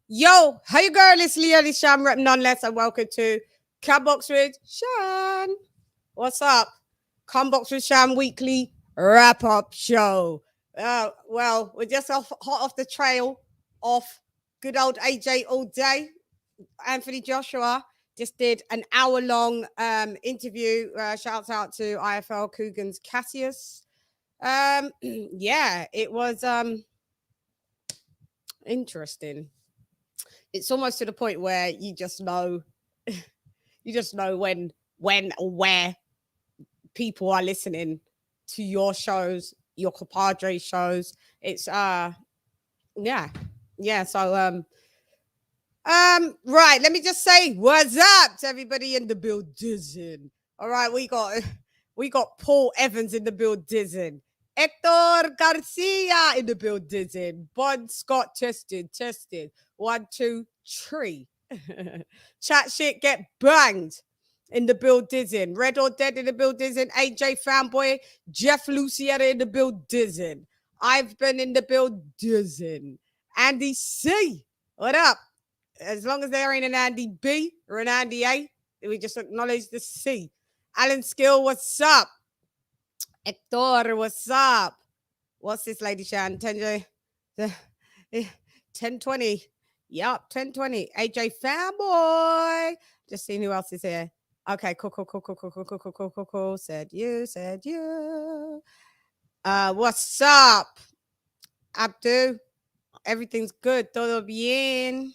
Yo, how you girl? It's LadyChann, rep none less, and welcome to Combox with CHANN. What's up? Combox with CHANN weekly wrap-up show. Well, we're just hot off the trail of good old AJ all day. Anthony Joshua just did an hour-long interview. Shouts out to IFL Coogan's Cassius. Yeah, it was interesting. It's almost to the point where you just know when or where people are listening to your shows, your compadre shows. It's yeah. So right, let me just say what's up to everybody in the building. All right, we got Paul Evans in the building. Hector Garcia in the building. Bon Scott tested. 1, 2, 3. Chat shit get banged in the building. Red or Dead in the building. AJ Fanboy. Jeff Lucietta in the building. I've been in the building. Andy C. What up? As long as there ain't an Andy B or an Andy A, we just acknowledge the C. Alan Skill, what's up? Hector, what's up? What's this, LadyChann? 1020. Yup, 1020. AJ Fanboy. Just seeing who else is here. Okay, cool. Said you. What's up? Abdu. Everything's good. Todo bien.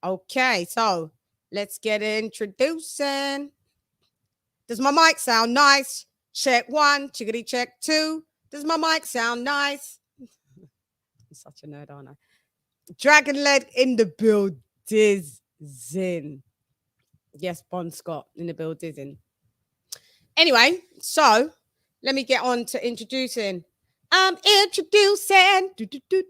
Okay, so let's get introducing. Does my mic sound nice? Check 1, chickadee check 2. Does my mic sound nice? I'm such a nerd, aren't I? Dragon Leg in the building. Yes, Bon Scott in the building. Anyway, so let me get on to introducing. I'm introducing. Introducing.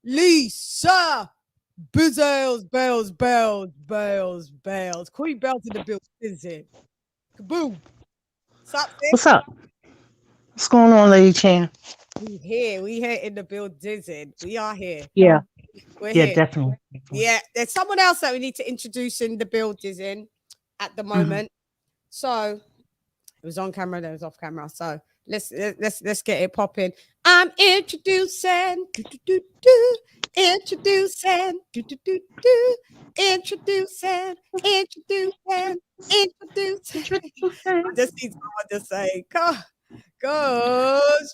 Lisa Bizzles, bells. Queen Bells in the building. Kaboom. What's up? What's going on, LadyChann? We here in the building. We are here. Yeah. We're here. Here. Definitely. Yeah, there's someone else that we need to introduce in the building at the moment. So it was on camera, then it was off camera. So let's get it popping. I'm introducing. Introducing. Just need someone to say, Coach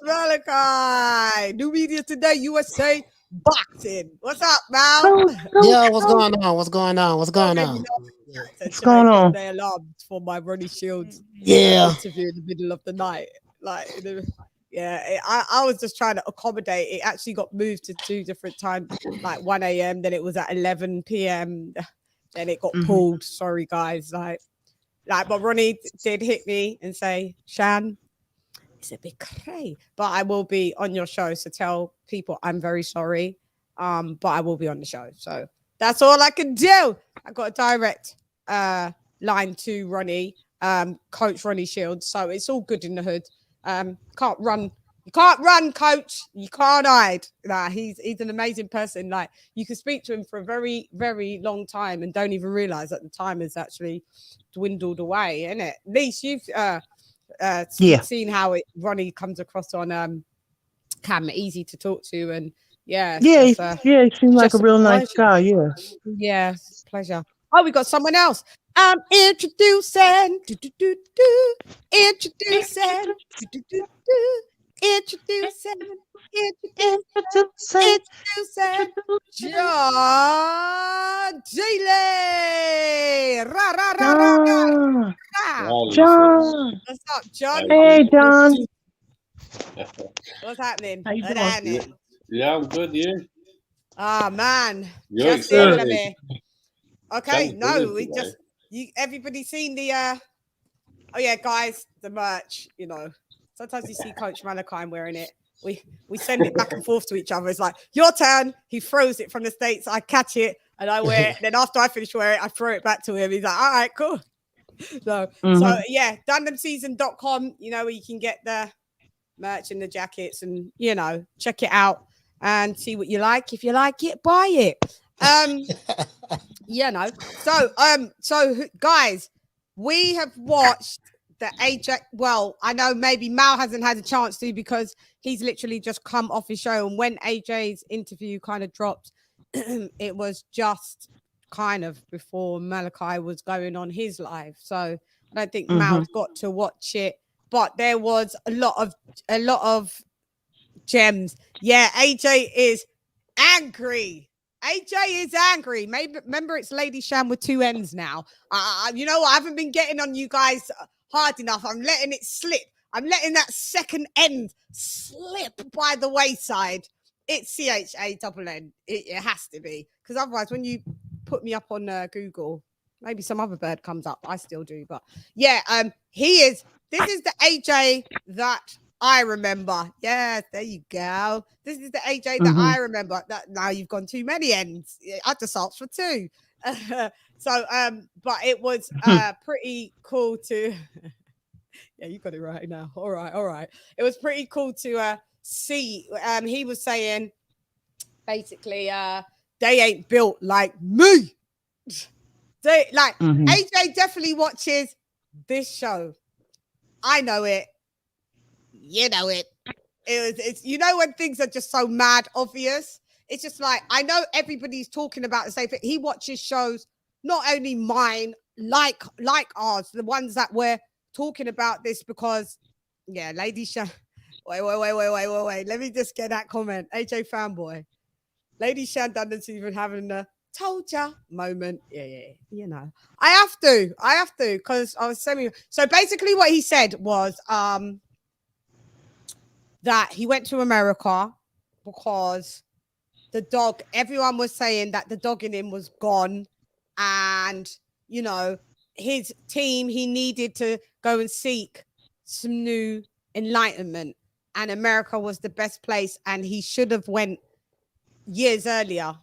Malachi. New media today, USA boxing. What's up, Mal? Yo, what's going on? What's going on? What's going on? They alarmed for my Ronnie Shields interview in the middle of the night. I was just trying to accommodate. It actually got moved to 2 different times, like 1 a.m. Then it was at 11 p.m. Then it got pulled. Sorry, guys. But Ronnie did hit me and say, Shan, it's a bit crazy, but I will be on your show. So tell people I'm very sorry. But I will be on the show. So that's all I can do. I got a direct line to Ronnie, Coach Ronnie Shields. So it's all good in the hood. Can't run. You can't run, Coach. You can't hide. Nah, he's an amazing person. Like, you can speak to him for a very, very long time and don't even realize that the time has actually dwindled away, isn't it? At least you've seen how Ronnie comes across on cam, easy to talk to, and he seems like a real nice guy. Yeah, pleasure. Oh, we got someone else. Introducing John Daly. John. What's up, John? Hey, John. What's happening? How you doing? Yeah, I'm good. You? Oh man, You're excited. Okay, no, we just everybody seen the oh yeah, guys, the merch. You know, sometimes you see Coach Malachi wearing it. We send it back and forth to each other. It's like, your turn. He throws it from the States. I catch it. And I wear it. Then after I finish wearing it, I throw it back to him. He's like, all right, cool. So yeah, DundhamSeason.com, you know, where you can get the merch and the jackets and, you know, check it out and see what you like. If you like it, buy it. You know. So guys, we have watched the AJ. Well, I know maybe Mal hasn't had a chance to because he's literally just come off his show. And when AJ's interview kind of dropped, it was just kind of before Malachi was going on his live. So I don't think Mal's got to watch it. But there was a lot of gems. Yeah, AJ is angry. AJ is angry. Maybe remember it's LadyChann with 2 N's now. You know, I haven't been getting on you guys hard enough. I'm letting it slip. I'm letting that second N slip by the wayside. It's CHANN. It has to be, because otherwise, when you put me up on Google, maybe some other bird comes up. I still do, but yeah, he is. This is the AJ that I remember. Yeah, there you go. This is the AJ that I remember. That now you've gone too many ends. I just asked for 2. But it was pretty cool to. Yeah, you got it right now. All right. It was pretty cool to see. He was saying basically, they ain't built like me. They like AJ definitely watches this show. I know it. You know it. It's you know when things are just so mad obvious. It's just like I know everybody's talking about the same thing. He watches shows, not only mine, like ours, the ones that we're talking about this because, yeah, LadyChann. Wait. Let me just get that comment. AJ fanboy. LadyChann doesn't even having the told ya moment. Yeah. You know, I have to because I was saying. So basically, what he said was that he went to America because the dog. Everyone was saying that the dog in him was gone, and you know his team. He needed to go and seek some new enlightenment, and America was the best place, and he should have went years earlier.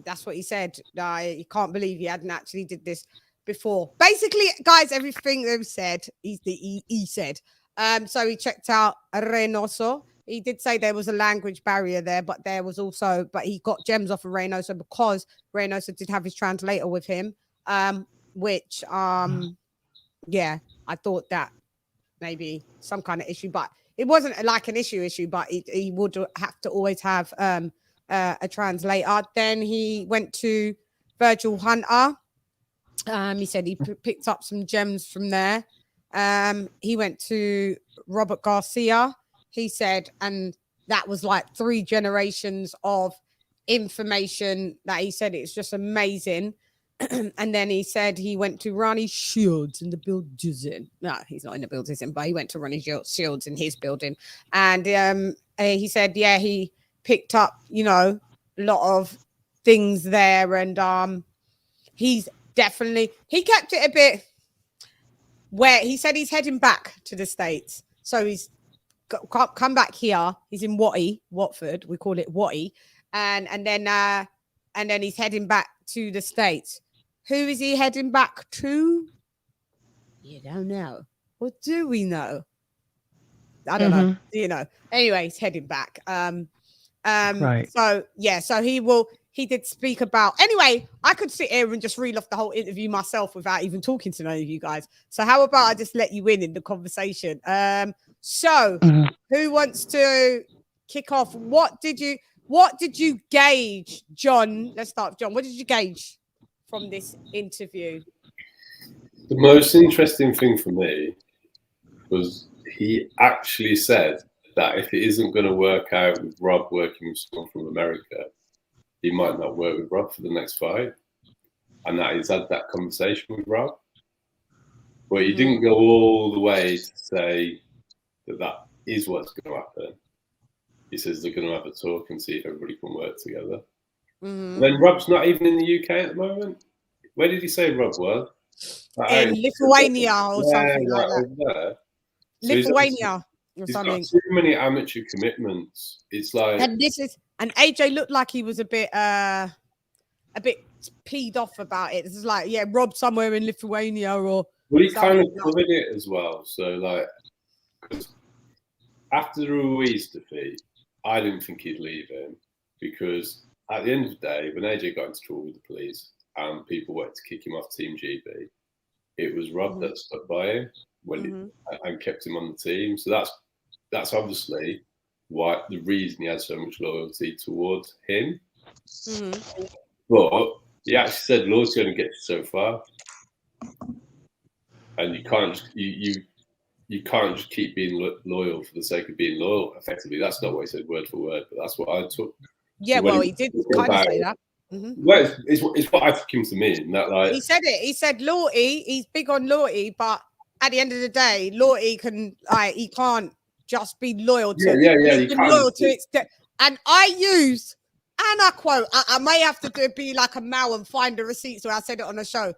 That's what he said. I can't believe he hadn't actually did this before. Basically, guys, everything they've said, he said. So he checked out Reynoso. He did say there was a language barrier there, but there was also, but he got gems off of Reynoso because Reynoso did have his translator with him. Which yeah, I thought that maybe some kind of issue, but it wasn't like an issue, but he would have to always have a translator. Then he went to Virgil Hunter. He said he picked up some gems from there. He went to Robert Garcia. He said, and that was like 3 generations of information that he said it's just amazing. And then he said he went to Ronnie Shields in the building. No, he's not in the building, but he went to Ronnie Shields in his building. And he said, yeah, he picked up, you know, a lot of things there. And he's definitely, he kept it a bit where he said he's heading back to the States. So he's come back here. He's in Watford. We call it Watty. And then he's heading back to the States. Who is he heading back to? You don't know. Or do we know? I don't know. You know. Anyway, he's heading back. Right. So yeah, so he did speak about, anyway, I could sit here and just reel off the whole interview myself without even talking to none of you guys. So how about I just let you in the conversation? So who wants to kick off? What did you gauge, John? Let's start with John. What did you gauge from this interview? The most interesting thing for me was he actually said that if it isn't going to work out with Rob working with someone from America, he might not work with Rob for the next fight. And that he's had that conversation with Rob. But he didn't go all the way to say that is what's going to happen. He says they're going to have a talk and see if everybody can work together. Then Rob's not even in the UK at the moment. Where did he say Rob was? In Lithuania or something like that. There. So Lithuania or he's something. Got too many amateur commitments. It's like, and AJ looked like he was a bit peed off about it. It's like, yeah, Rob somewhere in Lithuania or. Well, he kind of covered it as well. So, like, 'cause after the Ruiz defeat, I didn't think he'd leave him because at the end of the day, when AJ got into trouble with the police and people wanted to kick him off Team GB, it was Rob that stuck by him and kept him on the team. So that's obviously why the reason he had so much loyalty towards him. But he actually said loyalty only gets you so far, and you can't just, you can't just keep being loyal for the sake of being loyal. Effectively, that's not what he said word for word, but that's what I took. Yeah, so well, he did kind of say that. Well, it's what I took him to mean. That, like, he said it. He said loyalty. He's big on loyalty, but at the end of the day, loyalty can, like, he can't just be loyal to. You can't loyal to it. And I use, and I quote, I may have to be like a Mal and find the receipts where I said it on the show.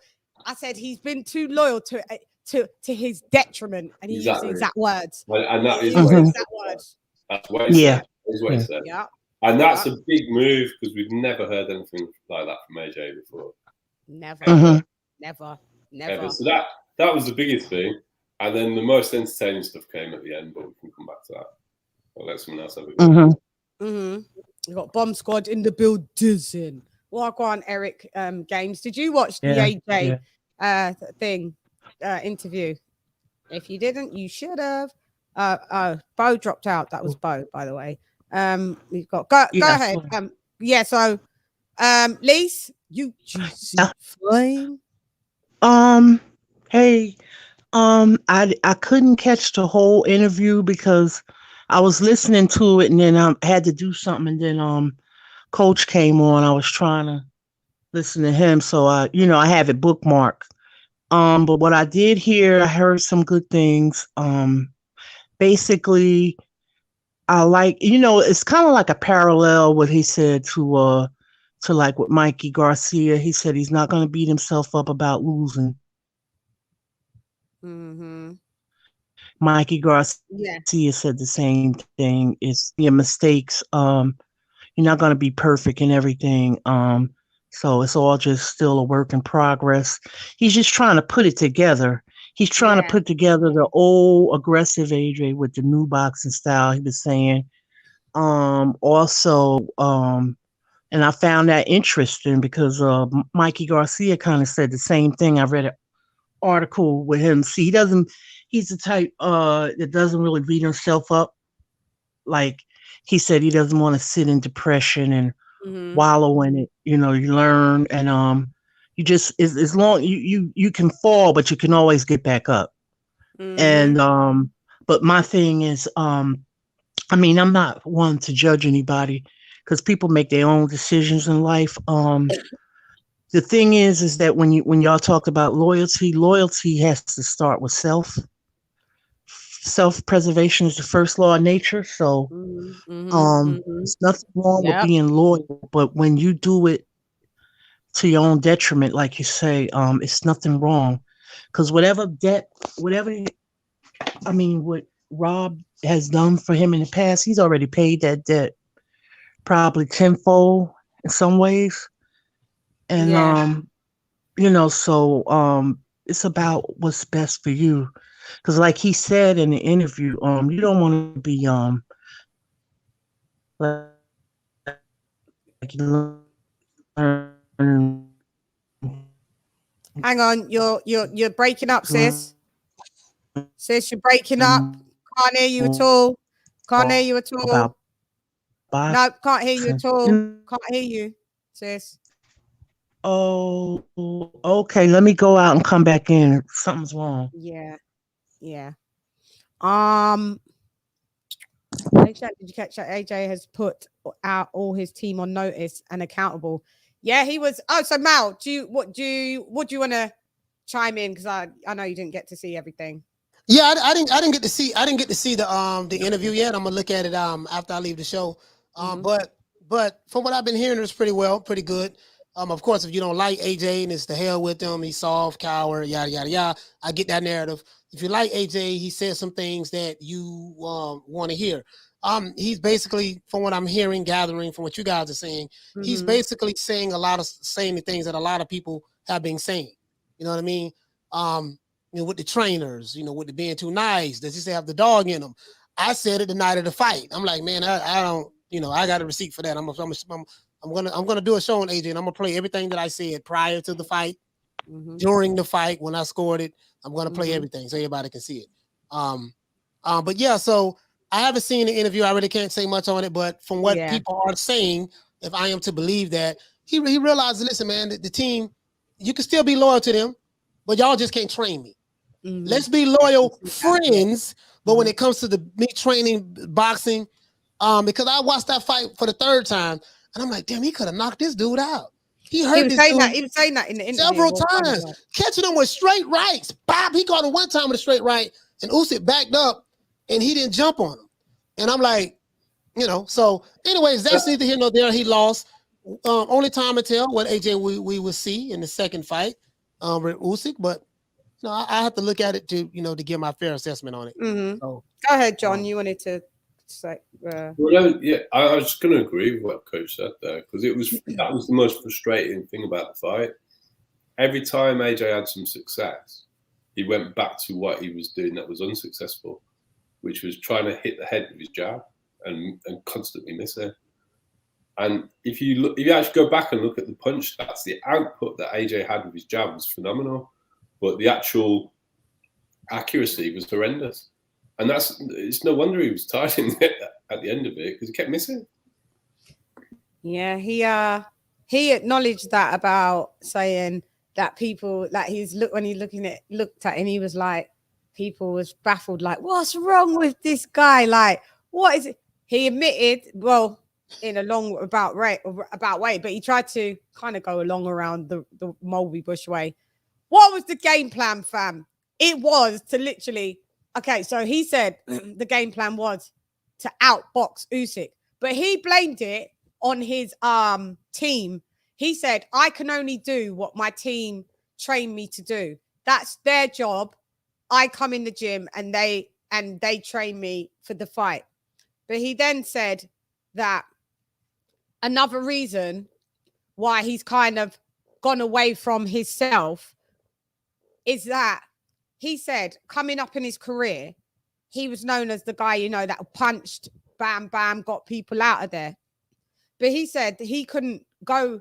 I said he's been too loyal to his detriment, and he used exact words. And that is exact words. That's what he said. Is what he said. Yeah. And that's a big move because we've never heard anything like that from AJ before. Never. So that was the biggest thing. And then the most entertaining stuff came at the end, but we can come back to that. I'll let someone else have a go. We got Bomb Squad in the building. Well, go on, Eric. Games. Did you watch the AJ interview? If you didn't, you should have. Bo dropped out. That was Bo, by the way. We've got go ahead. So Lise, you juicy flame. Hey, I couldn't catch the whole interview because I was listening to it and then I had to do something and then Coach came on. I was trying to listen to him, so I have it bookmarked. But what I did hear, I heard some good things. Basically, I like, it's kind of like a parallel what he said to like with Mikey Garcia. He said he's not going to beat himself up about losing. Mikey Garcia said the same thing. It's your mistakes. You're not going to be perfect in everything. So it's all just still a work in progress. He's just trying to put it together. He's trying to put together the old aggressive AJ with the new boxing style. He was saying, also, and I found that interesting because Mikey Garcia kind of said the same thing. I read an article with him. See, he's the type that doesn't really beat himself up. Like he said, he doesn't want to sit in depression and wallow in it. You learn and you just as long you can fall, but you can always get back up. And but my thing is, I'm not one to judge anybody because people make their own decisions in life. The thing is that when y'all talk about loyalty has to start with self-preservation is the first law of nature. So there's nothing wrong with being loyal, but when you do it to your own detriment, like you say, it's nothing wrong. Because what Rob has done for him in the past, he's already paid that debt, probably tenfold in some ways. And so it's about what's best for you. Because like he said in the interview, you don't want to be like you learn. Hang on, you're breaking up, sis. Sis, you're breaking up. Can't hear you at all. Can't hear you at all. No, can't hear you at all. Can't hear you, sis. Oh, okay. Let me go out and come back in. Something's wrong. Yeah. Did you catch that? AJ has put out all his team on notice and accountable. Yeah, he was. Oh, so Mal, what do you want to chime in? Because I know you didn't get to see everything. Yeah, I didn't get to see the interview yet. I'm gonna look at it after I leave the show. But from what I've been hearing, it's pretty good. Of course, if you don't like AJ and it's the hell with him, he's soft, coward, yada yada yada. I get that narrative. If you like AJ, he said some things that you want to hear. he's basically, from what I'm hearing, gathering from what you guys are saying, he's basically saying saying the things that a lot of people have been saying. You know what I mean? You know, with the trainers, you know, with the being too nice, does he say have the dog in them? I said it the night of the fight. I'm like, man, I don't, you know, I got a receipt for that. I'm gonna do a show on AJ, and I'm gonna play everything that I said prior to the fight, during the fight, when I scored it. I'm gonna play everything so everybody can see it. But yeah, so I haven't seen the interview. I really can't say much on it, but from what people are saying, if I am to believe that, he realized, listen, man, the team, you can still be loyal to them, but y'all just can't train me. Let's be loyal friends, but when it comes to me training boxing, because I watched that fight for the third time, and I'm like, damn, he could have knocked this dude out. He hurt this dude. He was saying that in the interview several times, catching him with straight rights. Bob, he caught him one time with a straight right, and Usyk backed up, and he didn't jump on him. And I'm like, you know, so anyways, that's neither here nor there. He lost. Only time to tell what AJ we will see in the second fight with Usyk, but no, I have to look at it to, you know, to give my fair assessment on it. So, go ahead, John. You wanted to say. Well, yeah, I was just going to agree with what Coach said there, because that was the most frustrating thing about the fight. Every time AJ had some success, he went back to what he was doing that was unsuccessful, which was trying to hit the head with his jab and constantly miss it. And if you actually go back and look at the punch stats, the output that AJ had with his jab was phenomenal, but the actual accuracy was horrendous. And it's no wonder he was tired at the end of it, because he kept missing. Yeah, he acknowledged that about saying that people, like when he looked at him, he was like, people was baffled, like, what's wrong with this guy? Like, what is it? He admitted, well, in a long about way, but he tried to kind of go along around the Mulvey Bush way. What was the game plan, fam? It was to literally, okay, so he said the game plan was to outbox Usyk, but he blamed it on his team. He said, I can only do what my team trained me to do. That's their job. I come in the gym and they train me for the fight. But he then said that another reason why he's kind of gone away from himself is that he said coming up in his career, he was known as the guy, you know, that punched, bam, bam, got people out of there. But he said he couldn't go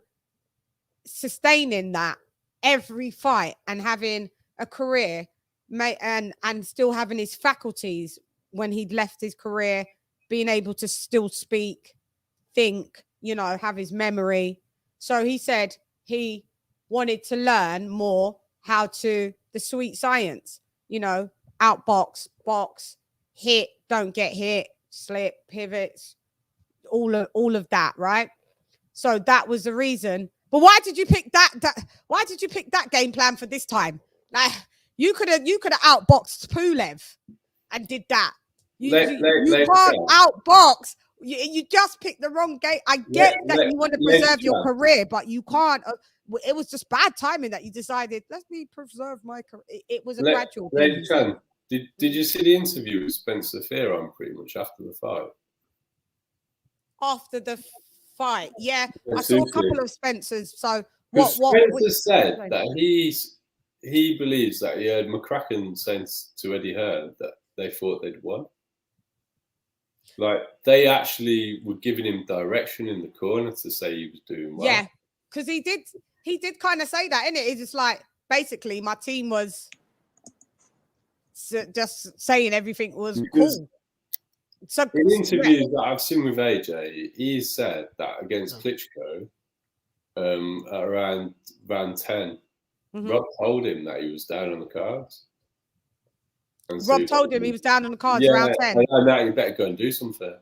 sustaining that every fight and having a career and still having his faculties when he'd left his career, being able to still speak, think, you know, have his memory. So he said he wanted to learn more how to the sweet science, you know, outbox, box, hit, don't get hit, slip, pivots, all of that, right? So that was the reason. But why did you pick that? Why did you pick that game plan for this time? Like you could have outboxed Pulev and did that. You can't outbox. You just picked the wrong game. I get that you want to preserve your career, but you can't. It was just bad timing that you decided, let me preserve my career. It was a gradual thing. LadyChann, did you see the interview with Spencer Fearon pretty much after the fight? After the fight, yeah. I saw a couple of Spencers. So Spencer said that he believes that he heard McCracken saying to Eddie Hearn that they thought they'd won. Like they actually were giving him direction in the corner to say he was doing well. Yeah, because he did kind of say that, innit? It's just like basically my team was just saying everything was cool. So in interviews that I've seen with AJ, he said that against Klitschko, around round 10, Rob told him that he was down on the cards. And Rob told him he was down on the cards round 10. And now you better go and do something.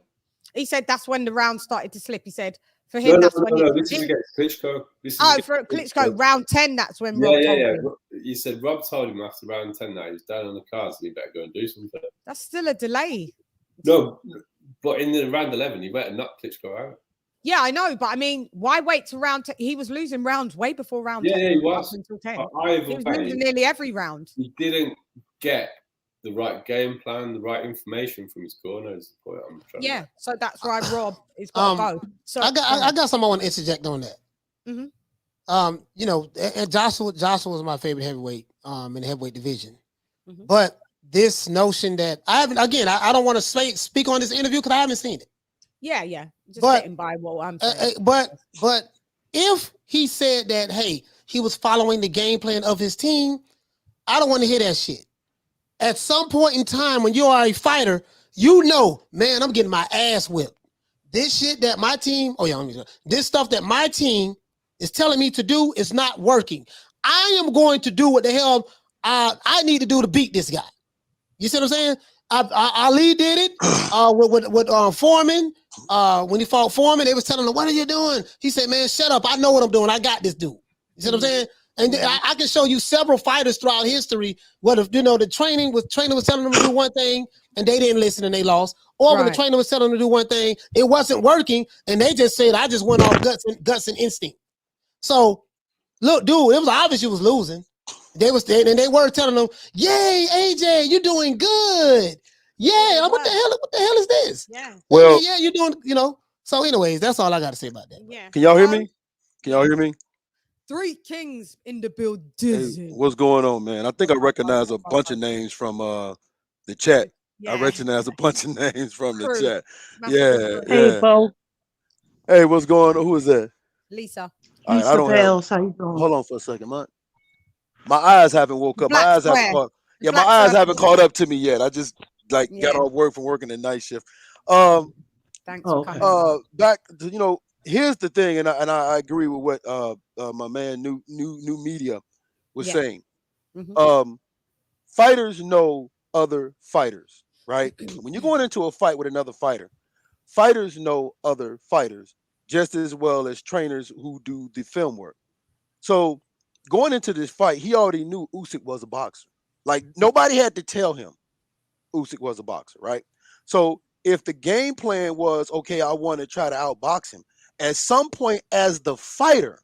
He said that's when the round started to slip. He said for him, that's when. No, this is against Klitschko. For Klitschko, round 10, that's when Rob told him. He said Rob told him after round 10 that he was down on the cards and he better go and do something. That's still a delay. No, but in the round 11, he better knock Klitschko out. Yeah, I know, but I mean, why wait to round 10? He was losing rounds way before round 10. Yeah, he was. Until 10. He was losing nearly every round. He didn't get the right game plan, the right information from his corner is the point I'm trying to Yeah, make. so that's why Rob is got to go. So I got something I want to interject on that. You know, and Joshua was my favorite heavyweight in the heavyweight division. But this notion that I haven't, again, I don't want to speak on this interview because I haven't seen it. Yeah. Just getting by what I'm saying. But if he said that, hey, he was following the game plan of his team, I don't want to hear that shit. At some point in time when you are a fighter, you know, man, I'm getting my ass whipped. This shit that my team, this stuff that my team is telling me to do is not working. I am going to do what the hell I need to do to beat this guy. You see what I'm saying? Ali did it with Foreman. When he fought Foreman, they was telling him, "What are you doing?" He said, "Man, shut up. I know what I'm doing. I got this dude." You see what I'm saying? And I can show you several fighters throughout history. What if the trainer was telling them to do one thing and they didn't listen and they lost, or when the trainer was telling them to do one thing, it wasn't working and they just said, "I just went off guts and instinct." So, look, dude, it was obvious you was losing. They were telling them, "Yay, AJ, you're doing good. Yeah, what the hell is this? Yeah. Well, yeah, you're doing, So, anyways, that's all I got to say about that. Yeah. Can y'all hear me? Can y'all hear me? Three kings in the building. Hey, what's going on, man? I think I recognize a bunch of names from the chat. Yeah. I recognize a bunch of names from the Crew. chat. Massive crew. Hey, Bo. Hey, what's going on? Who is that? Lisa. All right, I Lisa don't Bells, how you doing? Hold on for a second, man. My eyes haven't woke up. Black My eyes square. haven't caught. Yeah, Black my eyes square. haven't caught up to me yet. I just got off work from working the night shift. Thanks for coming. Back to, here's the thing, and I agree with what my man new media was saying. Fighters know other fighters, right? When you're going into a fight with another fighter, fighters know other fighters just as well as trainers who do the film work. So going into this fight, he already knew Usyk was a boxer. Like, nobody had to tell him Usyk was a boxer, right? So if the game plan was, okay, I want to try to outbox him, at some point as the fighter,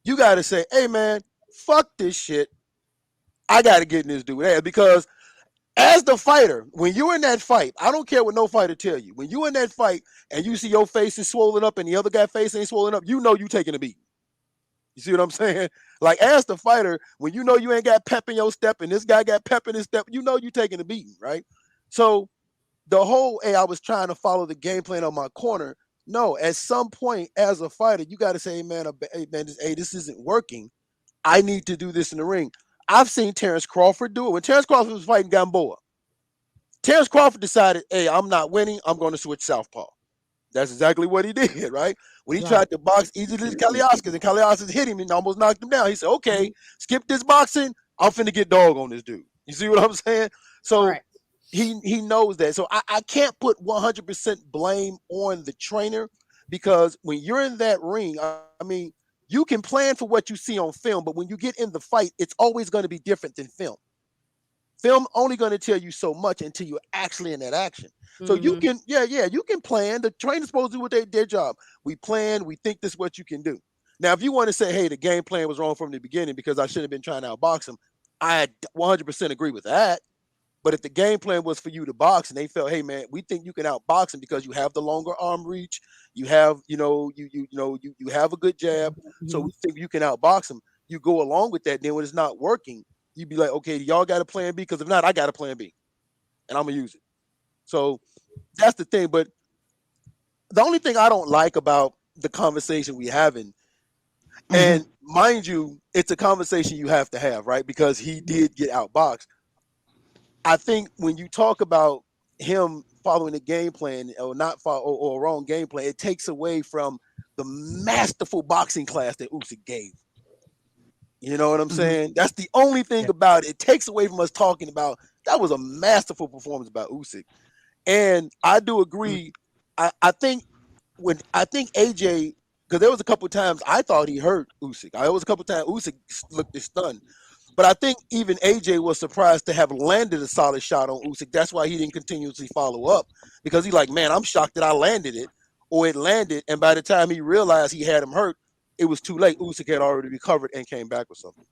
you got to say, hey, man, fuck this shit. I got to get in this dude ass, because as the fighter, when you're in that fight, I don't care what no fighter tell you. When you're in that fight and you see your face is swollen up and the other guy's face ain't swollen up, you know you taking a beat. You see what I'm saying? Like, as the fighter, when you know you ain't got pep in your step and this guy got pep in his step, you know you taking a beating, right? So the whole, hey, I was trying to follow the game plan on my corner. No, at some point as a fighter, you got to say, hey, man, this isn't working. I need to do this in the ring. I've seen Terrence Crawford do it. When Terrence Crawford was fighting Gamboa, Terrence Crawford decided, hey, I'm not winning. I'm going to switch southpaw. That's exactly what he did, right? When he tried to box easily to Kaliauskas, and Kaliauskas hit him and almost knocked him down. He said, okay, skip this boxing. I'm finna get dog on this dude. You see what I'm saying? So he knows that. So I can't put 100% blame on the trainer, because when you're in that ring, I mean, you can plan for what you see on film, but when you get in the fight, it's always going to be different than film. Film only going to tell you so much until you're actually in that action. So you can, you can plan. The trainer's supposed to do what their job. We plan, we think this is what you can do. Now, if you want to say, hey, the game plan was wrong from the beginning because I should have been trying to outbox him, I 100% agree with that. But if the game plan was for you to box and they felt, hey, man, we think you can outbox him because you have the longer arm reach, you have, you have a good jab, so we think you can outbox him. You go along with that. Then when it's not working, you'd be like, okay, y'all got a plan B? Because if not, I got a plan B, and I'm gonna use it. So that's the thing. But the only thing I don't like about the conversation we having, and mind you, it's a conversation you have to have, right? Because he did get outboxed. I think when you talk about him following the game plan or not follow or a wrong game plan, it takes away from the masterful boxing class that Usyk gave. You know what I'm saying? That's the only thing about it. It takes away from us talking about that was a masterful performance by Usyk. And I do agree. I think AJ, because there was a couple of times I thought he hurt Usyk. There was a couple of times Usyk looked stunned. But I think even AJ was surprised to have landed a solid shot on Usyk. That's why he didn't continuously follow up, because he's like, man, I'm shocked that I landed it, or it landed. And by the time he realized he had him hurt, it was too late. Usyk had already recovered and came back with something.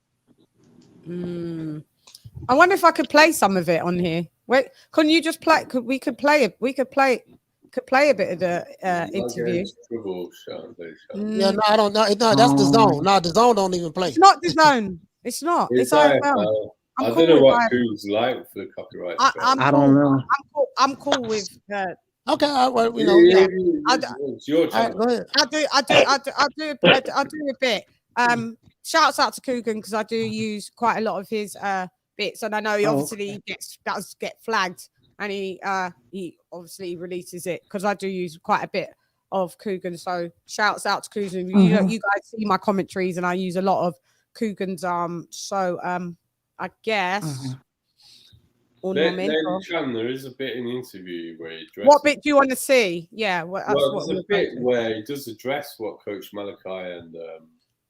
I wonder if I could play some of it on here. Wait, can you just play? We could play it. We could play a bit of the interview. Trouble, Sean, Yeah, no, I don't know. No, that's the zone. No, the zone don't even play. It's not the zone. It's not. It's IFL. I don't know what who's like for the copyright. I don't know. I'm cool with. Okay, well, you know. It's your channel. Go ahead. I'll do a bit. Shouts out to Coogan because I do use quite a lot of his bits, and I know he obviously does get flagged, and he obviously releases it because I do use quite a bit of Coogan. So shouts out to Coogan. You guys see my commentaries, and I use a lot of Coogan's. I guess. LadyChann, there is a bit in the interview where he addresses. What bit do you want to see? Yeah, there's a bit where he does address what Coach Malachi and.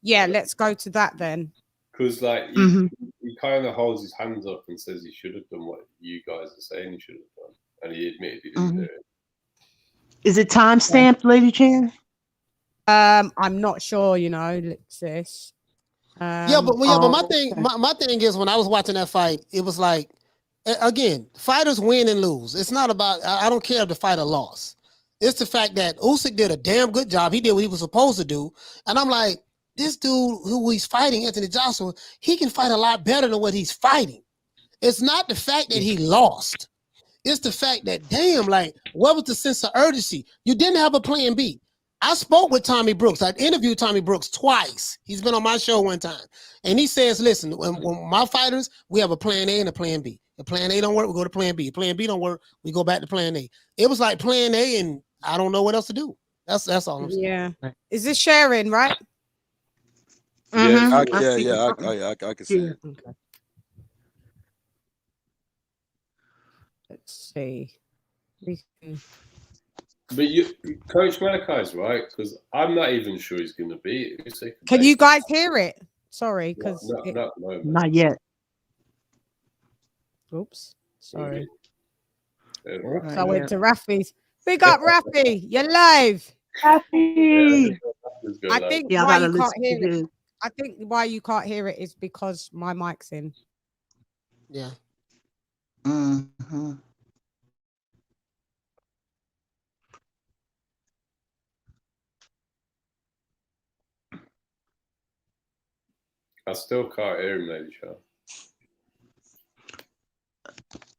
Yeah, let's go to that then. Because he kind of holds his hands up and says he should have done what you guys are saying he should have done, and he admitted he didn't do it. Is it time stamped, LadyChann? I'm not sure. Alexis. But my thing is when I was watching that fight, it was like, again, fighters win and lose. It's not about, I don't care if the fighter lost. It's the fact that Usyk did a damn good job. He did what he was supposed to do. And I'm like, this dude who he's fighting, Anthony Joshua, he can fight a lot better than what he's fighting. It's not the fact that he lost. It's the fact that, damn, like, what was the sense of urgency? You didn't have a plan B. I spoke with Tommy Brooks. I interviewed Tommy Brooks twice. He's been on my show one time. And he says, listen, when my fighters, we have a plan A and a plan B. If plan A don't work, we go to plan B. If plan B don't work, we go back to plan A. It was like plan A, and I don't know what else to do. That's all I'm saying. Yeah. Is this sharing, right? I can see it. Okay. Let's see. But Coach Malachi's right, because I'm not even sure he's going to beat it. Can you guys hear it? Sorry, because not yet. Oops, sorry. Right, I went to Rafi's. Big up, Rafi. You're live. Rafi. I think why you can't hear it. I think why you can't hear it is because my mic's in. Yeah. I still can't hear him, LadyChann.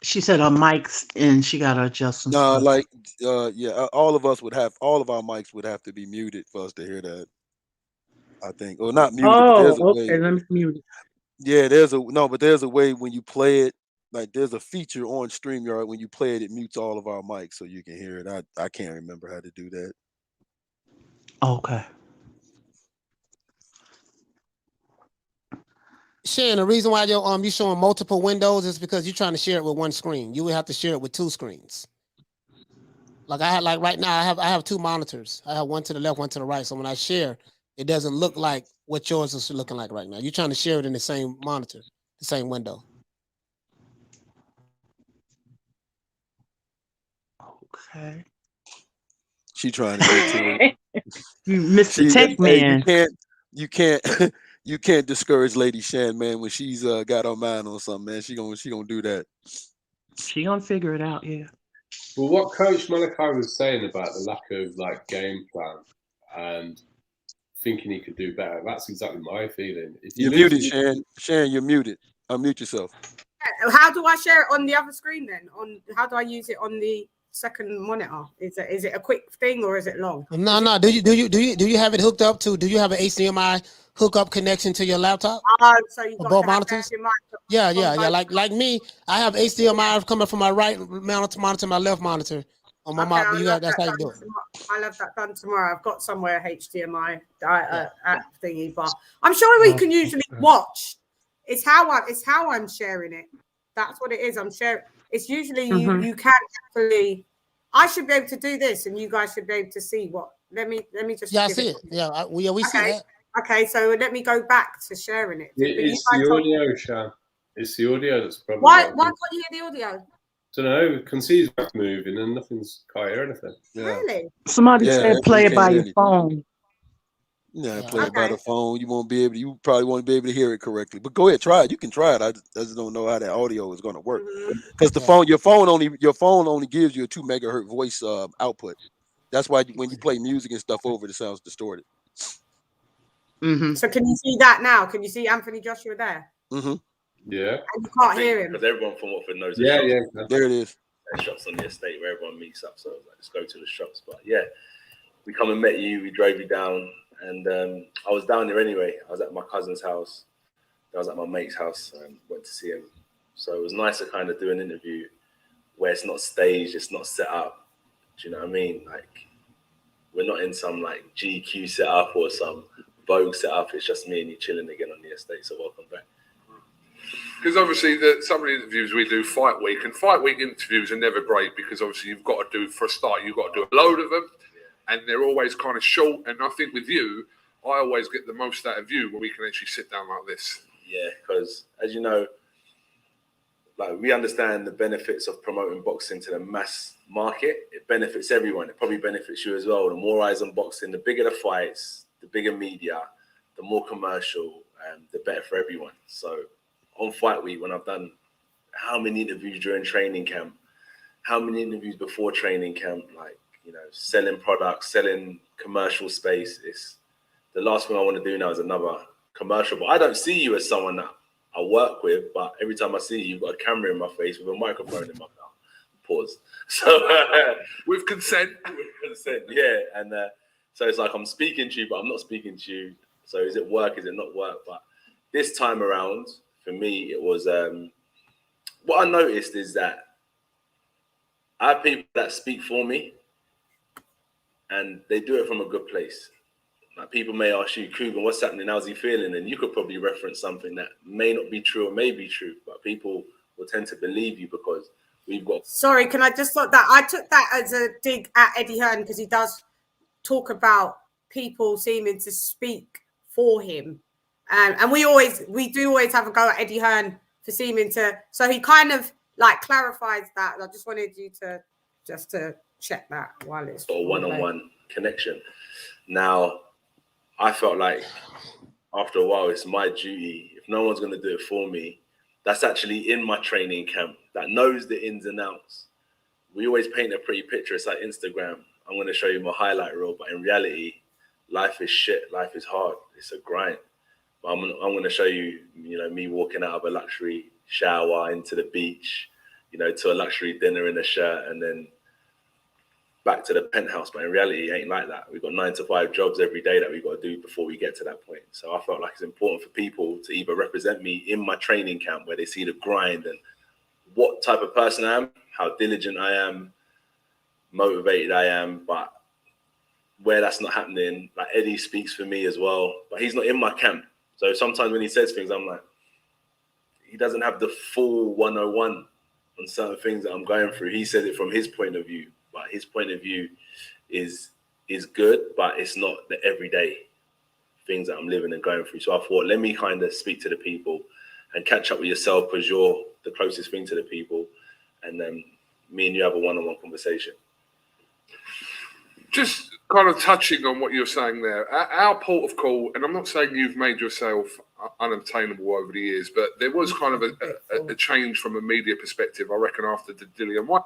She said her mic's and she got to adjust some stuff. all of our mics would have to be muted for us to hear that. I think, or not muted. Okay, let me mute it. Yeah, but there's a way when you play it. Like there's a feature on StreamYard when you play it, it mutes all of our mics so you can hear it. I can't remember how to do that. Okay. Shan, the reason why you're showing multiple windows is because you're trying to share it with one screen. You would have to share it with two screens. Like right now, I have two monitors. I have one to the left, one to the right. So when I share, it doesn't look like what yours is looking like right now. You're trying to share it in the same monitor, the same window. Okay. She trying to get to it. Mr. Tech Man. You can't discourage LadyChann, man, when she's got her mind on something, man. She gonna do that. She gonna figure it out, yeah. Well, what Coach Malachi was saying about the lack of like game plan and thinking he could do better, that's exactly my feeling. You're muted, Shan. Shan, you're muted. Unmute yourself. How do I share it on the other screen then? How do I use it on the second monitor? Is it a quick thing or is it long? No. Do you have it hooked up to? Do you have an HDMI hookup connection to your laptop? So you got both monitors? Yeah. Like me, I have HDMI coming from my right monitor, my left monitor. On my that's how you do it. I'll have that done tomorrow. I've got somewhere HDMI app thingy, but I'm sure we can usually watch. It's how I'm sharing it. That's what it is. I'm sharing. It's usually you can actually. I should be able to do this, and you guys should be able to see what. Let me just. Yeah, I see it. Yeah, we see that. Okay, so let me go back to sharing it. It's the audio, Shan. It's the audio that's probably. Why can't you hear the audio? Don't know. You can see his back moving and nothing's. Can't hear anything. Yeah. Really? Somebody said play it by your phone. Yeah, play it by the phone. You won't be able. You probably won't be able to hear it correctly. But go ahead, try it. You can try it. I just don't know how that audio is going to work because your phone only gives you a 2 megahertz voice output. That's why when you play music and stuff over, it sounds distorted. So can you see that now? Can you see Anthony Joshua there? Yeah. And you can't hear him because everyone from Watford knows. Yeah, there it is. There's shops on the estate where everyone meets up. So I was like, let's go to the shops. But yeah, we come and met you. We drove you down, and I was down there anyway. I was at my cousin's house. I was at my mate's house and went to see him. So it was nice to kind of do an interview where it's not staged, it's not set up. Do you know what I mean? Like, we're not in some like GQ setup or some Vogue setup. It's just me and you chilling again on the estate. So welcome back. Because obviously some of the interviews we do fight week, and fight week interviews are never great because obviously you've got to do, for a start, you've got to do a load of them, and they're always kind of short. And I think with you, I always get the most out of you when we can actually sit down like this. Yeah, because as you know, like we understand the benefits of promoting boxing to the mass market. It benefits everyone. It probably benefits you as well. The more eyes on boxing, the bigger the fights, the bigger media, the more commercial, the better for everyone. So on fight week, when I've done how many interviews during training camp, how many interviews before training camp, like, you know, selling products, selling commercial space. It's the last thing I want to do now is another commercial. But I don't see you as someone that I work with, but every time I see you, you've got a camera in my face with a microphone in my mouth. Pause. So with consent. With consent, yeah. And so it's like I'm speaking to you, but I'm not speaking to you. So is it work? Is it not work? But this time around, for me, it was what I noticed is that I have people that speak for me, and they do it from a good place. Like, people may ask you, Coogan, what's happening? How's he feeling? And you could probably reference something that may not be true or may be true, but people will tend to believe you because we've got. Sorry, can I just thought that I took that as a dig at Eddie Hearn because he does talk about people seeming to speak for him. And we do always have a go at Eddie Hearn for seeming to. So he kind of like clarifies that. I just wanted you to just to check that while it's a one-on-one connection. Now, I felt like after a while, it's my duty. If no one's going to do it for me, that's actually in my training camp, that knows the ins and outs. We always paint a pretty picture. It's like Instagram. I'm going to show you my highlight reel, but in reality, life is shit. Life is hard. It's a grind. But I'm going to show you, you know, me walking out of a luxury shower into the beach, you know, to a luxury dinner in a shirt, and then back to the penthouse. But in reality, it ain't like that. We've got 9 to 5 jobs every day that we've got to do before we get to that point. So I felt like it's important for people to either represent me in my training camp where they see the grind and what type of person I am, how diligent I am, motivated I am. But where that's not happening, like Eddie speaks for me as well, but he's not in my camp. So sometimes when he says things, I'm like, he doesn't have the full 101 on certain things that I'm going through. He says it from his point of view, but his point of view is good, but it's not the everyday things that I'm living and going through. So I thought, let me kind of speak to the people and catch up with yourself because you're the closest thing to the people. And then me and you have a one-on-one conversation. Just kind of touching on what you're saying there, our port of call, and I'm not saying you've made yourself unobtainable over the years, but there was kind of a change from a media perspective, I reckon, after the Dillian White.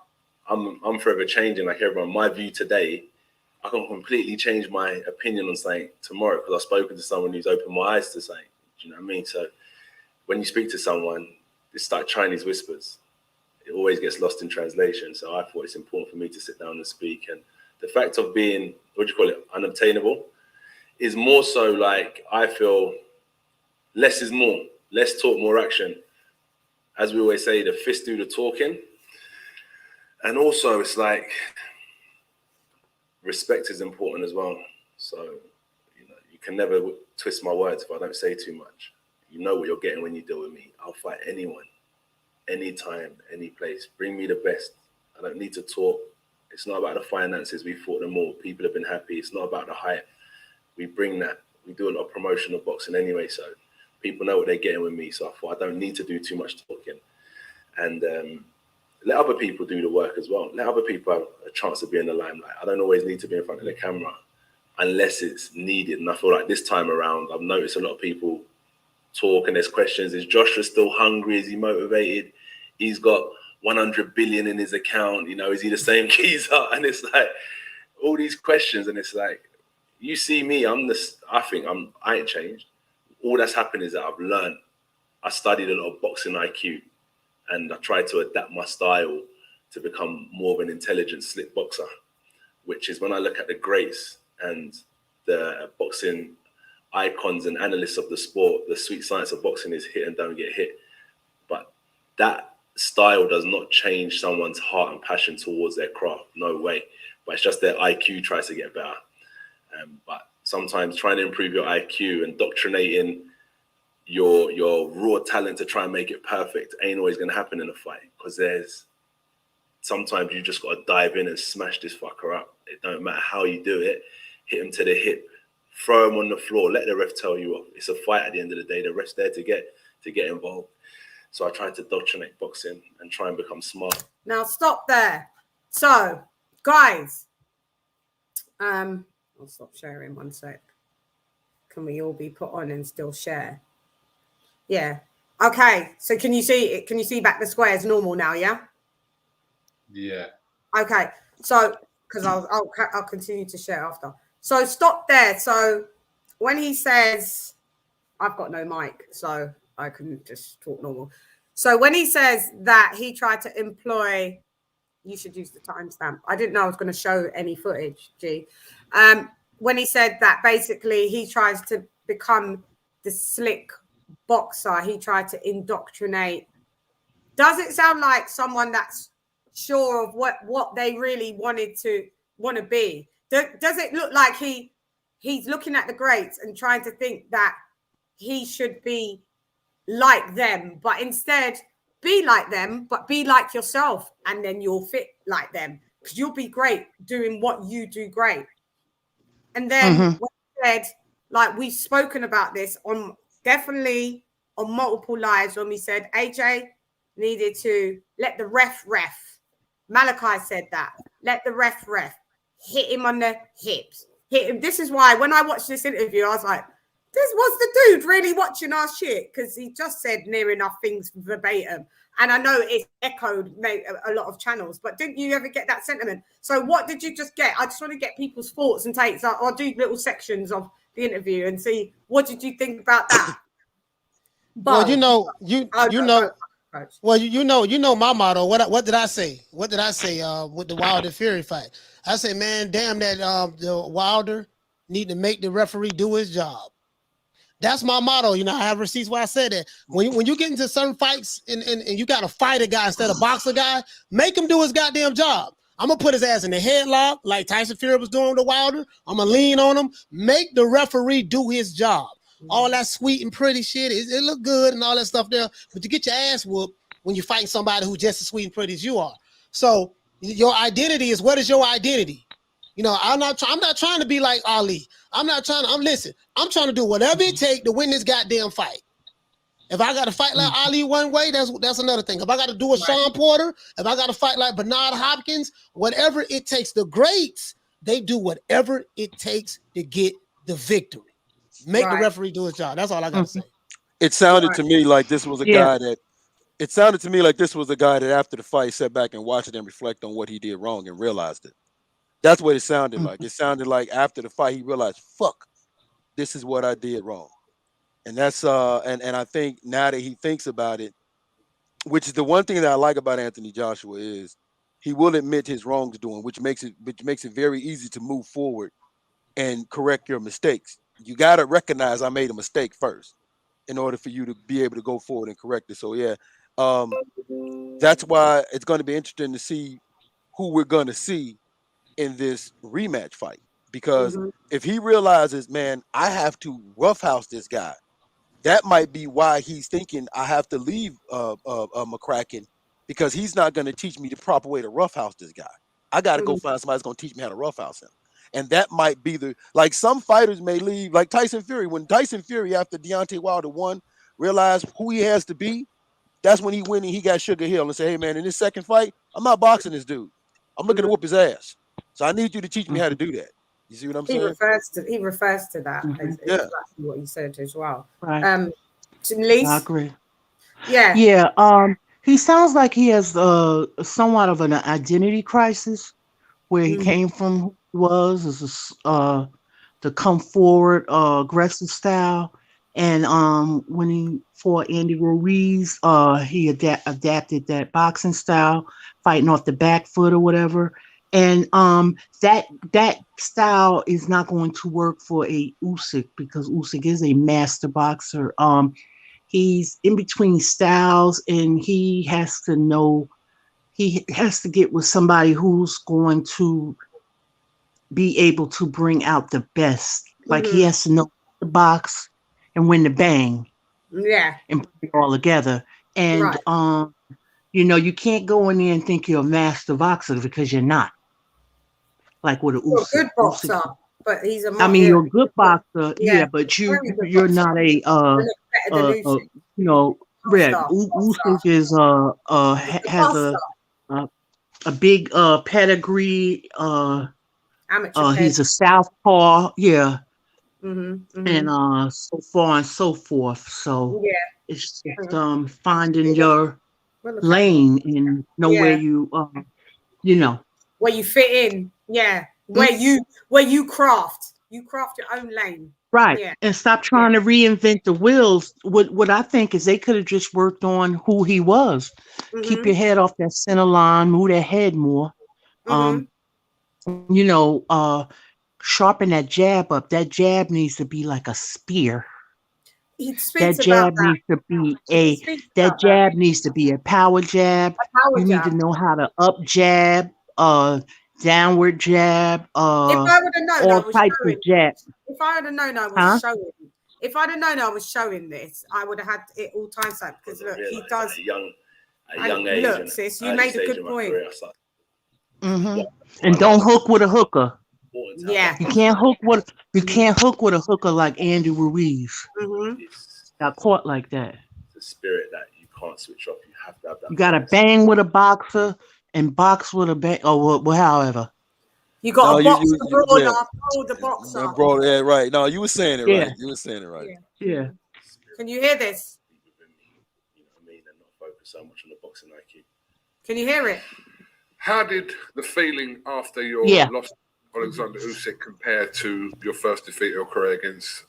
I'm forever changing, like everyone. My view today, I can completely change my opinion on something tomorrow because I've spoken to someone who's opened my eyes to something. Do you know what I mean? So when you speak to someone, it's like Chinese whispers. It always gets lost in translation. So I thought it's important for me to sit down and speak. And the fact of being, unobtainable, is more so like, I feel less is more. Less talk, more action. As we always say, the fists do the talking. And also, it's like, respect is important as well. So, you know, you can never twist my words if I don't say too much. You know what you're getting when you deal with me. I'll fight anyone, anytime, any place. Bring me the best. I don't need to talk. It's not about the finances. We fought them all. People have been happy. It's not about the hype. We bring that. We do a lot of promotional boxing anyway, so people know what they're getting with me. So I thought I don't need to do too much talking. And let other people do the work as well. Let other people have a chance to be in the limelight. I don't always need to be in front of the camera. unless it's needed. And I feel like this time around, I've noticed a lot of people talk and there's questions. Is Joshua still hungry? Is he motivated? He's got 100 billion in his account. You know, is he the same geezer? And it's like all these questions. And it's like, you see me, I ain't changed. All that's happened is that I've learned. I studied a lot of boxing IQ and I tried to adapt my style to become more of an intelligent, slick boxer, which is when I look at the greats and the boxing icons and analysts of the sport, the sweet science of boxing is hit and don't get hit. But that style does not change someone's heart and passion towards their craft. No way. But it's just their IQ tries to get better. But sometimes trying to improve your IQ and indoctrinating your raw talent to try and make it perfect ain't always going to happen in a fight, because sometimes you just got to dive in and smash this fucker up. It don't matter how you do it. Hit him to the hip, throw him on the floor, let the ref tell you off. It's a fight at the end of the day. The ref's there to get involved. So I tried to indoctrinate boxing and try and become smart. Now stop there. So, guys, I'll stop sharing 1 sec. Can we all be put on and still share? Yeah. Okay. So can you see it? Can you see back the squares normal now? Yeah. Yeah. Okay. So because I'll continue to share after. So stop there. So when he says, I've got no mic, so I can just talk normal. So when he says that he tried to employ, you should use the timestamp. I didn't know I was going to show any footage, G. When he said that basically he tries to become the slick boxer, he tried to indoctrinate. Does it sound like someone that's sure of what they really want to be? Does it look like he's looking at the greats and trying to think that he should be like them, but instead be like them, but be like yourself, and then you'll fit like them because you'll be great doing what you do great. And then when he said, like we've spoken about this definitely on multiple lives, when we said AJ needed to let the ref. Malachi said that. Let the ref. Hit him on the hips. Hit him. This is why when I watched this interview, I was like, this was the dude really watching our shit, because he just said near enough things verbatim. And I know it's echoed a lot of channels, but didn't you ever get that sentiment? So what did you just get? I just want to get people's thoughts and takes. I'll do little sections of the interview and see, what did you think about that? Well, you know my motto. What did I say? What did I say with the Wilder Fury fight? I say, man, damn that the Wilder need to make the referee do his job. That's my motto. You know, I have receipts where I said that. When you get into certain fights and you got to fight a guy instead of box a guy, make him do his goddamn job. I'm going to put his ass in the headlock like Tyson Fury was doing with the Wilder. I'm going to lean on him. Make the referee do his job. All that sweet and pretty shit, it look good and all that stuff there, but you get your ass whooped when you're fighting somebody who's just as sweet and pretty as you are. So your identity is, what is your identity? You know, I'm not trying to be like Ali. I'm trying to do whatever it takes to win this goddamn fight. If I got to fight like Ali one way, that's another thing. If I got to do a Sean Porter, if I got to fight like Bernard Hopkins, whatever it takes, the greats, they do whatever it takes to get the victory. Make the referee do his job. That's all I got to say. It sounded to me like this was a guy that. It sounded to me like this was a guy that after the fight sat back and watched it and reflect on what he did wrong and realized it. That's what it sounded like. It sounded like after the fight he realized, fuck, this is what I did wrong. And that's and I think now that he thinks about it, which is the one thing that I like about Anthony Joshua, is he will admit his wrongdoing, which makes it very easy to move forward and correct your mistakes. You got to recognize I made a mistake first in order for you to be able to go forward and correct it. So yeah, that's why it's going to be interesting to see who we're going to see in this rematch fight, because if he realizes, man, I have to roughhouse this guy, that might be why he's thinking I have to leave McCracken, because he's not going to teach me the proper way to roughhouse this guy. I got to go find somebody that's going to teach me how to roughhouse him. And that might be like some fighters may leave, like Tyson Fury. When Tyson Fury, after Deontay Wilder won, realized who he has to be, that's when he went and he got Sugar Hill and said, hey, man, in this second fight, I'm not boxing this dude. I'm looking to whoop his ass. So I need you to teach me how to do that. You see what I'm He saying? refers to that as Yeah. exactly what he said as well. Right. I Lise, agree. yeah. Yeah. He sounds like he has somewhat of an identity crisis where he came from, who he was, the come forward, aggressive style. And when he fought Andy Ruiz, he adapted that boxing style, fighting off the back foot or whatever. And that style is not going to work for a Usyk because Usyk is a master boxer. He's in between styles, and he has to get with somebody who's going to be able to bring out the best. Like he has to know the box and when to bang Yeah. and put it all together. And Right. you can't go in there and think you're a master boxer because you're not. Like with a You're a Usyk. good boxer, but he's a I mean, you're a good boxer, yeah, but very good you're boxer. not a Better than Usyk. Red. Star. Usyk is has a big pedigree. Amateur He's a southpaw, yeah, Mm-hmm. and so far and so forth. So Yeah. it's just finding your Well, lane and know where you where you fit in. Yeah. Where you craft. You craft your own lane. right, Yeah. and stop trying to reinvent the wheels. What I think is they could have just worked on who he was. Keep your head off that center line, move that head more. Sharpen that jab up. That jab needs to be like a spear. He speaks about that. Needs to be that jab needs to be a power jab. A You need to know how to up jab, downward jab, if I would have known, all types of jab. If I would have known I was showing, if I'd have known I was showing this, I would have had it all times up because look, he does at a young age. Look, sis, you made a good point. And don't hook with a hooker. Yeah, you can't hook with a hooker like Andy Ruiz. Got caught like that. It's a spirit that you can't switch off. You have to have that. You got to bang with a boxer and box with a bang, or however. You got a boxer the boxer. Bro, yeah, right. No, you were saying it right. You were saying it right. Yeah. Can you hear this? You know what I mean? And not focus so much on the boxing IQ. Can you hear it? How did the feeling after your loss to Alexander Usyk compare to your first defeat of your career against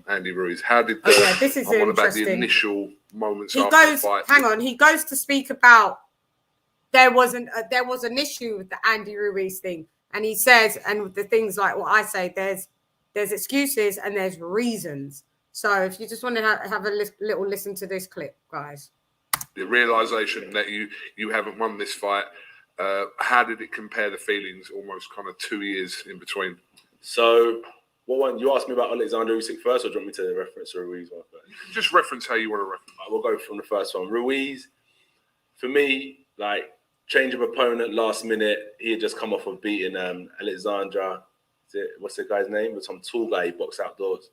Andy Ruiz? How did this is interesting. About the initial moments after the fight? Hang on, he goes to speak about there was an issue with the Andy Ruiz thing, and he says, and the things like what I say, there's excuses and there's reasons. So if you just want to have a little listen to this clip, guys. The realization that you haven't won this fight. How did it compare the feelings almost kind of 2 years in between? So, what one? You asked me about Alexander Usyk first, or do you want me to reference Ruiz one first? Just reference how you want to reference. We'll go from the first one. Ruiz, for me, like change of opponent last minute. He had just come off of beating Alexandra. What's the guy's name? Some tall guy. He boxed outdoors.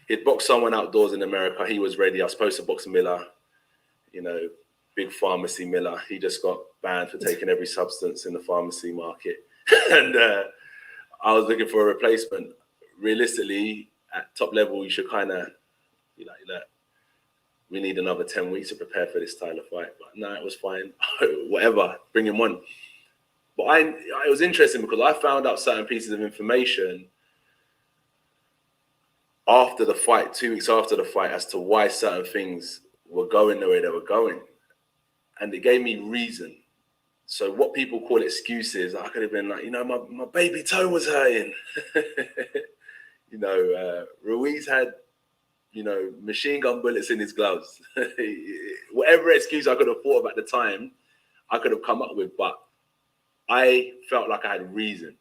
He'd boxed someone outdoors in America. He was ready. I was supposed to box Miller, big pharmacy Miller. He just got banned for taking every substance in the pharmacy market. And I was looking for a replacement. Realistically, at top level, you should kind of be like, look, we need another 10 weeks to prepare for this style of fight. But no, it was fine. Whatever, bring him on. But it was interesting because I found out certain pieces of information after the fight, 2 weeks after the fight, as to why certain things were going the way they were going. And it gave me reason. So what people call excuses, I could have been like, my baby toe was hurting. Ruiz had, machine gun bullets in his gloves. Whatever excuse I could have thought of at the time, I could have come up with, but I felt like I had reason.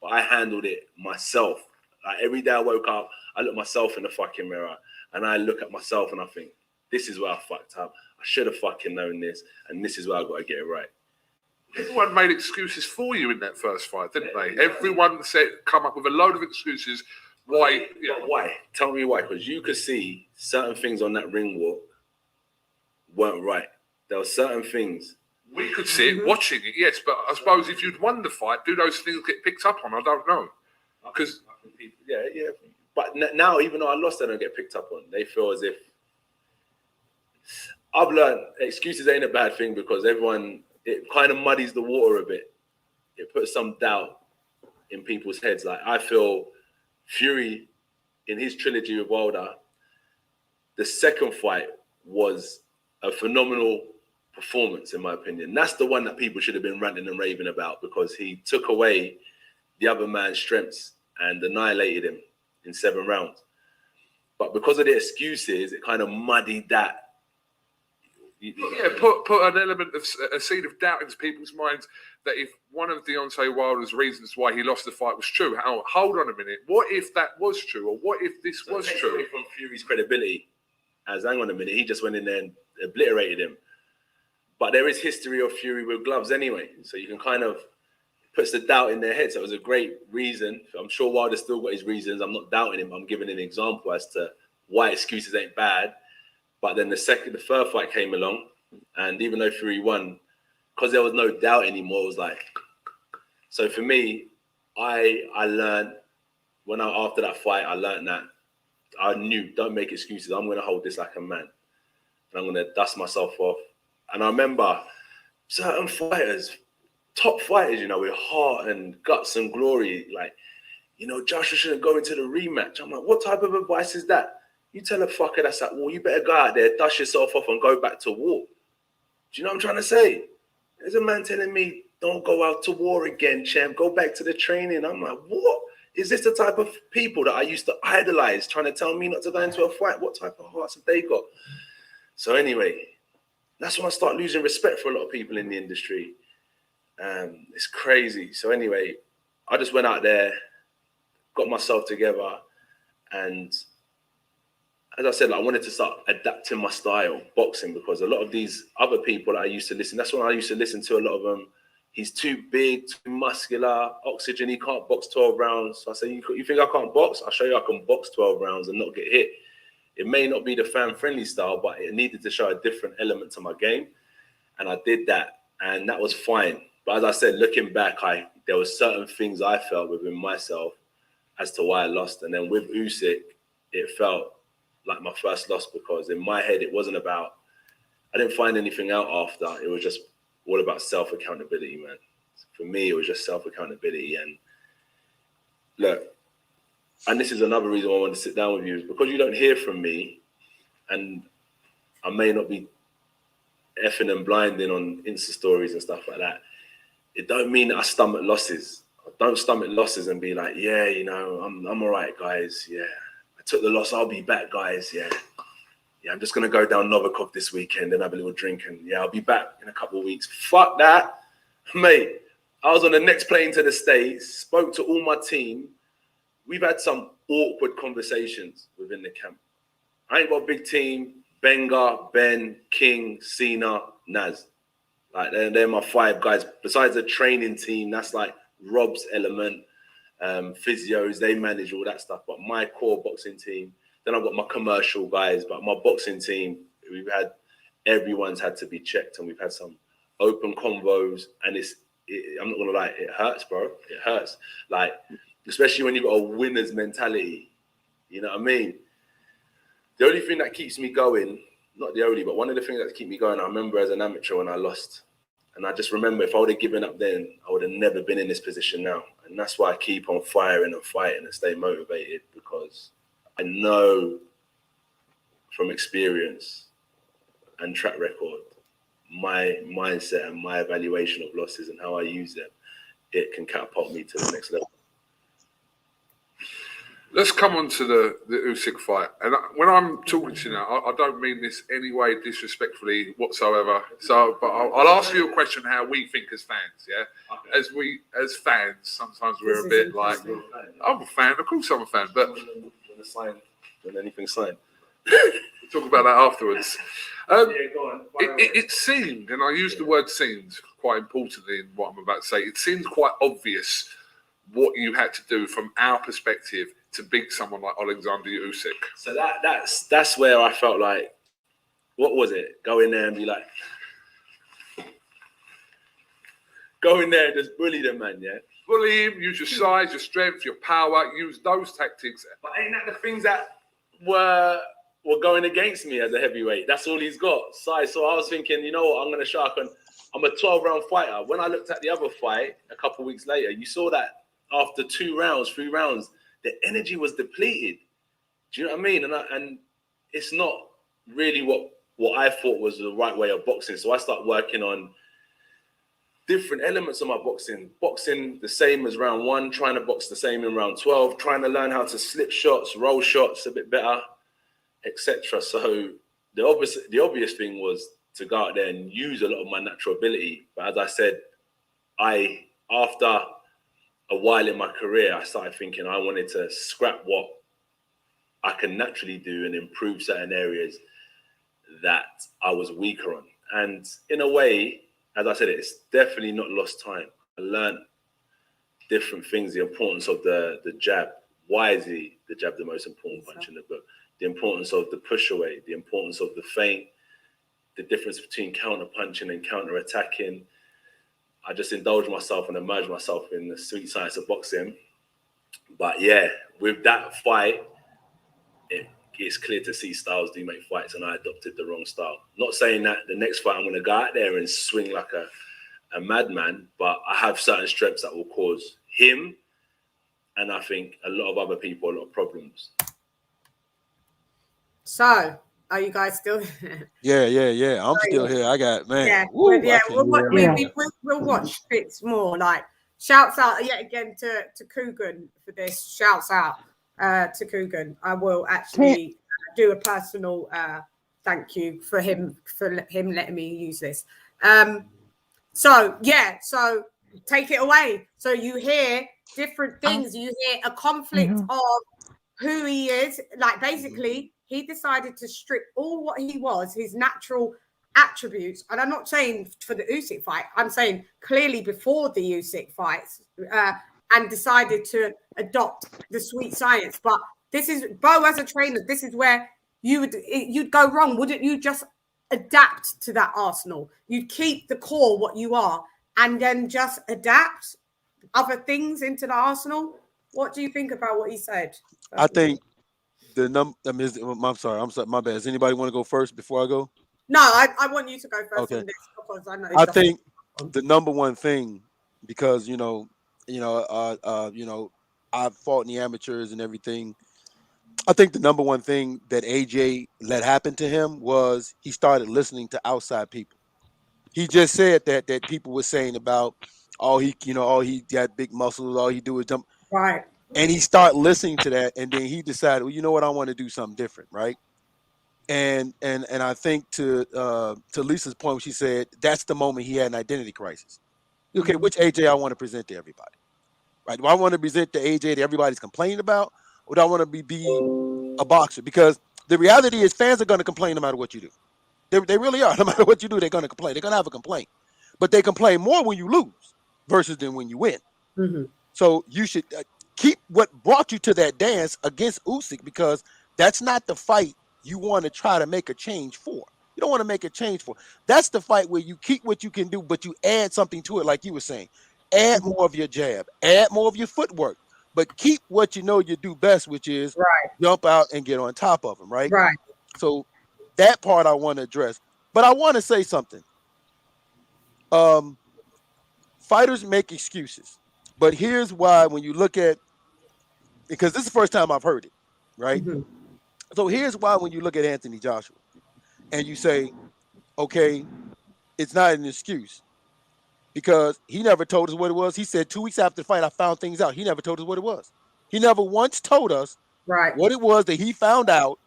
But I handled it myself. Like every day I woke up, I look myself in the fucking mirror and I look at myself and I think, this is where I fucked up. I should have fucking known this, and this is where I got to get it right. Everyone made excuses for you in that first fight, didn't they? Everyone come up with a load of excuses. Why? Why? Tell me why. Because you could see certain things on that ring walk weren't right. There were certain things We could see it watching it, yes, but I suppose if you'd won the fight, do those things get picked up on? I don't know. Because yeah. But now, even though I lost, they don't get picked up on. They feel as if I've learned excuses ain't a bad thing because it kind of muddies the water a bit. It puts some doubt in people's heads. Like I feel Fury in his trilogy with Wilder, the second fight was a phenomenal performance, in my opinion. That's the one that people should have been ranting and raving about because he took away the other man's strengths and annihilated him in 7 rounds. But because of the excuses, it kind of muddied that. Yeah, put an element of a seed of doubt into people's minds that if one of Deontay Wilder's reasons why he lost the fight was true, hold on a minute, what if that was true, or what if this was true? Away from Fury's credibility, as hang on a minute, he just went in there and obliterated him. But there is history of Fury with gloves anyway, so you can kind of puts the doubt in their head. So it was a great reason. I'm sure Wilder still got his reasons. I'm not doubting him. I'm giving an example as to why excuses ain't bad. But then the third fight came along, and even though Fury won, because there was no doubt anymore, it was like. So for me, I learned after that fight, I learned that I knew don't make excuses. I'm going to hold this like a man, and I'm going to dust myself off. And I remember certain fighters, top fighters, with heart and guts and glory, like, Joshua shouldn't go into the rematch. I'm like, what type of advice is that? You tell a fucker that's at war, you better go out there, dust yourself off and go back to war. Do you know what I'm trying to say? There's a man telling me, don't go out to war again, champ. Go back to the training. I'm like, what? Is this the type of people that I used to idolize, trying to tell me not to go into a fight? What type of hearts have they got? So anyway, that's when I start losing respect for a lot of people in the industry. It's crazy. So anyway, I just went out there, got myself together, and as I said, I wanted to start adapting my style, boxing, because a lot of these other people that I used to listen, that's when I used to listen to a lot of them. He's too big, too muscular, oxygen, he can't box 12 rounds. So I say, you think I can't box? I'll show you I can box 12 rounds and not get hit. It may not be the fan-friendly style, but it needed to show a different element to my game. And I did that, and that was fine. But as I said, looking back, there were certain things I felt within myself as to why I lost. And then with Usyk, it felt like my first loss because in my head, it wasn't about, I didn't find anything out after. It was just all about self-accountability, man. For me, it was just self-accountability. And look, and this is another reason why I wanted to sit down with you, is because you don't hear from me, and I may not be effing and blinding on Insta stories and stuff like that. It don't mean that I stomach losses. I don't stomach losses and be like, yeah, I'm all right, guys. Yeah, I took the loss. I'll be back, guys. Yeah, I'm just going to go down Novikov this weekend and have a little drink. And yeah, I'll be back in a couple of weeks. Fuck that. Mate, I was on the next plane to the States, spoke to all my team. We've had some awkward conversations within the camp. I ain't got a big team. Benga, Ben, King, Cena, Naz. Like they're my 5 guys. Besides the training team, that's like Rob's element, physios, they manage all that stuff. But my core boxing team, then I've got my commercial guys, but my boxing team, everyone's had to be checked, and we've had some open convos, and I'm not gonna lie, it hurts, bro. It hurts. Like, especially when you've got a winner's mentality. You know what I mean? The only thing that keeps me going, not the only, but one of the things that keep me going, I remember as an amateur when I lost. And I just remember if I would have given up then, I would have never been in this position now. And that's why I keep on firing and fighting and stay motivated, because I know from experience and track record, my mindset and my evaluation of losses and how I use them, it can catapult me to the next level. Let's come on to the Usyk fight. And when I'm talking to you now, I don't mean this any way disrespectfully whatsoever. So, but I'll ask you a question how we think as fans, yeah? Okay. As fans, sometimes we're a bit like, I'm a fan, of course I'm a fan, but... When anything's signed. We'll talk about that afterwards. Yeah, go on. It seemed, and I use the word seemed quite importantly in what I'm about to say, it seemed quite obvious what you had to do from our perspective to beat someone like Alexander Usyk. So that's where I felt like, what was it? Go in there and be like, go in there and just bully the man, yeah? Bully him, use your size, your strength, your power, use those tactics. But ain't that the things that were going against me as a heavyweight? That's all he's got, size. So I was thinking, you know what, I'm going to shark on. I'm a 12-round fighter. When I looked at the other fight a couple of weeks later, you saw that after 2 rounds, 3 rounds, the energy was depleted. Do you know what I mean? And it's not really what I thought was the right way of boxing. So I started working on different elements of my boxing. Boxing the same as round 1, trying to box the same in round 12, trying to learn how to slip shots, roll shots a bit better, etc. So the obvious thing was to go out there and use a lot of my natural ability. But as I said, after a while in my career, I started thinking I wanted to scrap what I can naturally do and improve certain areas that I was weaker on. And in a way, as I said, it's definitely not lost time. I learned different things, the importance of the jab. Why is the jab the most important punch in the book? The importance of the push away, the importance of the feint, the difference between counter punching and counter attacking. I just indulged myself and immersed myself in the sweet science of boxing. But yeah, with that fight, it's clear to see styles do make fights, and I adopted the wrong style. Not saying that the next fight I'm going to go out there and swing like a madman, but I have certain strengths that will cause him, and I think a lot of other people, a lot of problems. So, are you guys still? Yeah. I'm still here. I got, man. Yeah, Woo, we'll watch bits more. Like, shouts out yet again to Coogan for this. Shouts out to Coogan. I will actually do a personal thank you for him letting me use this. So take it away. So you hear different things. You hear a conflict of who he is. Like, basically, he decided to strip all what he was, his natural attributes. And I'm not saying for the Usyk fight. I'm saying clearly before the Usyk fights, and decided to adopt the sweet science. But this is, Bo, as a trainer, this is where you'd go wrong. Wouldn't you just adapt to that arsenal? You'd keep the core what you are and then just adapt other things into the arsenal. What do you think about what he said? I think I'm sorry, my bad. Does anybody want to go first before I go? No, I want you to go first on this because I know. I think the number one thing, because I've fought in the amateurs and everything. I think the number one thing that AJ let happen to him was he started listening to outside people. He just said that people were saying about he got big muscles, all he do is jump. Right. And he started listening to that, and then he decided, well, you know what, I want to do something different, right? And I think to Lisa's point, when she said that's the moment he had an identity crisis. Okay, which AJ I want to present to everybody, right? Do I want to present the AJ that everybody's complaining about, or do I want to be a boxer? Because the reality is, fans are going to complain no matter what you do. They really are. No matter what you do, they're going to complain. They're going to have a complaint, but they complain more when you lose versus than when you win. Mm-hmm. So you should keep what brought you to that dance against Usyk, because that's not the fight you want to try to make a change for. You don't want to make a change for. That's the fight where you keep what you can do, but you add something to it, like you were saying. Add more of your jab, add more of your footwork, but keep what you know you do best, which is jump out and get on top of them, right? Right. So that part I want to address. But I want to say something. Fighters make excuses. But here's why, when you look at, because this is the first time I've heard it, right? Mm-hmm. So here's why, when you look at Anthony Joshua and you say, okay, it's not an excuse, because he never told us what it was. He said 2 weeks after the fight, I found things out. He never told us what it was. He never once told us what it was that he found out.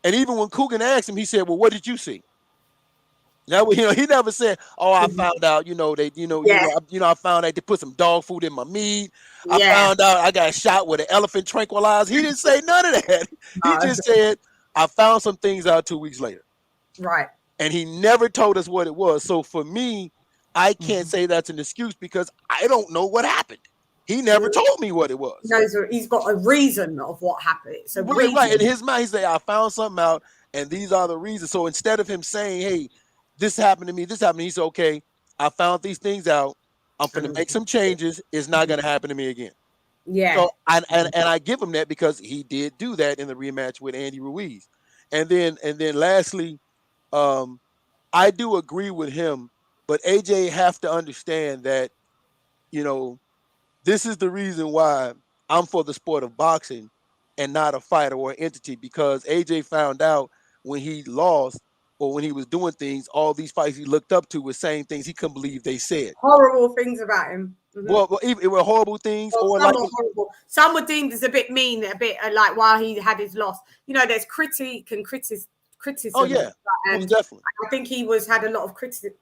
And even when Coogan asked him, he said, well, what did you see? Now, he never said, oh, I found out, I found out they put some dog food in my meat. I found out I got shot with an elephant tranquilizer. He didn't say none of that. He just said, I found some things out 2 weeks later. Right. And he never told us what it was. So for me, I can't say that's an excuse, because I don't know what happened. He never told me what it was. No, he's got a reason of what happened. So right. In his mind, he said, I found something out, and these are the reasons. So instead of him saying, hey, this happened to me, he said, okay, I found these things out, I'm finna make some changes. It's not gonna happen to me again. Yeah. So and I give him that because he did do that in the rematch with Andy Ruiz. And then lastly, I do agree with him, but AJ have to understand that, you know, this is the reason why I'm for the sport of boxing and not a fighter or an entity, because AJ found out when he lost or when he was doing things, all these fights he looked up to were saying things he couldn't believe they said. Horrible things about him. Well, it were horrible things, Well, or some like were horrible. Some were deemed as a bit mean, a bit like while he had his loss. You know, there's critique and criticism. oh yeah, and most definitely, I think he had a lot of criticism.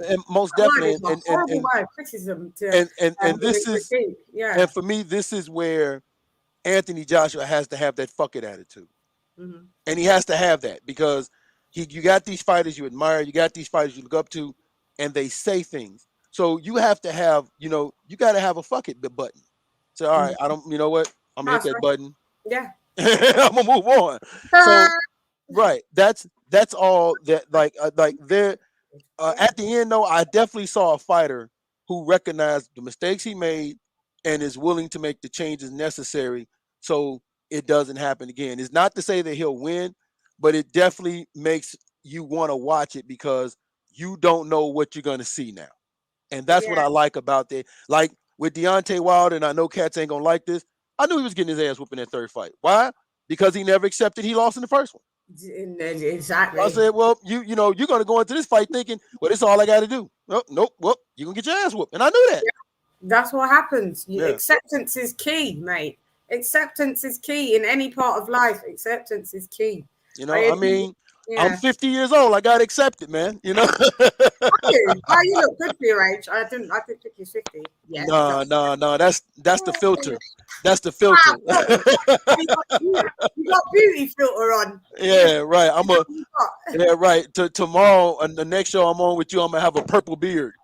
and most That word definitely, is a horrible word, criticism. To, and this is, critique. Yeah. and for me, this is where Anthony Joshua has to have that fuck it attitude. And he has to have that because you got these fighters you admire, you got these fighters you look up to, and they say things. So you have to have, you got to have a fuck it button. So all right, I don't, you know what? I'm gonna hit that button. Yeah. I'm gonna move on. So right, that's all that like there. At the end, though, I definitely saw a fighter who recognized the mistakes he made and is willing to make the changes necessary so it doesn't happen again. It's not to say that he'll win, but it definitely makes you want to watch it because you don't know what you're going to see now. And that's what I like about that. Like with Deontay Wilder, and I know cats ain't going to like this, I knew he was getting his ass whooped in that third fight. Why? Because he never accepted he lost in the first one. Exactly. I said, well, you're going to go into this fight thinking, well, this is all I got to do. Nope. Well, you're going to get your ass whooped. And I knew that. That's what happens. Acceptance is key, mate. Acceptance is key in any part of life. Acceptance is key. I mean, I'm 50 years old. I got accepted, man. You look good for your age. I didn't think you're 50. Yeah. No. That's the filter. That's the filter. You got beauty filter on. Yeah, right. Right. Tomorrow and the next show I'm on with you, I'm gonna have a purple beard.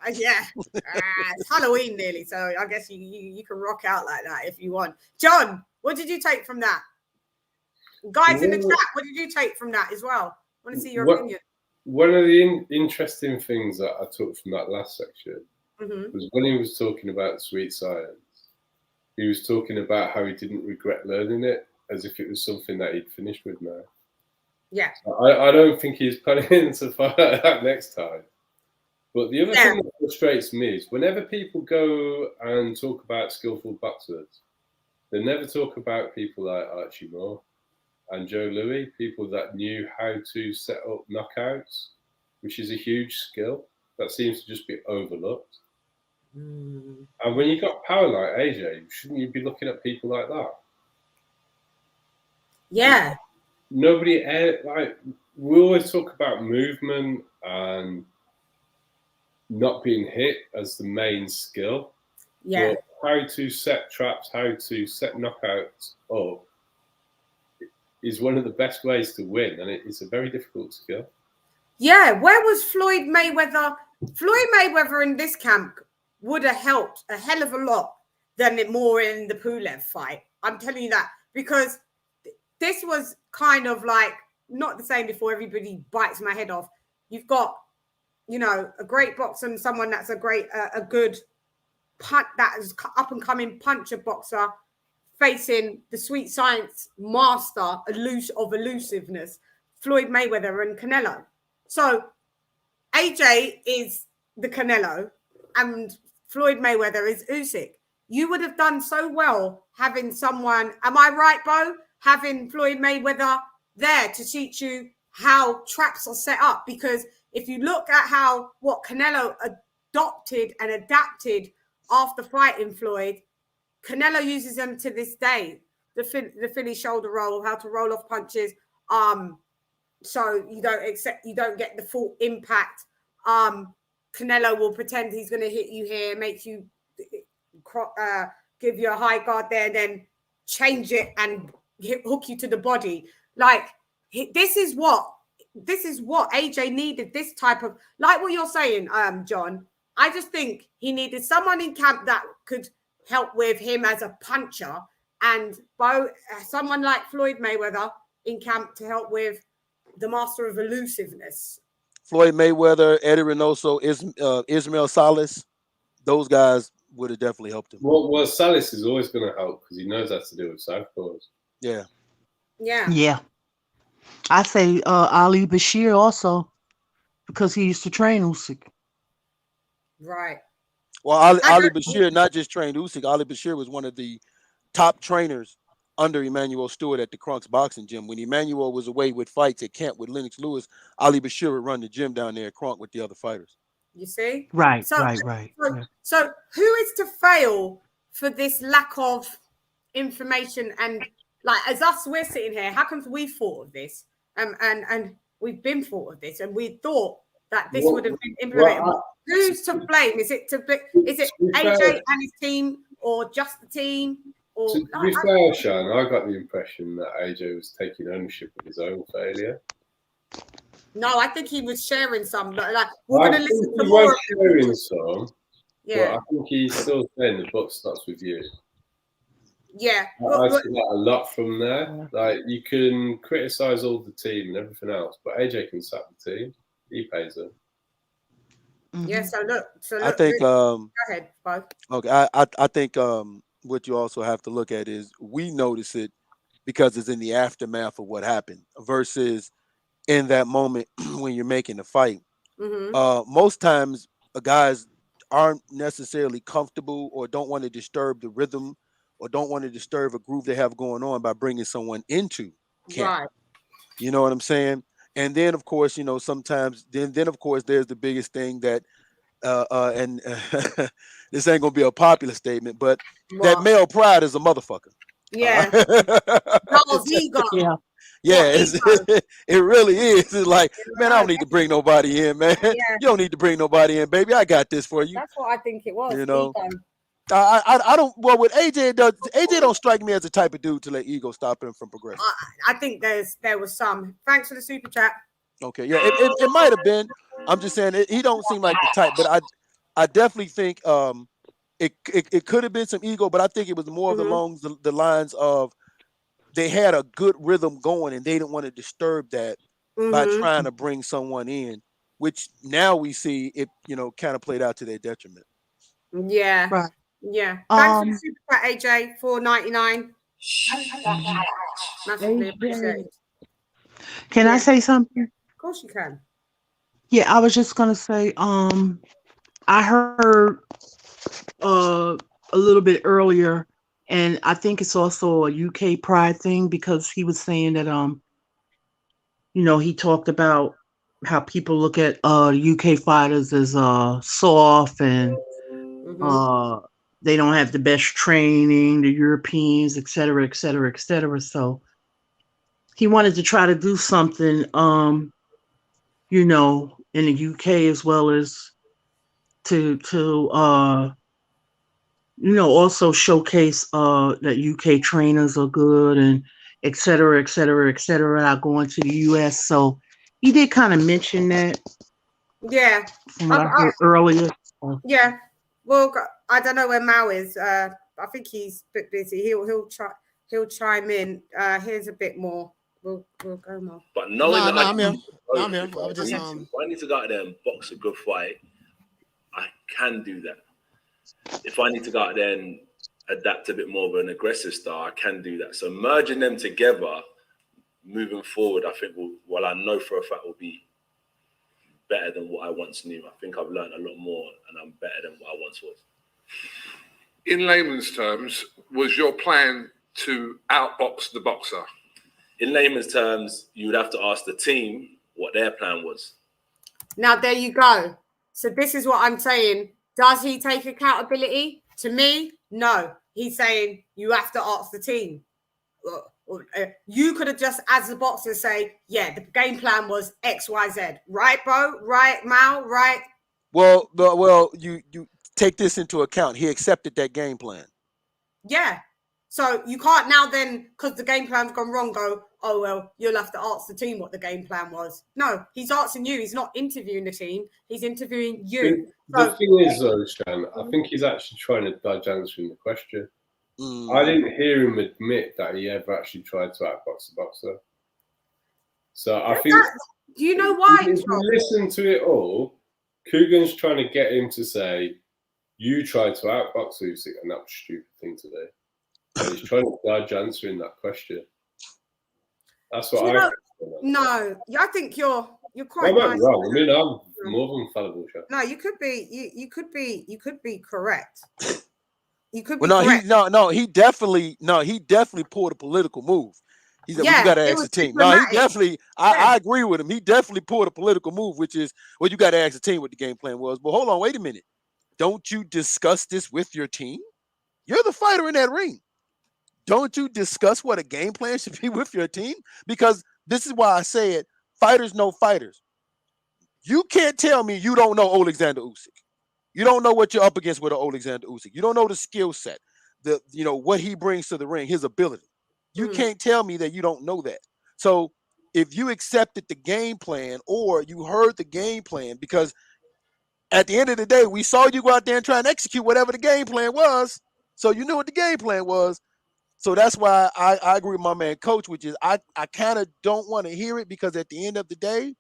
It's Halloween nearly, so I guess you can rock out like that if you want. John, what did you take from that? Guys in the chat, what did you take from that as well? I want to see your opinion. One of the interesting things that I took from that last section was when he was talking about sweet science. He was talking about how he didn't regret learning it as if it was something that he'd finished with now. Yeah. I don't think he's planning to fight that next time. But the other thing that frustrates me is whenever people go and talk about skillful boxers, they never talk about people like Archie Moore and Joe Louis, people that knew how to set up knockouts, which is a huge skill that seems to just be overlooked. And when you got power like AJ, shouldn't you be looking at people like that? Yeah. Nobody, we always talk about movement and not being hit as the main skill. Yeah. But how to set traps, how to set knockouts up is one of the best ways to win, and it's a very difficult skill. Yeah, where was Floyd Mayweather? Floyd Mayweather in this camp would have helped a hell of a lot than it more in the Pulev fight. I'm telling you that because this was kind of like not the same before everybody bites my head off. You've got, a great boxer and someone that's a good punch, that is up and coming puncher boxer facing the sweet science master of elusiveness, Floyd Mayweather and Canelo. So AJ is the Canelo and Floyd Mayweather is Usyk. You would have done so well having someone, am I right, Bo? Having Floyd Mayweather there to teach you how traps are set up. Because if you look at what Canelo adopted and adapted after fighting Floyd, Canelo uses them to this day. The Philly shoulder roll, how to roll off punches. So you don't get the full impact. Canelo will pretend he's going to hit you here, make you give you a high guard there, and then change it and hook you to the body. Like this is what AJ needed. This type of, like what you're saying, John. I just think he needed someone in camp that could help with him as a puncher, and someone like Floyd Mayweather in camp to help with the master of elusiveness. Floyd Mayweather, Eddie Reynoso, Ismail Salas, those guys would have definitely helped him. Well, Salis is always going to help because he knows how to do with southpaws. Yeah. Yeah. Yeah. I say Ali Bashir also because he used to train Usyk. Right. Well, Ali Bashir not just trained Usyk. Ali Bashir was one of the top trainers under Emmanuel Stewart at the Crunks boxing gym. When Emmanuel was away with fights at camp with Lennox Lewis, Ali Bashir would run the gym down there at Crunk with the other fighters. You see? Right, So, right. So who is to fail for this lack of information? And like, as us, we're sitting here, how come we thought of this? And we've been thought of this, and we thought that this would have been implemented. Who's to blame? Is it AJ and his team, or just the team? Or to be fair, Sean, I got the impression that AJ was taking ownership of his own failure. No, I think he was sharing some. Like, we're going to listen to he more. Was sharing some, yeah. But I think he's still saying the buck starts with you. Yeah. I see that a lot from there. Like, you can criticize all the team and everything else, but AJ can sack the team. He pays them. Yeah. So look. I think. Go ahead, Bo. Okay. I think what you also have to look at is we notice it because it's in the aftermath of what happened versus in that moment when you're making the fight. Most times, guys aren't necessarily comfortable or don't want to disturb the rhythm or don't want to disturb a groove they have going on by bringing someone into camp. Right. You know what I'm saying? And then, of course, sometimes then of course, there's the biggest thing that and this ain't gonna be a popular statement, but that male pride is a motherfucker. Yeah. Ego. Yeah, it really is. It's like, man, I don't need to bring nobody in, man. Yeah. You don't need to bring nobody in, baby. I got this for you. That's what I think it was. Ego. I don't. Well, with AJ don't strike me as the type of dude to let ego stop him from progressing. I think there was some. Thanks for the super chat. Okay, yeah, it might have been. I'm just saying he don't seem like the type, but I definitely think it could have been some ego, but I think it was more along the lines of they had a good rhythm going and they didn't want to disturb that by trying to bring someone in, which now we see it, kind of played out to their detriment. Yeah. Right. Yeah. Thanks for the super chat, AJ, $4.99. Massively appreciated. Can I say something? Of course you can. Yeah, I was just gonna say, I heard a little bit earlier, and I think it's also a UK pride thing because he was saying that he talked about how people look at UK fighters as soft and they don't have the best training, the Europeans, et cetera, et cetera, et cetera. So he wanted to try to do something in the UK as well as to also showcase that UK trainers are good and et cetera, et cetera, et cetera, not going to the US. So he did kind of mention that. Yeah. From what I heard earlier. Yeah. Well, I don't know where Mao is. I think he's a bit busy. He'll chime in. Here's a bit more. We'll go more. But knowing that I'm here. I'm here. If I need to go out there and box a good fight, I can do that. If I need to go out there and adapt a bit more of an aggressive style, I can do that. So merging them together, moving forward, I think I know for a fact will be better than what I once knew. I think I've learned a lot more and I'm better than what I once was. In layman's terms, was your plan to outbox the boxer? In layman's terms, you would have to ask the team what their plan was. Now, there you go. So this is what I'm saying. Does he take accountability? To me, no. He's saying you have to ask the team. You could have just, as the boxer, say, yeah, the game plan was X, Y, Z. Right, Bo? Right, Mal? Right? Well, you take this into account. He accepted that game plan. Yeah. So you can't now then, because the game plan's gone wrong, go, oh, well, you'll have to ask the team what the game plan was. No, he's asking you. He's not interviewing the team. He's interviewing you. The thing is, though, Chan, I think he's actually trying to dodge answering the question. I didn't hear him admit that he ever actually tried to outbox the boxer. So I think. Do you know why? If you listen to it all, Coogan's trying to get him to say, "You tried to outbox Usyk, and that was a stupid thing to do." And he's trying to dodge answering that question. That's what I think. No, I think you're quite I might nice. be wrong. I mean, I'm more than fallible. No, you could be. You could be correct. You could be Well, correct. he definitely pulled a political move. He said, well, you got to ask the team. No, he definitely, I agree with him. He definitely pulled a political move, which is, well, you got to ask the team what the game plan was. But hold on, wait a minute. Don't you discuss this with your team? You're the fighter in that ring. Don't you discuss what a game plan should be with your team? Because this is why I said fighters know fighters. You can't tell me you don't know Alexander Usyk. You don't know what you're up against with Alexander Usyk. You don't know the skill set, what he brings to the ring, his ability. You can't tell me that you don't know that. So if you accepted the game plan or you heard the game plan, because at the end of the day, we saw you go out there and try and execute whatever the game plan was. So you knew what the game plan was. So that's why I agree with my man Coach, which is I kind of don't want to hear it, because at the end of the day,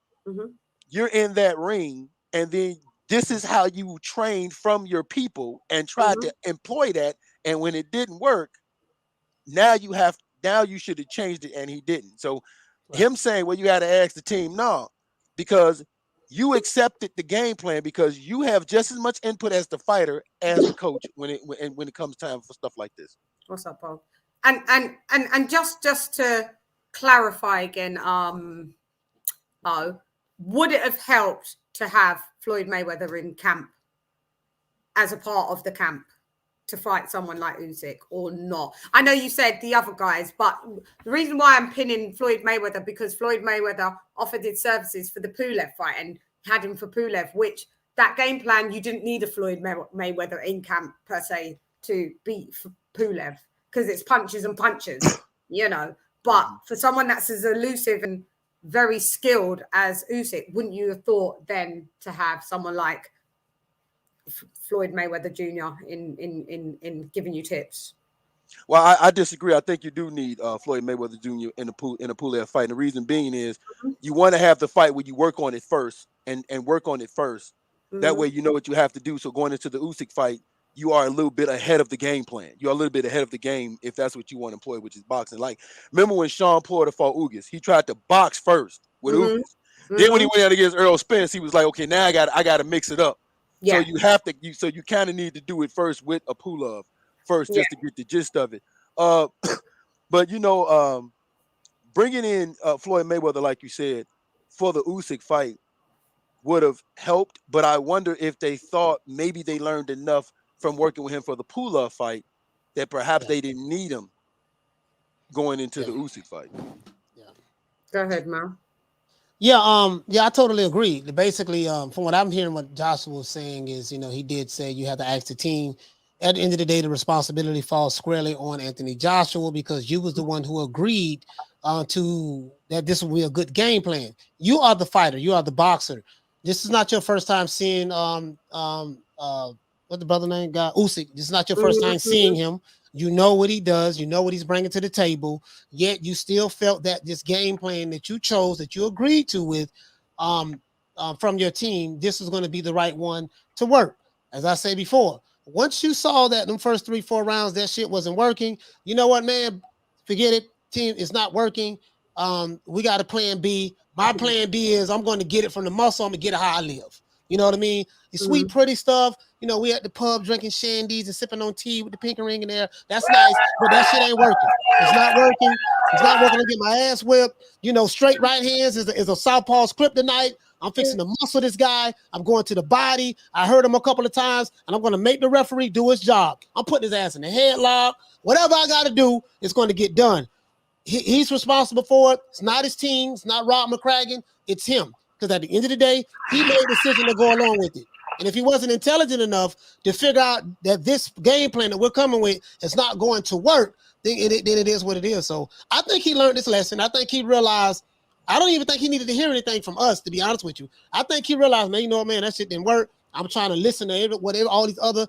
you're in that ring, and then this is how you trained from your people and tried to employ that. And when it didn't work, now you should have changed it, and he didn't. So him saying, well, you got to ask the team, no, because you accepted the game plan, because you have just as much input as the fighter as the coach when it comes time for stuff like this. What's up, Paul? And just to clarify again, would it have helped to have Floyd Mayweather in camp as a part of the camp to fight someone like Usyk or not? I know you said the other guys, but the reason why I'm pinning Floyd Mayweather, because Floyd Mayweather offered his services for the Pulev fight and had him for Pulev, which that game plan, you didn't need a Floyd Mayweather in camp per se to beat Pulev, because it's punches and punches, But for someone that's as elusive and very skilled as Usyk, wouldn't you have thought then to have someone like Floyd Mayweather Jr. in giving you tips? Well, I disagree. I think you do need Floyd Mayweather Jr. in a Pulev fight. And the reason being is you want to have the fight where you work on it first and work on it first. That way you know what you have to do. So going into the Usyk fight, you are a little bit ahead of the game plan. You're a little bit ahead of the game if that's what you want to employ, which is boxing. Like, remember when Sean Porter fought Ugas? He tried to box first with Ugas. Then when he went out against Errol Spence, he was like, okay, now I got to mix it up. Yeah. So you have to. So you kind of need to do it first with a Pulev first, just to get the gist of it. But bringing in Floyd Mayweather, like you said, for the Usyk fight would have helped. But I wonder if they thought maybe they learned enough from working with him for the Pulev fight that perhaps they didn't need him going into the Usyk fight. Yeah. Go ahead, Mal. Yeah, I totally agree. Basically, from what I'm hearing, what Joshua was saying is, he did say you have to ask the team. At the end of the day, the responsibility falls squarely on Anthony Joshua, because you was the one who agreed to that this will be a good game plan. You are the fighter. You are the boxer. This is not your first time seeing what the brother name got? Usyk. This is not your first time seeing him. You know what he does. You know what he's bringing to the table. Yet you still felt that this game plan that you chose, that you agreed to with from your team, this was going to be the right one to work. As I said before, once you saw that them first 3-4 rounds, that shit wasn't working, you know what, man? Forget it. Team, it's not working. We got a plan B. My plan B is I'm going to get it from the muscle. I'm going to get it how I live. You know what I mean? The sweet, pretty stuff. We at the pub drinking shandies and sipping on tea with the pink ring in there. That's nice, but that shit ain't working. It's not working. It's not working to get my ass whipped. Straight right hands is a southpaw's kryptonite. I'm fixing to muscle this guy. I'm going to the body. I heard him a couple of times, and I'm going to make the referee do his job. I'm putting his ass in the headlock. Whatever I got to do, it's going to get done. He's responsible for it. It's not his team. It's not Rob McCracken. It's him. Because at the end of the day, he made a decision to go along with it. And if he wasn't intelligent enough to figure out that this game plan that we're coming with is not going to work, then it is what it is. So I think he learned this lesson. I think he realized, I don't even think he needed to hear anything from us, to be honest with you. I think he realized, man, that shit didn't work. I'm trying to listen to whatever all these other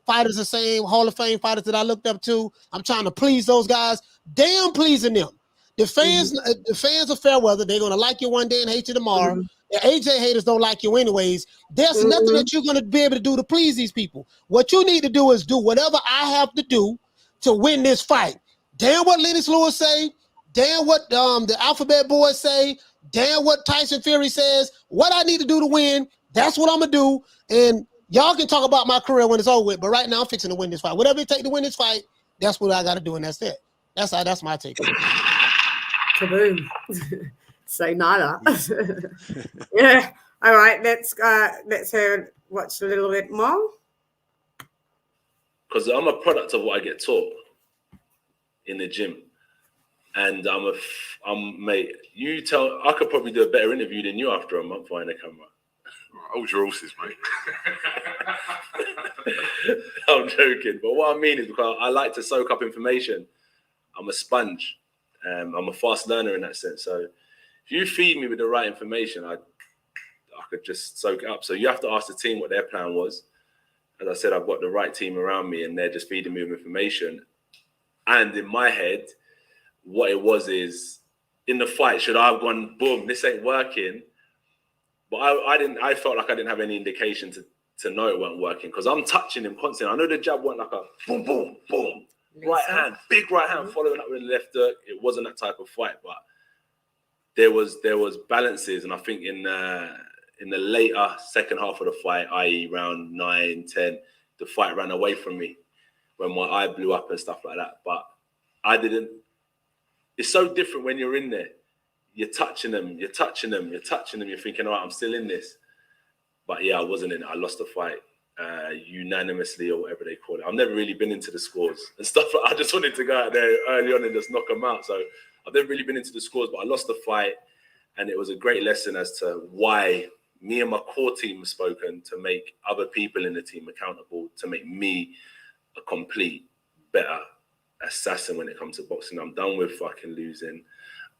fighters are saying, Hall of Fame fighters that I looked up to. I'm trying to please those guys. Damn pleasing them. The fans are fair weather. They're gonna like you one day and hate you tomorrow. The AJ haters don't like you anyways. There's nothing that you're gonna be able to do to please these people. What you need to do is do whatever I have to do to win this fight. Damn what Lennox Lewis say. Damn what the Alphabet Boys say. Damn what Tyson Fury says. What I need to do to win, that's what I'm gonna do. And y'all can talk about my career when it's over with. But right now, I'm fixing to win this fight. Whatever it takes to win this fight, that's what I got to do, and that's it. That's my take. Kaboom. Say nada. Yeah. All right. Let's watch a little bit more. Because I'm a product of what I get taught in the gym, and mate. You tell I could probably do a better interview than you after a month behind the camera. Hold your horses, mate. I'm joking, but what I mean is because I like to soak up information. I'm a sponge. I'm a fast learner in that sense. So if you feed me with the right information, I could just soak it up. So you have to ask the team what their plan was. As I said, I've got the right team around me, and they're just feeding me with information. And in my head, what it was is, in the fight, should I have gone, boom, this ain't working? But I felt like I didn't have any indication to know it weren't working, because I'm touching him constantly. I know the jab went like a boom, boom, boom. Right hand, big right hand, following up with the left hook. It wasn't that type of fight, but there was balances. And I think in the later second half of the fight, i.e. round 9, 10, the fight ran away from me when my eye blew up and stuff like that. But I didn't. It's so different when you're in there. You're touching them. You're thinking, all right, I'm still in this. But yeah, I wasn't in it. I lost the fight unanimously, or whatever they call it. I've never really been into the scores and stuff. I just wanted to go out there early on and just knock them out. So I've never really been into the scores, but I lost the fight. And it was a great lesson as to why me and my core team have spoken to make other people in the team accountable, to make me a complete better assassin when it comes to boxing. I'm done with fucking losing.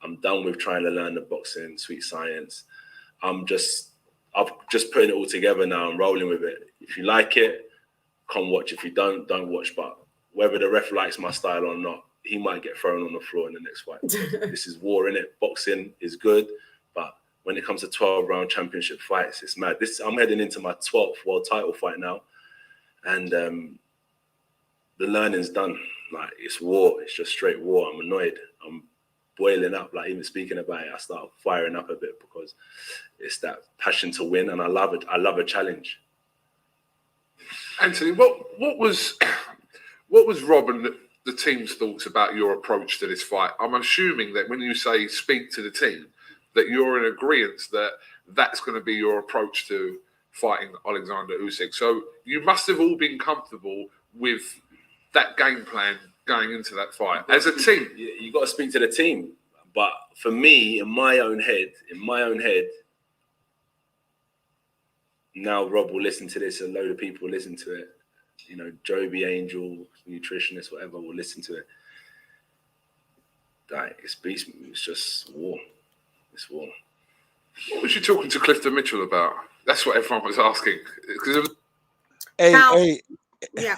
I'm done with trying to learn the boxing sweet science. I've just putting it all together now and rolling with it. If you like it, come watch. If you don't watch. But whether the ref likes my style or not, he might get thrown on the floor in the next fight. This is war, innit? Boxing is good, but when it comes to 12-round championship fights, it's mad. I'm heading into my 12th world title fight now, and the learning's done. Like, it's war. It's just straight war. I'm annoyed. I'm boiling up. Like, even speaking about it, I start firing up a bit because it's that passion to win, and I love it. I love a challenge. Anthony, what was Rob and the team's thoughts about your approach to this fight? I'm assuming that when you say speak to the team, that you're in agreement that that's going to be your approach to fighting Alexander Usyk. So you must have all been comfortable with that game plan going into that fight as a team. You got to speak to the team. But for me, in my own head, now Rob will listen to this, a load of people will listen to it. You know, Joby, Angel, nutritionist, whatever, will listen to it. Like, it's beast. It's just war. It's war. What was you talking to Clifton Mitchell about? That's what everyone was asking. Mal, Hey. Yeah.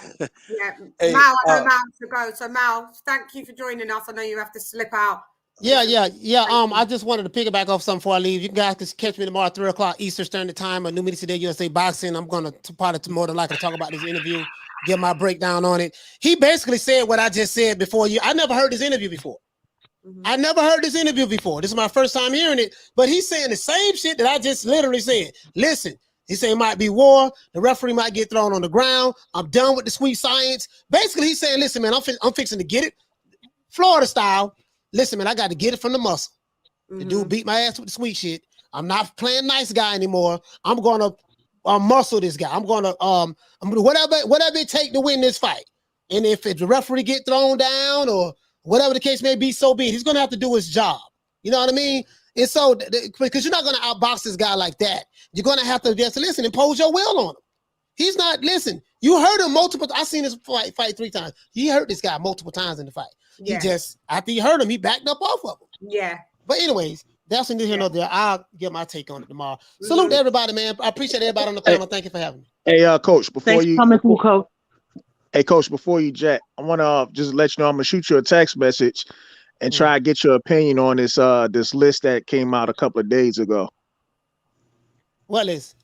Hey, Mal, I know Mal to go. So Mal, thank you for joining us. I know you have to slip out. Yeah. I just wanted to piggyback off something before I leave. You guys can catch me tomorrow at 3 o'clock Eastern Standard Time on New Media Today USA Boxing. I'm going to probably more than likely talk about this interview, give my breakdown on it. He basically said what I just said before. I never heard this interview before. This is my first time hearing it, but he's saying the same shit that I just literally said. Listen, he said it might be war. The referee might get thrown on the ground. I'm done with the sweet science. Basically, he's saying, listen, man, I'm fixing to get it Florida style. Listen, man, I got to get it from the muscle. The dude beat my ass with the sweet shit. I'm not playing nice guy anymore. I'm going to muscle this guy. I'm going to whatever it take to win this fight. And if the referee get thrown down or whatever the case may be, so be it. He's going to have to do his job. You know what I mean? And so, because you're not going to outbox this guy like that. You're going to have to just listen, impose your will on him. He's not, listen, you heard him multiple, I've seen this fight 3 times. He hurt this guy multiple times in the fight. Yeah. He just, after he hurt him, he backed up off of him. Yeah. But anyways, that's neither here nor there. I'll get my take on it tomorrow. Salute to everybody, man. I appreciate everybody on the panel. Thank you for having me. Hey, Coach, before Thanks you coming through, Coach. Hey, Coach, before you jet, I want to just let you know I'm going to shoot you a text message and try to get your opinion on this list that came out a couple of days ago. What list?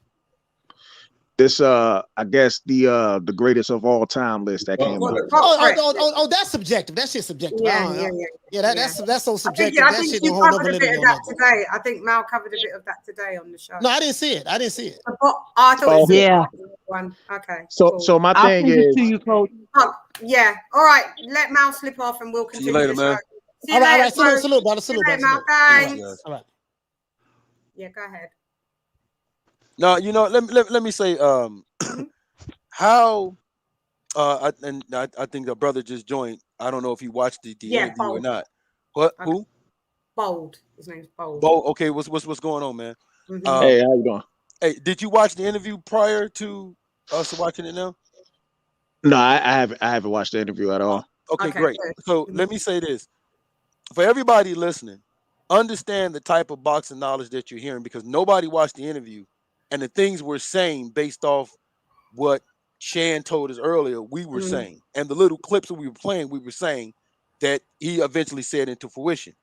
This I guess the greatest of all time list that came out. Oh, that's subjective. That shit's subjective. That's so subjective. I that think shit you don't hold no covered a bit validity of on that that. today. I think Mal covered a bit of that today on the show. No, I didn't see it. I didn't see it. I thought it was yeah. one. Okay. So cool. so my I'll thing send it is, to you, Coach. Oh, yeah. All right. Let Mal slip off and we'll See you continue later, the man. show. See you All later. right. Salute, brother. See you Salute, later, brother. Mal. Salute. Thanks. All right. Yeah, go ahead. Now, you know, let me say, how, I think the brother just joined. I don't know if he watched the interview or Bold. not. What? Okay. Who? Bold. His name's Bold. Bold. Okay, what's going on, man? hey, how you doing? Hey, did you watch the interview prior to us watching it now? No, I haven't watched the interview at all. Okay, Okay, great. good. So let me say this. For everybody listening, understand the type of boxing knowledge that you're hearing, because nobody watched the interview, and the things we're saying based off what Chan told us earlier, we were saying, and the little clips that we were playing, we were saying that he eventually said into fruition.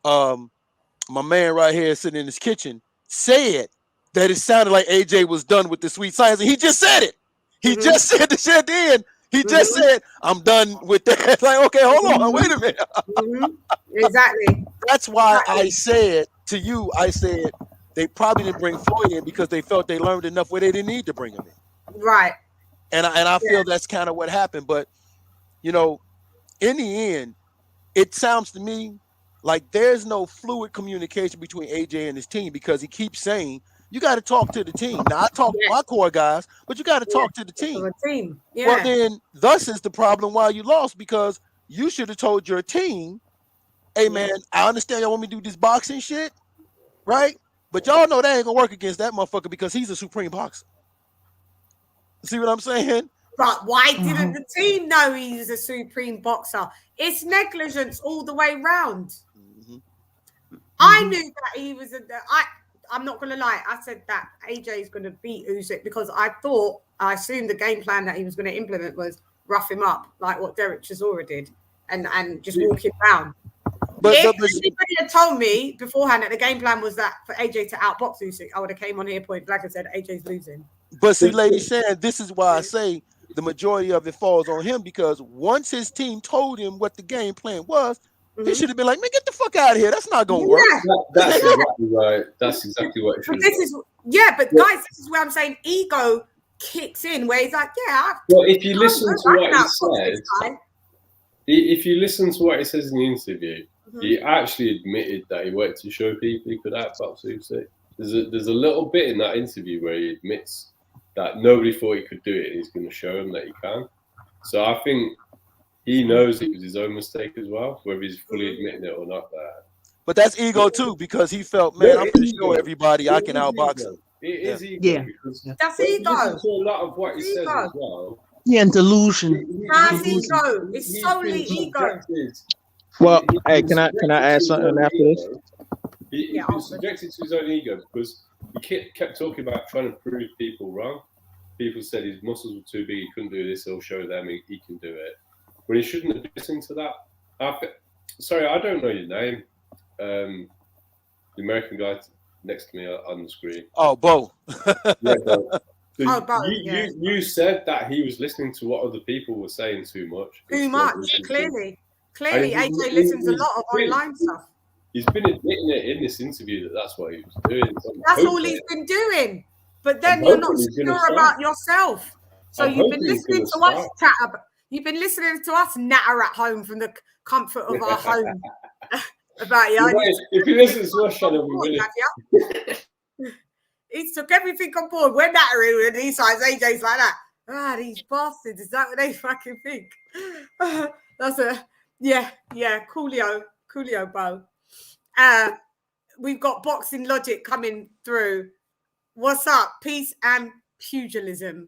My man right here sitting in his kitchen said that it sounded like AJ was done with the sweet science, and he just said it. He just said the shit then. He just said, I'm done with that. Like, okay, hold on, wait a minute. Exactly. That's why I said to you, I said they probably didn't bring Floyd in because they felt they learned enough where they didn't need to bring him in. Right. And I feel that's kind of what happened. But, you know, in the end, it sounds to me like there's no fluid communication between AJ and his team, because he keeps saying, you got to talk to the team. Now, I talk to my core guys, but you got to talk to the team. Well, then, thus is the problem why you lost, because you should have told your team, hey, man, I understand y'all want me to do this boxing shit, right? But y'all know that ain't going to work against that motherfucker because he's a supreme boxer. See what I'm saying? But why didn't the team know he's a supreme boxer? It's negligence all the way round. I knew that he was I'm not going to lie. I said that AJ is going to beat Usyk because I assumed the game plan that he was going to implement was rough him up, like what Derek Chisora did, and just walk him down. But if anybody had told me beforehand that the game plan was that for AJ to outbox Usyk, I would have came on here point blank and said AJ's losing. But see, LadyChann, this is why I say the majority of it falls on him, because once his team told him what the game plan was, he should have been like, man, get the fuck out of here. That's not going to work. That's exactly right. That's exactly what it should have But guys, this is where I'm saying ego kicks in, where he's like, well, if you listen to what he said, if you listen to what he says in the interview, he actually admitted that he wanted to show people he could outbox Usyk. There's a little bit in that interview where he admits that nobody thought he could do it, and he's going to show him that he can. So I think he knows it was his own mistake as well, whether he's fully admitting it or not. But that's ego too, because he felt, man, I'm going to show everybody I can outbox him. It is ego. Because that's ego. To a lot of what he says as well. Yeah, and delusion. That's ego. It's solely ego. Well, hey, can I add something after this? He's been subjected to his own ego because he kept talking about trying to prove people wrong. People said his muscles were too big, he couldn't do this, he'll show them he can do it. When he shouldn't have listened to that. Sorry, I don't know your name. The American guy next to me on the screen. Oh, Bo. Yeah, Bo. So Bo, you said that he was listening to what other people were saying too much. Clearly, AJ listens a lot of online stuff. He's been admitting it in this interview that's what he was doing. That's all he's been doing. But then you're not secure about yourself. So you've been listening to us chat. You've been listening to us natter at home from the comfort of our home about you. If you listen to us, Shannon, we will. He took everything on board. We're nattering with these sides. AJ's like that. These bastards. Is that what they fucking think? That's Coolio, Bo. We've got Boxing Logic coming through. What's up? Peace and pugilism.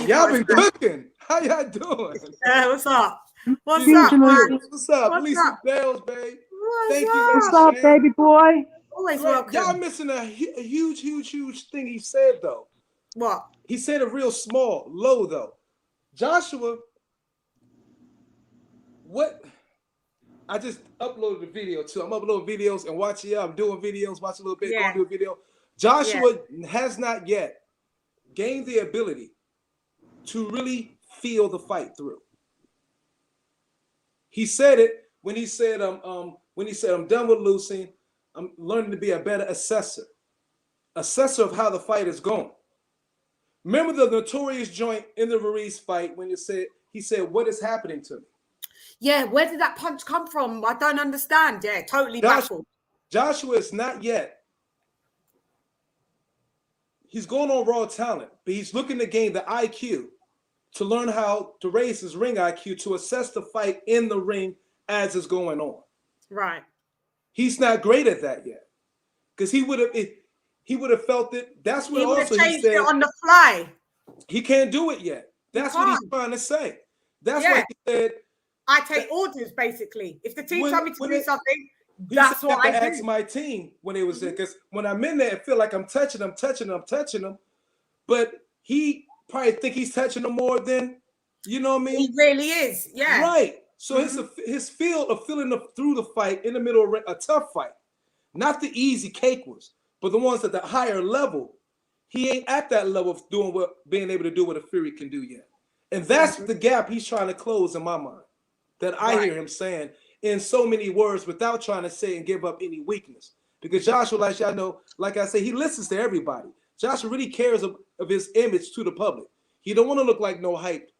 Y'all been cooking. How y'all doing? What's up? What's up, man? What's up? Lisa Bells, babe. Thank you. What's up, baby boy? Always welcome. Y'all missing a huge thing he said, though. What? He said it real small, low, though. Joshua, what I just uploaded the video too. I'm uploading videos and watching. Yeah, I'm doing videos, watch a little bit, Yeah. go do a video. Joshua has not yet gained the ability to really feel the fight through. He said it when he said, I'm done with losing. I'm learning to be a better assessor of how the fight is going. Remember the notorious joint in the Ruiz fight when he said, what is happening to me? Yeah, where did that punch come from? I don't understand. Yeah, totally baffled. Joshua is not yet. He's going on raw talent, but he's looking to gain the IQ to learn how to raise his ring IQ to assess the fight in the ring as it's going on. Right. He's not great at that yet, because he would have felt it. That's what He would have also he changed said it on the fly. he can't do it yet. That's what he's trying to say. That's why he said, I take orders, basically. If the team tell me to do something, he that's said what I ask do. my team when they was there, because when I'm in there, I feel like I'm touching them, but he probably think he's touching them more than, you know what I mean? He really is, yeah. Right. So his feel of feeling through the fight in the middle of a tough fight, not the easy cake ones, but the ones at the higher level, he ain't at that level of being able to do what a Fury can do yet. And that's the gap he's trying to close in my mind, that I hear him saying in so many words without trying to say and give up any weakness. Because Joshua, like y'all know, like I say, he listens to everybody. Joshua really cares of his image to the public. He don't want to look like no hype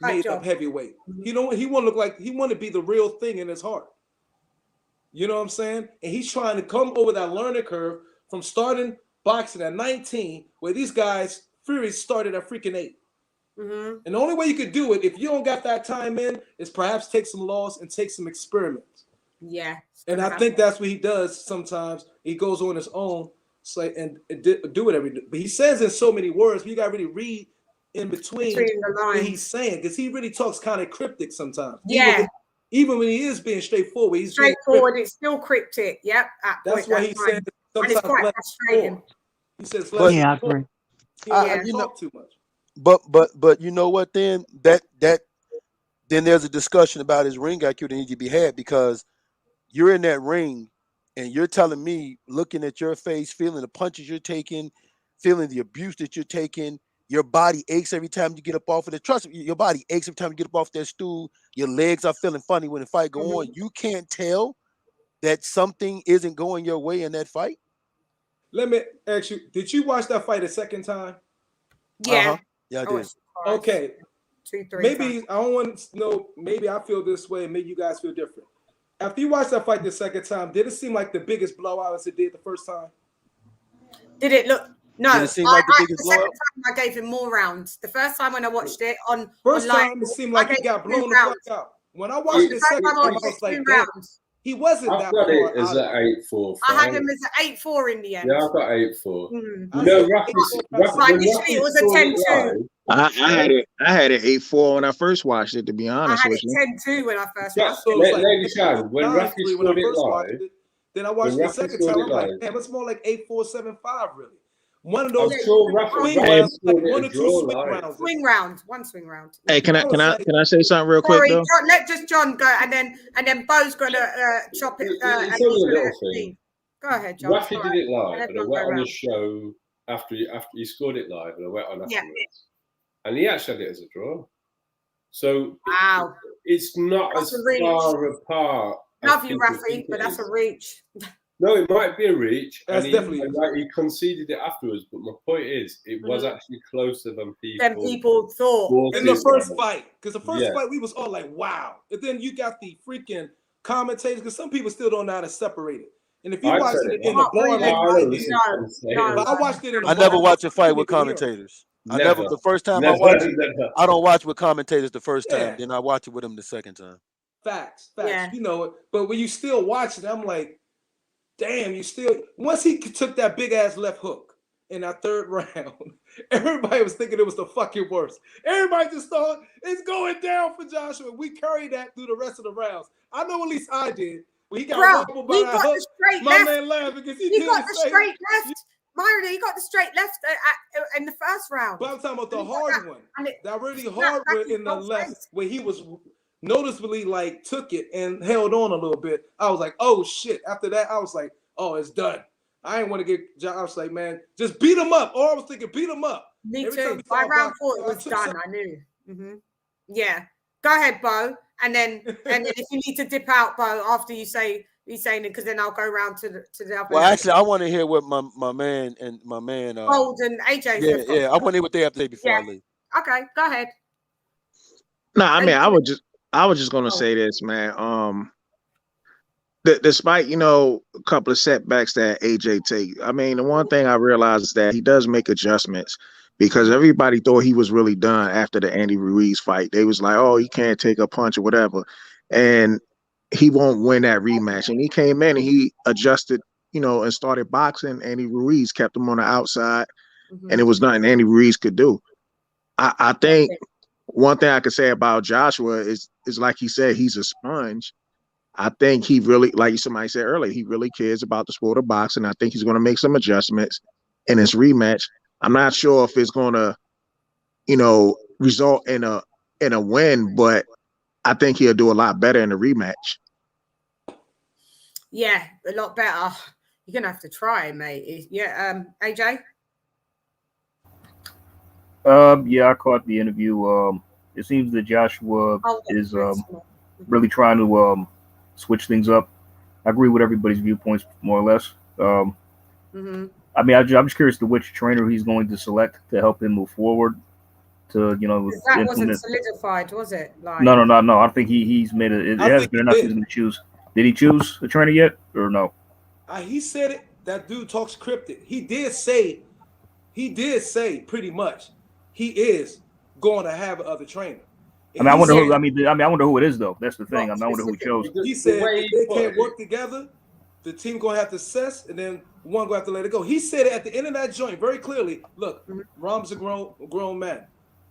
made up heavyweight. He want to look like, he want to be the real thing in his heart. You know what I'm saying? And he's trying to come over that learning curve from starting boxing at 19, where these guys, Fury, started at freaking 8. And the only way you could do it, if you don't got that time in, is perhaps take some loss and take some experiments. Yeah. And I think that's what he does sometimes. He goes on his own and do it every day. But he says in so many words, you got to really read in between what he's saying, because he really talks kind of cryptic sometimes. Yeah. Even when he is being straightforward, he's straightforward. It's still cryptic. Yep. That's why he said sometimes it's quite frustrating. He says, yeah, I agree. You talk too much. But you know what? Then then there's a discussion about his ring IQ that needs to be had, because you're in that ring and you're telling me, looking at your face, feeling the punches you're taking, feeling the abuse that you're taking. Your body aches every time you get up off of it. Trust me, your body aches every time you get up off that stool. Your legs are feeling funny when the fight go on. You can't tell that something isn't going your way in that fight. Let me ask you, did you watch that fight a second time? Yeah. Yeah, I did. Okay. 2-3 maybe times. I don't want to know, maybe I feel this way, maybe you guys feel different. After you watched that fight the second time, did it seem like the biggest blowout as it did the first time? Did it look? No, Did it seem like the biggest the second blowout? time I gave him more rounds. The first time when I watched it on First online, time it seemed like he got blown the fuck out. When I watched it the second time, I was like, damn, he wasn't I've that got far it as out. an 8-4 I had fight. him as an 8-4 in the end. Yeah, I've got 8-4. Mm. No, Initially it was a 10-2. I had it 8-4 when I first watched it, to be I honest had with it you. 10-2 when I first Yeah, watched it. LadyChann, when Rafi scored it live, then I watched it the second time. I'm like, damn, it's more like 8-4, 7-5, really. One of those swing rounds, like one or two swing rounds. One swing round. Hey, can I say something real quick though? John, let just John go, and then Bo's gonna chop it. It's only a little thing. Go ahead, John. Rafi did it live, and I went on the show after he scored it live, and I went on afterwards, and he actually had it as a draw. So wow, it's not as far apart. Love you, Rafi, but that's a reach. No, it might be a reach. That's definitely he conceded it afterwards. But my point is, it was actually closer than people thought in the first fight. Because the first fight, we was all like, "Wow!" And then you got the freaking commentators. Because some people still don't know how to separate it. And if you watch it in the bar, I watched it in. I never watch a fight with commentators. Never. The first time I watch it, I don't watch with commentators the first time. Then I watch it with them the second time. Facts. You know it. But when you still watch it, I'm like, damn, you still. Once he took that big ass left hook in that third round, everybody was thinking it was the fucking worst. Everybody just thought it's going down for Joshua. We carried that through the rest of the rounds. I know at least I did. When he got wobbled by that hook, my man laughed because he got the straight left. Myron, he got the straight left in the first round. But I'm talking about the hard one. That really hard one in the left, where he was noticeably like took it and held on a little bit. I was like, oh shit. After that, I was like, oh, it's done. I didn't want to get Josh. I was like, man, just beat him up. Or I was thinking, beat him up. Me Every too. time he By fought round back, 4, it was done. I knew. Yeah. Go ahead, Bo. And then if you need to dip out, Bo, after you say it, because then I'll go round to the other. Well, actually, I want to hear what my man. Bold and AJ. Yeah. I want to hear what they have to say before I leave. Okay, go ahead. No, I mean, I was just gonna say this, man. Despite a couple of setbacks that AJ take, I mean, the one thing I realized is that he does make adjustments because everybody thought he was really done after the Andy Ruiz fight. They was like, oh, he can't take a punch or whatever, and he won't win that rematch. And he came in and he adjusted, and started boxing. Andy Ruiz kept him on the outside, and it was nothing Andy Ruiz could do. I think one thing I could say about Joshua is like he said, he's a sponge. I think he really, like somebody said earlier, he really cares about the sport of boxing. I think he's going to make some adjustments in his rematch. I'm not sure if it's going to, result in a win, but I think he'll do a lot better in the rematch. Yeah, a lot better. You're gonna have to try, mate. Yeah, AJ. Yeah, I caught the interview. It seems that Joshua is really trying to switch things up. I agree with everybody's viewpoints more or less. I mean, I'm just curious to which trainer he's going to select to help him move forward. To that wasn't solidified, was it? Like... No. I think he's made it. It hasn't been enough. He's going to choose. Did he choose a trainer yet, or no? He said it. That dude talks cryptic. He did say pretty much he is going to have another trainer. I wonder who. I wonder who it is though. That's the thing. I wonder who he chose. He said if they can't work together, the team gonna have to cess, and then one gonna have to let it go. He said it at the end of that joint very clearly. Look, Rom's a grown man.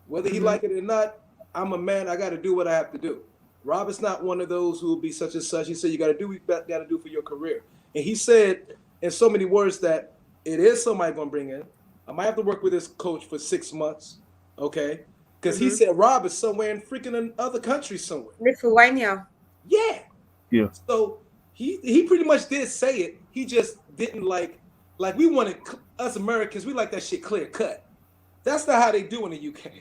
Whether he like it or not, I'm a man. I got to do what I have to do. Rob is not one of those who will be such and such. He said you got to do what you got to do for your career. And he said in so many words that it is somebody gonna bring in. I might have to work with this coach for 6 months, okay? Because he said Rob is somewhere in freaking other country somewhere. Lithuania. Yeah. So he pretty much did say it. He just didn't like we wanted us Americans. We like that shit clear cut. That's not how they do in the UK.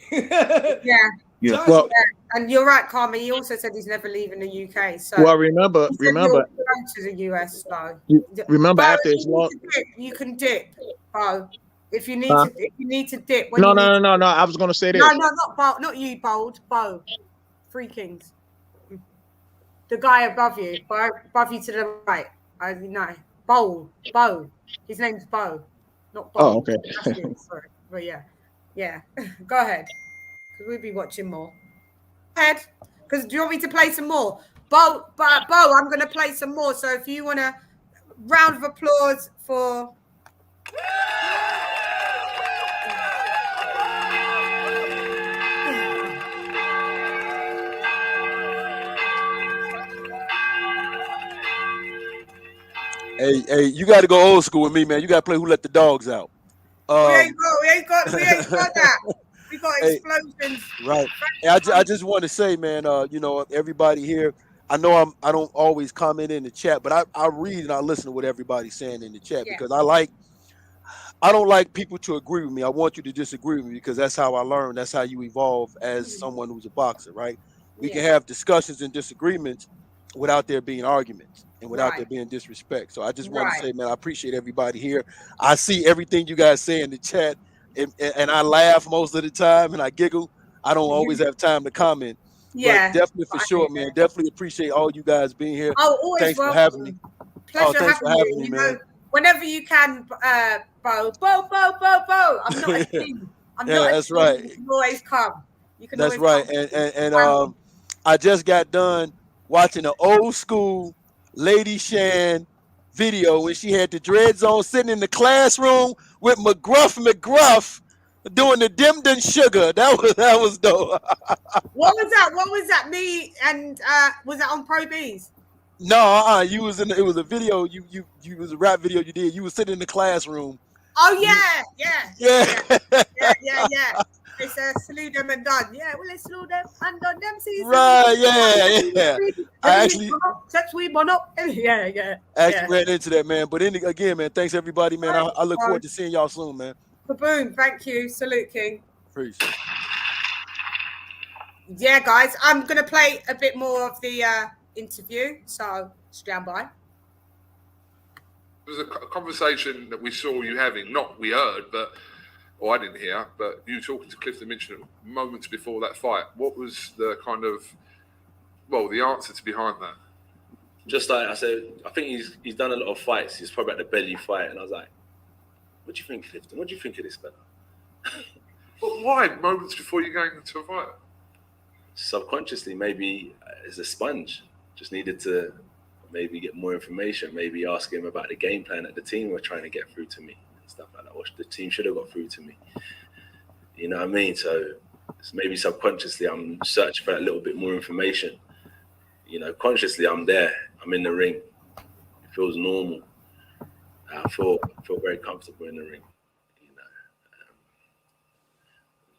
Yeah. Well, and you're right, Carmen. He also said he's never leaving the UK. So remember to the US though. Remember Bo, after his loss, you can dip, Bo. If you need to dip. No. I was gonna say this. No, not Bo, not you, Bold. Bo. Three Kings. The guy above you, above you to the right. No, Bo. His name's Bo, not Bo. Oh, okay. Sorry, but yeah. Go ahead, because we'll be watching more. Go ahead, because do you want me to play some more? Bo, I'm going to play some more. So if you want a round of applause for. Hey, you got to go old school with me, man. You got to play Who Let the Dogs Out. We ain't got that. We got explosions. Right. Hey, I just want to say, man, everybody here, I know I don't always comment in the chat, but I read and I listen to what everybody's saying in the chat because I don't like people to agree with me. I want you to disagree with me because that's how I learn. That's how you evolve as someone who's a boxer, right? We can have discussions and disagreements without there being arguments and without there being disrespect. So I just want to say, man, I appreciate everybody here. I see everything you guys say in the chat, and I laugh most of the time and I giggle. I don't always have time to comment. Yeah, but definitely for sure, man. Definitely appreciate all you guys being here. Oh, always thanks welcome. for having me. Pleasure having me, you. man. Whenever you can, Bo. I'm not a king. That's right. You can always come. That's right. And I just got done watching an old school LadyChann video when she had the dreads on, sitting in the classroom with McGruff doing the dim sugar. That was dope. What was that? Me and was that on Pro B's? No, you was it was a video. You was a rap video you did. You was sitting in the classroom. Oh yeah. They say salute them and done. Yeah, well, let's salute them and done them. See, Right, yeah. I actually ran into that, man. But again, man, thanks everybody, man. I look forward to seeing y'all soon, man. Baboon, thank you. Salute, King. Peace. Yeah, guys, I'm gonna play a bit more of the interview, so stand by. It was a conversation that we saw you having, not we heard, but I didn't hear, but you talking to Clifton Mitchell moments before that fight. What was the kind of, the answer to behind that? Just like I said, I think he's done a lot of fights. He's probably at the belly fight, and I was like, "What do you think, Clifton? What do you think of this fella?" But why moments before you going into a fight? Subconsciously, maybe as a sponge, just needed to maybe get more information. Maybe ask him about the game plan that the team were trying to get through to me and stuff like that. Or the team should have got through to me. You know what I mean? So maybe subconsciously, I'm searching for a little bit more information. You know, consciously, I'm there. I'm in the ring. It feels normal. I feel very comfortable in the ring. You know,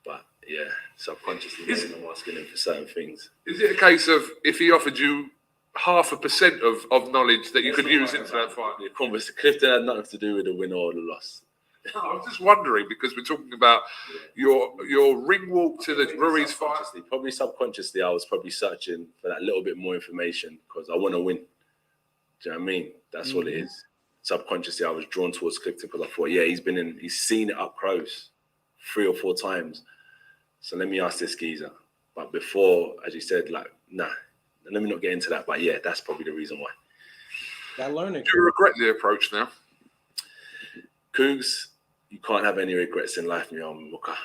but yeah, subconsciously, maybe I'm asking him for certain things. Is it a case of if he offered you 0.5% of knowledge that you could use into that fight? The conversation, Clifton had nothing to do with the win or the loss. No, I was just wondering because we're talking about your ring walk to the Ruiz fight. Probably subconsciously, I was probably searching for that little bit more information because I want to win. Do you know what I mean? That's what it is. Subconsciously, I was drawn towards Clifton because I thought, he's seen it up close 3 or 4 times. So let me ask this geezer. But before, as you said, nah, let me not get into that. But yeah, that's probably the reason why. That learning. Do you regret the approach now? Cougs, you can't have any regrets in life, Muka.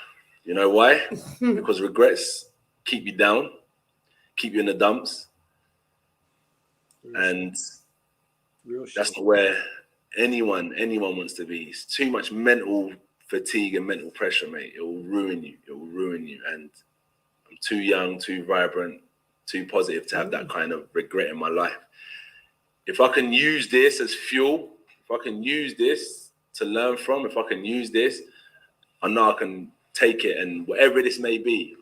You know why? Because regrets keep you down, keep you in the dumps. And that's not where anyone wants to be. It's too much mental fatigue and mental pressure, mate. It will ruin you. And I'm too young, too vibrant, too positive to have that kind of regret in my life. If I can use this as fuel, if I can use this to learn from, if I can use this, I know I can take it, and whatever this may be.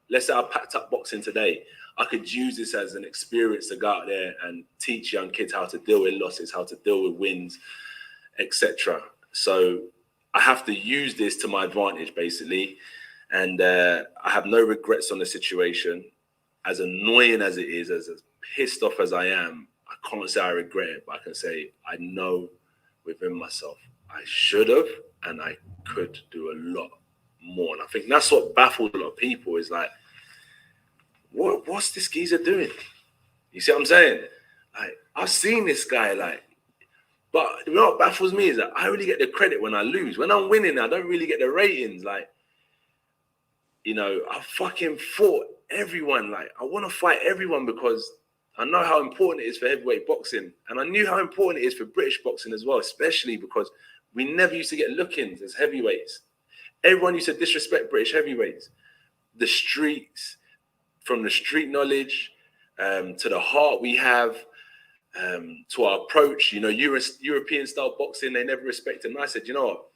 Let's say I packed up boxing today. I could use this as an experience to go out there and teach young kids how to deal with losses, how to deal with wins, etc. So I have to use this to my advantage, basically. And I have no regrets on the situation. As annoying as it is, as pissed off as I am, I can't say I regret it, but I can say I know within myself I should have and I could do a lot more. And I think that's what baffled a lot of people is like, what's this geezer doing? You see what I'm saying? Like, I've seen this guy, but you know what baffles me is that I really get the credit when I lose. When I'm winning, I don't really get the ratings. Like, I fucking fought everyone. Like, I want to fight everyone because I know how important it is for heavyweight boxing. And I knew how important it is for British boxing as well, especially because we never used to get look-ins as heavyweights. Everyone used to disrespect British heavyweights. The streets, from the street knowledge to the heart we have, to our approach, European-style boxing, they never respected. And I said, you know what?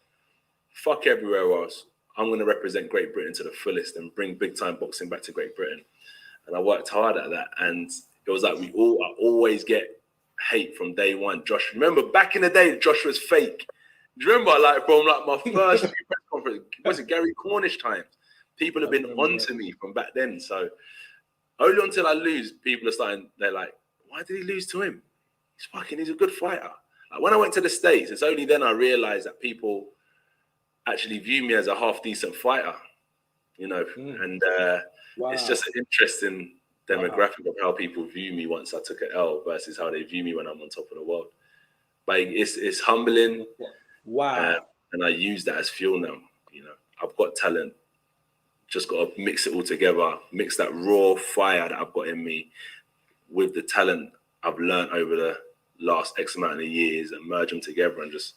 Fuck everywhere else. I'm going to represent Great Britain to the fullest and bring big-time boxing back to Great Britain. And I worked hard at that. And it was like I always get hate from day one. Josh, remember back in the day, Josh was fake. Do you remember, from my first press conference, was it Gary Cornish times? People have been onto me from back then. So only until I lose, people are starting, they're like, why did he lose to him? He's a good fighter. Like when I went to the States, it's only then I realized that people actually view me as a half decent fighter, and it's just an interesting demographic of how people view me once I took an L versus how they view me when I'm on top of the world. But it's humbling. Wow. And I use that as fuel now. I've got talent. Just got to mix it all together, mix that raw fire that I've got in me with the talent I've learned over the last X amount of years and merge them together and just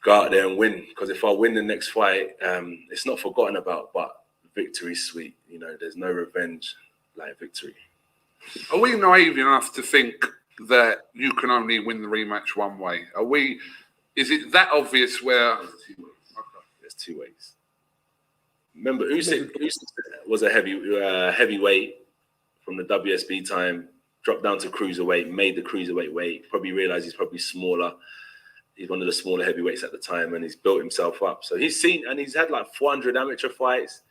go out there and win. Because if I win the next fight, it's not forgotten about, but victory's sweet. There's no revenge like victory. Are we naive enough to think that you can only win the rematch one way? Is it that obvious where... There's 2 ways. remember Usyk was a heavyweight from the WSB time, dropped down to cruiserweight, made the cruiserweight weight, probably realized he's probably smaller. He's one of the smaller heavyweights at the time, and he's built himself up. So he's had like 400 amateur fights.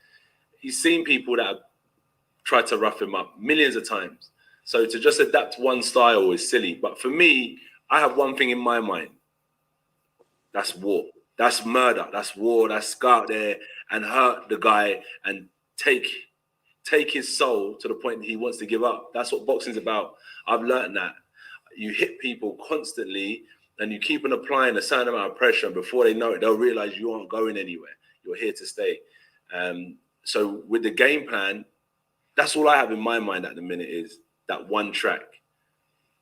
He's seen people that have tried to rough him up millions of times. So to just adapt one style is silly. But for me, I have one thing in my mind. That's war. That's murder. That's war. That's go out there and hurt the guy and take his soul to the point that he wants to give up. That's what boxing's about. I've learned that. You hit people constantly and you keep on applying a certain amount of pressure, and before they know it, they'll realize you aren't going anywhere. You're here to stay. So with the game plan, that's all I have in my mind at the minute is that one track.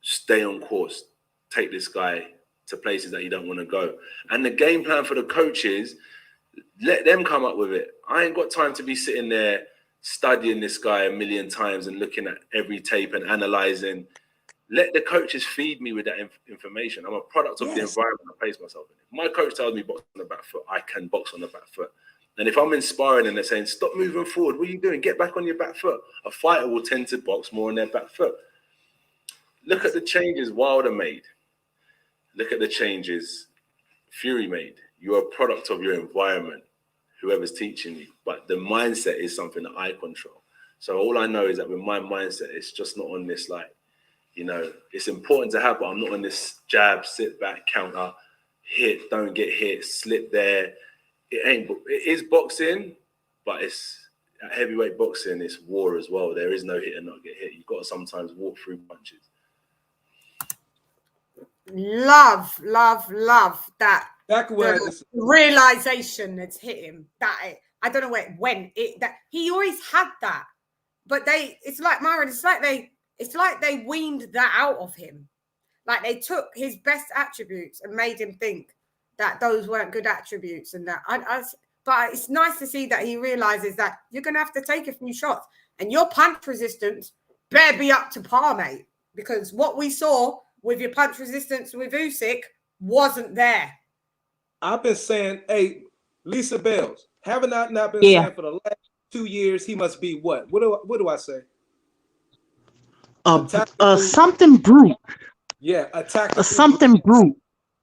Stay on course. Take this guy to places that you don't want to go. And the game plan for the coaches, let them come up with it. I ain't got time to be sitting there studying this guy a million times and looking at every tape and analyzing. Let the coaches feed me with that information. I'm a product of the environment I place myself in. If my coach tells me box on the back foot, I can box on the back foot. And if I'm inspiring and they're saying, stop moving forward, what are you doing? Get back on your back foot. A fighter will tend to box more on their back foot. Look at the changes Wilder made. Look at the changes Fury made. You're a product of your environment, whoever's teaching you. But the mindset is something that I control. So all I know is that with my mindset, it's just not on this, like, you know, it's important to have, but I'm not on this jab, sit back, counter, hit, don't get hit, slip there. It is boxing, but it's heavyweight boxing. It's war as well. There is no hit and not get hit. You've got to sometimes walk through punches. Love that. Back when Realization that's hit him. That I don't know where it went. That he always had that, but it's like Myron. It's like they weaned that out of him. Like they took his best attributes and made him think that those weren't good attributes, and that. But it's nice to see that he realizes that you're going to have to take a few shots, and your punch resistance better be up to par, mate. Because what we saw with your punch resistance with Usyk wasn't there. I've been saying, hey, Lisa Bells, haven't I not been saying for the last 2 years he must be what? What do I say? Something brute. Yeah, a tactical something brute.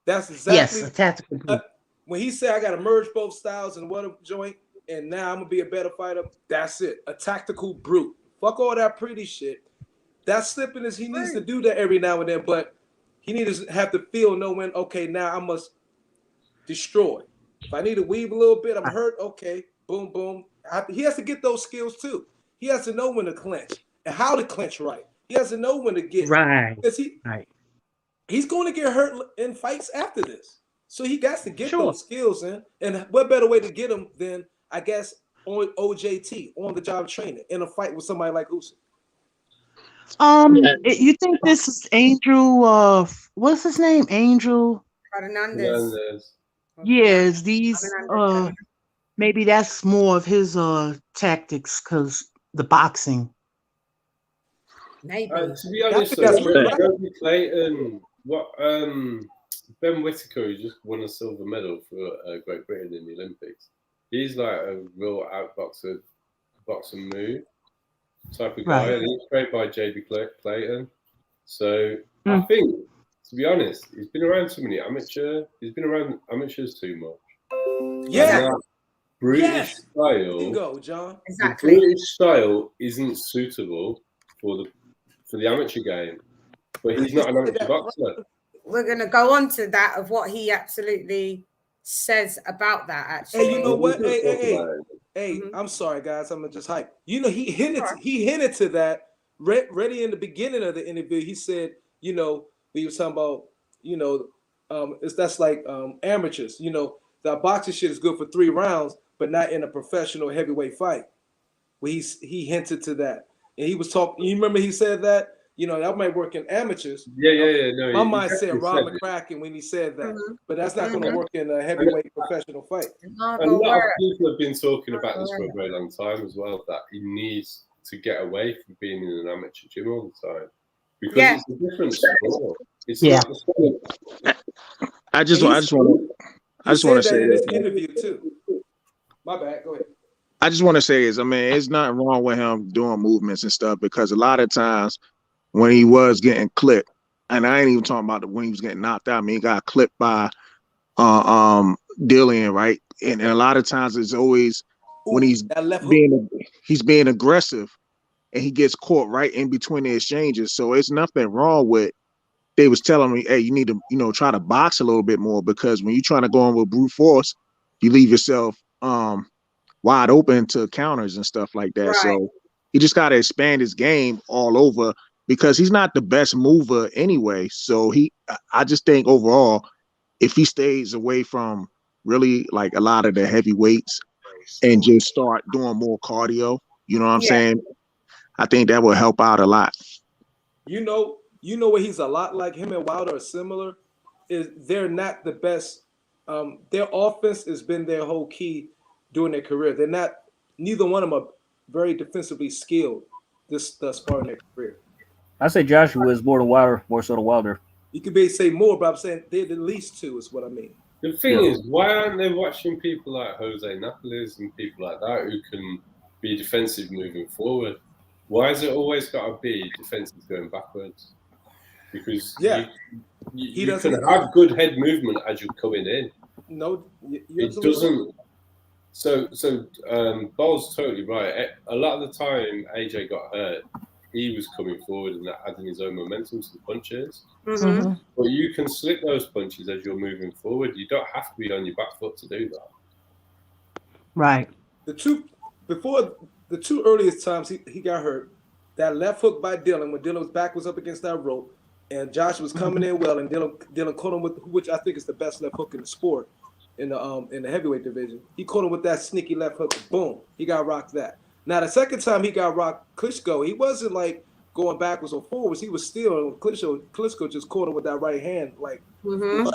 That's exactly a tactical brute. When he said I gotta merge both styles in one joint, and now I'm gonna be a better fighter, that's it. A tactical brute. Fuck all that pretty shit. That slippiness, he needs to do that every now and then, but he needs to have the feel knowing, okay, now I must destroy. If I need to weave a little bit, I'm hurt, okay, boom, boom. He has to get those skills too. He has to know when to clinch and how to clinch right. He has to know when to get right. Because he's going to get hurt in fights after this. So he got to get those skills in. And what better way to get them than, I guess, on OJT, on the job training, in a fight with somebody like Usyk. You think this is Angel? What's his name? Angel Hernandez. Yes, these. Maybe that's more of his tactics because the boxing. Maybe. To be honest, Joby Clayton, Ben Whittaker, who just won a silver medal for Great Britain in the Olympics. He's like a real outboxer, boxing move type of guy, and he's trained by Joby Clayton. So I think, to be honest, he's been around too many amateurs. He's been around amateurs too much. Yeah. British style. Bingo, John. Exactly. The British style isn't suitable for the amateur game, but he's not an amateur boxer. We're going to go on to that of what he absolutely says about that. Actually, hey, you know what? Hey, I'm sorry, guys. I'm just hype. You know, he hinted to that. Ready in the beginning of the interview, he said, you know, we were talking about, you know, that's like amateurs. You know, the boxing shit is good for 3 rounds, but not in a professional heavyweight fight. Well, he hinted to that, and he was talking. You remember he said that. You know, that might work in amateurs. Yeah. No, my mind said Rob McCracken when he said that, but that's not going to work in a heavyweight professional fight. A lot of people have been talking about this for a very long time as well, that he needs to get away from being in an amateur gym all the time. Because it's a different sport. It's not the sport. I just want to say in this interview too. My bad. Go ahead. I just want to say is, I mean, it's nothing wrong with him doing movements and stuff because a lot of times when he was getting clipped, and I ain't even talking about when he was getting knocked out. I mean, he got clipped by Dillian, right? And a lot of times it's always when he's being aggressive and he gets caught right in between the exchanges. So it's nothing wrong with. They was telling me, hey, you need to, try to box a little bit more because when you're trying to go in with brute force, you leave yourself wide open to counters and stuff like that. Right. So he just got to expand his game all over because he's not the best mover anyway. So I just think overall, if he stays away from really like a lot of the heavyweights and just start doing more cardio, you know what I'm saying? I think that will help out a lot. You know what he's a lot like. Him and Wilder are similar. Is they're not the best. Their offense has been their whole key during their career. They're not. Neither one of them are very defensively skilled thus far in their career. I say Joshua is more than Wilder, more so than Wilder. You could say more, but I'm saying they're the least two is what I mean. The thing is, why aren't they watching people like Jose Napoles and people like that who can be defensive moving forward? Why has it always got to be defensive going backwards? Because you can have good head movement as you're coming in. No, it doesn't. So Ball's totally right. A lot of the time AJ got hurt, he was coming forward and adding his own momentum to the punches. Mm-hmm. But you can slip those punches as you're moving forward. You don't have to be on your back foot to do that. Right. The two earliest times he got hurt, that left hook by Dylan when Dylan's back was up against that rope, and Josh was coming in well, and Dylan caught him with, which I think is the best left hook in the sport, in the heavyweight division. He caught him with that sneaky left hook. Boom, he got rocked that. Now the second time he got rocked, Klitschko, he wasn't like going backwards or forwards. He was still Klitschko just caught him with that right hand, like. Mm-hmm.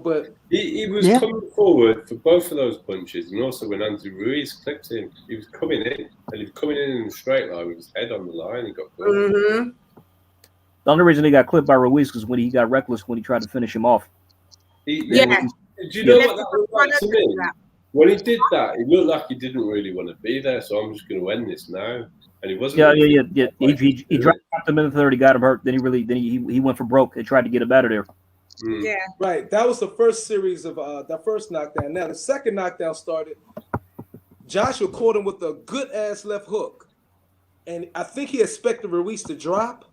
But he was coming forward for both of those punches, and also when Andy Ruiz clipped him, he was coming in, and he was coming in a straight line with his head on the line. He got clipped. Mm-hmm. The only reason he got clipped by Ruiz is when he got reckless when he tried to finish him off. Do you know what that looked like to me? When he did that, it looked like he didn't really want to be there. So I'm just going to end this now. And he wasn't. Yeah. He dropped him in the third. He got him hurt. Then he went for broke and tried to get him out of there. Mm. Yeah. Right. That was the first series of that first knockdown. Now the second knockdown started. Joshua caught him with a good ass left hook, and I think he expected Ruiz to drop,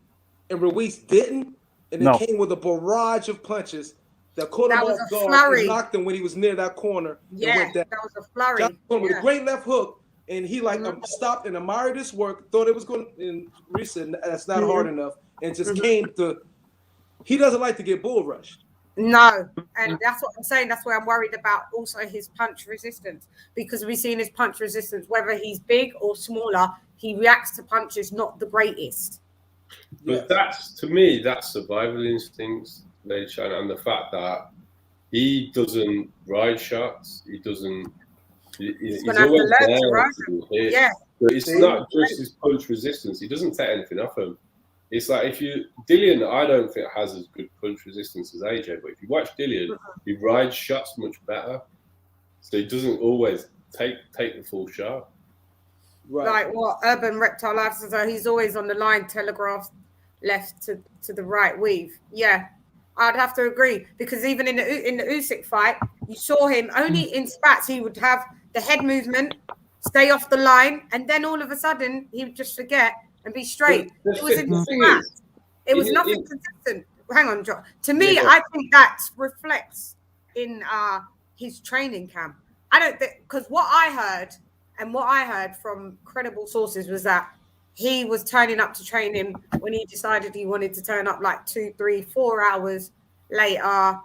and Ruiz didn't, and it came with a barrage of punches that caught him off guard and knocked him when he was near that corner. Yeah, and went down. That was a flurry. Joshua caught him with a great left hook, and he stopped and admired his work. Thought it was going, and Ruiz said that's not hard enough, and just came to. He doesn't like to get bull rushed. No, and that's what I'm saying. That's where I'm worried about also his punch resistance, because we've seen his punch resistance, whether he's big or smaller, he reacts to punches not the greatest. But that's, to me, that's survival instincts, LadyChann, and the fact that he doesn't ride shots, he's always there to hit. Yeah. But it's not just his punch resistance. He doesn't take anything off him. It's like Dillian, I don't think has as good punch resistance as AJ, but if you watch Dillian, he rides shots much better. So he doesn't always take the full shot. Right. Like what Urban Reptile Life says, he's always on the line, telegraph left to the right weave. Yeah, I'd have to agree, because even in the Usyk fight, you saw him only in spats. He would have the head movement, stay off the line, and then all of a sudden he would just forget and be straight. It was in spats. It was nothing consistent. Hang on, John. To me, I think that reflects in his training camp. I don't think, because what I heard from credible sources was that he was turning up to train him when he decided he wanted to turn up like 2, 3, 4 hours later.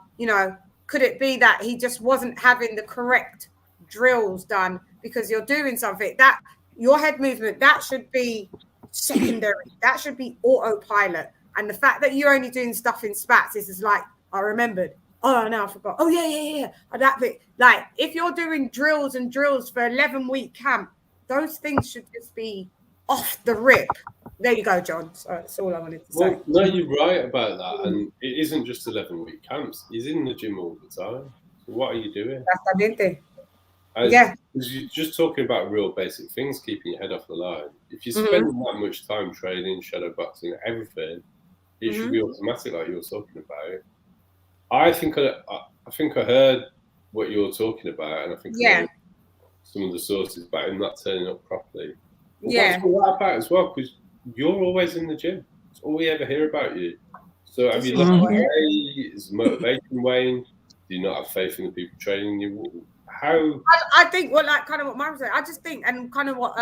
Could it be that he just wasn't having the correct drills done? Because you're doing something that your head movement, that should be secondary. That should be autopilot. And the fact that you're only doing stuff in spats is like, I remembered. Oh, no, I forgot. Oh, yeah. That bit. Like, if you're doing drills and drills for 11-week camp, those things should just be off the rip. There you go, John. So that's all I wanted to say. Well, no, you're right about that. And it isn't just 11-week camps. He's in the gym all the time. So what are you doing? Exactamente. Yeah. Because you're just talking about real basic things, keeping your head off the line. If you're Mhm. spending that much time training, shadow boxing, everything, it should be automatic, like you were talking about. I think I heard what you're talking about, and I think I know some of the sources about him not turning up properly. But what's all that about as well? Because you're always in the gym. It's all we ever hear about you. So have you lost your way? Is the motivation wane? Do you not have faith in the people training you? How? I think like kind of what Myron said. I just think, and kind of what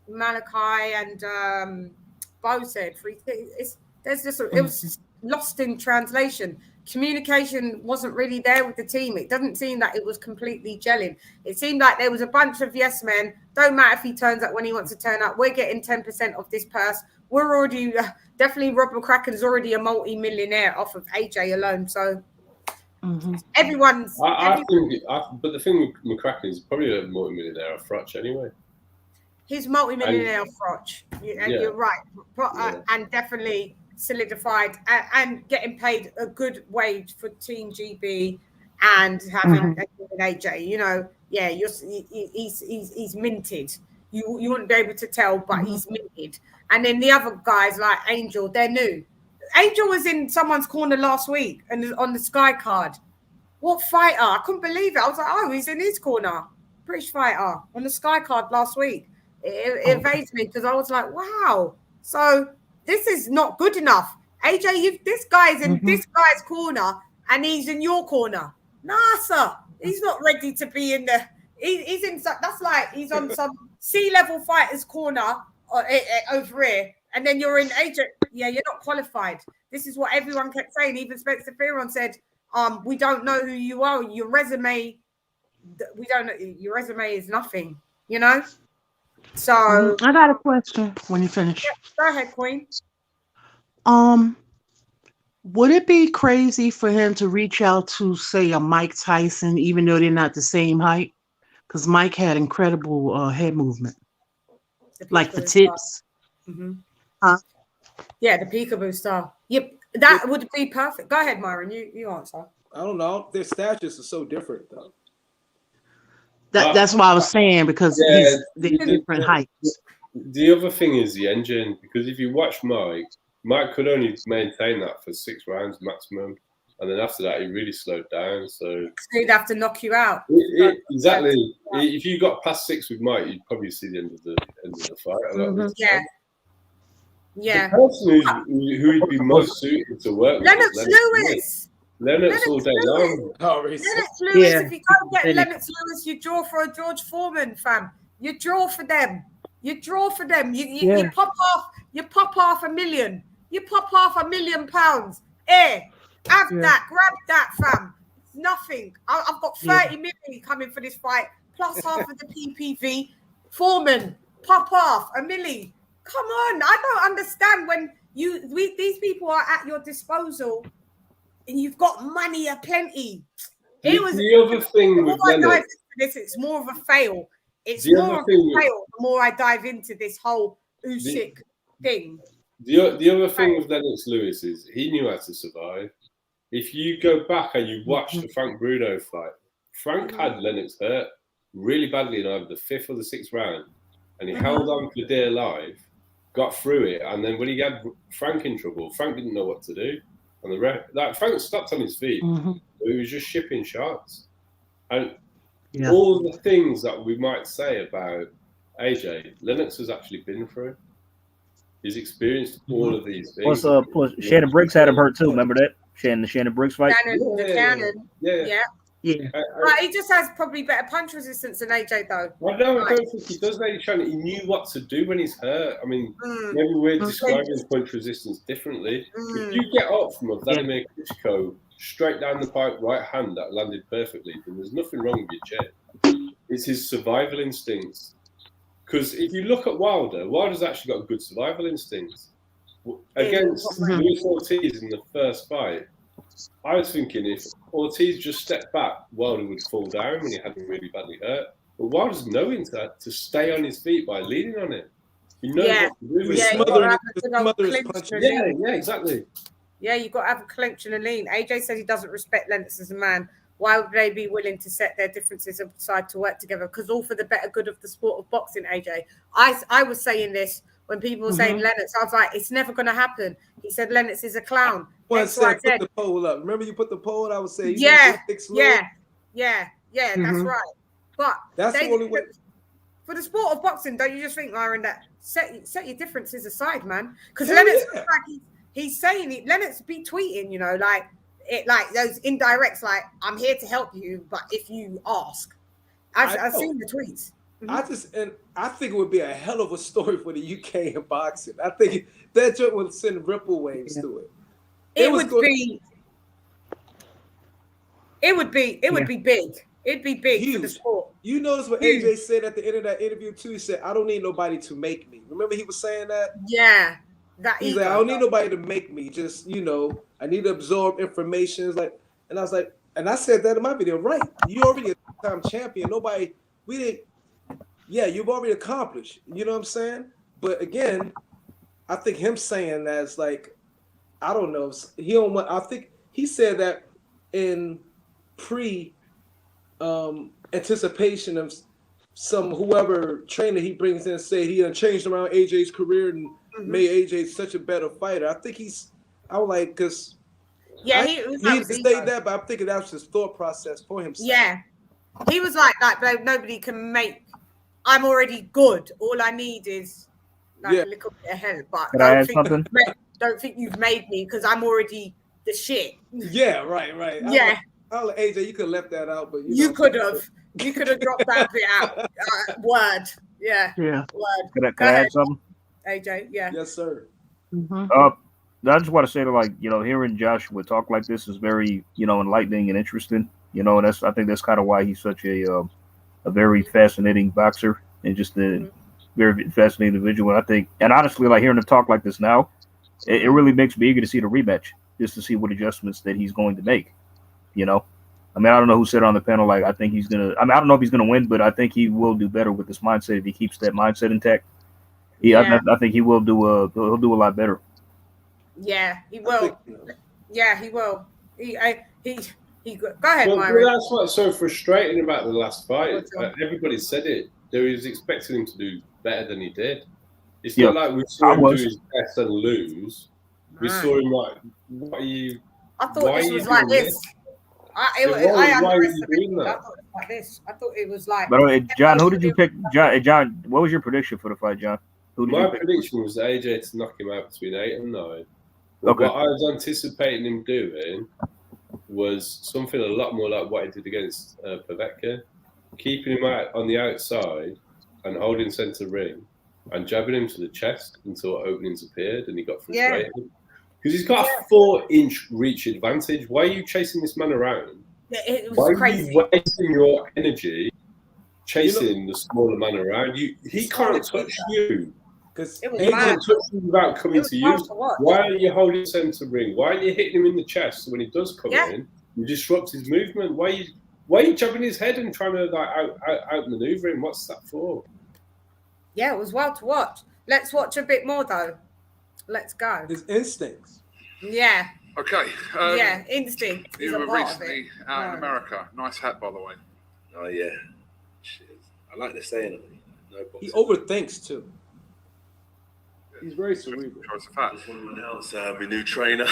Malachi and Bo said. It was just lost in translation. Communication wasn't really there with the team. It doesn't seem that it was completely gelling. It seemed like there was a bunch of yes men. Don't matter if he turns up when he wants to turn up. We're getting 10% of this purse. We're already definitely Rob McCracken's already a multi-millionaire off of AJ alone. So everyone's. I think, but the thing with McCracken is probably a multi-millionaire off Frotch anyway. He's multi-millionaire off Frotch. You're right. And definitely solidified and getting paid a good wage for Team GB and having an AJ. You know, he's minted. You wouldn't be able to tell, but he's minted. And then the other guys like Angel, they're new. Angel was in someone's corner last week and on the Sky card. What fighter? I couldn't believe it. I was like, oh, he's in his corner. British fighter on the Sky card last week. It evades me because I was like, wow. So this is not good enough. AJ, this guy's in this guy's corner and he's in your corner. Nah, sir. He's not ready to be in the. He's in. That's like he's on some C-level fighter's corner over here, and then you're in AJ. Yeah, you're not qualified. This is what everyone kept saying. Even Spencer Fearon said, we don't know who you are. Your resume, we don't know. Your resume is nothing, you know? So I got a question when you finish. Yeah, go ahead, Queen. Would it be crazy for him to reach out to, say, a Mike Tyson, even though they're not the same height? Because Mike had incredible head movement, like the tips. Huh? Yeah, the peekaboo style. Yep, that would be perfect. Go ahead, Myron. You answer. I don't know. Their statures are so different, though. That's what I was saying, because they're different heights. The other thing is the engine, because if you watch Mike could only maintain that for 6 rounds maximum, and then after that he really slowed down. So he'd have to knock you out. Exactly. If you got past 6 with Mike, you'd probably see the end of the fight. Yeah. The person who would be most suited to work with Lennox Lewis. Lennox all day long. Lennox Lewis. If you can't get Lennox Lewis, you draw for a George Foreman, fam. You draw for them. You pop off. You pop half a million. You pop half £1 million. Have that. Grab that, fam. It's nothing. I've got 30 million coming for this fight, plus half of the PPV. Foreman, pop off $1 million. Come on. I don't understand when these people are at your disposal and you've got money aplenty. The other thing with Lennox, it's more of a fail. It's more of a fail the more I dive into this whole Usyk thing. The other thing with Lennox Lewis is he knew how to survive. If you go back and you watch the Frank Bruno fight, Frank had Lennox hurt really badly in either the 5th or the 6th round, and he held on for dear life, got through it, and then when he had Frank in trouble, Frank didn't know what to do. And Frank stopped on his feet. He was just shipping shots. And all the things that we might say about AJ, Lennox has actually been through. He's experienced all of these things. Plus, Shannon Briggs had him hurt too. Remember that? The Shannon Briggs fight? Shannon. Right, he just has probably better punch resistance than AJ, though. I don't think he does, LadyChann. He knew what to do when he's hurt. I mean, maybe we're describing punch resistance differently. If you get up from a Vladimir Klitschko straight down the pipe right hand that landed perfectly, then there's nothing wrong with your chin. It's his survival instincts. Because if you look at Wilder's actually got good survival instincts. Against Luis Ortiz in the first fight, I was thinking if Ortiz just stepped back, Wilder would fall down when he had him really badly hurt. But Wilder's knowing to stay on his feet by leaning on it. He knows what to do. Exactly. Yeah, you've got to have a clench and a lean. AJ said he doesn't respect Lennox as a man. Why would they be willing to set their differences aside to work together? Because all for the better good of the sport of boxing, AJ. I was saying this when people were saying Lennox. I was like, it's never going to happen. He said Lennox is a clown. One said, put the poll up. Remember you put the poll? I would say, yeah, that's right. But that's the only way. For the sport of boxing, don't you just think, Myron, that set your differences aside, man? Because Lennox, like he's saying it. Lennox be tweeting, you know, like those indirects, like I'm here to help you, but if you ask, I've seen the tweets. I think it would be a hell of a story for the UK in boxing. I think that joint would send ripple waves to it. It would be big. It'd be big huge for the sport. You notice what AJ said at the end of that interview too? He said, I don't need nobody to make me. Remember he was saying that? Yeah. He's like, I don't need nobody to make me. Just, you know, I need to absorb information. It's like, and I was like, and I said that in my video, right? You already a time champion. You've already accomplished. You know what I'm saying? But again, I think him saying that is like, I don't know. I think he said that in anticipation of whoever trainer he brings in say he done changed around AJ's career and made AJ such a better fighter. I think I was like, because he didn't say that, but I'm thinking that was his thought process for himself. Yeah. He was like, nobody can make, I'm already good. All I need is a little bit of help. But don't think you've made me because I'm already the shit. Yeah, right. Yeah. I was like, AJ, you could have left that out, but you could have. You could have dropped that bit out. Word. Yeah. Yeah. Word. Can I add something? AJ, yeah. Yes, sir. I just want to say that, like, you know, hearing Joshua talk like this is very, you know, enlightening and interesting. You know, and I think that's kind of why he's such a very fascinating boxer and just a very fascinating individual. And honestly, like hearing him talk like this now, it really makes me eager to see the rematch, just to see what adjustments that he's going to make. You know, I mean, I don't know who said on the panel, like, I think he's going to, I don't know if he's going to win, but I think he will do better with this mindset if he keeps that mindset intact. I think he will he'll do a lot better. Yeah, he will. He will. He go ahead, well, Myron. That's what's so frustrating about the last fight. Everybody said it. They was expecting him to do better than he did. It's not like we saw him do his best and lose. We saw him like, what are you? I thought this was like this. I thought like this. I thought it was like. But John, who did you pick? John, what was your prediction for the fight, John? My prediction was AJ to knock him out between 8 and 9. What I was anticipating him doing was something a lot more like what he did against Povetkin, keeping him out on the outside and holding centre ring and jabbing him to the chest until openings appeared and he got frustrated. Because he's got a 4-inch reach advantage. Why are you chasing this man around? It was Why crazy. are you wasting your energy chasing the smaller man around? He can't touch you. Because he can't touch you without coming to you. Why are you holding centre ring? Why are you hitting him in the chest? So when he does come in, you disrupt his movement. Why are you jabbing his head and trying to like outmaneuver him? What's that for? Yeah, it was well to watch. Let's watch a bit more though. Let's go. His instincts. Yeah. Okay. Instinct. You were recently out in America. Nice hat, by the way. Oh yeah. Shit. I like the saying. He overthinks too. He's very cerebral. Just want to announce my new trainer.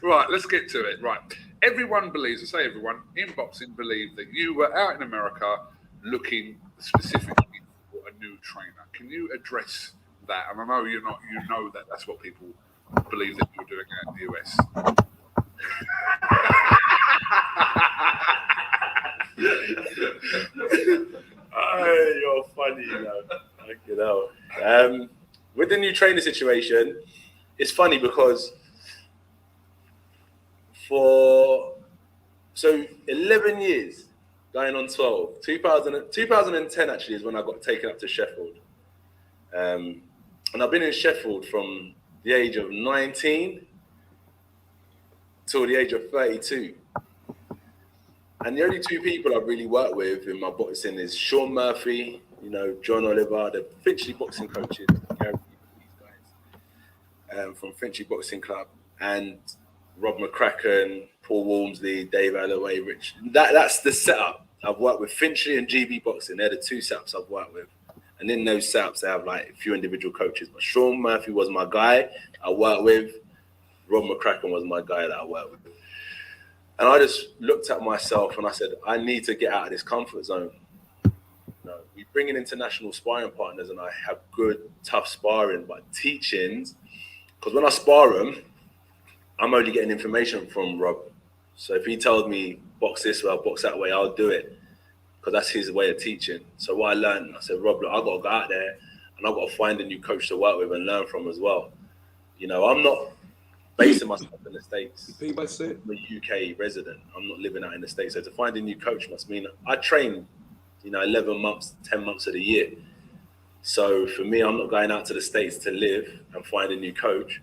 Right, let's get to it. Right. Everyone believes, I say everyone, in boxing believe that you were out in America looking specifically for a new trainer. Can you address that? And I know you're not, you know that that's what people believe that you're doing out in the US. Oh, you're funny, you know. You know. With the new trainer situation, it's funny because for 11 years, going on 12, 2010 actually is when I got taken up to Sheffield. And I've been in Sheffield from the age of 19 till the age of 32. And the only two people I've really worked with in my boxing is Sean Murphy, you know, John Oliver, the Finchley boxing coaches, these guys, from Finchley Boxing Club. And Rob McCracken, Paul Walmsley, Dave Alloway, Rich. That's the setup. I've worked with Finchley and GB Boxing. They're the two setups I've worked with. And in those setups, they have like a few individual coaches. But Sean Murphy was my guy I worked with. Rob McCracken was my guy that I worked with. And I just looked at myself and I said, I need to get out of this comfort zone. We bring in international sparring partners and I have good, tough sparring, but teachings, because when I spar them, I'm only getting information from Rob. So if he tells me box this way, box that way, I'll do it, because that's his way of teaching. So what I learned, I said, Rob, look, I've got to go out there and I've got to find a new coach to work with and learn from as well. You know, I'm not basing myself in the States. I'm a UK resident. I'm not living out in the States. So to find a new coach must mean I train, 11 months, 10 months of the year. So for me, I'm not going out to the States to live and find a new coach.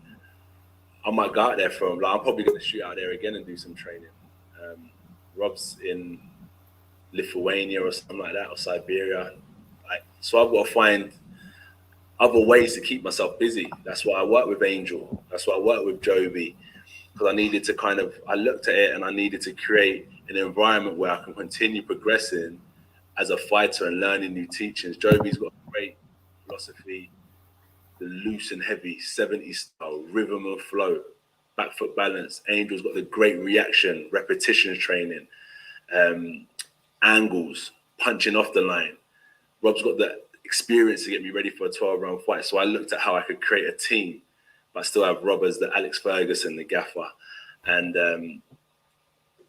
I might go out there I'm probably going to shoot out there again and do some training. Rob's in Lithuania or something like that, or Siberia. So I've got to find other ways to keep myself busy. That's why I work with Angel. That's why I work with Joby, because I needed to I looked at it and I needed to create an environment where I can continue progressing as a fighter and learning new teachings. Joby's got a great philosophy, the loose and heavy 70s style, rhythm and flow, back foot balance. Angel's got the great reaction, repetitions training, angles, punching off the line. Rob's got the experience to get me ready for a 12-round fight. So I looked at how I could create a team, but still have Rob as the Alex Ferguson, the gaffer. And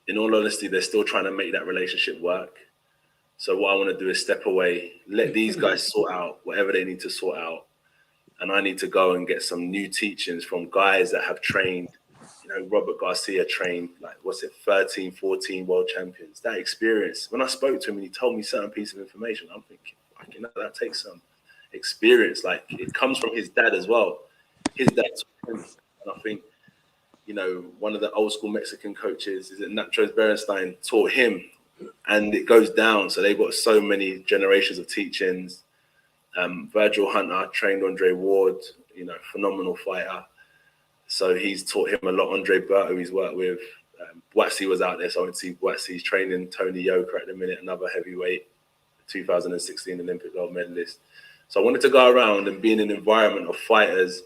in all honesty, they're still trying to make that relationship work. So what I want to do is step away, let these guys sort out whatever they need to sort out. And I need to go and get some new teachings from guys that have trained. Robert Garcia trained 13, 14 world champions. That experience, when I spoke to him and he told me certain piece of information, I'm thinking, that takes some experience. It comes from his dad as well. His dad taught him. And I think, one of the old school Mexican coaches, is it Nacho Berenstein, taught him. And it goes down. So they've got so many generations of teachings. Virgil Hunter trained Andre Ward, phenomenal fighter. So he's taught him a lot. Andre Berto he's worked with. Boatsy was out there, so I went to see Boatsy. He's training Tony Yoka at the minute, another heavyweight, 2016 Olympic gold medalist. So I wanted to go around and be in an environment of fighters.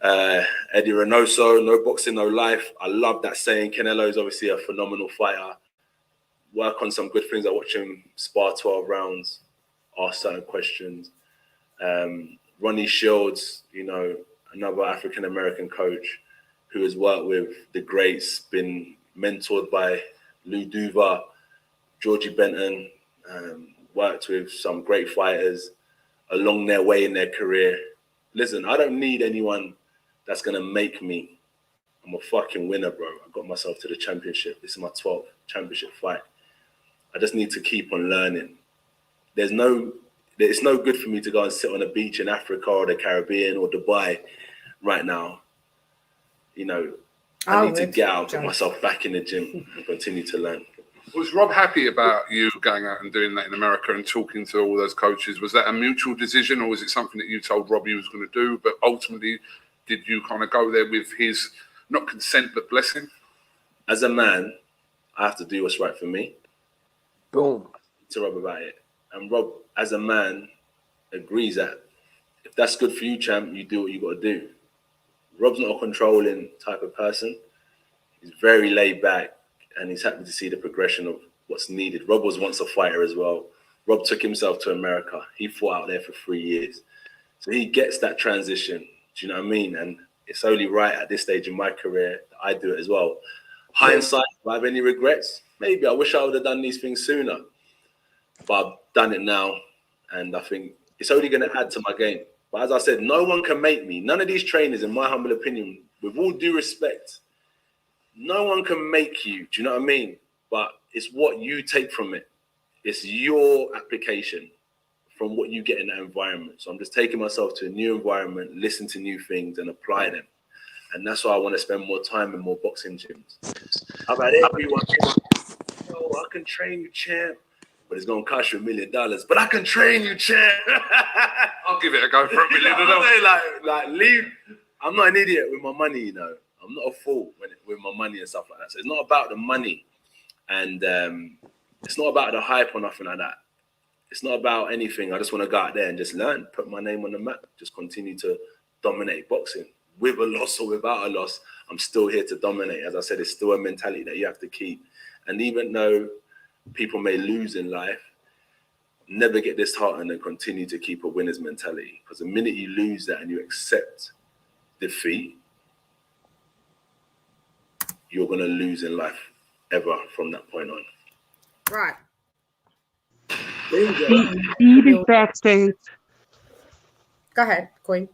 Eddie Reynoso, no boxing, no life. I love that saying. Canelo's obviously a phenomenal fighter. Work on some good things. I watch him spar 12 rounds, ask certain questions. Ronnie Shields, another African-American coach who has worked with the greats, been mentored by Lou Duva, Georgie Benton, worked with some great fighters along their way in their career. Listen, I don't need anyone that's going to make me. I'm a fucking winner, bro. I got myself to the championship. This is my 12th championship fight. I just need to keep on learning. It's no good for me to go and sit on a beach in Africa or the Caribbean or Dubai right now. I need to get out, put myself back in the gym and continue to learn. Was Rob happy about you going out and doing that in America and talking to all those coaches? Was that a mutual decision, or was it something that you told Rob you was going to do, but ultimately did you kind of go there with his, not consent, but blessing? As a man, I have to do what's right for me. Boom. To Rob about it. And Rob, as a man, agrees that if that's good for you, champ, you do what you got to do. Rob's not a controlling type of person. He's very laid back, and he's happy to see the progression of what's needed. Rob was once a fighter as well. Rob took himself to America. He fought out there for 3 years. So he gets that transition. Do you know what I mean? And it's only right at this stage in my career that I do it as well. Hindsight, do I have any regrets? Maybe. I wish I would have done these things sooner. But I've done it now, and I think it's only going to add to my game. But as I said, no one can make me. None of these trainers, in my humble opinion, with all due respect, no one can make you. Do you know what I mean? But it's what you take from it. It's your application from what you get in that environment. So I'm just taking myself to a new environment, listen to new things, and apply them. And that's why I want to spend more time in more boxing gyms. I've had everyone, I can train you, champ. But it's going to cost you $1 million. But I can train you, champ. I'll give it a go for $1 million. Leave. I'm not an idiot with my money, I'm not a fool with my money and stuff like that. So it's not about the money, and it's not about the hype or nothing like that. It's not about anything. I just want to go out there and just learn, put my name on the map, just continue to dominate boxing. With a loss or without a loss, I'm still here to dominate. As I said, it's still a mentality that you have to keep. And even though people may lose in life, never get disheartened and continue to keep a winner's mentality. Because the minute you lose that and you accept defeat, you're going to lose in life ever from that point on. Right. Beeb is backstage. Go ahead, Queen.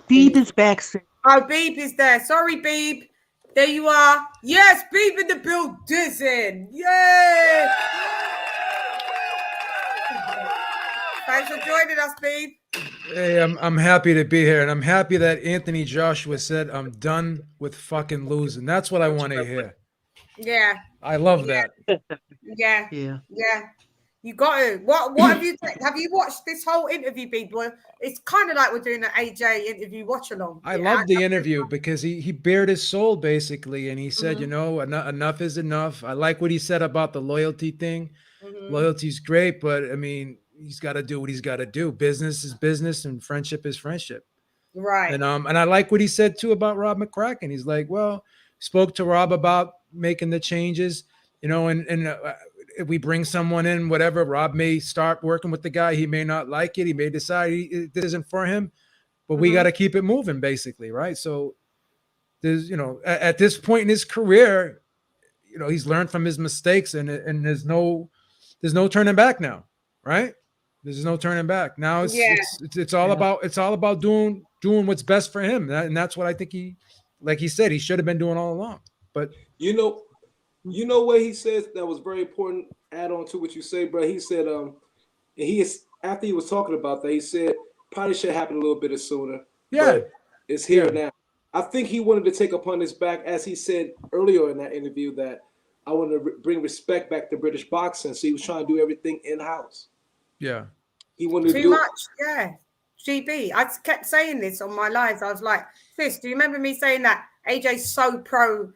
Beeb is backstage. Oh, Beeb is there. Sorry, Beeb. There you are. Yes, Beeb in the building. Yay! Thanks for joining us, Beeb. Hey, I'm happy to be here, and I'm happy that Anthony Joshua said, "I'm done with fucking losing." That's what I want to hear. Yeah. I love that. Yeah. Yeah. Yeah. You got to. What have you watched this whole interview, Beeb? Well, it's kind of like we're doing an AJ interview watch along. I love the interview because he bared his soul basically, and he said, you know, enough is enough. I like what he said about the loyalty thing. Loyalty's great, but I mean, he's got to do what he's got to do. Business is business, and friendship is friendship. Right. And I like what he said too about Rob McCracken. He's like, well, spoke to Rob about making the changes, you know, and if we bring someone in, whatever, Rob may start working with the guy. He may not like it. He may decide this isn't for him, but we got to keep it moving, basically, right? So there's, you know, at this point in his career, you know, he's learned from his mistakes, and there's no turning back now, right? There's no turning back now. It's all about doing what's best for him, and that's what I think like he said, he should have been doing all along. But you know what he says that was very important. Add on to what you say, bro. He said, after he was talking about that, he said probably should happen a little bit sooner. Yeah, but it's here now. I think he wanted to take upon his back, as he said earlier in that interview, that I want to bring respect back to British boxing. So he was trying to do everything in house. Yeah, he wanted to too do much. Yeah, GB. I kept saying this on my lives. I was like, Fist, do you remember me saying that AJ's so pro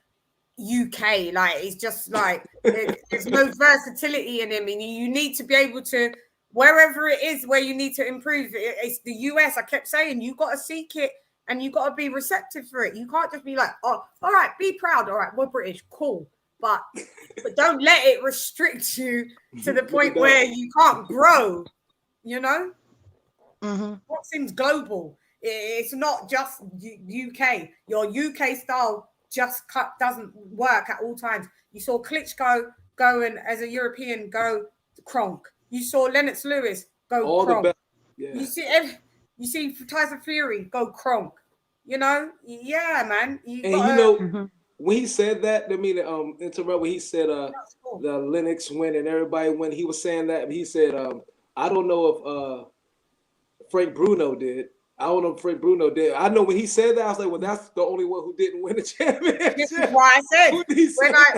UK? Like, it's just like there's no versatility in him, and you need to be able to, wherever it is where you need to improve. It's the US. I kept saying you got to seek it and you got to be receptive for it. You can't just be like, oh, all right, be proud. All right, we're British, cool, but don't let it restrict you to the point where you can't grow. You know, boxing's global. It's not just UK. Your UK style just doesn't work at all times. You saw Klitschko go and, as a European, go Kronk. You saw Lennox Lewis go all Kronk. Yeah. You see Tyson Fury go Kronk. You know, yeah, man. When he said that, I mean, interrupt when he said the Lennox win and everybody when he was saying that, he said, I don't know if Frank Bruno did. I don't know if Frank Bruno did. I know when he said that, I was like, well, that's the only one who didn't win the championship. This is why I said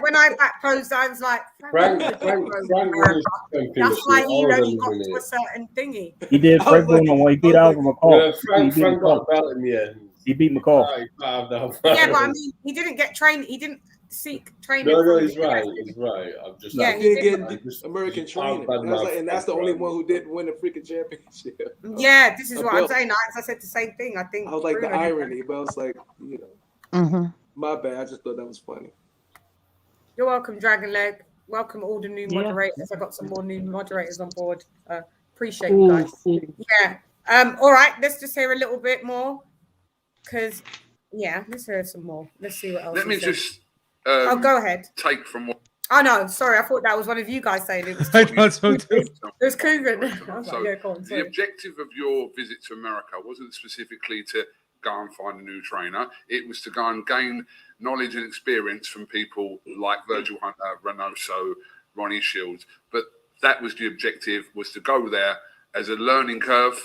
when I backposed, I was like, Frank that's why he only got to a certain thingy. He did. Frank Bruno when he beat Alvin McCall. Frank got a belt in the end. He beat McCall. Yeah, but I mean, he didn't get trained. He didn't seek training. No, he's right. He's right. I'm just he didn't get American training. And that's the only one who didn't win the freaking championship. Yeah, this is what I'm saying. I said the same thing. I think I was like Bruno, the irony, but I was like, you know, my bad. I just thought that was funny. You're welcome, Dragon Leg. Welcome all the new moderators. I got some more new moderators on board. Appreciate you guys. Yeah. All right. Let's just hear a little bit more. Because, let's hear some more. Let's see what else. Let me just go ahead. Take from what. Oh, no, sorry. I thought that was one of you guys saying it. Was I thought so too. It was Coogan. The objective of your visit to America wasn't specifically to go and find a new trainer. It was to go and gain knowledge and experience from people like Virgil Hunter, Reynoso, Ronnie Shields. But that was the objective, was to go there as a learning curve.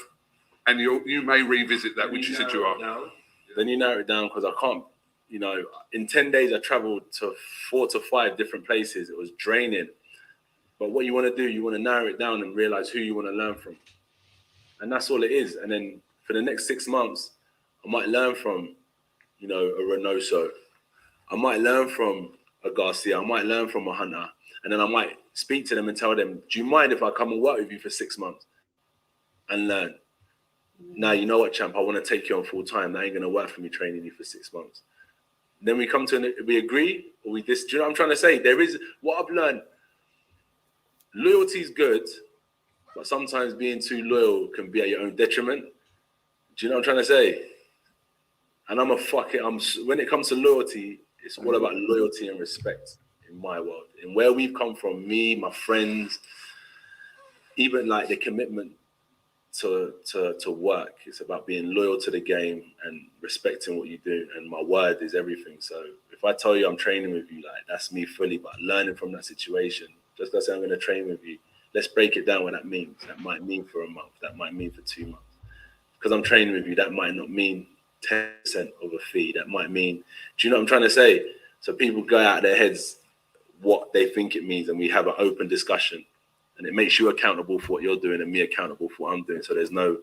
And you may revisit that, which you said you are. Then you narrow it down, because I can't, you know, in 10 days I traveled to 4 to 5 different places. It was draining. But what you want to do, you want to narrow it down and realize who you want to learn from. And that's all it is. And then for the next 6 months, I might learn from, you know, a Reynoso. I might learn from a Garcia. I might learn from a Hunter. And then I might speak to them and tell them, do you mind if I come and work with you for 6 months and learn? Now, you know what, champ, I want to take you on full time. That ain't going to work for me training you for 6 months. Then we come to, we agree, or we do you know what I'm trying to say? There is, what I've learned, loyalty is good, but sometimes being too loyal can be at your own detriment. Do you know what I'm trying to say? And when it comes to loyalty, it's all about loyalty and respect in my world. And where we've come from, me, my friends, even like the commitment to work. It's about being loyal to the game and respecting what you do. And my word is everything. So if I tell you I'm training with you, like that's me fully, but learning from that situation, just because I'm going to train with you, let's break it down what that means. That might mean for a month. That might mean for 2 months. Because I'm training with you, that might not mean 10% of a fee. That might mean, do you know what I'm trying to say? So people go out of their heads what they think it means, and we have an open discussion. And it makes you accountable for what you're doing and me accountable for what I'm doing. So there's no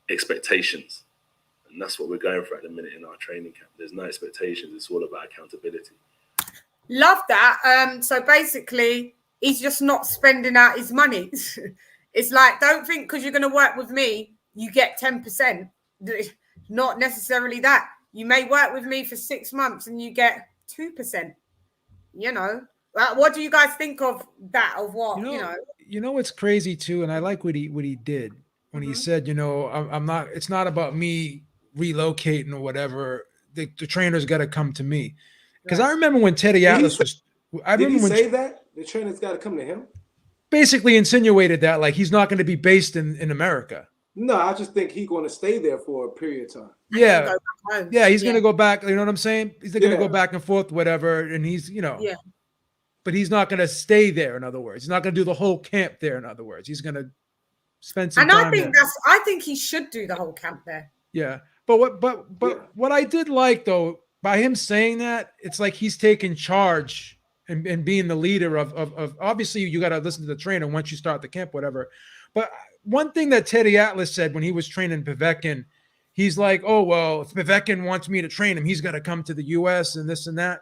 expectations. And that's what we're going for at the minute in our training camp. There's no expectations. It's all about accountability. Love that. So basically, he's just not spending out his money. It's like, don't think because you're going to work with me, you get 10%. Not necessarily that. You may work with me for 6 months and you get 2%. You know, what do you guys think of that? Of what, you know what's crazy too, and I like what he did when he said, you know, I'm not. It's not about me relocating or whatever. The trainer's got to come to me, because I remember when Teddy Atlas was. Did he say that the trainer's got to come to him? Basically insinuated that like he's not going to be based in America. No, I just think he's going to stay there for a period of time. Yeah, he's going to go back. You know what I'm saying? He's going to go back and forth, whatever, and he's but he's not going to stay there. In other words, he's not going to do the whole camp there. In other words, he's going to spend some time. And I think he should do the whole camp there. Yeah, but what I did like though, by him saying that, it's like he's taking charge and being the leader of obviously you got to listen to the trainer once you start the camp, whatever. But one thing that Teddy Atlas said when he was training Povetkin, he's like, oh, well, if Povetkin wants me to train him, he's got to come to the U.S. and this and that.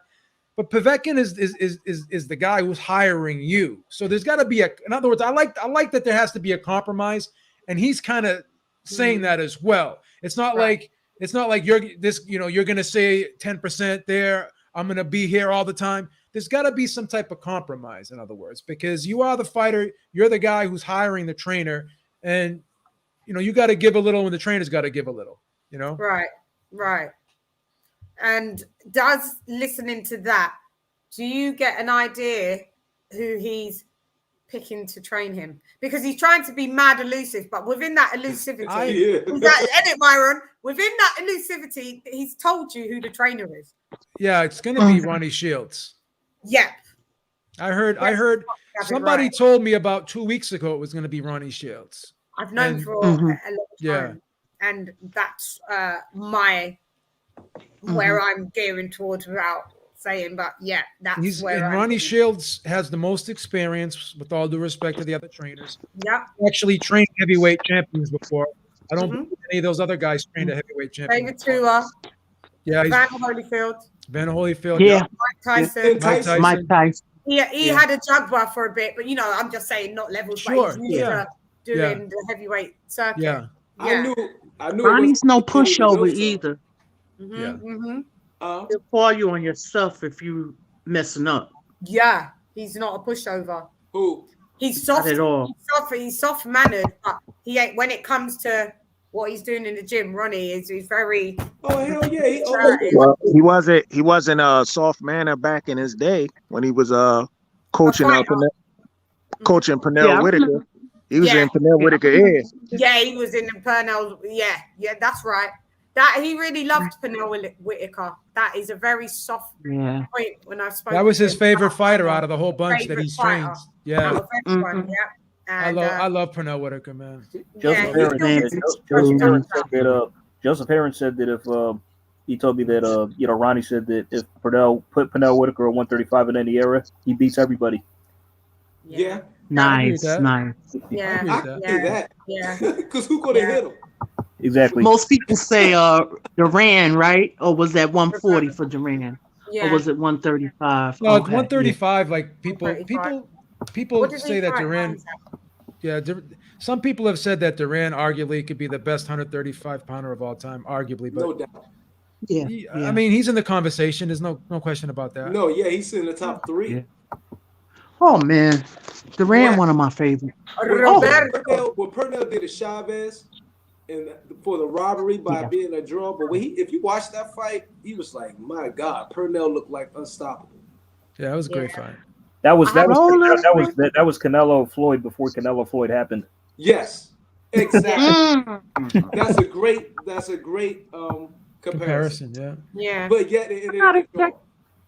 But Povetkin is the guy who's hiring you. So there's got to be in other words, I like that there has to be a compromise. And he's kind of saying that as well. It's not like you're going to say 10% there. I'm going to be here all the time. There's got to be some type of compromise, in other words, because you are the fighter. You're the guy who's hiring the trainer. And, you got to give a little when the trainer's got to give a little, Right. And does listening to that, do you get an idea who he's picking to train him? Because he's trying to be mad elusive, but within that elusivity, edit Myron, within that elusivity, he's told you who the trainer is. Yeah, it's going to be Ronnie Shields. Yep. I heard somebody told me about 2 weeks ago it was going to be Ronnie Shields. I've known for a long time. And that's where I'm gearing towards without saying, but that's where Ronnie Shields has the most experience, with all due respect to the other trainers. Yeah. Actually trained heavyweight champions before. I don't believe any of those other guys trained a heavyweight champion. David Tua. Yeah. Van Holyfield. Yeah. Mike Tyson. Mike Tyson. He had a Jaguar for a bit, but I'm just saying not levels, but he's used to doing the heavyweight circuit. Yeah. I knew Ronnie's no pushover either. Mm-hmm. He'll call you on your stuff if you messing up. Yeah, he's not a pushover. Who? He's soft. Not at all. He's soft mannered, but he ain't. When it comes to what he's doing in the gym, Ronnie is very. Oh hell yeah! He wasn't a soft manner back in his day when he was coaching coaching Pernell Whitaker. He was in Pernell Whitaker. Yeah, he was in the Pernell. Yeah, that's right. That he really loved Pernell Whitaker. That is a very soft point when I spoke. That was his favorite fighter out of the whole bunch that he's trained. Yeah. I love Pernell Whitaker, man. Joseph Herron said that if he told me that Ronnie said that if Pernell put Pernell Whitaker at 135 in any era, he beats everybody. Nice. Yeah, I can see that. Yeah, because who could have hit him? Exactly. Most people say Duran, right? Or was that 140 for Duran? Or was it 135? No, it's Okay, 135. Like people 135. What did say he that fight Duran. Hamza? Yeah, some people have said that Duran arguably could be the best 135 pounder of all time, arguably. But No doubt. Yeah, I mean, he's in the conversation. There's no question about that. No, yeah, he's in the top 3. Yeah. Oh man, Duran, one of my favorites. What Purnell did to Chavez and for the robbery by being a draw, but if you watch that fight, he was like, my God, Purnell looked like unstoppable. Yeah, that was a great fight. That was Canelo Floyd before Canelo Floyd happened. Yes, exactly. That's a great comparison. Yeah. Yeah. But yet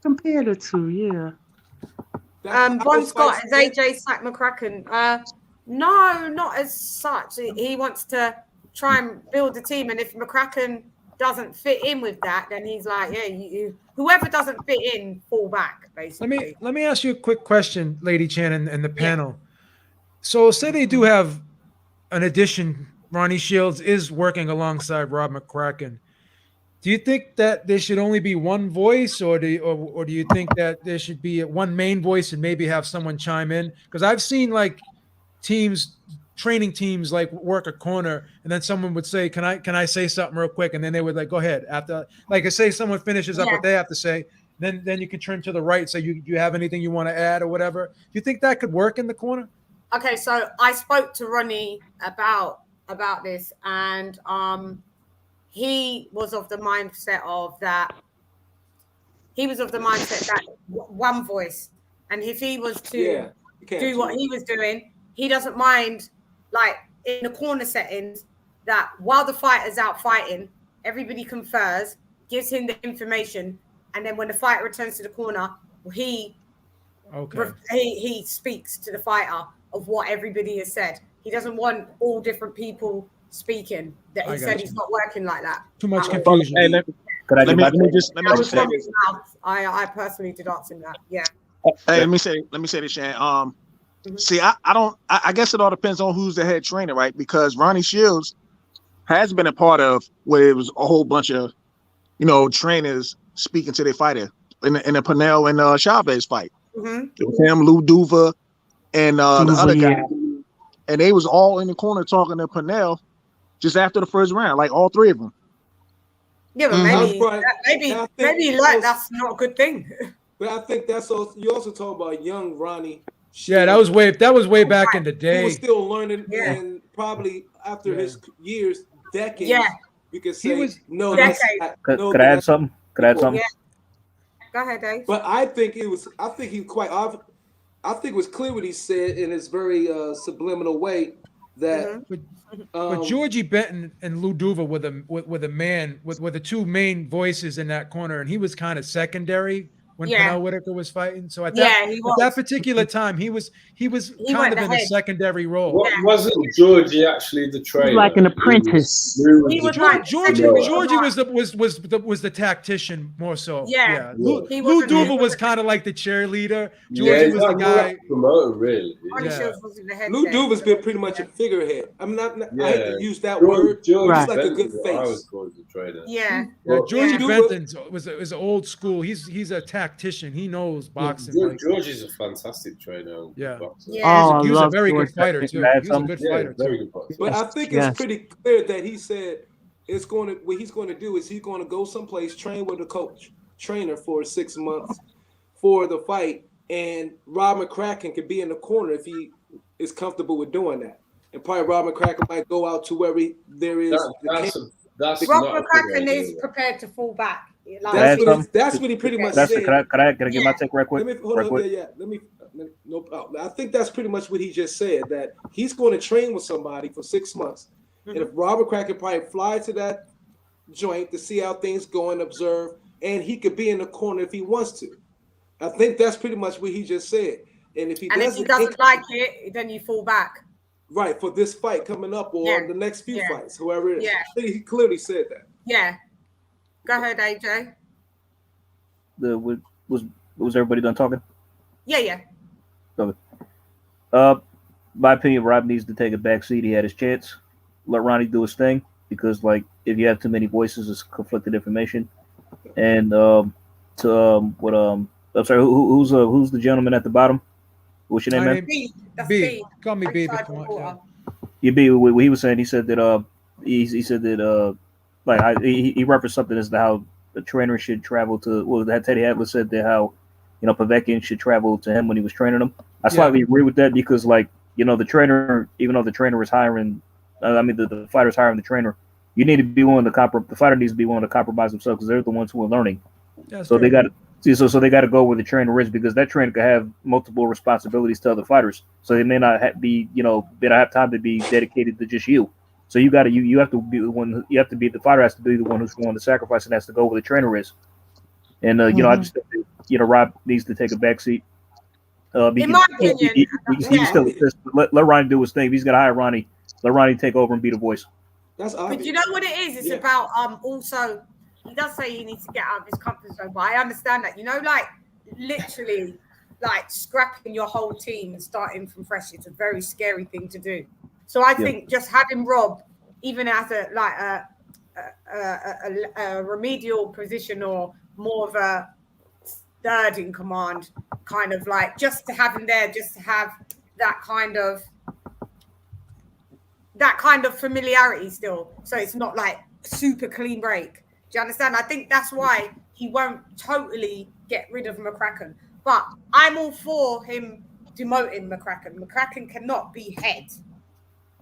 Compare the two, yeah. Bon Scott is AJ Sack McCracken. No, not as such. He wants to try and build a team, and if McCracken doesn't fit in with that, then he's like, yeah, whoever doesn't fit in, fall back. Basically. Let me ask you a quick question, LadyChann and the panel. So, say they do have an addition. Ronnie Shields is working alongside Rob McCracken. Do you think that there should only be one voice, or do you think that there should be one main voice and maybe have someone chime in? Because I've seen like training teams like work a corner, and then someone would say, "Can I say something real quick?" And then they would like, "Go ahead." After, like, I say, someone finishes up what they have to say, then you can turn to the right. So you have anything you want to add or whatever? Do you think that could work in the corner? Okay, so I spoke to Ronnie about this, and he was of the mindset that one voice, and if he was to do what he was doing, he doesn't mind, like in the corner settings, that while the fighter's out fighting, everybody confers, gives him the information, and then when the fighter returns to the corner, he speaks to the fighter of what everybody has said. He doesn't want all different people speaking. That he said he's not working like that. Too much confusion. Hey, let me just say this. I personally did ask him that. Yeah. Hey, let me say this, Shan. See, I guess it all depends on who's the head trainer, right? Because Ronnie Shields has been a part of where it was a whole bunch of, trainers speaking to their fighter in the Pernell and Chavez fight. It was him, Lou Duva, and the other guy, and they was all in the corner talking to Pernell just after the first round, like all three of them. Yeah, but maybe that's not a good thing. But I think that's also, you also talk about young Ronnie. Yeah, that was way back in the day. He was still learning, and probably after his years, decades. Yeah, we could say Could I add something? Yeah. Go ahead, Dave. But I think it was clear what he said in his very subliminal way that. But Georgie Benton and Lou Duva were the two main voices in that corner, and he was kind of secondary when Pernell Whitaker was fighting. So at that particular time, he was kind of in a secondary role. Wasn't Georgie actually the trainer? Like an apprentice. Georgie was the tactician more so. Yeah. Lou Duva was kind of like the cheerleader. Georgie was the guy. Promoter, really. Lou Duva's been pretty much a figurehead. I'm not. I hate to use that word. He's like a good face. I was called the trainer. Yeah. Georgie Benton is old school. He's a tactician. He knows boxing. George is a fantastic trainer. Yeah. Oh, he was a very good fighter too. He was a good fighter too. But I think it's pretty clear that he said what he's going to do is he's going to go someplace, train with a trainer for 6 months for the fight, and Rob McCracken could be in the corner if he is comfortable with doing that. And probably Rob McCracken might go out to where there is. Rob McCracken is prepared to fall back. That's what he pretty much said. Can I get my take right quick? I think that's pretty much what he just said, that he's going to train with somebody for 6 months. And if Robert Crack could probably fly to that joint to see how things go and observe, and he could be in the corner if he wants to. I think that's pretty much what he just said. And if he doesn't like it, then you fall back. Right, for this fight coming up or the next few fights, whoever it is. Yeah. I think he clearly said that. Yeah. Go ahead, AJ. Was everybody done talking? Yeah. Okay. My opinion, Rob needs to take a back seat. He had his chance. Let Ronnie do his thing. because like if you have too many voices, it's conflicted information. And I'm sorry, who's the gentleman at the bottom? What's your name, My man? name- That's B. B. Call me B. if Ringside you want, yeah. reporter. Yeah, B. What he was saying, he said that he said that like he referenced something as to how the trainer should travel to. Well, that Teddy Atlas said that how Povetkin should travel to him when he was training him. I slightly agree with that because like the trainer, even though the trainer is hiring, the fighter's hiring the trainer, you need to be willing to the fighter needs to be willing to compromise themselves because they're the ones who are learning. That's So true. they got so they got to go where the trainer is because that trainer could have multiple responsibilities to other fighters. So they may not be they don't have time to be dedicated to just you. So you have to be the one. You have to be the fighter has to be the one who's willing to sacrifice and has to go where the trainer is. And I just think that, Rob needs to take a backseat. In my opinion, he can still assist, but let Ronnie do his thing. If he's got to hire Ronnie, let Ronnie take over and be the voice. That's obvious. But you know what it is? It's about also. He does say he needs to get out of his comfort zone, but I understand that. Like literally, like scrapping your whole team and starting from fresh. It's a very scary thing to do. So I think just having Rob, even as a remedial position or more of a third in command, kind of like just to have him there, just to have that kind of familiarity still. So it's not like super clean break. Do you understand? I think that's why he won't totally get rid of McCracken. But I'm all for him demoting McCracken. McCracken cannot be head.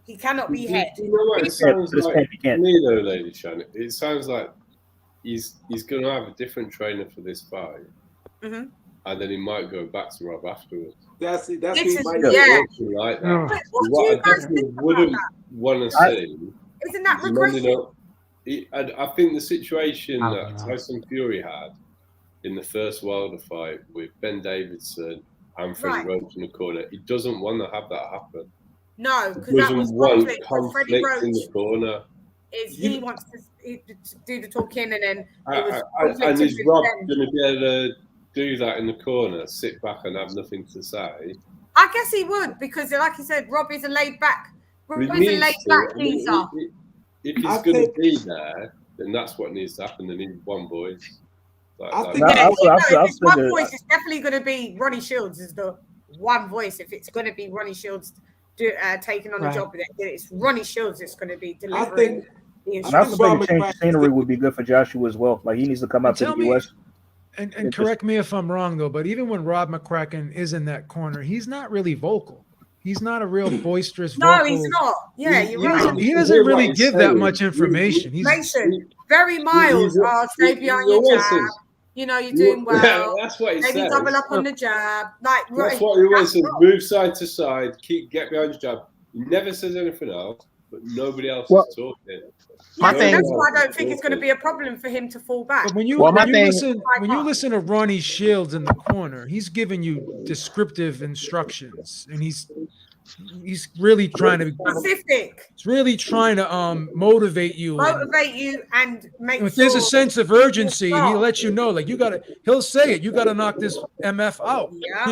He cannot be head. You know what it sounds like to me though, LadyChann? It sounds like he's going to have a different trainer for this fight. Mm-hmm. And then he might go back to Rob afterwards. That's yeah. Like that. But What I definitely wouldn't want to see isn't that regression? I think the situation that Tyson Fury had in the first Wilder fight with Ben Davidson and Freddie Roach in the corner, he doesn't want to have that happen. No, because that was conflict in the corner. He wants to do the talking, and then and is Rob going to be able to do that in the corner, sit back and have nothing to say? I guess he would, because like you said, Rob is a laid back. Geezer. If he's going to be there, then that's what needs to happen. They need one voice. One voice is definitely going to be Ronnie Shields. Is the one voice. If it's going to be Ronnie Shields taking on the job, it's Ronnie Shields. It's going to be delivering. I also think a change of scenery would be good for Joshua as well. Like he needs to come out to the U.S. And correct me if I'm wrong though, but even when Rob McCracken is in that corner, he's not really vocal. He's not a real boisterous vocal. No, he's not. Yeah, you're right. He doesn't really give that much information. He's very mild. Stay behind your jab. You're doing well. That's what he Maybe says. double up on the jab. That's what he always says. Move side to side. Get behind your jab. He never says anything else, but nobody else is talking. That's why I don't think it's going to be a problem for him to fall back. But when you listen to Ronnie Shields in the corner, he's giving you descriptive instructions, and he's really trying to be specific. He's really trying to motivate you and make. If there's a sense of urgency, he lets you know, like he'll say it. You got to knock this MF out. Yeah.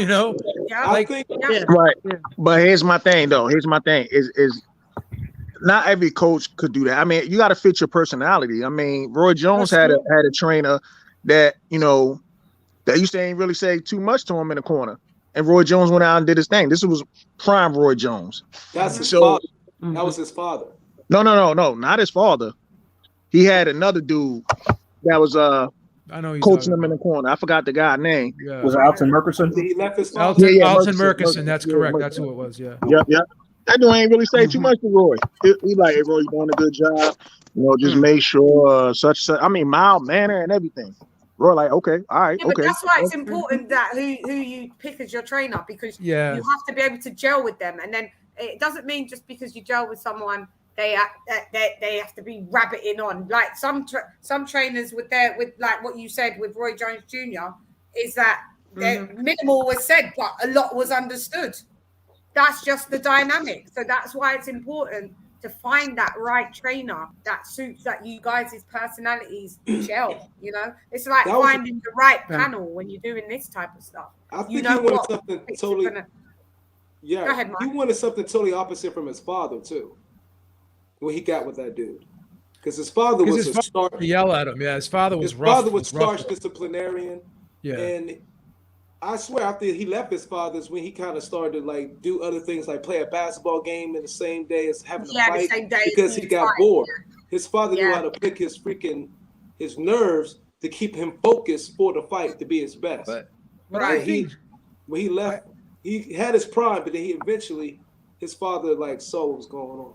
Yeah. Right. But here's my thing, though. Is not every coach could do that. I mean, you got to fit your personality. I mean, Roy Jones had a trainer that that used to ain't really say too much to him in the corner, and Roy Jones went out and did his thing. This was prime Roy Jones. That's his father. That was his father. No, not his father. He had another dude that was I know he's coaching him in the corner. I forgot the guy's name. Yeah. Was it Alton Murkison? He left his father. Alton Murkison. That's correct. That's who it was. Yeah. Yep. That dude ain't really say too much to Roy. He like, hey, Roy, you doing a good job. Just make sure such. I mean, mild manner and everything. Roy like, okay, all right, okay. But that's why it's important that who you pick as your trainer, because you have to be able to gel with them. And then it doesn't mean just because you gel with someone they have to be rabbiting on. Like some trainers with like what you said with Roy Jones Jr. is that minimal was said, but a lot was understood. That's just the dynamic. So that's why it's important to find that right trainer that suits that you guys' personalities gel. It's like finding the right panel when you're doing this type of stuff. I think he wanted something totally. Go ahead, Mark. He wanted something totally opposite from his father too. What he got with that dude. because his father was his father yell at him. Yeah, his father was rough. His father was harsh disciplinarian. Yeah. And I swear after he left his father's, when he kind of started to like do other things like play a basketball game in the same day as having a fight, the same day because he got bored. His father knew Yeah. how to pick his nerves to keep him focused for the fight to be his best. But I think when he left, he had his prime, but then he eventually, his father like saw what was going on.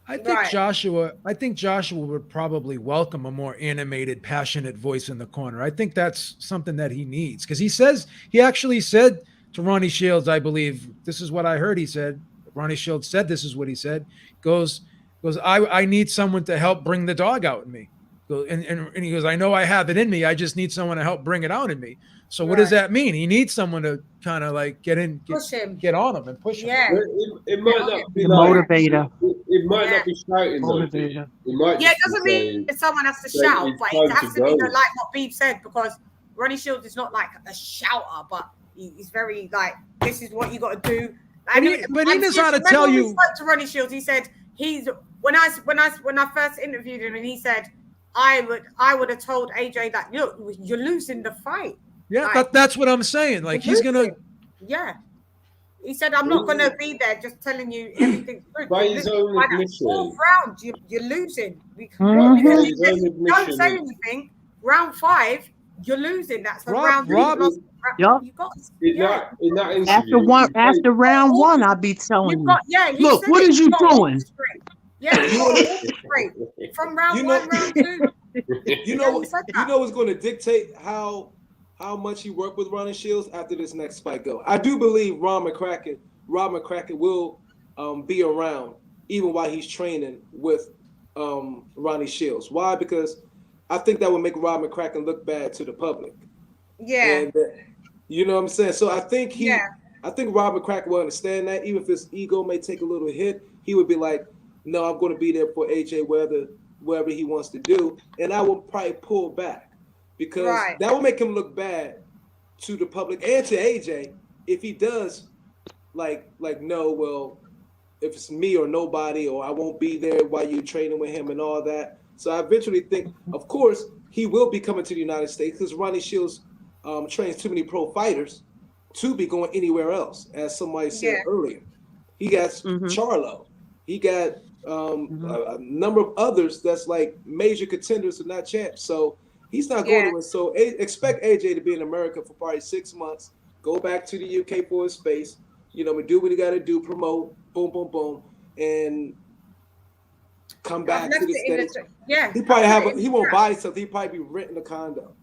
I think Joshua would probably welcome a more animated, passionate voice in the corner. I think that's something that he needs, because he actually said to Ronnie Shields, I believe, this is what I heard he said. Ronnie Shields said this is what he said. Goes, I need someone to help bring the dog out in me. And he goes, I know I have it in me. I just need someone to help bring it out in me. So what does that mean? He needs someone to kind of like get on him and push him. Yeah. It might not be the like motivator. It might not be shouting though. Motivator. It might Yeah, it just doesn't be mean saying, someone has to say shout, it's but time it has to to be go. like what Beeb said, because Ronnie Shields is not like a shouter, but he's very like, this is what you got to do. And but he knows how to tell you. When we spoke to Ronnie Shields, he said when I first interviewed him, and he said I would have told AJ that you're losing the fight. Yeah, like, that's what I'm saying. Like he's gonna. Yeah. He said, I'm not going to be there just telling you everything. By his own admission. Fourth round, you're losing. By his own Don't say admission. anything. Round 5, you're losing. That's a round. Yup. In that interview, After round 1, I'll be telling you. Look, what is you doing? Yeah, from round 1, round 2. You know what's going to dictate how much he worked with Ronnie Shields after this next fight go. I do believe Rob McCracken will be around even while he's training with Ronnie Shields. Why? Because I think that would make Rob McCracken look bad to the public. Yeah. And, you know what I'm saying? So I think Rob McCracken will understand that, even if his ego may take a little hit, he would be like, no, I'm going to be there for AJ wherever he wants to do. And I will probably pull back. Because that will make him look bad to the public and to AJ if he does like no, well, if it's me or nobody, or I won't be there while you're training with him and all that. So I eventually think, of course, he will be coming to the United States, because Ronnie Shields trains too many pro fighters to be going anywhere else. As somebody said earlier, he got Charlo, he got a number of others that's like major contenders and not champs. So he's not going to win. So expect AJ to be in America for probably 6 months. Go back to the UK for his space. Do what he got to do, promote, boom, boom, boom, and come back to the States. He probably he won't buy something. He probably be renting a condo.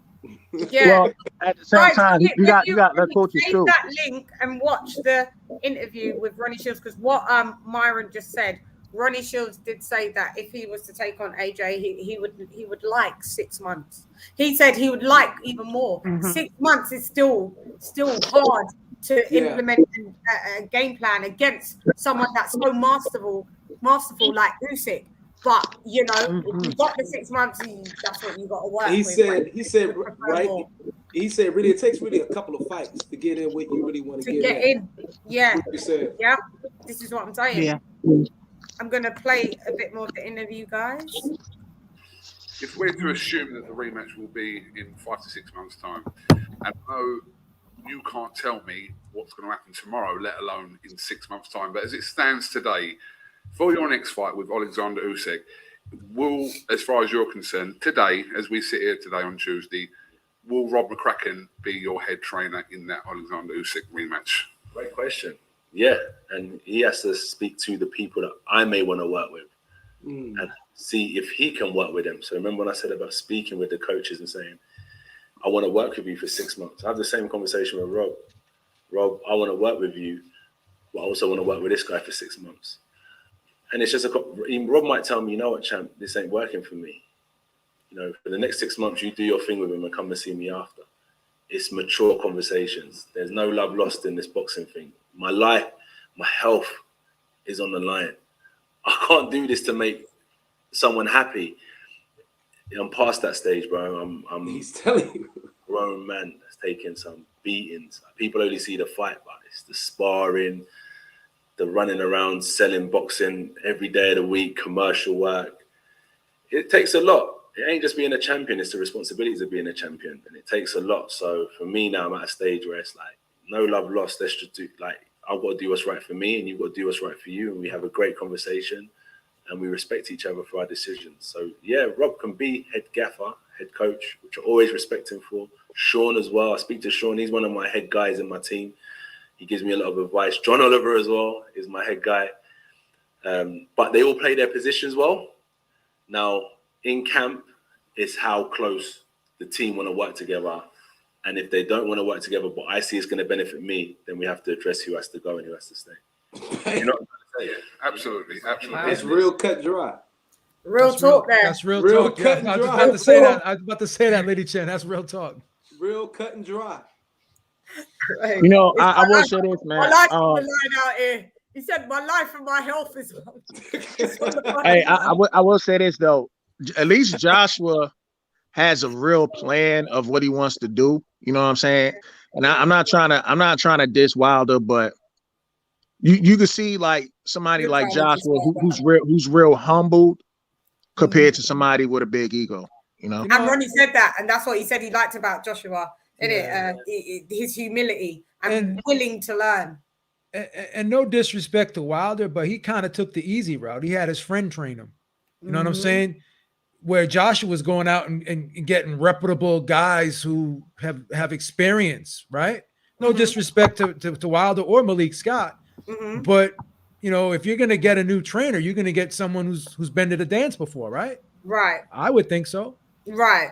Yeah. Well, at the same time, you got the coaches too. That link and watch the interview with Ronnie Shields, because what Myron just said. Ronnie Shields did say that if he was to take on AJ, he would like 6 months. He said he would like even more. 6 months is still hard to implement a game plan against someone that's so masterful like Usyk. But you've got the 6 months. That's what you got to work with. He said really it takes really a couple of fights to get in what you really want to get in. Yeah. He said. Yeah. This is what I'm saying. Yeah. I'm going to play a bit more of the interview, guys. If we're to assume that the rematch will be in 5 to 6 months' time, and no, you can't tell me what's going to happen tomorrow, let alone in 6 months' time. But as it stands today, for your next fight with Alexander Usyk, will, as far as you're concerned, today, as we sit here today on Tuesday, will Rob McCracken be your head trainer in that Alexander Usyk rematch? Great question. Yeah, and he has to speak to the people that I may want to work with and see if he can work with them. So remember when I said about speaking with the coaches and saying, I want to work with you for 6 months. I have the same conversation with Rob. Rob, I want to work with you, but I also want to work with this guy for 6 months. And it's just Rob might tell me, you know what, champ, this ain't working for me. For the next 6 months, you do your thing with him and come and see me after. It's mature conversations. There's no love lost in this boxing thing. My life, my health is on the line. I can't do this to make someone happy. I'm past that stage, bro. He's telling you. Grown man that's taking some beatings. People only see the fight, but it's the sparring, the running around, selling boxing every day of the week, commercial work. it takes a lot. It ain't just being a champion, it's the responsibilities of being a champion. And it takes a lot. So for me now, I'm at a stage where it's like, no love lost. Let's just do, like, I've got to do what's right for me and you've got to do what's right for you. And we have a great conversation and we respect each other for our decisions. So yeah, Rob can be head gaffer, head coach, which I always respect him for. Sean as well. I speak to Sean. He's one of my head guys in my team. He gives me a lot of advice. John Oliver as well is my head guy. But they all play their positions well. Now, in camp, it's how close the team want to work together. And if they don't want to work together, but I see it's going to benefit me, then we have to address who has to go and who has to stay. You know what I'm saying? Absolutely. That's real cut and dry. Real talk there. That's real talk. cut Yeah, and I was dry. about to say that. I was about to say that, Lady Chen. That's real talk. Real cut and dry. You know, I will say this, man. My life on the line out here. He said, "My life and my health is." Hey, I will say this though. At least Joshua has a real plan of what he wants to do. You know what I'm saying? And I'm not trying to diss Wilder, but you can see like somebody like Joshua who's real humbled compared to somebody with a big ego. You know. And Ronnie said that, and that's what he said he liked about Joshua, isn't it? His humility and willing to learn. And no disrespect to Wilder, but he kind of took the easy route. He had his friend train him. You know what I'm saying? Where Joshua was going out and getting reputable guys who have experience, right? No disrespect to Wilder or Malik Scott, but you know, if you're gonna get a new trainer, you're gonna get someone who's been to the dance before, right? Right. I would think so. Right.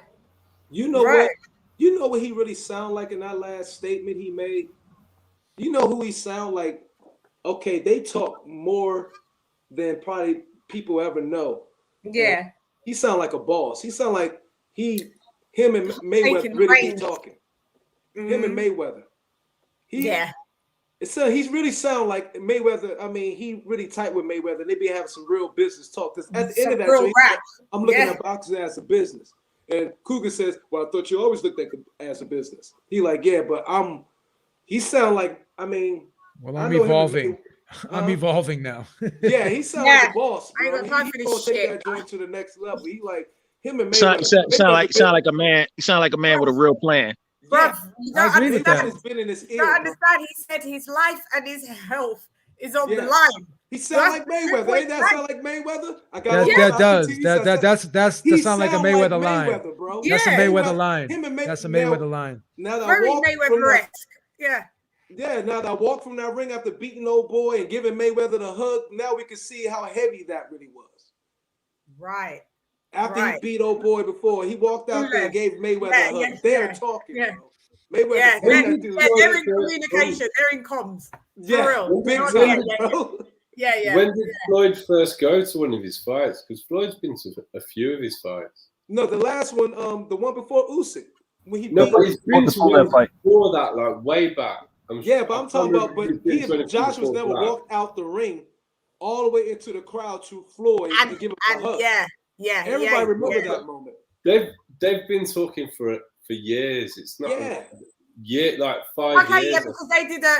You know what? You know what he really sound like in that last statement he made? You know who he sound like? Okay, they talk more than probably people ever know. Yeah. And he sound like a boss. He sound like him and Mayweather really be talking. Him and Mayweather. He's really sound like Mayweather. I mean, he really tight with Mayweather. They be having some real business talk. Because at the end of that, so like, I'm looking at boxing as a business. And Cougar says, "Well, I thought you always looked at it as a business." He like, yeah, but he sound like, I mean, well, I'm evolving. I'm evolving now. Yeah, he sound like a boss, I bro. ain't got time for He this gonna take shit. that joint to the next level. He like him and Sound Mayweather. like a man. You sound like a man with a real plan. Bruv, you don't understand. Been in his ear, You don't understand. He said his life and his health is on the Yeah. line. He sound like Mayweather. Ain't that sound like Mayweather? I got That does. That sound like a Mayweather line. Bro. That's a Mayweather line. Him and That's a Mayweather line. Now that Very I walk from Mayweather-esque. Yeah. Yeah, now that I walk from that ring after beating old boy and giving Mayweather the hug, now we can see how heavy that really was. Right. After he beat old boy before, he walked out there and gave Mayweather a hug. They're talking, bro. Mayweather, they're in communication. They're in comms. For real. Big time, bro. Yeah. When did Floyd first go to one of his fights? Because Floyd's been to a few of his fights. No, the last one, the one before Usyk, when he No, but he's been to before one that fight. before that, like way back. I'm talking about, but Josh was never walked out the ring all the way into the crowd to Floyd and give him a hug. Yeah. Everybody remember that moment. They've been talking for years. It's not like 5 Okay, years. yeah, because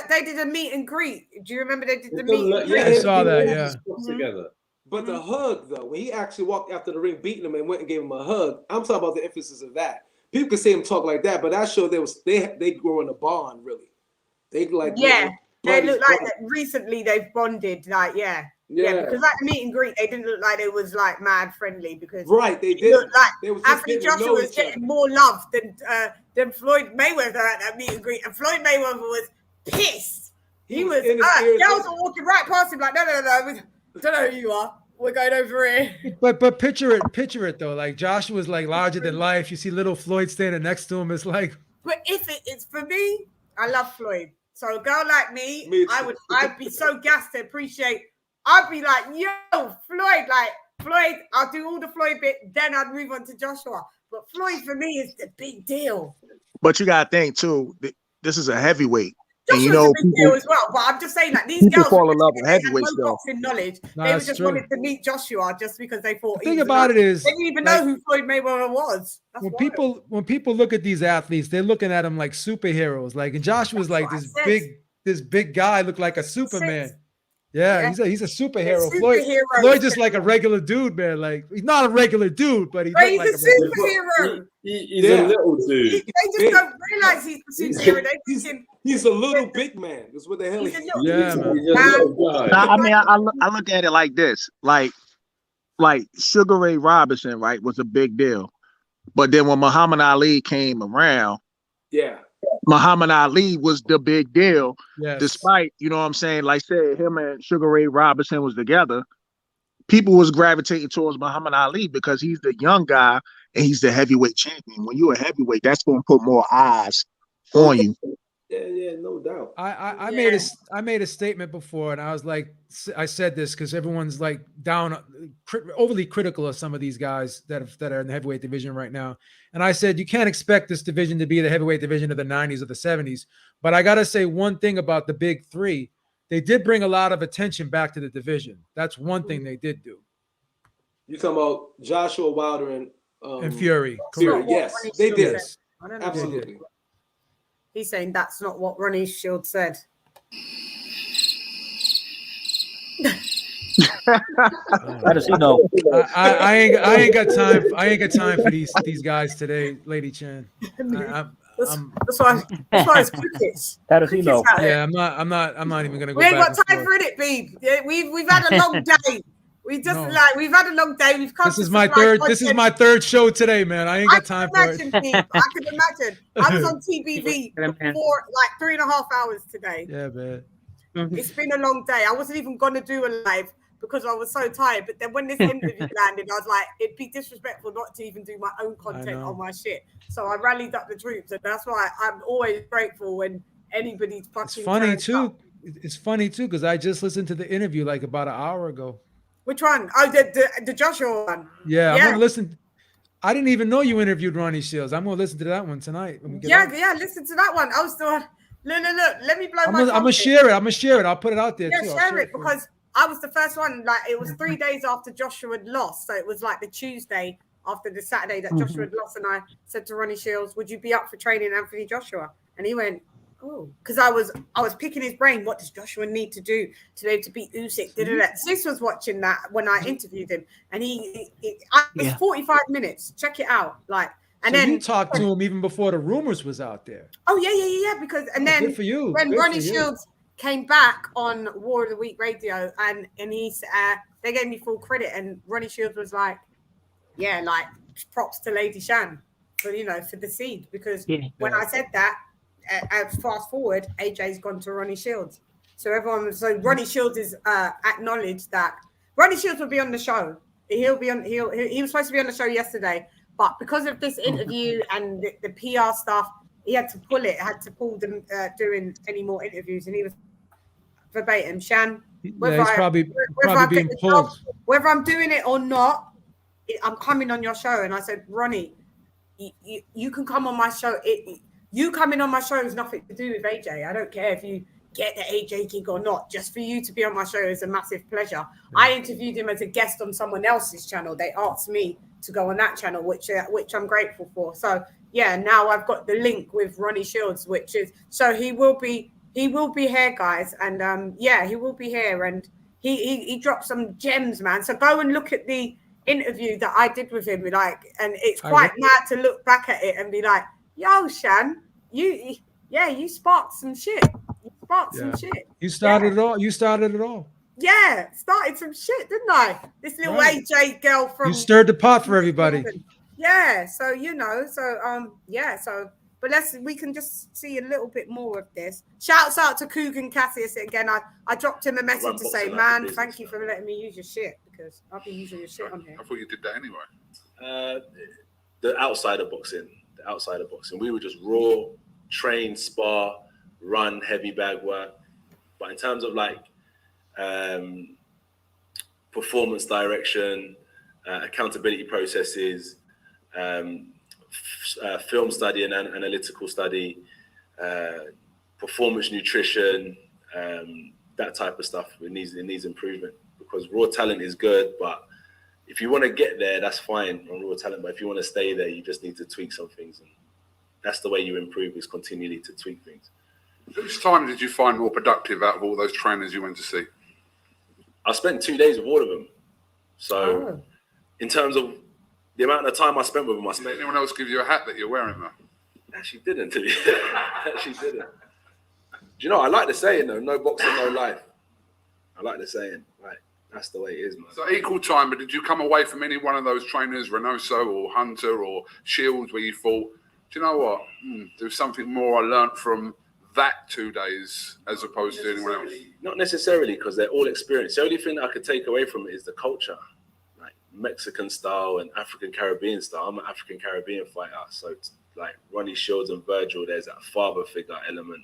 they did a meet and greet. Do you remember they did the They've meet done and that, greet? I saw that. Yeah. Together. But the hug, though, when he actually walked after the ring, beating him and went and gave him a hug, I'm talking about the emphasis of that. People could see him talk like that, but that showed they grew in a bond, really. They like they look like that recently they've bonded, like because like the meet and greet, they didn't look like they was like mad friendly because they did look like they was just Anthony Joshua was getting more love than Floyd Mayweather at that meet and greet, and Floyd Mayweather was pissed. He was girls were walking right past him like no, don't know who you are. We're going over here. But picture it though. Like Joshua's like larger than life. You see little Floyd standing next to him. It's like. But if it's for me, I love Floyd. So a girl like me I'd be so gassed to appreciate. I'd be like, yo, Floyd, I'll do all the Floyd bit, then I'd move on to Joshua. But Floyd for me is the big deal. But you gotta think too, this is a heavyweight. Joshua's a big deal as well. But I'm just saying that these girls fall in love with heavyweights no though. boxing knowledge. No, They that's just true. wanted to meet Joshua just because they thought The thing about it is, they didn't even like, know who Floyd Mayweather was. That's when people look at these athletes, they're looking at them like superheroes. Like, and Joshua's like this big guy, looked like a Superman. Yeah, Yeah. he's a superhero. He's a Floyd superhero. Floyd just like a regular dude, man. Like he's not a regular dude, but he But looked he's like a a regular superhero. He's Yeah. a little dude. They just don't realize he's a superhero. They He's, thinking he's a little big man. That's what the hell he's he a is. little Yeah, man. He's a little guy. Nah, I mean, I look at it like this, like Sugar Ray Robinson, right, was a big deal. But then when Muhammad Ali came around, Yeah. Muhammad Ali was the big deal, Yes. despite, you know what I'm saying, like say him and Sugar Ray Robinson was together. People was gravitating towards Muhammad Ali because he's the young guy and he's the heavyweight champion. When you're a heavyweight, that's going to put more eyes on you. Yeah, no doubt. I made a statement before, and I was like, I said this because everyone's like down, overly critical of some of these guys that are in the heavyweight division right now. And I said you can't expect this division to be the heavyweight division of the 90s or the 70s. But I gotta say one thing about the big three: they did bring a lot of attention back to the division. That's one thing they did do. You talking about Joshua Wilder and Fury? Fury, Correct. yes, they did. Yes. I don't know. Absolutely. He's saying that's not what Ronnie Shields said. How does he know? I ain't got time. I ain't got time for these guys today, Lady Chan. That's why it's crickets. How does he know? Yeah, I'm not even gonna go. We ain't back got time and for forth. it, Beeb. Yeah, we've had a long day. We've had a long day. We've come. This is my third. This is my third show today, man. I ain't got time for it. Beeb, I can imagine. I was on TBV for 3.5 hours today. Yeah, man. It's been a long day. I wasn't even gonna do a live because I was so tired. But then when this interview landed, I was like, it'd be disrespectful not to even do my own content on my shit. So I rallied up the troops, and that's why I'm always grateful when anybody's fucking. It's funny turns too. up. It's funny too because I just listened to the interview like about an hour ago. Which one? Oh, the Joshua one. Yeah, I'm gonna listen. I didn't even know you interviewed Ronnie Shields. I'm gonna listen to that one tonight. When we get out. Listen to that one. I was still look. Let me blow I'm my. gonna share it. I'm gonna share it. I'll put it out there Yeah, too. share it because I was the first one. Like it was 3 days after Joshua had lost, so it was like the Tuesday after the Saturday that Joshua had lost, and I said to Ronnie Shields, "Would you be up for training Anthony Joshua?" And he went, "Oh," because I was picking his brain. What does Joshua need to do to be able to beat Usyk? Sis was watching that when I interviewed him, and it's 45 minutes. Check it out, like. And so then you talked to him even before the rumors was out there. Oh yeah. Because then good for you. When Good Ronnie for you. Shields came back on War of the Week radio, and he's they gave me full credit, and Ronnie Shields was like, "Yeah, like props to LadyChann for for the seed," because when I said that, fast forward, AJ's gone to Ronnie Shields, so Ronnie Shields is acknowledged that Ronnie Shields will be on the show. He was supposed to be on the show yesterday. But because of this interview and the PR stuff, he had to pull it. Had to pull them doing any more interviews, and he was verbatim. Shan, Yeah, he's probably being pulled. Whether I'm doing it or not, I'm coming on your show. And I said, Ronnie, you can come on my show. You coming on my show has nothing to do with AJ. I don't care if you get the AJ gig or not. Just for you to be on my show is a massive pleasure. I interviewed him as a guest on someone else's channel. They asked me to go on that channel, which I'm grateful for. So yeah, now I've got the link with Ronnie Shields, which is so he will be here, guys, and he will be here, and he dropped some gems, man. So go and look at the interview that I did with him, and it's quite mad to look back at it and be like, yo, Shan, you sparked some shit. You sparked some shit. You started it all. You started it all. Yeah, started some shit, didn't I? This little AJ girl from. You stirred the pot for everybody. Yeah, so but we can just see a little bit more of this. Shouts out to Coogan Cassius again. I dropped him a message to say, man, thank you for letting me use your shit because I've been using your shit on here. I thought you did that anyway. The outsider boxing. We were just raw, train, spar, run, heavy bag work. But in terms of like performance direction, accountability processes, film study and analytical study, performance nutrition, that type of stuff. It needs improvement because raw talent is good, but if you want to get there, that's fine on raw talent. But if you want to stay there, you just need to tweak some things, and that's the way you improve is continually to tweak things. Which time did you find more productive out of all those trainers you went to see? I spent 2 days with all of them. So in terms of the amount of time I spent with them, I spent. Did anyone else give you a hat that you're wearing, though? Actually didn't. Actually didn't. Do you know, I like the saying, though, no boxing, no life. I like the saying, like, that's the way it is, man. So equal time, but did you come away from any one of those trainers, Reynoso or Hunter or Shields, where you thought, do you know what? There's something more I learned from that 2 days as opposed to anyone else? Not necessarily, because they're all experienced. The only thing that I could take away from it is the culture. Like Mexican style and African Caribbean style. I'm an African Caribbean fighter, so it's like Ronnie Shields and Virgil, there's that father figure element.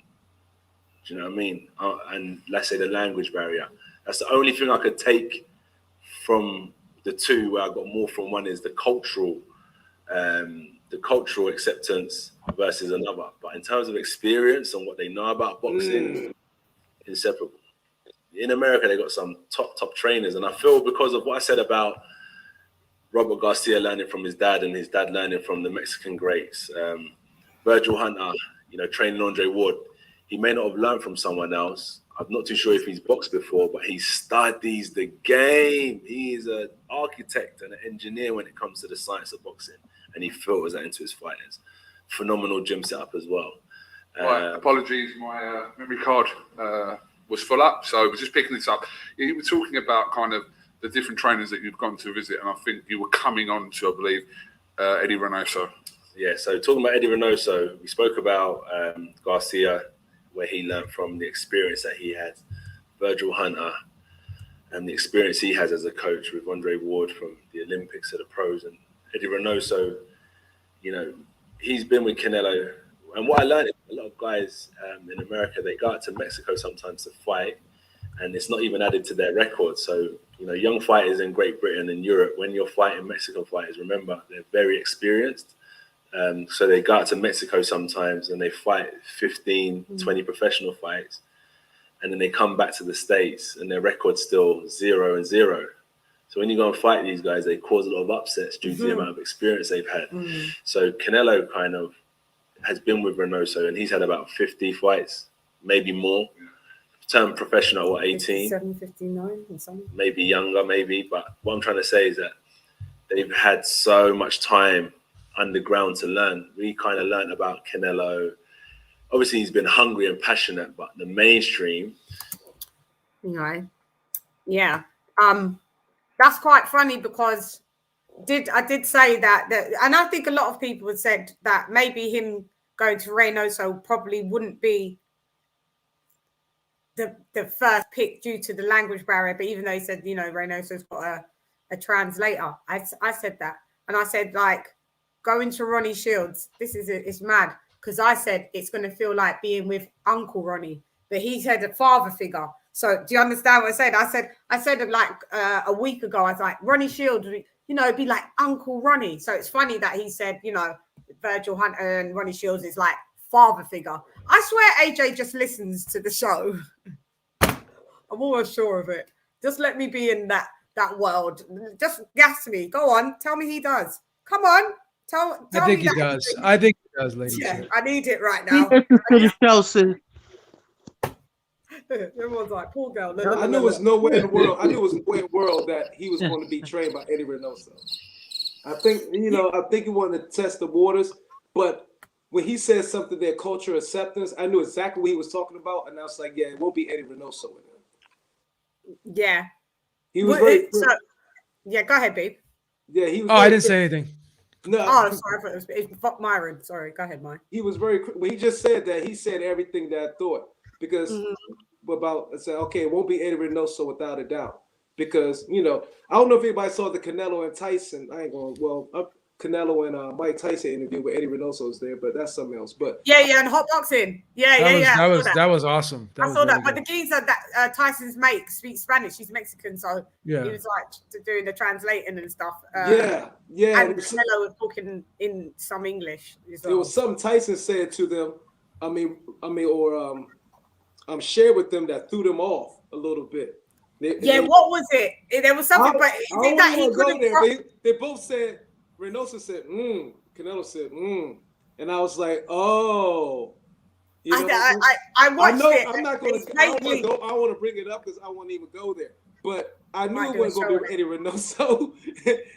Do you know what I mean? And let's say the language barrier. That's the only thing I could take from the two. Where I got more from one is the cultural acceptance versus another. But in terms of experience and what they know about boxing, inseparable. In America, they got some top trainers, and I feel because of what I said about Robert Garcia learning from his dad and his dad learning from the Mexican greats, Virgil Hunter, you know, training Andre Ward, he may not have learned from someone else. I'm not too sure if he's boxed before, but he studies the game. He is an architect and an engineer when it comes to the science of boxing, and he filters that into his fighters. Phenomenal gym setup as well. Right, apologies, my memory card was full up, so we're just picking this up. You were talking about kind of the different trainers that you've gone to visit, and I think you were coming on to, I believe, Eddie Reynoso. Yeah, so talking about Eddie Reynoso, we spoke about Garcia, where he learned from the experience that he had, Virgil Hunter, and the experience he has as a coach with Andre Ward from the Olympics to the pros, and Eddie Reynoso, you know, he's been with Canelo. And what I learned is a lot of guys in America, they go out to Mexico sometimes to fight, and it's not even added to their record. So, you know, young fighters in Great Britain and Europe, when you're fighting Mexican fighters, remember, they're very experienced. So they go out to Mexico sometimes and they fight 15, 20 professional fights. And then they come back to the States and their record's still 0-0. So when you go and fight these guys, they cause a lot of upsets due to the amount of experience they've had. So Canelo kind of has been with Reynoso, and he's had about 50 fights, maybe more. Turned professional at 18. 59 or something. Maybe younger, maybe. But what I'm trying to say is that they've had so much time underground to learn. We kind of learned about Canelo. Obviously, he's been hungry and passionate, but the mainstream. Right. Yeah. That's quite funny because I did say that, and I think a lot of people had said that maybe him going to Reynoso probably wouldn't be the first pick due to the language barrier. But even though he said, you know, Reynoso's got a translator, I said that, and I said, like, going to Ronnie Shields, it's mad, because I said it's going to feel like being with Uncle Ronnie, but he said a father figure. So do you understand what I said? I said like a week ago, I was like, Ronnie Shields, you know, it'd be like Uncle Ronnie. So it's funny that he said, you know, Virgil Hunter and Ronnie Shields is like father figure. I swear AJ just listens to the show. I'm almost sure of it. Just let me be in that world. Just gas me. Go on. Tell me he does. Come on. Tell I think me he does. I think he does, lady. Yeah, I need it right now. Everyone's like, poor girl. I knew it was nowhere in the world. I knew it was nowhere in the world that he was going to be trained by Eddie Reynoso. I think he wanted to test the waters, but when he said something there, culture acceptance, I knew exactly what he was talking about, and I was like, yeah, it won't be Eddie Reynoso in there. Yeah. He was very yeah, go ahead, babe. Yeah, he was. I didn't say anything. No. Oh, sorry. It's Myron. Sorry. Go ahead, Mike. He was very. When he just said that, he said everything that I thought, because I said, okay, it won't be Eddie Reynoso without a doubt, because, you know, I don't know if anybody saw the Canelo and Tyson. Canelo and Mike Tyson interview where Eddie Reynoso was there, but that's something else. But yeah, and hot boxing. That was awesome. I saw that. But the geezer that Tyson's mate speaks Spanish. He's Mexican, so he was like doing the translating and stuff. And Canelo was talking in some English. It was something Tyson said to them. Shared with them that threw them off a little bit. What was it? There was something, but that he couldn't. They both said. Reynoso said, Canelo said, and I was like, oh. You know, I watched it. I'm not going to. I want to bring it up because I won't even go there. but I knew Might it do a wasn't going to show be Eddie Reynoso,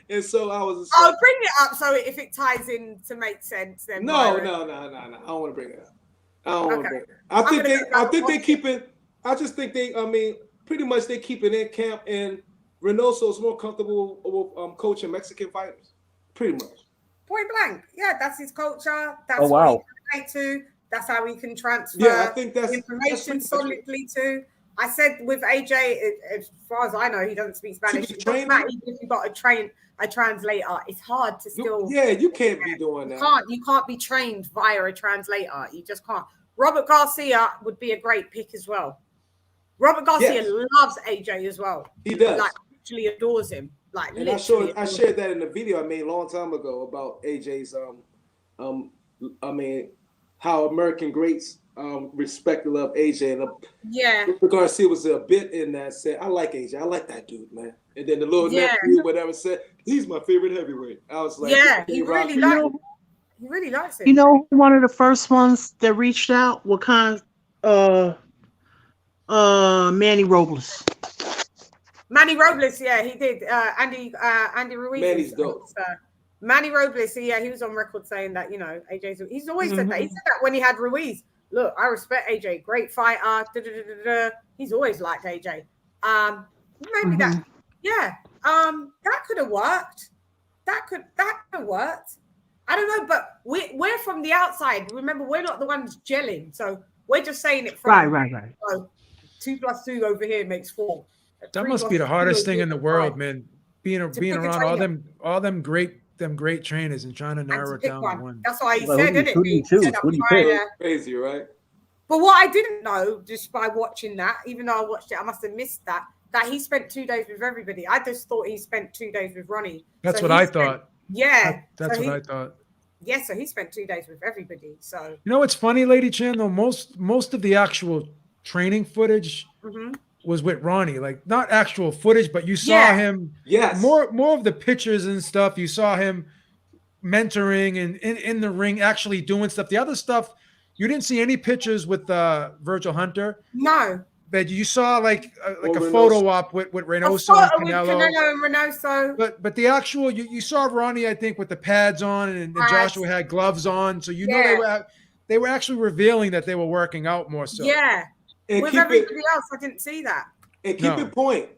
and so I was. I'll bring it up so if it ties in to make sense, then No. I don't want to bring it up. I don't want to bring it up. I think they keep it. I just think I mean, pretty much they keep it in camp, and Reynoso is more comfortable with coaching Mexican fighters. Pretty much. Point blank. Yeah, that's his culture. That's Oh, wow. what he can relate to. That's how he can transfer Yeah, I think that's information solidly to. I said with AJ, as far as I know, he doesn't speak Spanish. It doesn't matter if you've got a translator. It's hard to still. Yeah, you can't be doing that. You can't be trained via a translator. You just can't. Robert Garcia would be a great pick as well. Robert Garcia loves AJ as well. He does. Like, actually adores him. Like, and I shared that in the video I made a long time ago about AJ's I mean, how American greats respect and love AJ. And Robert Garcia was a bit in that, said, I like AJ. I like that dude, man. And then the little nephew, whatever, said, he's my favorite heavyweight. I was like, he really likes him. You know, one of the first ones that reached out were kind of Manny Robles. Manny Robles, yeah, he did. Andy Ruiz. Manny's dope. Manny Robles, he was on record saying that, you know, he's always said that. He said that when he had Ruiz. Look, I respect AJ, great fighter. He's always liked AJ. Maybe that could have worked. That could have worked. I don't know, but we're from the outside. Remember, we're not the ones gelling, so we're just saying it from right. So 2 + 2 over here makes 4. That must be the hardest thing in the world, man. Being around all them great trainers and trying to narrow it down to one. That's why he said, didn't it? Who do you pick? Crazy, right? But what I didn't know, just by watching that, even though I watched it, I must have missed that he spent 2 days with everybody. I just thought he spent 2 days with Ronnie. That's what I thought. Yeah. That's what I thought. Yeah, so he spent 2 days with everybody. So you know what's funny, LadyChann, though? Most of the actual training footage was with Ronnie. Like, not actual footage, but you saw him. Yes. More of the pictures and stuff. You saw him mentoring and in the ring, actually doing stuff. The other stuff, you didn't see any pictures with Virgil Hunter. No. But you saw like a photo op with Reynoso and Canelo. And Reynoso. But the actual you saw Ronnie, I think, with the pads on, and Joshua had gloves on, so you know they were actually revealing that they were working out more so. Yeah. And with everybody else, I didn't see that. And keep in point.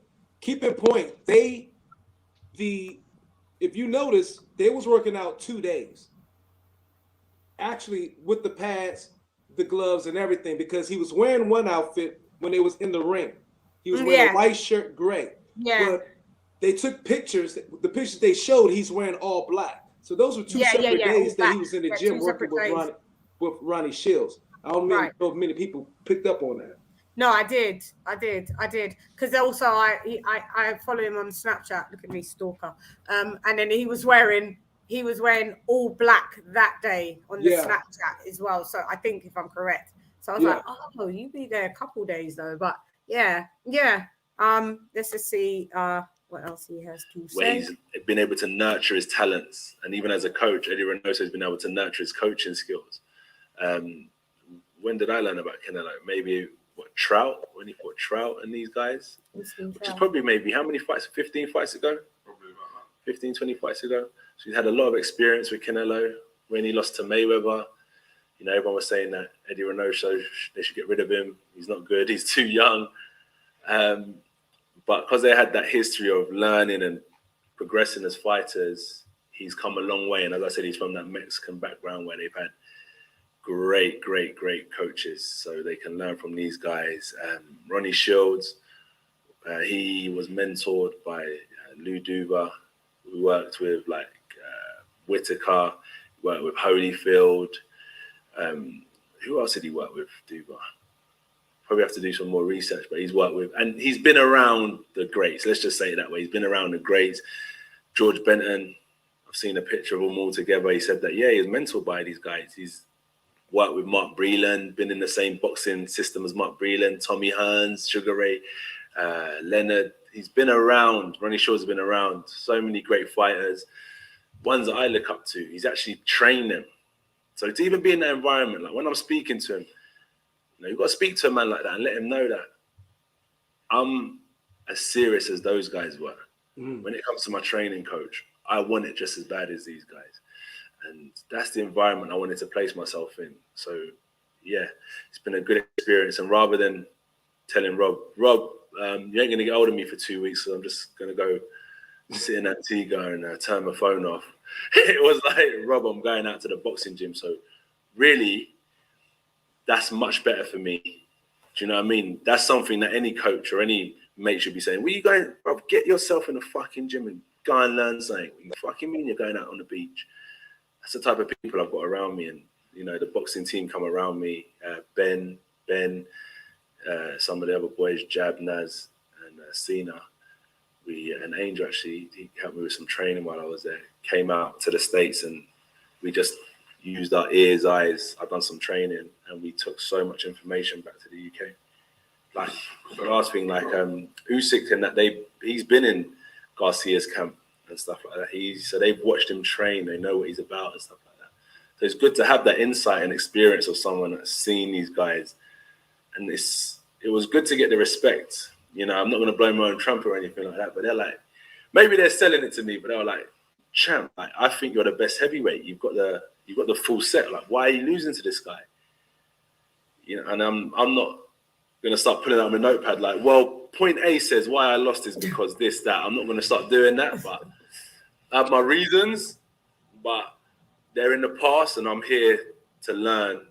If you notice, they was working out 2 days. Actually, with the pads, the gloves, and everything, because he was wearing one outfit when they was in the ring. He was wearing a white shirt, gray. Yeah. But they took pictures. The pictures they showed, he's wearing all black. So those were 2 separate days that he was in the gym working with Ronnie Shields. I don't know if many people picked up on that. No, I did. Because also I follow him on Snapchat. Look at me, stalker. And then he was wearing all black that day on the Snapchat as well. So I think, if I'm correct. So I was like, oh, you be there a couple days though. But yeah. Let's just see what else he has to say. Where he's been able to nurture his talents, and even as a coach, Eddie Reynoso has been able to nurture his coaching skills. When did I learn about Canelo? Maybe Trout, when he fought Trout and these guys, which is probably maybe how many fights? 15 fights ago? Probably about that. 15, 20 fights ago. So he's had a lot of experience with Canelo. When he lost to Mayweather, you know, everyone was saying that Eddie Reynoso, they should get rid of him. He's not good. He's too young. But because they had that history of learning and progressing as fighters, he's come a long way. And as I said, he's from that Mexican background where they've had great coaches, so they can learn from these guys. Ronnie Shields, he was mentored by Lou Duva, who worked with Whitaker, worked with Holyfield. Who else did he work with, Duva? Probably have to do some more research, but he's worked with, and he's been around the greats. Let's just say it that way. He's been around the greats. George Benton, I've seen a picture of them all together. He said that, he was mentored by these guys. He's worked with Mark Breland, been in the same boxing system as Mark Breland, Tommy Hearns, Sugar Ray, Leonard. He's been around. Ronnie Shields has been around. So many great fighters. Ones that I look up to. He's actually trained them. So to even be in that environment, like when I'm speaking to him, you've got to speak to a man like that and let him know that I'm as serious as those guys were. When it comes to my training coach, I want it just as bad as these guys. And that's the environment I wanted to place myself in. So, yeah, it's been a good experience. And rather than telling Rob, you ain't going to get hold of me for 2 weeks, so I'm just going to go sit in Antigua and turn my phone off. It was like, Rob, I'm going out to the boxing gym. So really, that's much better for me. Do you know what I mean? That's something that any coach or any mate should be saying. Where you going, Rob? Get yourself in the fucking gym and go and learn something. What you fucking mean you're going out on the beach? That's the type of people I've got around me. And, you know, the boxing team come around me. Ben, some of the other boys, Jab, Naz, and Sina. And Angel, actually, he helped me with some training while I was there. Came out to the States and we just used our ears, eyes. I've done some training and we took so much information back to the UK. Like the last thing, like Usyk, and that he's been in Garcia's camp and stuff like that. So they've watched him train. They know what he's about and stuff like that. So it's good to have that insight and experience of someone that's seen these guys. And it was good to get the respect. You know, I'm not going to blow my own trumpet or anything like that, but they're like, maybe they're selling it to me, but they were like, champ, like, I think you're the best heavyweight. You've got the full set. Like, why are you losing to this guy? You know, and I'm not going to start pulling out my notepad like, well, point A says why I lost is because this, that. I'm not going to start doing that, but I have my reasons, but they're in the past and I'm here to learn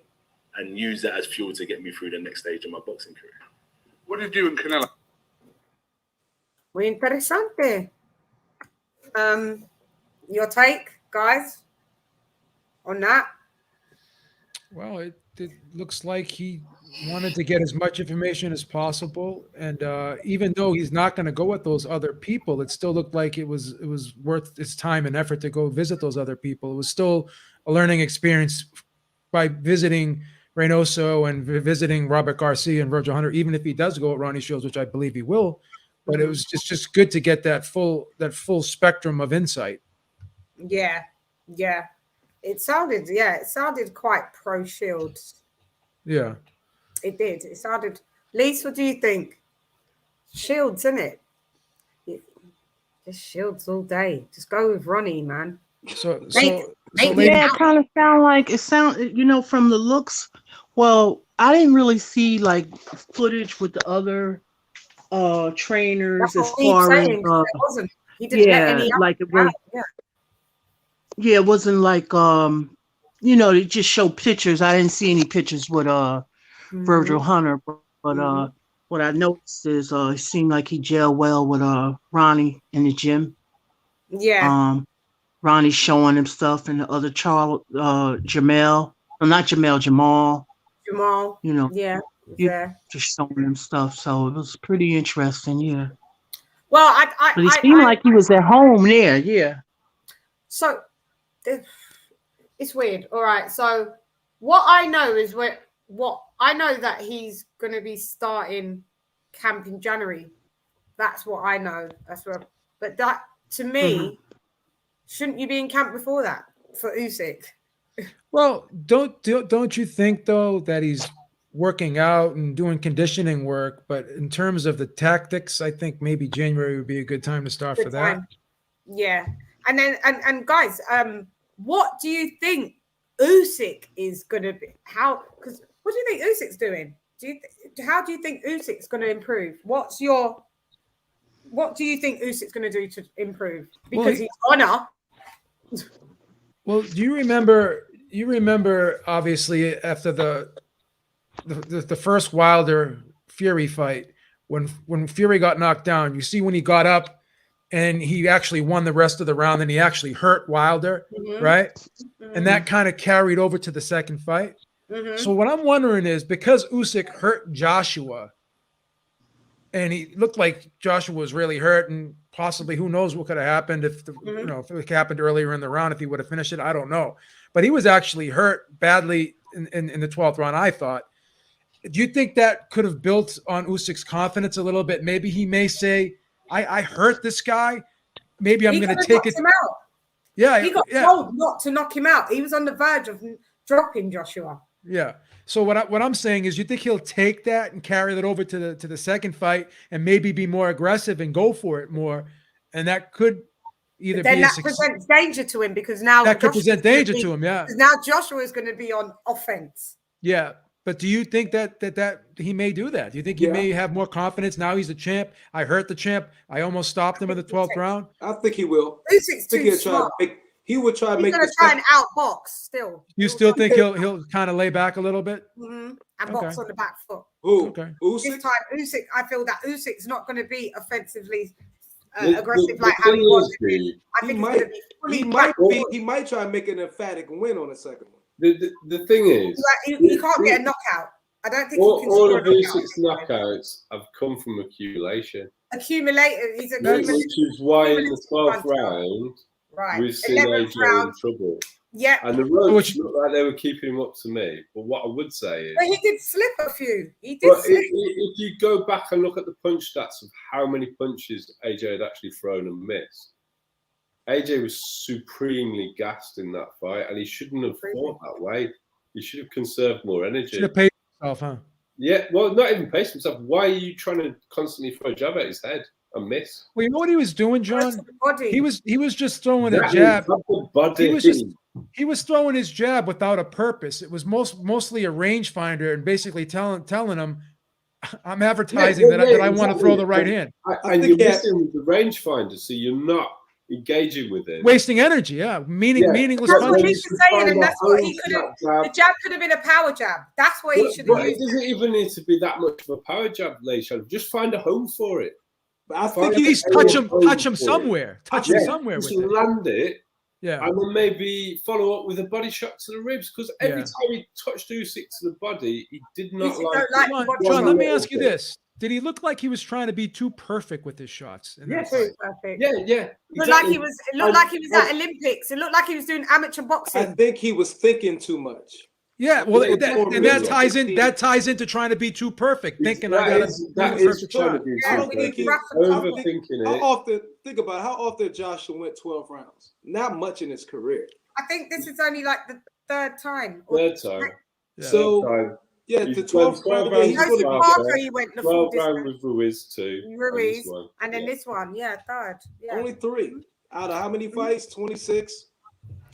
and use that as fuel to get me through the next stage of my boxing career. What did you and Canelo? Muy interesante. Your take, guys, on that? Well, it looks like he wanted to get as much information as possible, and even though he's not going to go with those other people, it still looked like it was worth his time and effort to go visit those other people. It was still a learning experience by visiting Reynoso and visiting Robert Garcia and Virgil Hunter, even if he does go at Ronnie Shields, which I believe he will. But it was just good to get that full spectrum of insight. Yeah. It sounded quite pro Shields. Yeah. It did. It sounded. Lise, what do you think? Shields, isn't it? Just Shields all day. Just go with Ronnie, man. Yeah, it kind of you know, from the looks. Well, I didn't really see like footage with the other trainers as far as he didn't let any like it was. Yeah, it wasn't like you know, they just show pictures. I didn't see any pictures with Virgil Hunter, but what I noticed is it seemed like he gelled well with Ronnie in the gym. Yeah. Ronnie showing him stuff, and the other Jamal. You know, just showing him stuff. So it was pretty interesting. Yeah. Well, but he seemed like he was at home there. Yeah. So it's weird. All right. So what I know is what I know that he's going to be starting camp in January. That's what I know. But that to me. Shouldn't you be in camp before that for Usyk? Well, don't you think though that he's working out and doing conditioning work? But in terms of the tactics, I think maybe January would be a good time to start for that. Yeah, and then and guys, what do you think Usyk is going to be? Because what do you think Usyk's doing? How do you think Usyk's going to improve? What do you think Usyk's going to do to improve? Because he's honor. Well, do you remember? Obviously, after the first Wilder Fury fight, when Fury got knocked down, you see when he got up and he actually won the rest of the round, and he actually hurt Wilder, right? And that kind of carried over to the second fight. So what I'm wondering is, because Usyk hurt Joshua, and he looked like Joshua was really hurt, and possibly who knows what could have happened if if it happened earlier in the round, if he would have finished it, I don't know. But he was actually hurt badly in the 12th round, I thought. Do you think that could have built on Usyk's confidence a little bit? Maybe he may say, I hurt this guy. Maybe I'm going to take it. Him out. Yeah. He got told not to knock him out. He was on the verge of dropping Joshua. Yeah. So what I'm saying is, you think he'll take that and carry that over to the second fight and maybe be more aggressive and go for it more, and that could either then be that presents danger to him because now that could present danger to him. Yeah. Because now Joshua is going to be on offense. Yeah. But do you think that he may do that? Do you think he may have more confidence now? He's a champ. I hurt the champ. I almost stopped him in the 12th round. I think he will. Usyk's too smart. He would try to make. He's going to try and outbox still. You still think he'll kind of lay back a little bit? And box on the back foot. Who? Okay. This time, Usyk, I feel that Usyk's not going to be offensively aggressive like how he was. I think he might try to make an emphatic win on the second one. The thing is, he can't get a knockout. I don't think all of Usyk's knockouts have come from accumulation. Accumulated. He's which is why in the 12th round, we've seen AJ in trouble. Yeah. And the ropes looked like they were keeping him up to me. But what I would say is, but he did slip a few. He did slip. If you go back and look at the punch stats of how many punches AJ had actually thrown and missed, AJ was supremely gassed in that fight, and he shouldn't have fought that way. He should have conserved more energy. Should have paced himself, huh? Yeah, well, not even paced himself. Why are you trying to constantly throw a jab at his head and miss? Well, you know what he was doing, John? He was just throwing a jab. He was throwing his jab without a purpose. It was mostly a rangefinder, and basically telling him, I'm advertising that I want to throw the right hand. And you're missing with the rangefinder, so you're not engaging with it, wasting energy. Meaningless. That's what he's saying, and that's what he could have. The jab could have been a power jab. That's what he should have used. It doesn't even need to be that much of a power jab, LadyChann. Just find a home for it. But I think at least touch him somewhere. Touch him somewhere. Just land it. Yeah. And then maybe follow up with a body shot to the ribs, because every time he touched Usyk to the body, he did not like. John, let me ask you this. Did he look like he was trying to be too perfect with his shots? Yes, perfect. Yeah. It looked like he was at Olympics. It looked like he was doing amateur boxing. I think he was thinking too much. Yeah, well, that ties into trying to be too perfect, thinking I gotta that is trying to be overthinking it. Think about how often Joshua went 12 rounds. Not much in his career. I think this is only like the third time. So. Yeah, the 12th round. He went the 12 round with Ruiz too. And then this one, third. Yeah. Only 3 out of how many fights? 26.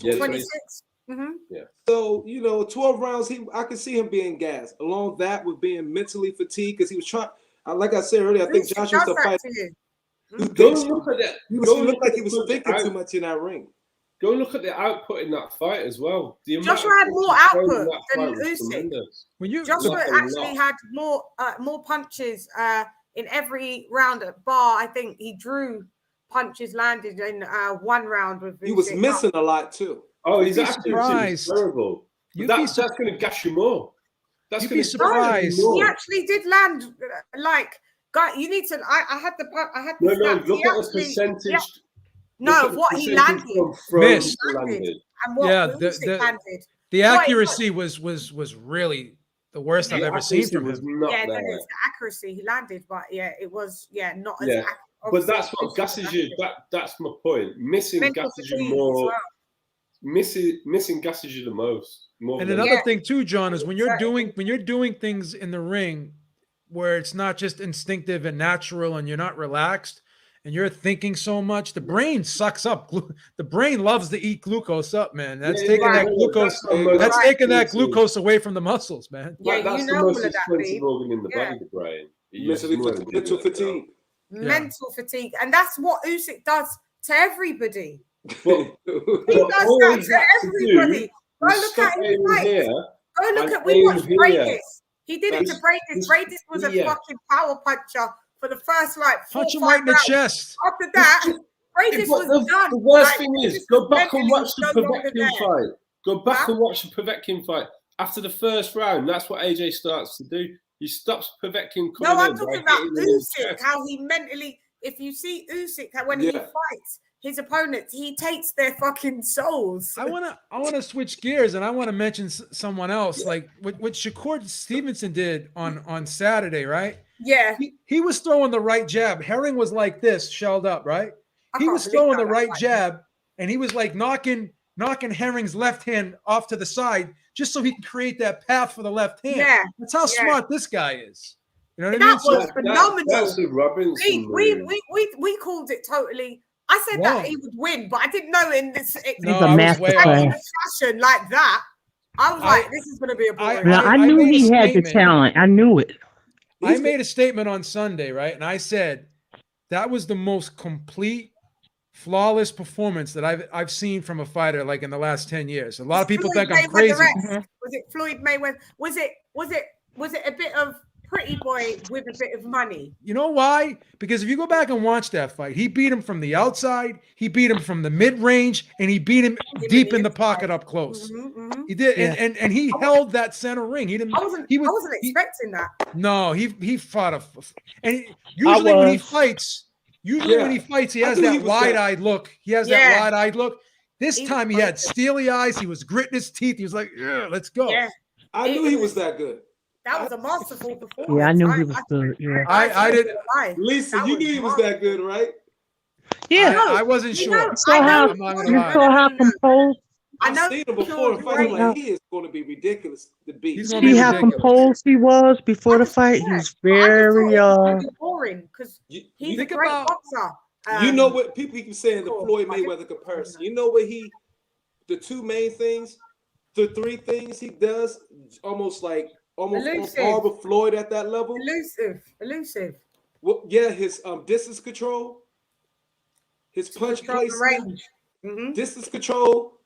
Yeah, 26. Yeah. So 12 rounds. I could see him being gassed. Along that with being mentally fatigued, because he was trying. Like I said earlier, I think Joshua's the fighter. Go look at that. He looked like he was thinking too much in that ring. Go look at the output in that fight as well. Joshua had more output than Usyk. Joshua actually had more punches in every round at bar. I think he drew punches landed in one round with Usyk. He was missing a lot too. Oh, he's actually terrible. That's going to gash you more. That's going to be surprised. He actually did land you need to. I had the. No, look at the percentage. No, what he landed, missed, and what Usyk landed. The accuracy was really the worst I've ever seen from him. It's the accuracy he landed, but it was not as accurate. But that's what gasses you. That's my point. Missing gasses you more. Missing gasses you the most. And another thing too, John, is when you're doing things in the ring where it's not just instinctive and natural, and you're not relaxed, and you're thinking so much, the brain sucks up. The brain loves to eat glucose up, man. That's taking that glucose. That's taking that glucose away from the muscles, man. Yeah, that's the most expensive organ in the body, the brain. Mental fatigue. Mental fatigue, and that's what Usyk does to everybody. But he does that to everybody. Go look at his fights. Go look at we watched Bradis. He did it to Bradis. Bradis was a fucking power puncher for the first punch him right in the chest. After that, Bradis was done. The worst thing is, go back and watch the Povetkin fight. Go back and watch the Povetkin fight. After the first round, that's what AJ starts to do. He stops Povetkin coming in. No, I'm talking about Usyk, how he mentally, if you see Usyk, when he fights his opponents, he takes their fucking souls. I wanna switch gears, and I want to mention someone else, like what Shakur Stevenson did on Saturday, right? Yeah. He was throwing the right jab. Herring was like this, shelled up, right? He was throwing the right jab, and he was like knocking knocking Herring's left hand off to the side just so he can create that path for the left hand. Yeah. That's how smart this guy is. You know what I That mean? was phenomenal. That's a Robinson We called it totally. I said Wrong. that he would win, but I didn't know in this No, I was way off. fashion like that. I was like, this is going to be a boring. Now, I knew he had the talent. I knew it. I made a statement on Sunday, right? And I said that was the most complete, flawless performance that I've seen from a fighter like in the last 10 years. A lot of people think I'm crazy. Was it Floyd Mayweather? Was it a bit of Pretty Boy with a bit of money? You know why? Because if you go back and watch that fight, he beat him from the outside, he beat him from the mid-range, and he beat him deep in the pocket up close. He did, and he held that center ring. He didn't. I wasn't expecting that. No, he fought usually when he fights, he has that wide-eyed look. He has that wide-eyed look. This time he had steely eyes. He was gritting his teeth. He was like, "Yeah, let's go." Yeah. I knew he was that good. That was a masterful performance. Yeah, I knew he was good. Yeah, I did. Lisa, you knew he was that good, right? Yeah, I wasn't sure. You saw how composed. I've seen him before in fights. Like, he is going to be ridiculous to beat. See how composed he was before the fight. He was very boring because he's think a great about- boxer. You know what people keep saying, the Floyd Mayweather comparison. You know what the two main things, the three things he does, almost on par with Floyd at that level. Elusive. Well, yeah, his distance control, his punch placement, distance control,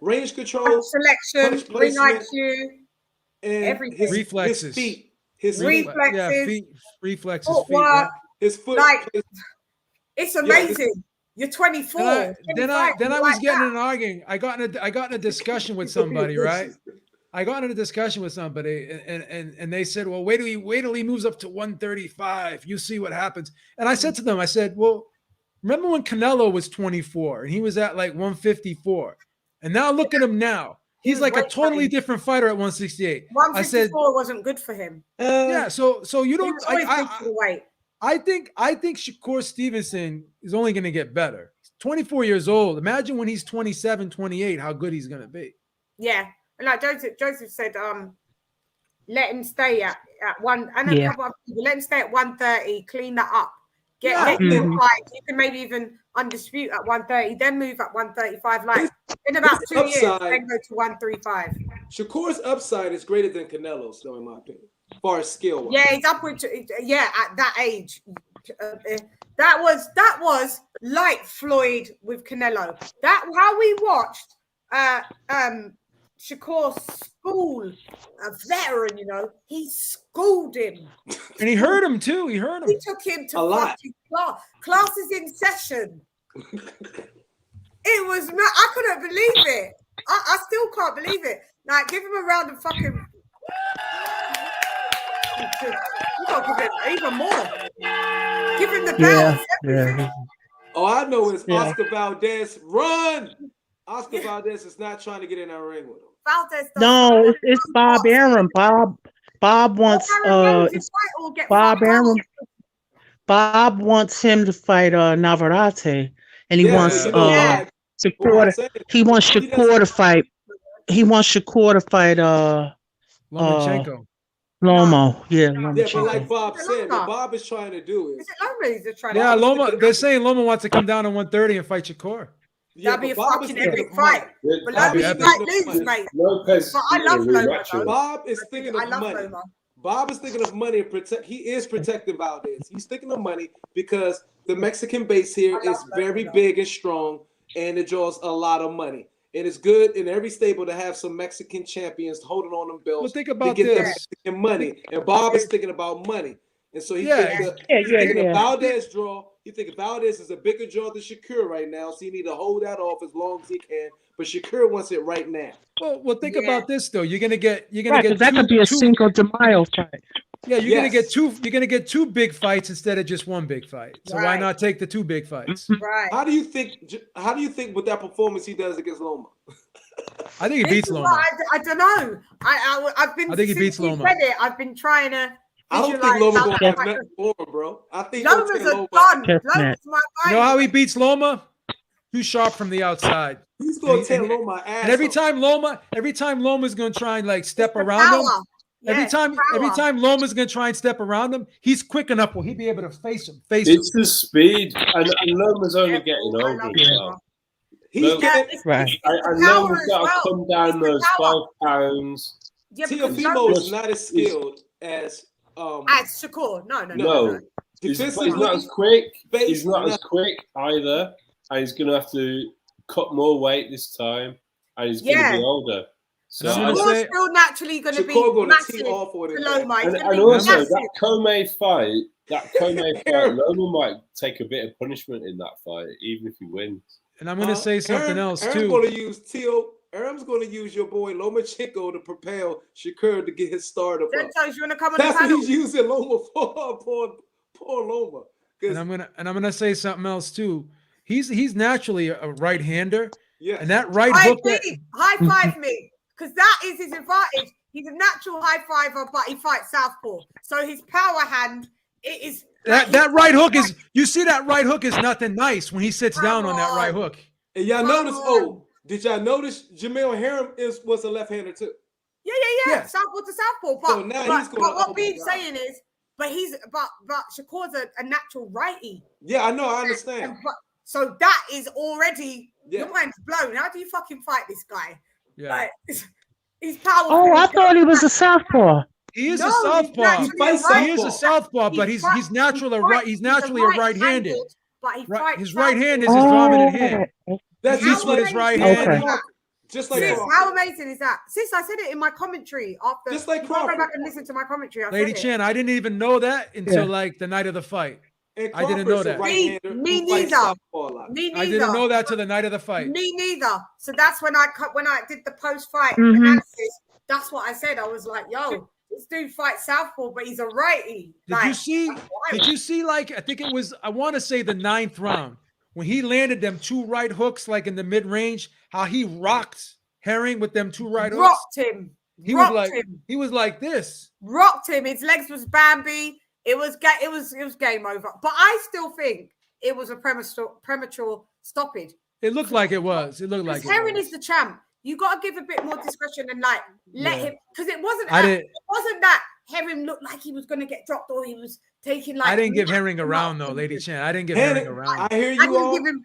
range control, punch selection, ring IQ, and everything. his Reflexes. his feet, his reflexes, reflexes, footwork, his foot. It's amazing. You're 24. Then I was getting in an arguing. I got in a discussion with somebody, right? I got in a discussion with somebody, and they said, "Well, wait till he moves up to 135. You see what happens." And I said to them, I said, "Well, remember when Canelo was 24 and he was at like 154, and now look at him now. He's like a totally different fighter at 168." 154 wasn't good for him. So you don't. I think Shakur Stevenson is only going to get better. He's 24 years old. Imagine when he's 27, 28, how good he's going to be. Yeah. And like Joseph said, let him stay at one. And a couple of people, let him stay at 130, clean that up. Get him fight. You can maybe even undispute at 130, then move at 135. Like in about 2 years, then go to 135. Shakur's upside is greater than Canelo's, though, in my opinion. As far as skill, yeah, he's upward. At that age, that was like Floyd with Canelo. That how we watched Shakur school a veteran. He schooled him, and he hurt him too. He took him to fucking classes in session. It was not. I couldn't believe it. I still can't believe it. Like, give him a round of fucking. You got to give him even more. Give him the belt. Yeah. Oh, I know it's Oscar Valdez. Run! Oscar Valdez is not trying to get in that ring with him. Valdez. No, it's Bob Arum. Bob wants Bob Arum. Bob wants him to fight Navarrete, and he wants Shakur. He wants Shakur to fight. He wants Shakur to fight Lomachenko. Lomo, yeah, but like Bob said, what Bob is trying to do is Loma trying to Loma. They're saying Loma wants to come down to 130 and fight Shakur. That'd be a fucking epic fight. But Loma might lose, mate. But I love Loma. Bob is thinking of money. Bob is thinking of money and protect. He is protecting Valdez. He's thinking of money because the Mexican base here is very big and strong, and it draws a lot of money. And it's good in every stable to have some Mexican champions holding on them belts. Well, think about to get this. Mexican money. And Bob is thinking about money. And so he's thinking of Valdez draw. He thinks Valdez is a bigger draw than Shakur right now. So he need to hold that off as long as he can. But Shakur wants it right now. Well, think about this though. You're gonna get that could be a Cinco de Mayo fight. Yeah, you're gonna get two big fights instead of just one big fight. So why not take the two big fights? Right. How do you think with that performance he does against Loma? I think he beats Loma. I don't know. I think he beats Loma. I've been trying to. I don't think Loma's gonna have nothing for him, bro. I think Loma's a gun. Loma's my guy. You know how he beats Loma? too sharp from the outside. He's gonna tear and, Loma ass. and every up. time Loma's gonna try and like step It's the around him. power. Every Yes, time Loma's gonna try and step around him, he's quick enough where he'd be able to face him. It's the speed, and Loma's only getting older as well. He's getting Right. I know we've got to come down those 12 pounds. Yeah, Teofimo is not as skilled as Shakur. No. He's Defensively, not as quick. base, He's not as nothing. quick either, and he's going to have to cut more weight this time, and he's going to be older. So I'm gonna Shakur's still naturally going to be Shakur gonna massive tee off for to it. Loma. He's and gonna be also massive. that Comey fight, Loma might take a bit of punishment in that fight, even if he wins. And I'm gonna say something else too. Aram's going to use your boy Lomachenko to propel Shakur to get his start up. Santos, you want to come on That's the what panel? he's using Loma for. Poor Loma. And I'm gonna say something else too. He's naturally a right-hander. Yeah. And that right I hook. agree. High five me, because that is his advantage. He's a natural high fiver, but he fights southpaw. So his power hand, it is That right hook is. You see that right hook is nothing nice when he sits down on that right hook. And y'all notice? Oh, did y'all notice Jamel Haram was a left-hander too? Yeah. Southpaw to southpaw. But, So now he's but gonna- what oh my Bede's God. saying is, but Shakur's a natural righty. Yeah, I know. I understand. So that is already Yeah. your mind's blown. How do you fucking fight this guy? Yeah. Like, he's powerful. Oh, I thought he was a southpaw. He is No, a he's southpaw. naturally He is a southpaw, but he's naturally a right. He's naturally a right-handed. But he Right, fights his right hand is southpaw. his dominant hand. That's He just eats with like his right hand. Okay. Just like Sis, Crawford. how amazing is that? Sis, I said it in my commentary after. Just like you gotta go Crawford. back and listen to my commentary. I Lady said Chan, I didn't even know that until like the night of the fight. And I didn't know Crawford's a that. right-hander Me who fights neither. southpaw a lot. Me neither. I didn't know that till the night of the fight. Me neither. So that's when I did the post-fight Mhm. analysis. That's what I said. I was like, "Yo, this dude fights southpaw, but he's a righty." Did you see? Did you see? Like I think it was. I want to say the 9th round when he landed them 2 right hooks, like in the mid range. How he rocked Herring with them 2 right hooks. rocked him? He rocked was like him. he was like this. Rocked him. His legs was Bambi. It was game over. But I still think it was a premature stoppage. It looked like it was. It looked like Because Herring it was. is the champ. You got to give a bit more discretion and like let Yeah. him, because it wasn't I that Herring looked like he was going to get dropped or he was taking like. I didn't give Herring a round though, Lady Chan. I didn't give Herring a round. I hear I you didn't all. give him.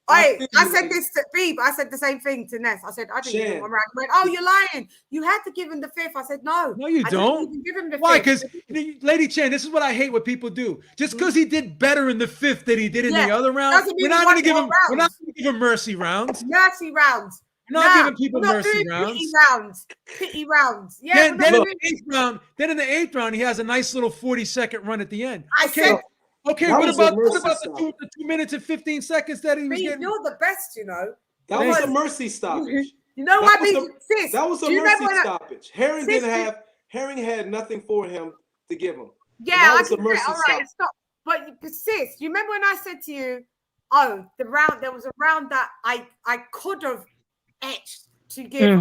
I I feel said you. this to Beeb. I said the same thing to Ness. I said I didn't give him Chan. one round. He went, "Oh, you're lying. You had to give him the 5th." I said, "No, No, you I don't. didn't even give him the Why? 5th." Because Lady Chan, this is what I hate what people do. Just because he did better in the 5th than he did in Yeah, the other round, doesn't we're mean not he going to won give all him. We're not rounds. going to give him mercy rounds. Mercy rounds. We're not giving people we're not mercy doing rounds. Pity rounds. Pity rounds. Yeah. Then, we're then not in doing- the 8th round, he has a nice little 40-second run at the end. I Okay, said, okay. That What was a about mercy the stop. 2 minutes and 15 seconds that he was Beeb, getting? you're the best, you know. That was a Because- mercy stoppage. You know That what, was Beeb? Sis, That was a do you mercy remember when I- stoppage. Herring Sis, Herring had nothing for him to give him. Yeah, That I was a can mercy all right, stop. But sis, you remember when I said to you, "Oh, there was a round that I could have etched to give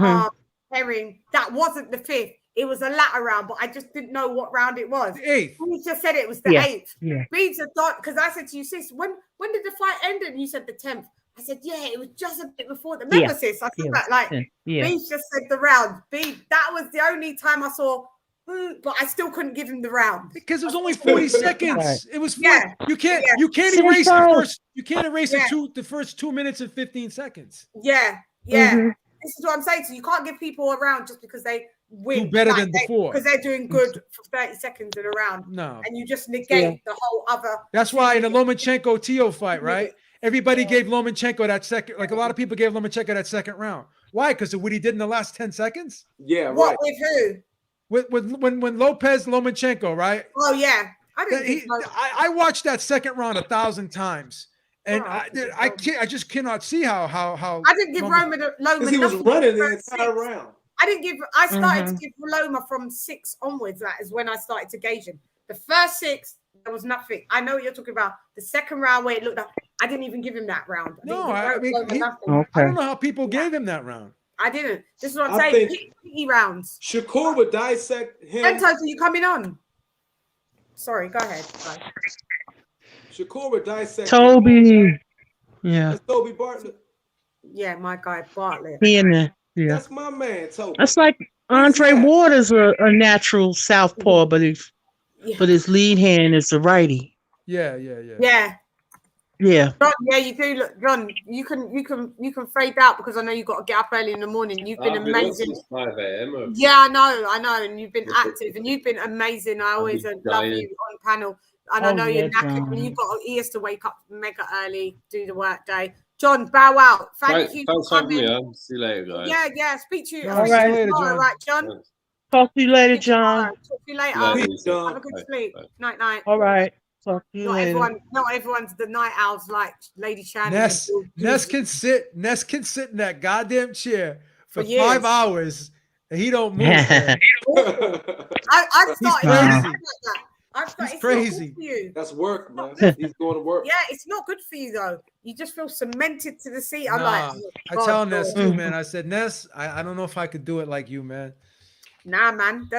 Herring that wasn't the 5th. It was a latter round, but I just didn't know what round it was." The 8th. You just said it was the Yeah, 8th. yeah. Beads a thought because I said to you, sis, when did the fight end? And you said the 10th. I said, yeah, it was just a bit before the remember, sis. I said that like Beads just said the round. That was the only time I saw. But I still couldn't give him the round Because it was only 40 seconds. Right. It was you can't See, erase so- the first 2 minutes and 15 seconds. Yeah. Mhm. This is what I'm saying. So you can't give people a round just because they win Do better than before. because they're doing good for 30 seconds in a round, No. and you just negate the whole other. That's why in the Lomachenko-Tio fight, right? Everybody gave Lomachenko that second, like a lot of people gave Lomachenko that second round. Why? Because of what he did in the last 10 seconds? Yeah, What right. with who? When Lopez Lomachenko, right? Oh yeah, I didn't. think so. I watched that second round 1,000 times. And Oh, I just cannot see how I didn't give Loma Because he was nothing running the from entire 6. round. I didn't give. I started to give Loma from 6 onwards. That is when I started to gauge him. The first 6, there was nothing. I know what you're talking about. The second round where it looked up, I didn't even give him that round. No, I I mean, nothing. I don't know how people gave him that round. I didn't. This is what I'm I saying. think- Pity rounds. Shakur would dissect him. Santos, are you coming on? Sorry, go ahead. Bye. Shakur would dissect Toby. Yeah. That's Toby Bartlett. Yeah, my guy Bartlett. He in there. Yeah. That's my man, Toby. That's like Andre Waters, a natural southpaw, but his lead hand is the righty. Yeah. Yeah. Yeah. John, yeah, you do look, John. You can fade out because I know you've got to get up early in the morning. You've been I've been up amazing. since 5 a.m. Yeah, I know, and you've been active and you've been amazing. I always love you on panel, and I know you're knackered. And you've got ears to wake up mega early, do the work day. John, bow out. Thank you. Thanks for having me on. See you later, guys. Yeah. Speak to you. All right, later, John. Right, John. Talk to you later, John. Talk to you later. Later. Have a good sleep. Night. All right. Talk to you later. Not everyone's the night owls like Lady CHANN. Ness can sit in that goddamn chair for years. 5 hours and he don't move. I've started. He's crazy. That's work, man. He's going to work. Yeah, it's not good for you though. You just feel cemented to the seat. I'm I tell Ness God. too, man. I said, Ness, I don't know if I could do it like you, man. Nah, man.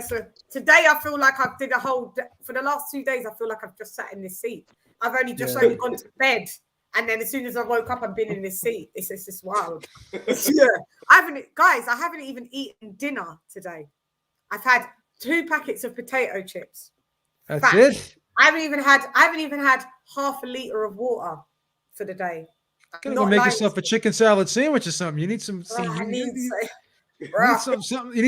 Today I feel like I've did for the last 2 days. I feel like I've just sat in this seat. I've only only gone to bed, and then as soon as I woke up, I've been in this seat. It's just wild. I haven't even eaten dinner today. I've had 2 packets of potato chips. That's it. I haven't even had half a liter of water for the day. Gotta go make yourself a chicken salad sandwich or something. You need some. You need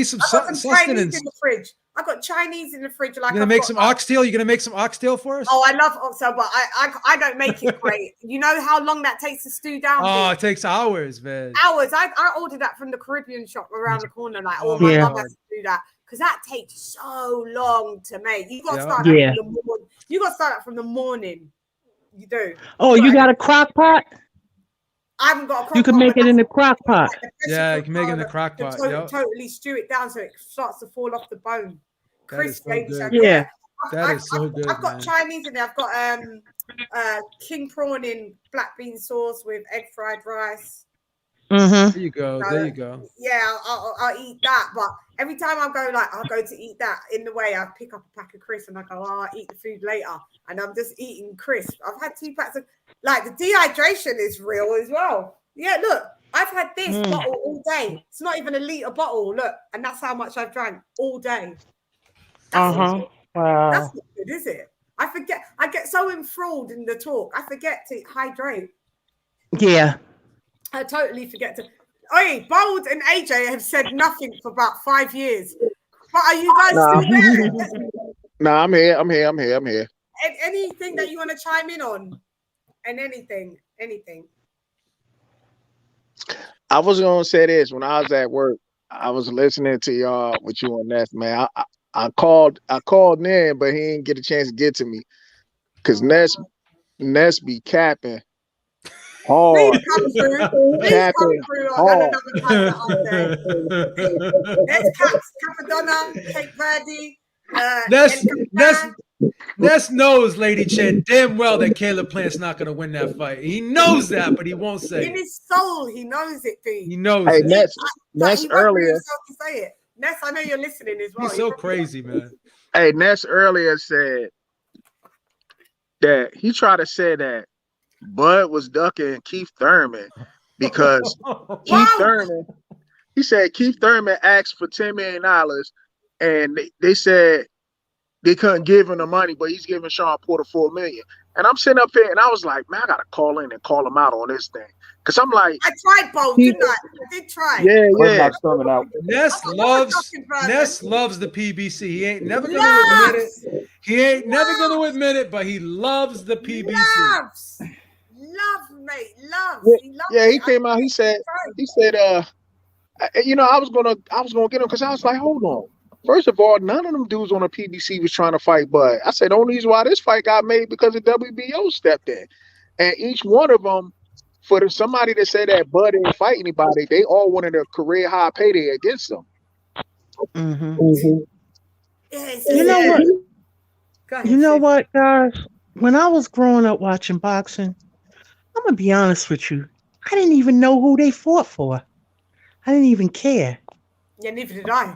some sustenance. Chinese in the fridge. I've got Chinese in the fridge. Like you're gonna make some oxtail. You're gonna make some oxtail for us? Oh, I love oxtail, but I don't make it great. You know how long that takes to stew down? Oh, it takes hours, man. Hours. I ordered that from the Caribbean shop around the corner. Like, my mum has to do that because that takes so long to make. You got to start from the morning. You got to start from the morning. You do. Oh, you got a crock pot? I haven't got a crock pot. You can make it in the crock pot. Yeah, you can make it in the crock pot. Totally stew it down so it starts to fall off the bone. Crisp, lady. Yeah. That is so good. I've got Chinese in there. I've got king prawn in black bean sauce with egg fried rice. There you go. Yeah, I'll eat that. But every time I'll go to eat that, in the way I pick up a pack of crisps and I go, I'll eat the food later. And I'm just eating crisps. I've had 2 packs of, the dehydration is real as well. Yeah, look, I've had this bottle all day. It's not even a liter bottle. Look, and that's how much I've drank all day. Wow. That's not good, is it? I forget. I get so enthralled in the talk. I forget to hydrate. Yeah. I totally forget to. Oi, Bold and AJ have said nothing for about 5 years. But are you guys still there? No, I'm here. Anything that you want to chime in on? And anything. I was gonna say this when I was at work. I was listening to y'all with you on that, man. I called in, but he didn't get a chance to get to me because Ness be capping hard. Capping hard. Capadonna, Cape Verde. Ness knows, LadyChann, damn well that Caleb Plant's not going to win that fight. He knows that, but he won't say in his soul, he knows it, dude. He knows hey, it. Ness earlier. Say it. Ness, I know you're listening as well. He's so crazy, man. Hey, Ness earlier said that he tried to say that Bud was ducking Keith Thurman because Keith Thurman asked for $10 million and they said they couldn't give him the money, but he's giving Sean Porter $4 million. And I'm sitting up here and I was like, man, I gotta call in and call him out on this thing. Cause I'm like, I tried both, didn't I? I did try. Yeah. Ness loves the PBC. He ain't never gonna admit it. He ain't never gonna admit it, but he loves the PBC. Loves, mate, loves. He came out. He said, I was gonna get him because I was like, hold on. First of all, none of them dudes on the PBC was trying to fight Bud. I said, the only reason why this fight got made because the WBO stepped in. And each one of them, for somebody to say that Bud didn't fight anybody, they all wanted a career high payday against them. You know what, guys? When I was growing up watching boxing, I'm going to be honest with you. I didn't even know who they fought for. I didn't even care. Yeah, neither did I.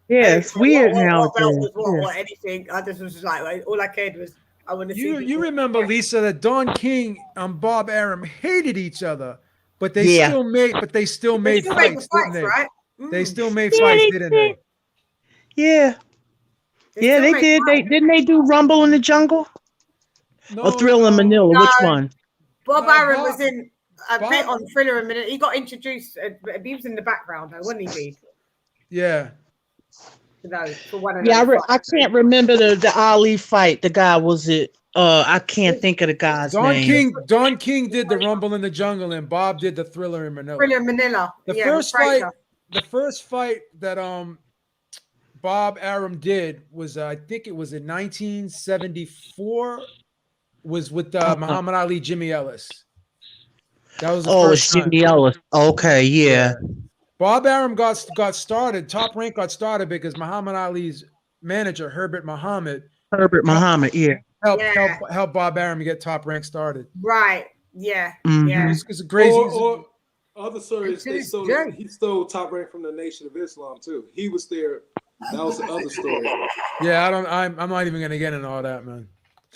Yeah, it's weird now. Or anything. I just was just like, all I cared was I want to see. You remember, Lisa, that Don King and Bob Arum hated each other, but they Yeah. still made They still made fights, didn't fights, they? right? They still made Yeah, fights, they didn't did. they? Yeah. Yeah, still they make did. fights. Didn't they do Rumble in the Jungle? No, Or Thriller in Manila? Which one? Bob No, Arum Bob- was in a Bob- bit on Thriller a minute. He got introduced. He was in the background, though, wasn't he? Yeah. For one of Yeah, those I fights. can't remember the Ali fight. The guy was it? I can't think of the guy's name. Don King did the Rumble in the Jungle, and Bob did the Thriller in Manila. Thriller in Manila. The Yeah, first with fight, Frazier. that Bob Arum did was I think it was in 1974. Was with Muhammad Ali, Jimmy Ellis. That was the Oh, it's first time. Jimmy Ellis. Okay, yeah. Bob Arum got started. Top Rank got started because Muhammad Ali's manager Herbert Muhammad Muhammad, yeah. help Bob Arum get Top Rank started. Right. Yeah. Mhm. Yeah. It's crazy. Or other stories, he stole Top Rank from the Nation of Islam too. He was there. That was the other story. Yeah, I'm not even gonna get into all that, man.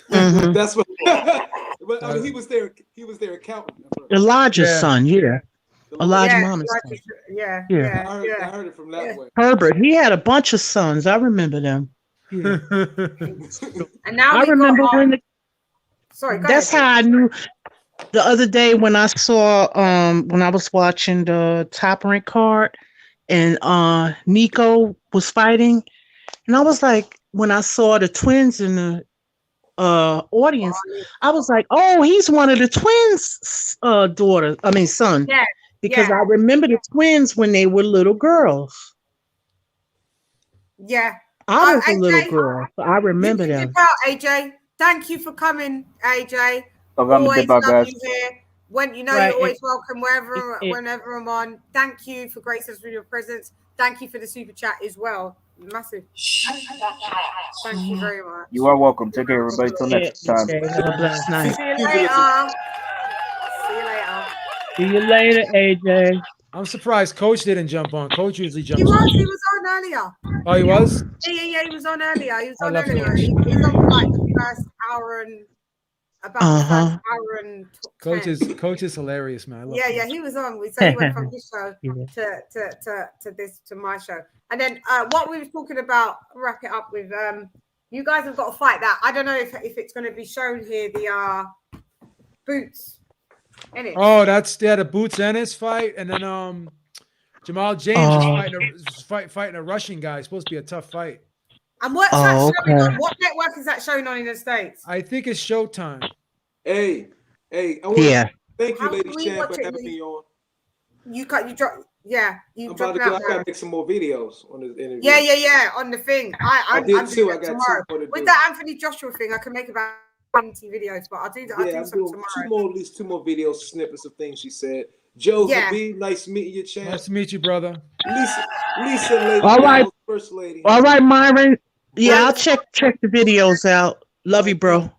Mhm. That's what. But I mean, he was there. He was their accountant. Elijah's son, yeah. Elijah Yeah, Muhammad's son. yeah. I heard it from that way. Herbert, he had a bunch of sons. I remember them. Yeah. And now I remember when sorry, go that's ahead. how I knew the other day when I saw when I was watching the Top Rank card and Nico was fighting, and I was like, when I saw the twins in the audience, I was like, oh, he's one of the twins son. Yeah. Because I remember the twins when they were little girls. Yeah. I was a AJ, little girl, so I remember you can them. dip out, AJ. Thank you for coming, AJ. I'm gonna Always dip out, love guys. you here. When Right, you're always welcome whenever I'm on. Thank you for gracing us with your presence. Thank you for the super chat as well. Massive. Thank you very much. You are welcome. Take care, everybody. Till next time. Okay, have a blessed night. See you later. See you later. See you later, AJ. I'm surprised Coach didn't jump on. Coach usually jumps He on. was on earlier. Oh, he was? Yeah, he was on earlier. He was I on love earlier. Coach. He's on for like the first hour and about the first hour and 10. Coach is hilarious, man. I love Yeah, Coach. he was on. So he went from his show to my show. And then what we were talking about, wrap it up with you guys have got to fight that. I don't know if it's going to be shown here, the Boots. Innit? Oh, that's the Boots Ennis fight, and then Jamal James is fighting a Russian guy. It's supposed to be a tough fight. And what's that showing on? What network is that showing on in the States? I think it's Showtime. Hey, I want thank you, Lady Chan, for having me on. You drop. Yeah, I'm about to go. I gotta make some more videos on this interview. Yeah, on the thing. I'm did doing too. it I got tomorrow. two more to With do. that Anthony Joshua thing, I can make about 20 videos, but I'll do some I'm doing tomorrow. at least two more videos, snippets of things she said. Joe Habib, nice meeting you, Chan. Nice to meet you, brother. Lisa, Lady All right. Gal, First Lady. All right, Myron. Yeah, I'll check the videos out. Love you, bro.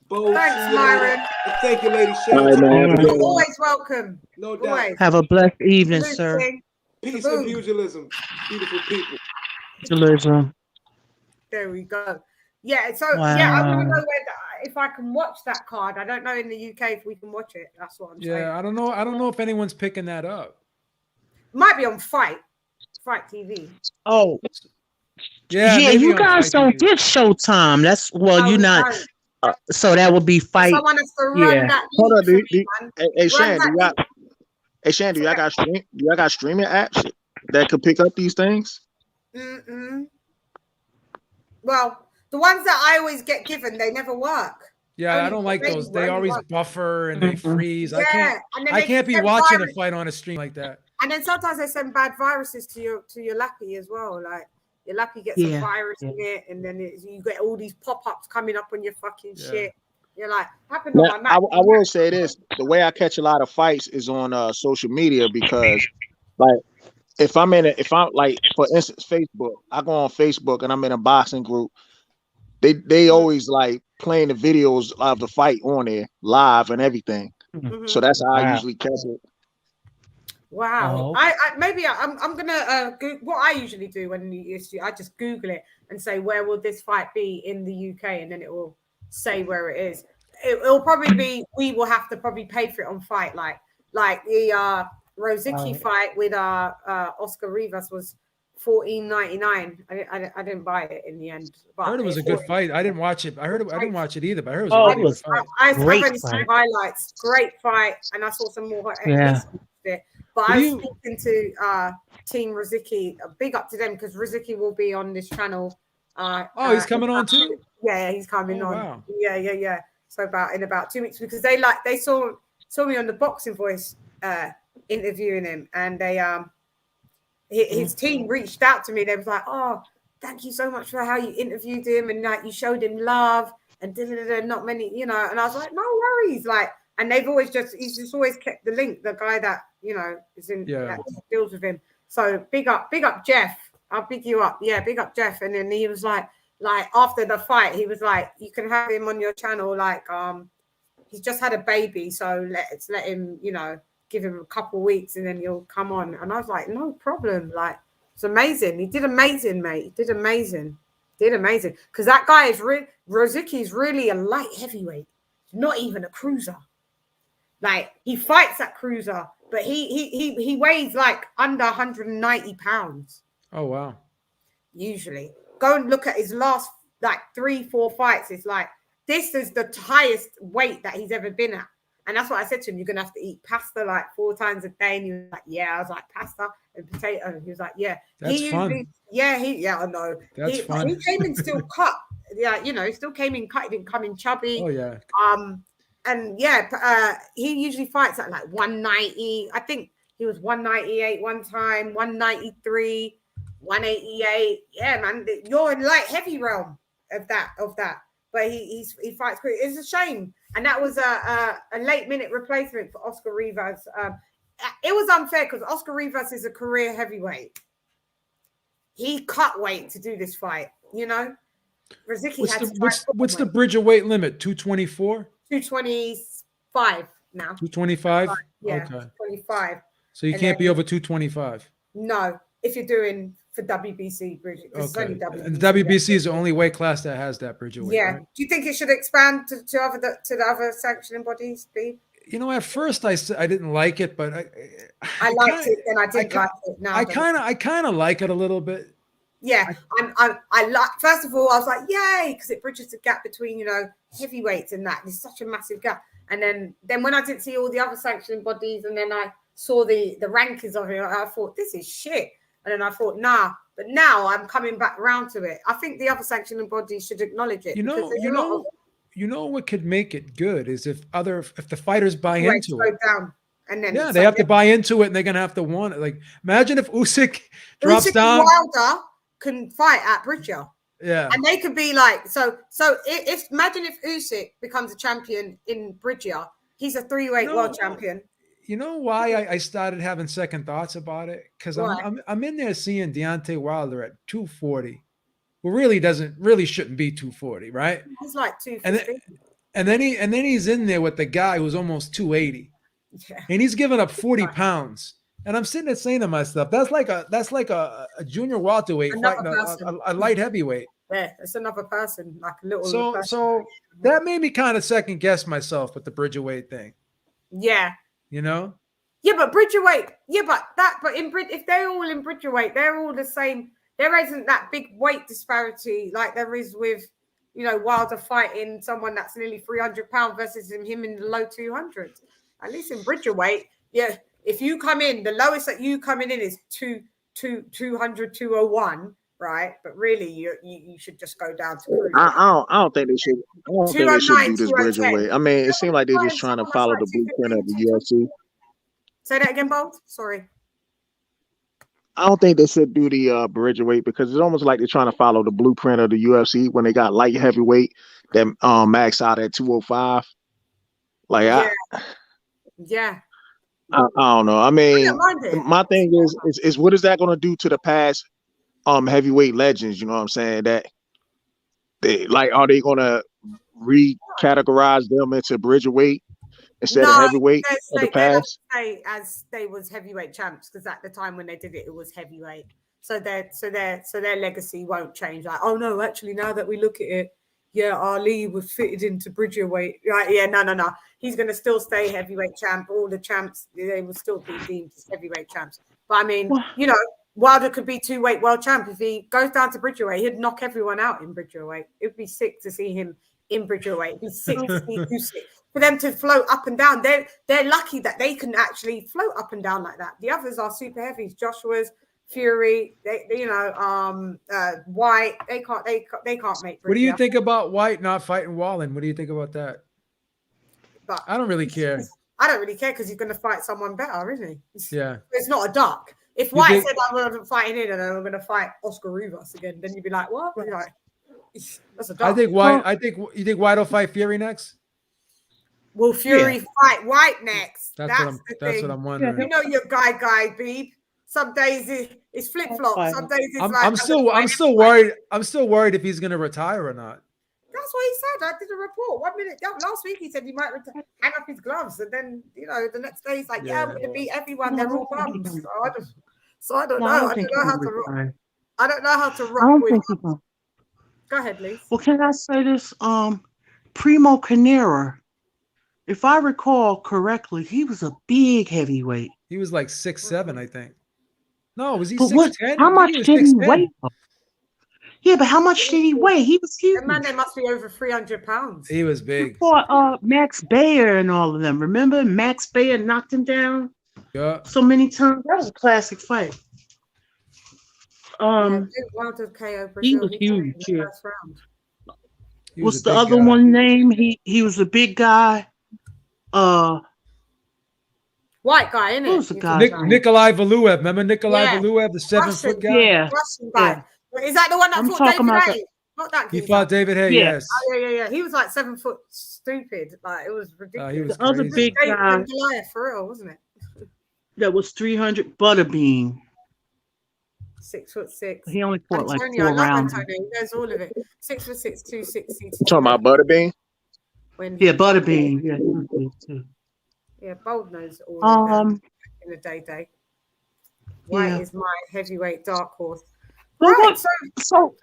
Bo, Thanks, Myron. And thank you, Lady Chan. All right, man. Have a good one. Always welcome. No doubt. Always. Have a blessed evening, Blue sir. thing. Peace Boom. and pugilism. Beautiful people. Jerusalem. There we go. Yeah, so Wow. yeah, I want to know if I can watch that card. I don't know in the UK if we can watch it. That's what I'm saying. Yeah, I don't know if anyone's picking that up. Might be on Fight TV. Oh, yeah. You guys don't get Showtime. That's you're not. So that would be Fight. Someone has to run that. Hold on, link for me, man. hey Shan, Run that do y'all got streaming apps that could pick up these things? Well, the ones that I always get given, they never work. Yeah, Only I don't like those. They only always one. buffer and they freeze. Yeah, and then I they can't be send watching a virus- fight on a stream like that. And then sometimes they send bad viruses to your lappy as well. Like your lappy gets a virus in it, and then you get all these pop-ups coming up on your fucking shit. You're like, happened Now, on my Mac. I will say this: the way I catch a lot of fights is on social media because, like, if I'm like, for instance, Facebook, I go on Facebook and I'm in a boxing group. They always like playing the videos of the fight on there live and everything. So that's how I usually catch it. Wow. I'm gonna what I usually do when I just Google it and say where will this fight be in the UK, and then it will say where it is. It'll probably be, we will have to probably pay for it on fight, like the Rosicky fight with Oscar Rivas was $14.99. I didn't buy it in the end. But I heard it was a good fight. I didn't watch it. I didn't watch it either, but I heard it was Oh, a it really was good fight. I've great only seen fight. highlights. Great fight, and I saw some more. Yeah. But I was speaking to Team Rosicky. Big up to them, because Rosicky will be on this channel. He's coming on too? Yeah, he's coming on. Wow. Yeah. So in about 2 weeks, because they saw me on the Boxing Voice interviewing him, and they his team reached out to me. They was like, "Oh, thank you so much for how you interviewed him, and like you showed him love, and not many, you know." And I was like, "No worries," like. And they've always he's just always kept the link, the guy that, you know, is in that deals with him. So big up Jeff. I'll big you up. Yeah, big up Jeff. And then he was like after the fight, he was like, you can have him on your channel. Like, he's just had a baby, so let's let him, you know, give him a couple weeks and then he'll come on. And I was like, no problem. Like, it's amazing. He did amazing, mate. He did amazing. Because that guy is Rosicki's really a light heavyweight, not even a cruiser. Like, he fights at cruiser, but he weighs like under 190 pounds. Oh, wow. Usually. Go and look at his last like 3-4 fights. It's like, this is the highest weight that he's ever been at. And that's what I said to him. You're going to have to eat pasta like 4 times a day. And he was like, yeah. I was like, pasta and potato. And he was like, yeah. That's fun. Yeah, I know. That's fun. He came in still cut. Yeah, you know, he still came in cut. He didn't come in chubby. Oh, yeah. And he usually fights at like 190. I think he was 198 one time, 193, 188. Yeah, man, you're in light heavy realm of that. But he fights quick. It's a shame. And that was a late minute replacement for Oscar Rivas. It was unfair because Oscar Rivas is a career heavyweight. He cut weight to do this fight, you know. Rosicky what's the Bridgerweight limit? 224? 225 now. 225? Yeah, okay. 25. So you can't be over 225? No, if you're doing for WBC Bridget. Okay. Only WBC, and the WBC is the only weight class that has that Bridgerweight. Yeah. Right? Do you think it should expand to the other sanctioning bodies, Steve? You know, at first I didn't like it, but I liked it and I didn't like it. Now I kind of like it a little bit. Yeah, I like. First of all, I was like, yay, because it bridges the gap between, you know, heavyweights and that. There's such a massive gap. And then when I didn't see all the other sanctioning bodies, and then I saw the rankings of it, I thought, this is shit. And then I thought, nah. But now I'm coming back around to it. I think the other sanctioning bodies should acknowledge it. You know what could make it good is if the fighters buy into it. Down. And then they have to buy into it, and they're gonna have to want it. Like, imagine if Usyk drops down. Wilder can fight at Bridger. Yeah. And they could be like, imagine if Usyk becomes a champion in Bridger, he's a 3-weight world champion. You know why I started having second thoughts about it? Because I'm in there seeing Deontay Wilder at 240, who really shouldn't be 240, right? He's like 250. And then he's in there with the guy who's almost 280. Yeah. And he's giving up 40 pounds. And I'm sitting there saying to myself, that's like a junior welterweight fighting a light heavyweight. Yeah, it's another person, like a little. So that made me kind of second guess myself with the Bridgerweight thing. Yeah. You know. Yeah, but Bridgerweight. Yeah, if they're all in Bridgerweight, they're all the same. There isn't that big weight disparity like there is with, you know, Wilder fighting someone that's nearly 300 pounds versus him in the low 200s. At least in Bridgerweight, yeah. If you come in, the lowest that you coming in is 200, 201, right? But really, you should just go down to. I don't think they should. I don't think they should do this Bridgerweight. I mean, it seems like they're just trying to follow the blueprint of the UFC. Say that again, Bolt. Sorry. I don't think they should do the Bridgerweight because it's almost like they're trying to follow the blueprint of the UFC when they got light heavyweight that max out at 205. Like, yeah. I don't know. I mean, my thing is what is that going to do to the past heavyweight legends? You know what I'm saying? That are they going to recategorize them into Bridgerweight instead of heavyweight of the past? They as they was heavyweight champs because at the time when they did it, it was heavyweight. So their legacy won't change. Like, oh no, actually now that we look at it, yeah, Ali was fitted into Bridgerweight. Right? Yeah, no. He's going to still stay heavyweight champ. All the champs, they will still be deemed as heavyweight champs. But I mean, you know, Wilder could be 2-weight world champ. If he goes down to Bridgerweight, he'd knock everyone out in Bridgerweight. It'd be sick to see him in Bridgerweight. It'd be sick to see you sick. For them to float up and down. They're lucky that they can actually float up and down like that. The others are super heavies. Joshua's, Fury, White. They can't make. What do you think about White not fighting Wallen? What do you think about that? But I don't really care. I don't really care because he's going to fight someone better, isn't he? It's not a duck. If White said I'm going to fight in and I'm going to fight Oscar Rivas again, then you'd be like, what? You're like, that's a duck. I think White. You think White will fight Fury next? Will Fury fight White next? That's what I'm wondering. You know your guy, Beeb. Some days it's flip flop. Some days it's I'm still worried. I'm still worried if he's gonna retire or not. That's what he said. I did a report 1 minute. Last week he said he might hang up his gloves, and then the next day he's like, "Yeah, I'm gonna beat everyone. They're all bums." So I don't know. I don't know how to rock. I don't know how to rock with. Go ahead, Lise. Well, can I say this? Primo Carnera, if I recall correctly, he was a big heavyweight. He was like 6'7", I think. No, was he 6'10"? How much did he weigh? Yeah, but how much did he weigh? He was huge. That man, they must be over 300 pounds. He was big. He fought Max Bayer and all of them. Remember, Max Bayer knocked him down so many times. That was a classic fight. He was huge. Yeah. What's the other one name? He was a big guy. White guy, isn't it? Who's the guy? Nikolai Valuev. Remember Nikolai Valuev, the 7-foot guy? Yeah. Russian guy. Yeah. Is that the one that fought David Hay? Not that he fought David Hay, yes. Oh, yeah. He was like 7 foot stupid. Like, it was ridiculous. He was the other big guy. Goliath, for real, wasn't it? That was 300 Butterbean. 6'6". He only fought like 4 rounds. rounds. He knows all of it. 6'6", 260. You talking about Butterbean? Yeah, Butterbean. Yeah, he was big too. Yeah, Bold knows all of them in the day. White is my heavyweight dark horse. Right, so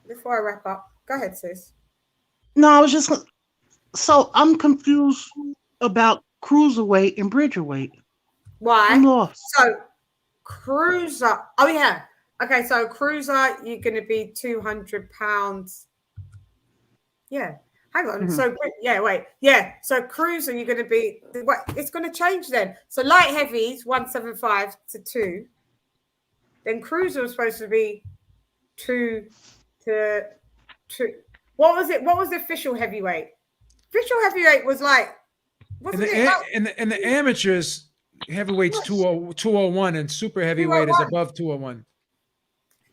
before I wrap up, go ahead, sis. No, I was just so I'm confused about cruiserweight and bridgerweight. Why? I'm lost. So cruiser. Oh yeah. Okay, so cruiser, you're going to be 200 pounds. Yeah. Hang on. Mm-hmm. So cruiser, you're going to be. It's going to change then. So light heavies 175 to 2. Then cruiser was supposed to be 2 to 2. What was it? What was the official heavyweight? Official heavyweight was like. In the amateurs, heavyweight's 201 and super heavyweight is above 201.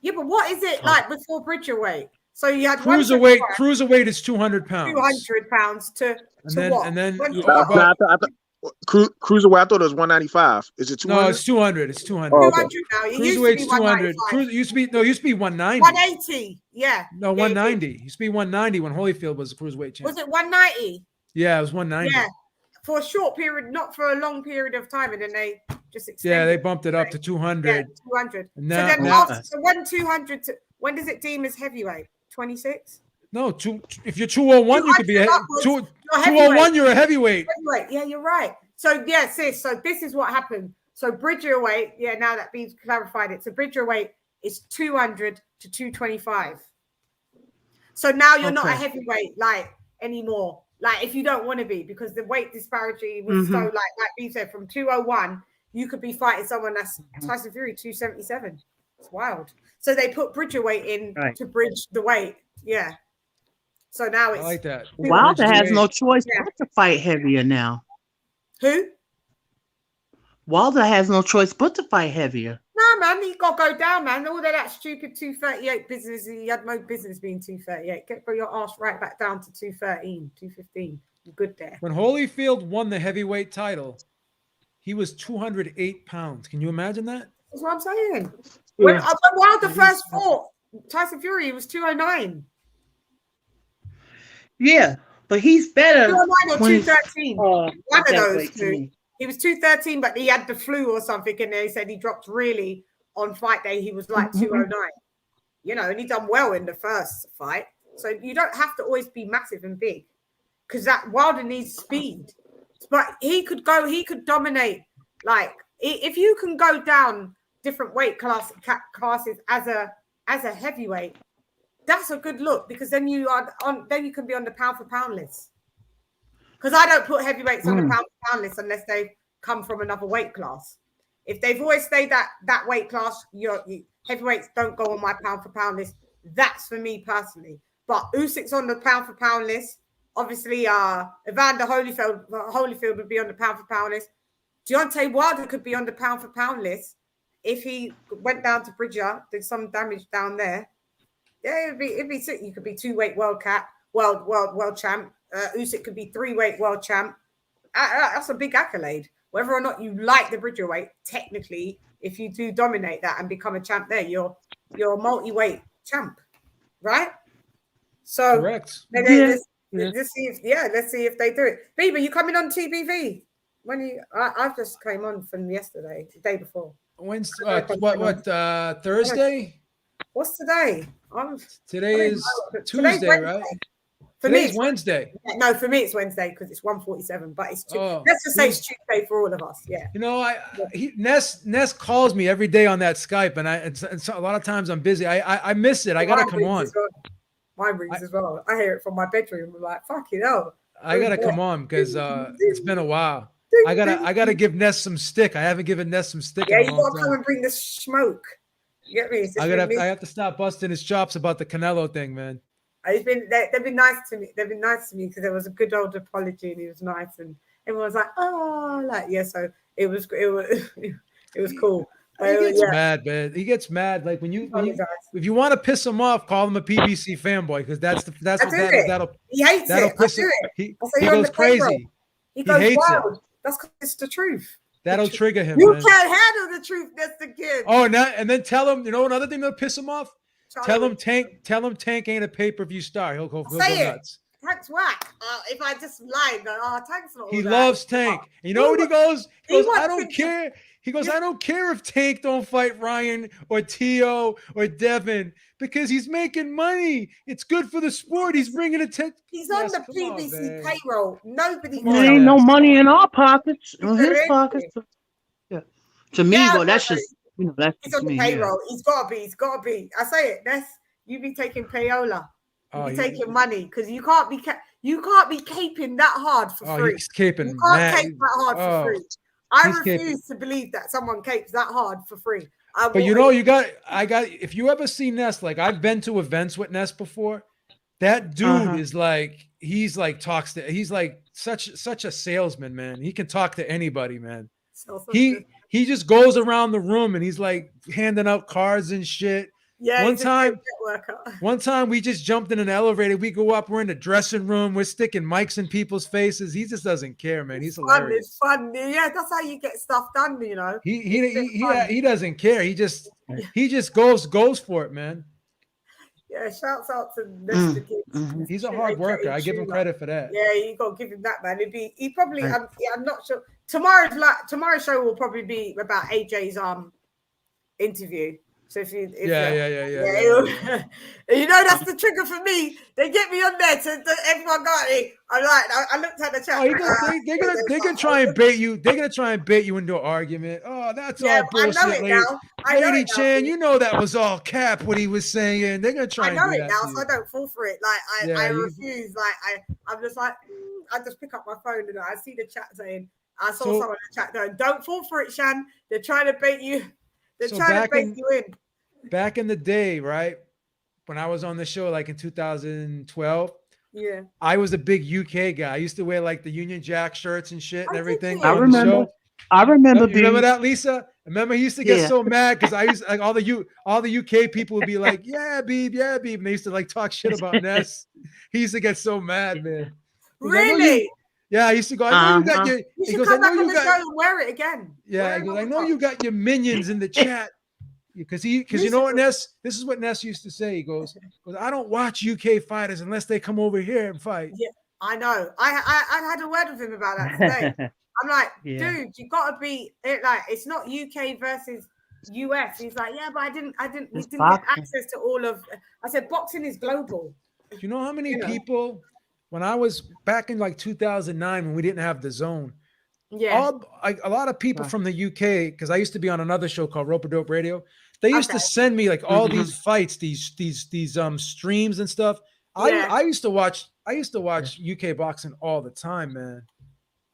Yeah, but what is it like before Bridgerweight? So you had cruiserweight. Cruiserweight is 200 pounds. 200 pounds to what? And then cruiserweight. I thought it was 195. Is it 200? No, it's 200. It's 200. Oh, okay. 200 now. Cruiserweight's 200. Used to be 190. 180. Yeah. No, 190. Used to be 190 when Holyfield was the cruiserweight champ. Was it 190? Yeah, it was 190. Yeah. For a short period, not for a long period of time, and then they just extended. Yeah, they bumped it up to 200. Yeah, 200. So when 200 when does it deem as heavyweight? 26? No, if you're 201, you could be 201. You're a heavyweight. Yeah, you're right. So yeah, sis. So this is what happened. So Bridgerweight. Yeah, now that Beeb's clarified it. So Bridgerweight is 200 to 225. So now you're not a heavyweight anymore. Like if you don't want to be, because the weight disparity was so like you said, from 201, you could be fighting someone that's Tyson Fury 277. It's wild. So they put Bridgerweight in to bridge the weight. Yeah. So now it's I like that. Wilder has no choice but to fight heavier now. Who? Wilder has no choice but to fight heavier. No, man, he got to go down, man. All of that stupid 238 business, he had no business being 238. Get your ass right back down to 213, 215. You're good there. When Holyfield won the heavyweight title, he was 208 pounds. Can you imagine that? That's what I'm saying. When Wilder first fought Tyson Fury, he was 209. Yeah, but he's better. 209 or 213. One of those two. He was 213, but he had the flu or something, and they said he dropped really on fight day. He was like 209. You know, and he done well in the first fight. So you don't have to always be massive and big, because that Wilder needs speed. But he could dominate. Like if you can go down different weight classes as a heavyweight, that's a good look, because then you can be on the pound for pound list. Because I don't put heavyweights on the pound for pound list unless they come from another weight class. If they've always stayed that weight class, heavyweights don't go on my pound for pound list. That's for me personally. But Usyk's on the pound for pound list. Obviously, Evander Holyfield would be on the pound for pound list. Deontay Wilder could be on the pound for pound list if he went down to Bridger, did some damage down there. Yeah, it'd be sick. You could be 2-weight world champ. Usyk could be 3-weight world champ. That's a big accolade. Whether or not you like the Bridger weight, technically, if you do dominate that and become a champ there, you're a multi-weight champ, right? So correct. Let's see if they do it. Bieber, you coming on TBV? I've just came on from yesterday, the day before. Wednesday, Thursday? What's today? Today is Tuesday, right? For me, it's Wednesday. No, for me it's Wednesday because it's 1:47. But it's let's just say it's Tuesday for all of us. Yeah. You know, Ness calls me every day on that Skype, and a lot of times I'm busy. I miss it. I gotta come on. Mine rings as well. I hear it from my bedroom. I'm like, fuck it, I gotta come on because it's been a while. I gotta give Ness some stick. I haven't given Ness some stick. Yeah, you gotta come and bring the smoke. You get me? I have to stop busting his chops about the Canelo thing, man. They've been nice to me. They've been nice to me because there was a good old apology and he was nice and everyone was like, oh, like yeah. So it was cool. He gets mad, man. He gets mad. Like when you if you want to piss him off, call him a PBC fanboy because that'll he hates it. piss him. He goes crazy. He goes hates wild. it. That's because it's the truth. That'll trigger him. You man. can't handle the truth. That's the kid. Oh, and then tell him. You know another thing that'll piss him off. Tell him Tank ain't a pay-per-view star. He'll go nuts. Tank's whack. If I just lied, Tank's not. He loves Tank. You know what he goes? He goes, I don't care. He goes, I don't care if Tank don't fight Ryan or Tio or Devin because he's making money. It's good for the sport. He's bringing it to. He's on the PBC payroll. Nobody. There ain't no money in our pockets. In his pockets. Yeah. To me, well, that's just. You know, that's he's on the payroll. Yeah. He's got to be. I say it. You be taking payola. You be taking money because you can't be caping that hard for free. He's caping. You can't cape that hard for free. I refuse to believe that someone capes that hard for free. But you know, if you ever see Ness, like I've been to events with Ness before, that dude is like, he's like such a salesman, man. He can talk to anybody, man. He just goes around the room and he's like handing out cards and shit. Yeah. One time we just jumped in an elevator. We go up, we're in the dressing room, we're sticking mics in people's faces. He just doesn't care, man. He's hilarious. It's fun. Yeah, that's how you get stuff done, you know. He doesn't care. He just goes for it, man. Yeah, shouts out to Mr. Gibbs. He's a hard worker. I give him credit for that. Yeah, you got to give him that, man. He probably. I'm not sure. Tomorrow's show will probably be about AJ's interview. So if you you know that's the trigger for me. They get me on there to everyone got it. I looked at the chat. They're gonna try and bait you. They're gonna try and bait you into an argument. Oh, that's all bullshit. LadyChann, you know that was all cap what he was saying. They're gonna try. I know it now, so I don't fall for it. Like I refuse. Like I'm just like I just pick up my phone and I see the chat saying I saw someone in the chat going, "Don't fall for it, Shan. They're trying to bait you. They're trying to bait you in." Back in the day, right? When I was on the show, like in 2012, I was a big UK guy. I used to wear like the Union Jack shirts and shit and everything. I remember. You remember that, Lisa? Remember he used to get so mad because I used like all the UK people would be like, "Yeah, Beeb," and they used to like talk shit about Ness. He used to get so mad, man. Really? Yeah, I used to go. I know you got your. He goes, "I know you got." And wear it again. Yeah, he goes, "I know you got your minions in the chat." Because you know what, Ness? This is what Ness used to say. He goes, I don't watch UK fighters unless they come over here and fight. Yeah, I know. I had a word with him about that today. I'm like, dude, you gotta be like, it's not UK versus US. He's like, yeah, but we didn't get access to all of. I said, boxing is global. you know how many people, when I was back in like 2009 when we didn't have the zone, Yeah. a lot of people from the UK, because I used to be on another show called Rope a Dope Radio. They used to send me like all these fights, these streams and stuff. I used to watch UK boxing all the time, man.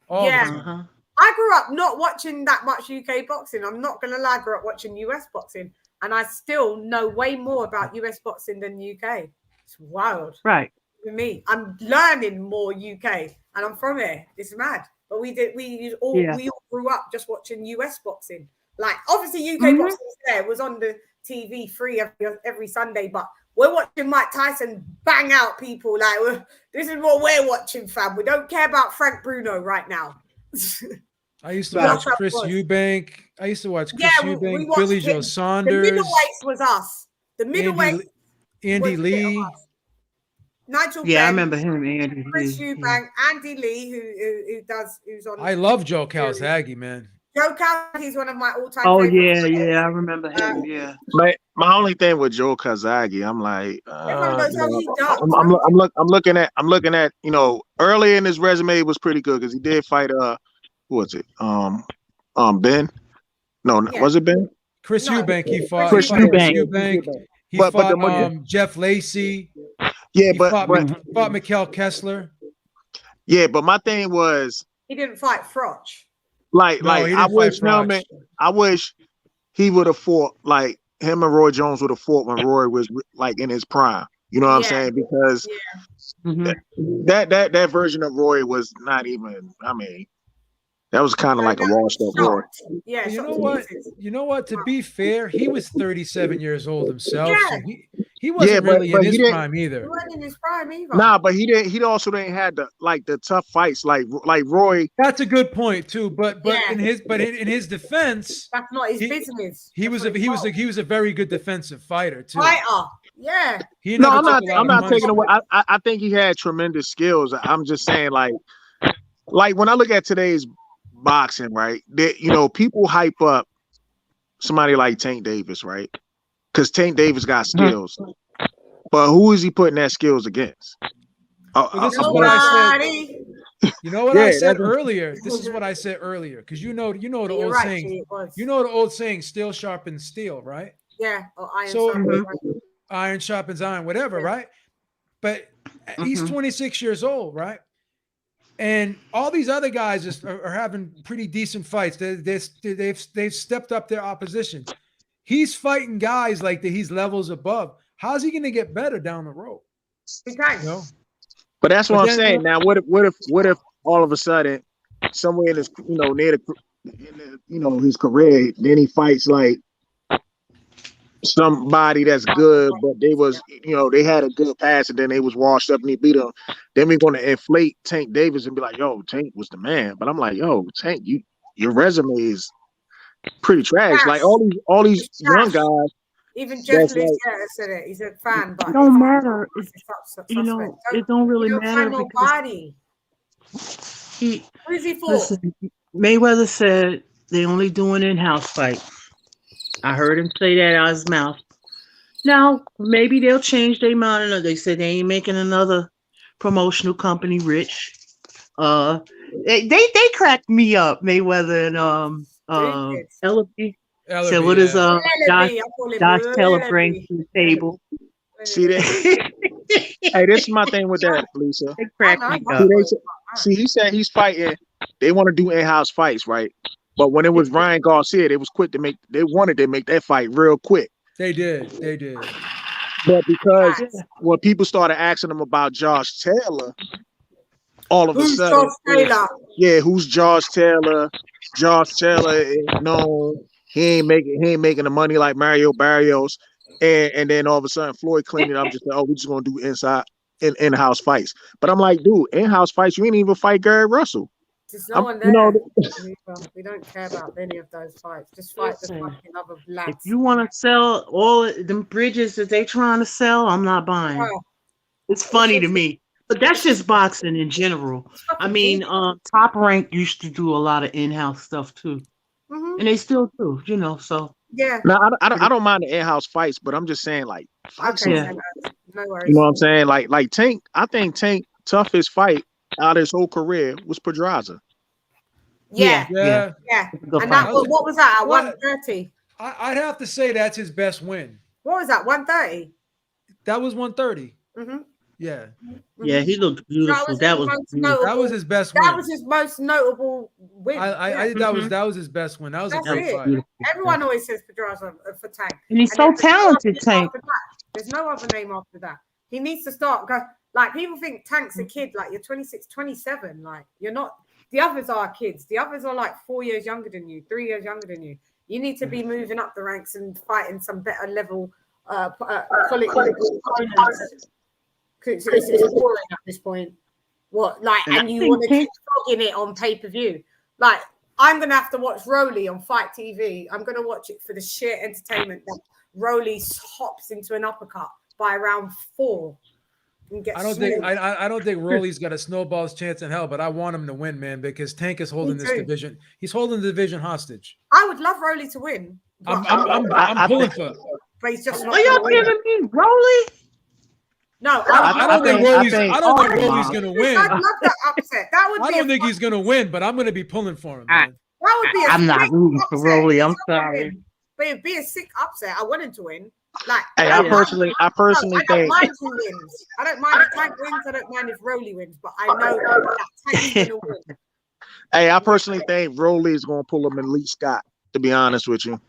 All the time. I grew up not watching that much UK boxing. I'm not gonna lie, I grew up watching US boxing, and I still know way more about US boxing than UK. It's wild, right? For me, I'm learning more UK, and I'm from here. It's mad, but we all grew up just watching US boxing. Like obviously UK boxing was on the TV free every Sunday, but we're watching Mike Tyson bang out people. Like this is what we're watching, fam. We don't care about Frank Bruno right now. I used to watch Chris Eubank. I used to watch Chris Eubank, Billy Joe Saunders. The middleweights was us. The middleweight, Andy Lee. Nigel. Yeah, I remember him. Andy Chris Lee. Eubank, Andy Lee, who's on. I love Joe Calzaghe, man. Joe Calzaghe is one of my all-time. Oh favorites. yeah, I remember him. Yeah. My only thing with Joe Calzaghe, I'm like, I'm looking at, you know, early in his resume was pretty good because he did fight who was it? Ben? No, was it Ben? Chris Eubank. He fought Chris Eubank. He fought Jeff Lacey. Yeah, he fought Mikhail Kessler. Yeah, but my thing was he didn't fight Froch. I wish he would have fought, like him and Roy Jones would have fought when Roy was like in his prime. You know what I'm saying? Because that version of Roy was not even. I mean, that was kind of like a washed up Roy. Yeah. You know what? You know what? To be fair, he was 37 years old himself. Yeah. So he wasn't really in his prime either. He wasn't in his prime either. Nah, but he didn't. He also didn't have the tough fights like Roy. That's a good point too. But in his defense, that's not his business. He was a very good defensive fighter too. Yeah. I'm not taking away. I think he had tremendous skills. I'm just saying, like when I look at today's boxing, right? People hype up somebody like Tank Davis, right? Because Tank Davis got skills, but who is he putting that skills against? This is what I said. You know what I said earlier? This is what I said earlier. Because you know the old saying. You know the old saying, "Steel sharpens steel," right? Yeah. Or iron sharpens iron, whatever, right? But he's 26 years old, right? And all these other guys are having pretty decent fights. They've stepped up their opposition. He's fighting guys like that. He's levels above. How's he going to get better down the road? But that's what I'm saying. Now, what if all of a sudden, somewhere in his near his career, then he fights like somebody that's good, but they had a good pass and then they was washed up and he beat him. Then we're going to inflate Tank Davis and be like, yo, Tank was the man. But I'm like, yo, Tank, your resume is pretty trash. Like all these young guys. Even Jeff Lee said it. He's a fan, but it don't matter. It don't really matter. Nobody. Who's he for? Listen, Mayweather said they only doing in-house fights. I heard him say that out of his mouth. Now, maybe they'll change their mind. They said they ain't making another promotional company rich. They cracked me up, Mayweather and Ellaby. So what is Josh Taylor brings to the table? See that? Hey, this is my thing with that, Lisa. They cracked me up. See, he said he's fighting. They want to do in-house fights, right? But when it was Ryan Garcia, they was quick to make. They wanted to make that fight real quick. They did. But because when people started asking them about Josh Taylor, all of a sudden, who's Josh Taylor? Josh Taylor is known. He ain't making the money like Mario Barrios. And then all of a sudden, Floyd cleaned it up. Just like, we're just gonna do in-house fights. But I'm like, dude, in-house fights, you ain't even fight Gary Russell. There's no one there. We don't care about any of those fights. Just fight the fucking other lads. If you want to sell all them bridges that they trying to sell, I'm not buying. It's funny to me. But that's just boxing in general. I mean, Top Rank used to do a lot of in-house stuff too. And they still do, so. Yeah. Now, I don't mind the in-house fights, but I'm just saying, like, No worries. You know what I'm saying? Like Tank, I think Tank toughest fight out of his whole career was Pedraza. Yeah. Yeah. And that was, what was that at Well, 130? I'd have to say that's his best win. What was that? 130? That was 130. Mm-hmm. Yeah. Yeah, he looked beautiful. That was beautiful. That was his best win. That was his most notable win. I think that was his best win. That was That's a great it. fight. Everyone always says Pedraza for Tank. And he's so then there's no talented, other name Tank. after that. There's no other name after that. He needs to start. Like, people think Tank's a kid. Like, you're 26, 27. Like, you're not. The others are kids. The others are like 4 years younger than you, 3 years younger than you. You need to be moving up the ranks and fighting some better level quality opponents. It's boring at this point. What, like, and you want to keep flogging it on pay-per-view. Like, I'm going to have to watch Rolly on Fight TV. I'm going to watch it for the sheer entertainment that Rolly hops into an uppercut by round 4. I don't think Rolly's got a snowball's chance in hell, but I want him to win, man, because Tank is holding this division. He's holding the division hostage. I would love Rolly to win. I'm pulling for. But he's just not. Are y'all giving me Rolly? No, I don't think Rolly's going to win. I'd love that upset. That would. I don't think he's going to win, but I'm going to be pulling for him. Man. That would be. I'm not rooting for Rolly. I'm sorry. But it'd be a sick upset. I want him to win. Like, Hey, I personally I don't think. mind who wins. I don't mind if Tank wins. I don't mind if Rolly wins. But I know that Tank's going to win. Hey, I personally think Rolly is going to pull him in Lee Scott. To be honest with you.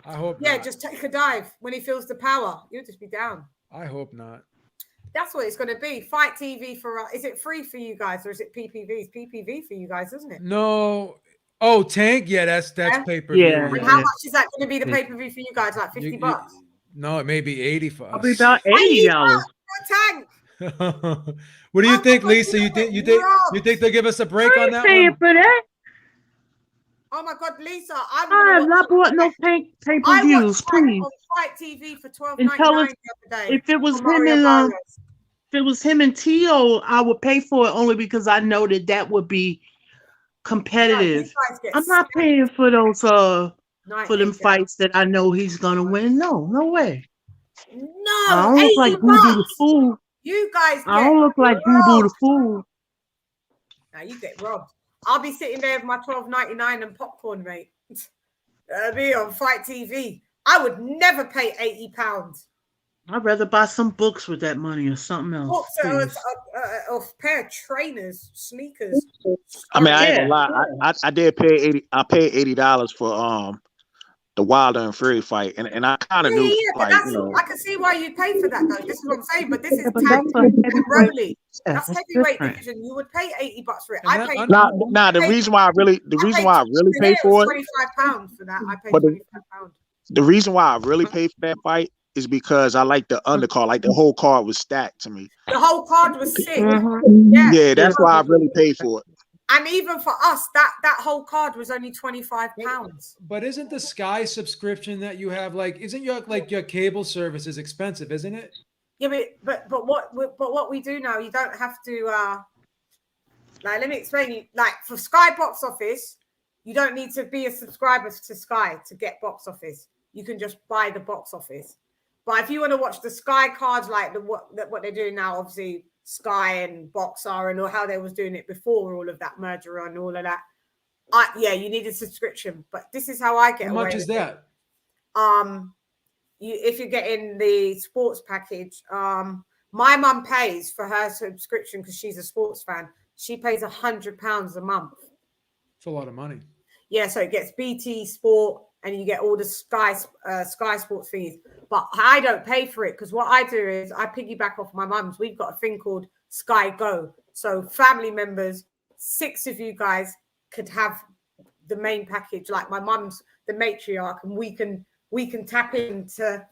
I hope. Yeah, not. just take a dive when he feels the power. You'll just be down. I hope not. That's what it's going to be. Fight TV for is it free for you guys or is it PPV? It's PPV for you guys, isn't it? No. Oh, Tank. Yeah, that's pay-per-view. Yeah. And how much is that going to be the pay-per-view for you guys? Like $50? No, it may be 80 for us. I'll be about $80. Tank. What do you think, Lisa? You think they'll give us a break on that paying one? for that. Oh my God, Lisa! I have not bought no pay-per-views, please. On Fight TV for $12.99 And tell us the other day. if it was him and Tio, I would pay for it only because I know that would be competitive. I'm not paying for those for them fights that I know he's gonna win. No way. No, I don't look like Boo Boo the Fool. You guys, I don't look like Boo Boo the Fool. Now you get robbed. I'll be sitting there with my $12.99 and popcorn, mate. I'll be on Fight TV. I would never pay £80. I'd rather buy some books with that money or something else. Books or a pair of trainers, sneakers. I mean, I ain't gonna lie. I did pay 80. I paid $80 for the Wilder and Fury fight, and I kind of knew. But like, you know, I can see why you pay for that though. This is what I'm saying. But this is Tank and Rolly. That's heavyweight division. You would pay $80 for it. I paid. Nah. The reason why I really pay for it. £25 for that. I paid But £25. the reason why I really paid for that fight is because I like the undercard. Like the whole card was stacked to me. The whole card was sick. Yeah, that's why I really paid for it. And even for us, that whole card was only £25. But isn't the Sky subscription that you have isn't your cable service is expensive, isn't it? Yeah, but what we do now, you don't have to. Let me explain you. Like for Sky Box Office, you don't need to be a subscriber to Sky to get Box Office. You can just buy the Box Office. But if you want to watch the Sky cards, like what they're doing now, obviously Sky and Boxer and how they was doing it before all of that merger and all of that. You need a subscription. But this is how I get. How much is that? If you're getting the sports package, my mum pays for her subscription because she's a sports fan. She pays £100 a month. It's a lot of money. Yeah, so it gets BT Sport and you get all the Sky Sports fees. But I don't pay for it because what I do is I piggyback off my mum's. We've got a thing called Sky Go. So family members, 6 of you guys could have the main package. Like my mum's the matriarch, and we can tap into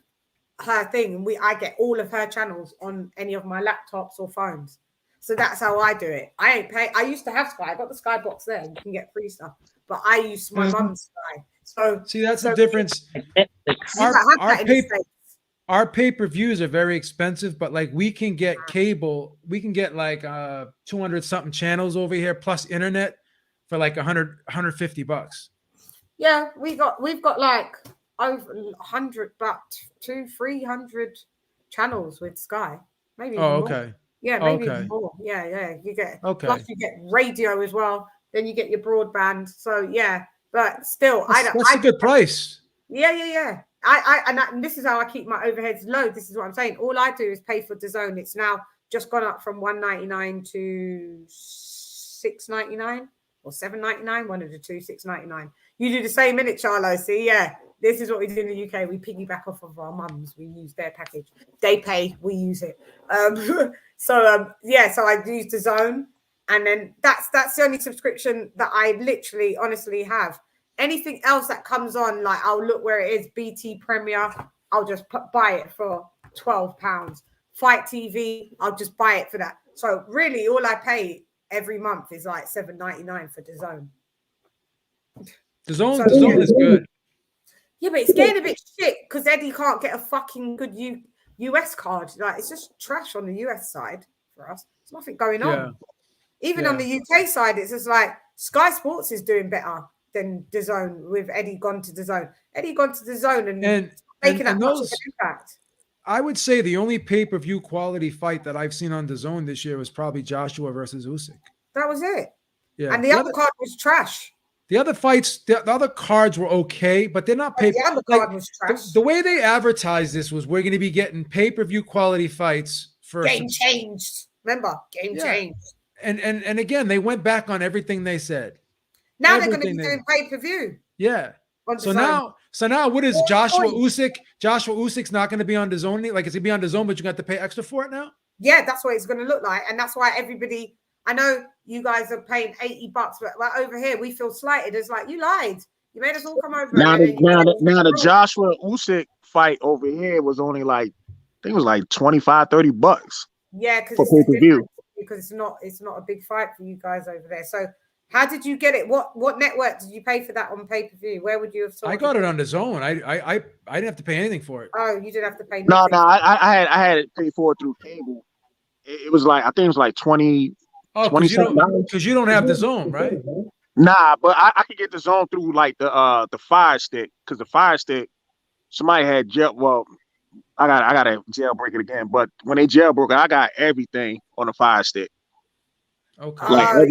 her thing, and I get all of her channels on any of my laptops or phones. So that's how I do it. I ain't pay. I used to have Sky. I got the Sky box there. You can get free stuff, but I use my mum's Sky. So see, that's the difference. Our pay-per-views are very expensive, but we can get cable. We can get 200 something channels over here plus internet for $150. Yeah, we've got over 100, but 200-300 channels with Sky. Maybe Oh, even more. okay. Yeah, maybe Okay. even more. Yeah. You get Okay. plus you get radio as well. Then you get your broadband. So yeah, but still, That's a good price. Yeah. And this is how I keep my overheads low. This is what I'm saying. All I do is pay for DAZN. It's now just gone up from $1.99 to $6.99 or $7.99. One of the two, $6.99. You do the same in it, Charlo. See, yeah. This is what we do in the UK. We piggyback off of our mums. We use their package. They pay, we use it. So I use DAZN, and then that's the only subscription that I literally, honestly have. Anything else that comes on, like I'll look where it is, BT Premier, I'll just buy it for £12. Fight TV, I'll just buy it for that. So really, all I pay every month is like $7.99 for DAZN. DAZN is good. Yeah, but it's getting a bit shit because Eddie can't get a fucking good US card. Like, it's just trash on the US side for us. There's nothing going on. Even on the UK side, it's just like Sky Sports is doing better than DAZN with Eddie gone to DAZN. Eddie gone to DAZN and making that much of an impact. I would say the only pay-per-view quality fight that I've seen on DAZN this year was probably Joshua versus Usyk. That was it. Yeah. And the other card was trash. The other fights, the other cards were okay, but they're not pay. The other card was trash. The way they advertised this was we're going to be getting pay-per-view quality fights for game changed. Remember, game changed. And again, they went back on everything they said. Now they're going to be doing pay-per-view. Yeah. So now what is Joshua Usyk? Joshua Usyk's not going to be on DAZN. Like, it's going to be on DAZN, but you got to pay extra for it now? Yeah, that's what it's going to look like. And that's why everybody, I know you guys are paying $80, but like over here, we feel slighted. It's like, you lied. You made us all come over. Now the Joshua Usyk fight over here was only like, I think it was like $25-$30. Yeah, for pay-per-view. Because it's not a big fight for you guys over there. So how did you get it? What network did you pay for that on pay-per-view? Where would you have sold I got it on DAZN. I didn't have to pay anything for it. Oh, you didn't have to pay nothing. No, I had it paid for through cable. It was like, I think it was like 20. Oh, because you don't have DAZN, right? Nah, but I could get DAZN through like the Fire Stick, because the Fire Stick, somebody had I gotta jailbreak it again. But when they jailbroke it, I got everything on the Fire Stick. Okay. Like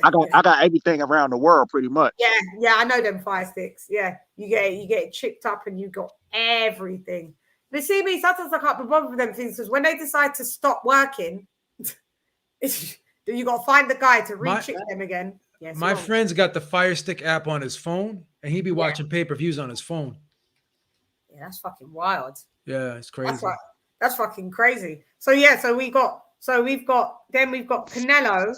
I got everything around the world pretty much. Yeah, I know them Fire Sticks. Yeah, you get it chipped up and you got everything. But see me, sometimes I can't be bothered with them things because when they decide to stop working, you got to find the guy to re-chip them again. Yeah, my friend's got the Fire Stick app on his phone, and he'd be watching pay-per-views on his phone. Yeah, that's fucking wild. Yeah, it's crazy. That's fucking crazy. So yeah, we've got Canelo.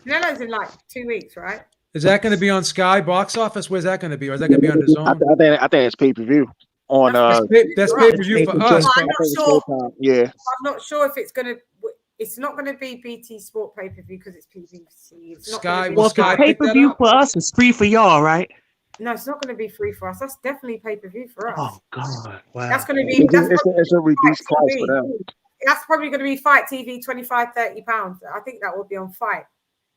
Canelo's in like 2 weeks, right? Is that going to be on Sky Box Office? Where's that going to be? Or is that going to be on DAZN? I think it's pay-per-view. On that's pay-per-view for us. I'm not sure. Yeah. I'm not sure if it's gonna. It's not going to be BT Sport pay-per-view because it's PPC. It's Sky. Well, the pay-per-view for us is free for y'all, right? No, it's not going to be free for us. That's definitely pay-per-view for us. Oh God! Wow. That's going to be. It's a reduced price for them. That's probably going to be Fight TV, £25-30. I think that will be on Fight.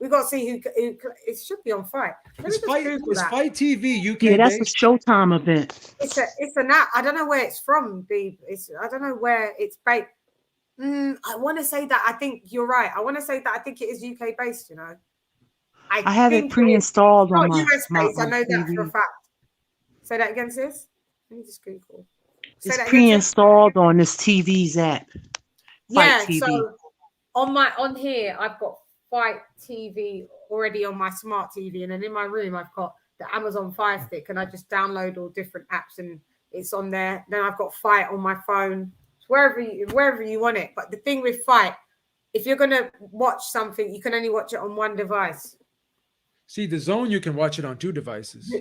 We've got to see who it should be on Fight. It's Fight TV UK. Yeah, that's a Showtime event. It's an app. I don't know where it's from. I don't know where it's based. I want to say that I think you're right. I want to say that I think it is UK based. You know, I have it pre-installed on my US based. I know TV. that for a fact. Say that again, sis. Let me just Google. It's pre-installed on this TV's app. Yeah. So on here, I've got Fight TV already on my smart TV, and then in my room, I've got the Amazon Fire Stick, and I just download all different apps, and it's on there. Then I've got Fight on my phone. Wherever you want it. But the thing with Fight, if you're gonna watch something, you can only watch it on one device. See, DAZN, you can watch it on 2 devices.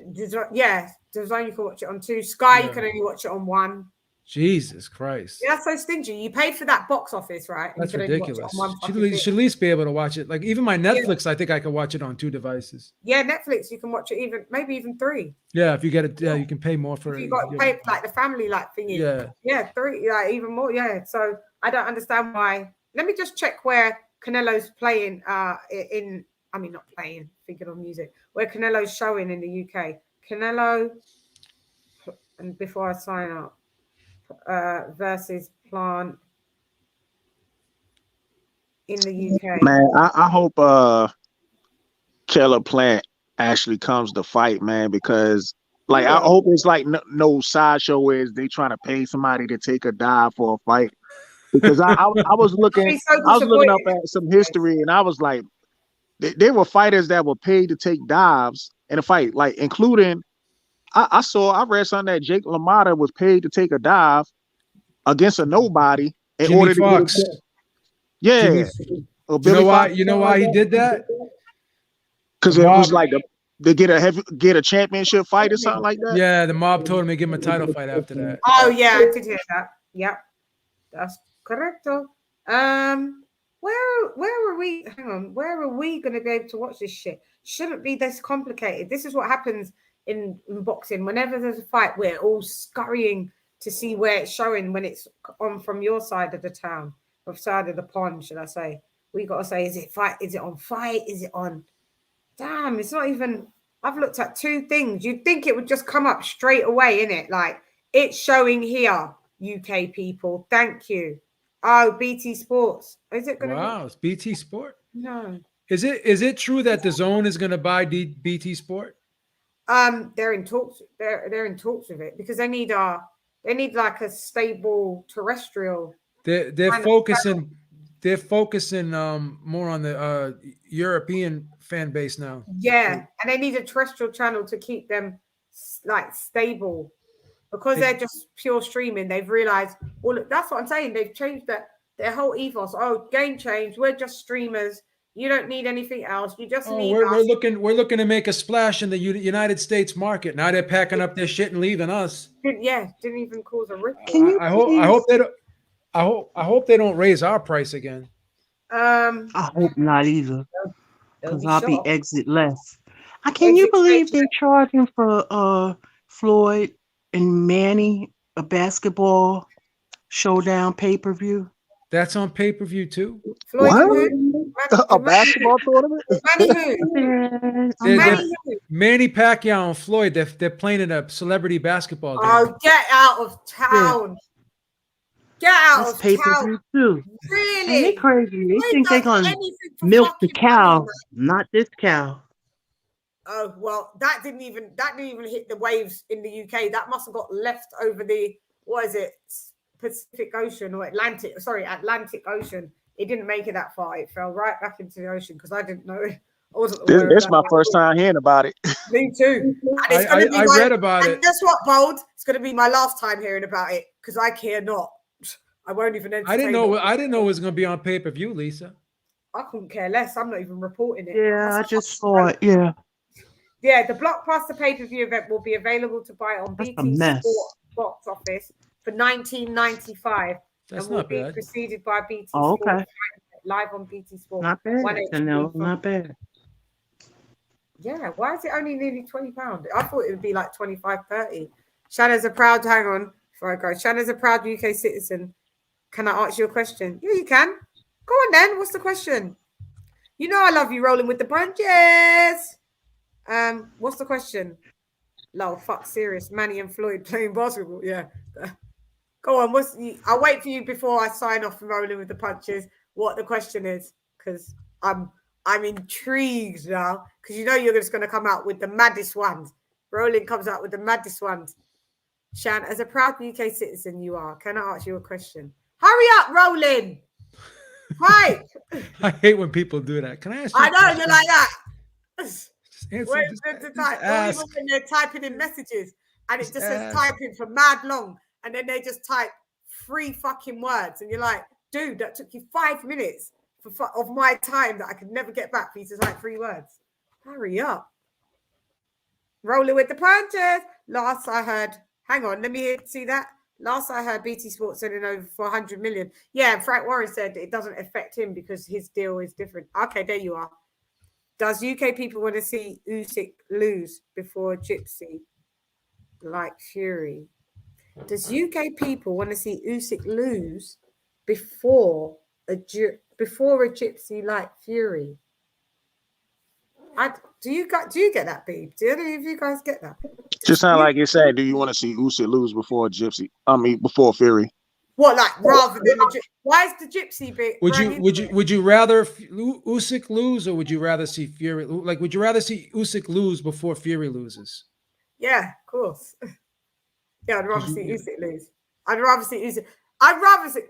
Yeah, DAZN, you can watch it on 2. Sky, you can only watch it on 1. Jesus Christ. Yeah, that's so stingy. You pay for that box office, right? That's ridiculous. You should at least be able to watch it. Like even my Netflix, I think I can watch it on 2 devices. Yeah, Netflix, you can watch it maybe even 3. Yeah, if you get it, you can pay more for it. You got to pay like the family thingy. Yeah, 3, like even more. Yeah, so I don't understand why. Let me just check where Canelo's playing. Not playing. Thinking of music. Where Canelo's showing in the UK. Canelo. And before I sign up. versus Plant in the UK. Man, I hope Killer Plant actually comes to fight, man, because like I hope it's like no sideshow where they trying to pay somebody to take a dive for a fight. Because I was looking up at some history and I was like, there were fighters that were paid to take dives in a fight, like including I read something that Jake LaMotta was paid to take a dive against a nobody in Jimmy order to Fox. get a yeah. Or You know Billy why? Fox, You know why he did that? because it was like to get a championship fight or something like that. Yeah, the mob told him to give him a title fight after that. Oh yeah, I did hear that. Yep, that's correcto. Where are we? Hang on, where are we going to be able to watch this shit? Shouldn't be this complicated. This is what happens in boxing. Whenever there's a fight, we're all scurrying to see where it's showing when it's on from your side of the town, or side of the pond, should I say? We got to say, is it fight? Is it on fight? Is it on? Damn, it's not even. I've looked at two things. You'd think it would just come up straight away, innit? Like, it's showing here, UK people. Thank you. Oh, BT Sports. Is it going to Wow, it's BT Sport? No. Is it true that the Zone is going to buy BT Sport? They're in talks. They're in talks with it because they need like a stable terrestrial. They're focusing more on the European fan base now. Yeah, and they need a terrestrial channel to keep them like stable because they're just pure streaming. They've realized, well, that's what I'm saying. They've changed their whole ethos. Oh, game change. We're just streamers. You don't need anything else. You just need. We're looking to make a splash in the United States market. Now they're packing up their shit and leaving us. Didn't even cause a ripple. I hope they don't raise our price again. I hope not either, because I'll be exit less. Can you believe they're charging for Floyd and Manny a basketball showdown pay-per-view? That's on pay-per-view too. What? A basketball tournament? Manny Pacquiao and Floyd, they're playing in a celebrity basketball game. Oh, get out of town. Get out of pay-per-view too. Really? They crazy. They think they're gonna milk the cow, not this cow. Oh well, that didn't even hit the waves in the UK. That must have got left over the Pacific Ocean or Atlantic Ocean. It didn't make it that far. It fell right back into the ocean because I didn't know it. I wasn't aware This is my first time hearing about it. Me too. And I read about it. Guess what, Bold? It's going to be my last time hearing about it because I care not. I won't even entertain I didn't know it was going to be on pay-per-view, Lisa. I couldn't care less. I'm not even reporting it. Yeah, I just saw it. Yeah. Yeah, the Blockbuster pay-per-view event will be available to buy on BT Sport box office for $19.95. That's and will not be bad. preceded by BT Oh, Sport okay. live on BT Sport. Not bad. Not bad. Yeah, why is it only nearly £20? I thought it would be like 25, 30. Shanna's a proud, hang on before I go. Shanna's a proud UK citizen. Can I ask you a question? Yeah, you can. Go on then. What's the question? You know I love you rolling with the punches. What's the question? Lol, fuck serious. Manny and Floyd playing basketball. Yeah. Go on. I'll wait for you before I sign off from rolling with the punches. What the question is, because I'm intrigued now. Because you know you're just going to come out with the maddest ones. Rolling comes out with the maddest ones. Shan, as a proud UK citizen, you are. Can I ask you a question? Hurry up, Rolling. Right. I hate when people do that. Can I ask you? I know you're like that. Answer, Wait to type. Or even when they're typing in messages and it just says typing for mad long, and then they just type 3 fucking words, and you're like, dude, that took you 5 minutes of my time that I could never get back for you to type 3 words. Hurry up. Rolling with the punches. Last I heard, hang on, let me see that. Last I heard, BT Sports sending over for 100 million. Yeah, Frank Warren said it doesn't affect him because his deal is different. Okay, there you are. Does UK people want to see Usyk lose before Gypsy like Fury? Does UK people want to see Usyk lose before a Gypsy like Fury? Do you get that, babe? Do any of you guys get that? Just sound like you said, do you want to see Usyk lose before before Fury? What, like, rather than the why is the gypsy bit? Would you rather Usyk lose, or would you rather see Fury? Like, would you rather see Usyk lose before Fury loses? Yeah, of course. Yeah, I'd rather see Usyk lose. I'd rather see Usyk. I'd rather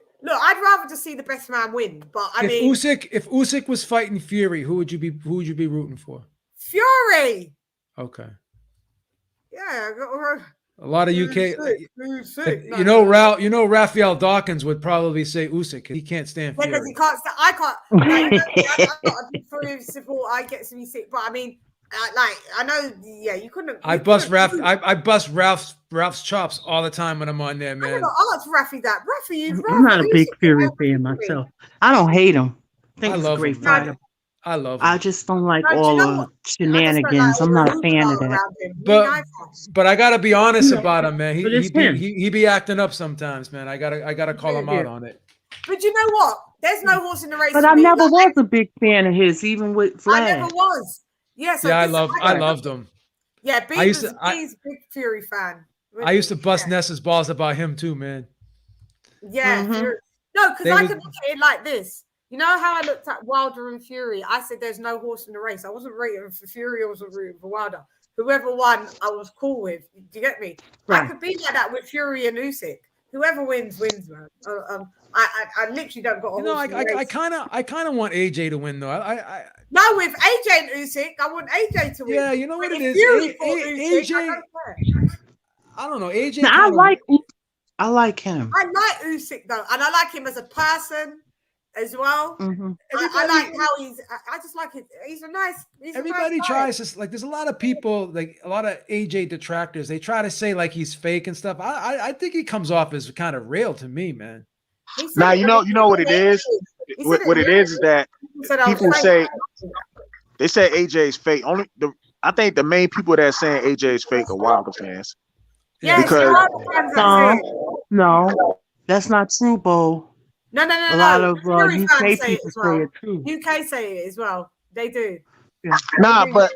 just see the best man win. But I mean, if Usyk was fighting Fury, who would you be rooting for? Fury. Okay. Yeah, a lot of UK. Ralph. Raphael Dawkins would probably say Usyk. He can't stand Fury. Because he can't. I can't. I'm not a fully support. I get to be sick, but I mean, I know. Yeah, you couldn't. I bust Ralph's chops all the time when I'm on there, man. I'm gonna ask Raffy that. Raffy, I'm not a big Fury fan myself. I don't hate him. I think he's a great fighter. I love him. I just don't like all the shenanigans. I'm not a fan of that. But I gotta be honest about him, man. He be acting up sometimes, man. I gotta call him out on it. But you know what? There's no horse in the race. But I never was a big fan of his, even with Vlad. I never was. Yeah, so I loved him. Yeah, he's a big Fury fan. I used to bust Nessa's balls about him too, man. Yeah, Fury. No, because I could look at it like this. You know how I looked at Wilder and Fury? I said there's no horse in the race. I wasn't rooting for Fury. I wasn't rooting for Wilder. Whoever won, I was cool with. Do you get me? Right. I could be like that with Fury and Usyk. Whoever wins, man. I literally don't got a horse in the race. I kind of want AJ to win though. No, with AJ and Usyk, I want AJ to win. Yeah, you know what it is. AJ. I don't know. AJ. Now, I like him. I like Usyk though, and I like him as a person as well. Mm-hmm. I like how I just like it. He's a nice. Everybody tries to like. There's a lot of people, like a lot of AJ detractors. They try to say like he's fake and stuff. I think he comes off as kind of real to me, man. Now you know what it is. What it is that people say AJ's fake. I think the main people that are saying AJ's fake are Wilder fans. Yeah, because no, that's not true, Bo. No. A lot of UK people say it too. UK say it as well. They do. Yeah. Nah, but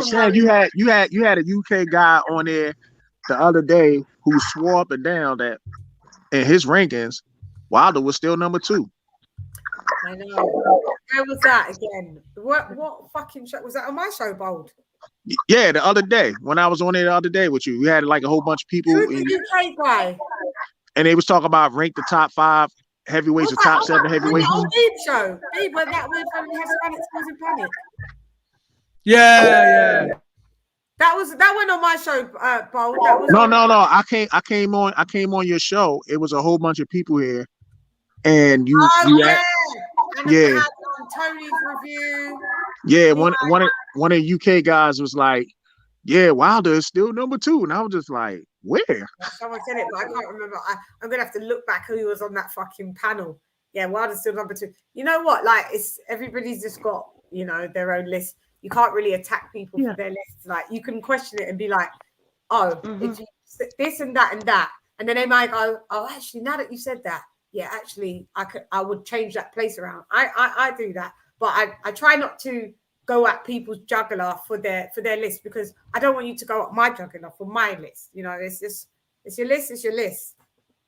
Shan, you had a UK guy on there the other day who swore up and down that in his rankings, Wilder was still number 2. I know. Where was that again? What fucking show was that on my show, Bold? Yeah, the other day when I was on there the other day with you, we had like a whole bunch of people. Who's the UK guy? And they was talking about rank the top 5 heavyweights or top 7 heavyweights. On Beeb show, Beeb, when that was from Hispanic Schools in Panic. Yeah. That went on my show, Bold. No. I came on your show. It was a whole bunch of people here, and you. Yeah. Tony's review. Yeah, one of the UK guys was like, "Yeah, Wilder is still number 2," and I was just like, "Where?" Someone said it, but I can't remember. I'm gonna have to look back who was on that fucking panel. Yeah, Wilder's still number 2. You know what? Like, it's everybody's just got their own list. You can't really attack people for their lists. Like, you can question it and be like, "Oh, if you this and that," and then they might go, "Oh, actually, now that you said that, yeah, actually, I would change that place around." I do that, but I try not to go at people's jugular for their list, because I don't want you to go up my jugular for my list. It's your list. It's your list.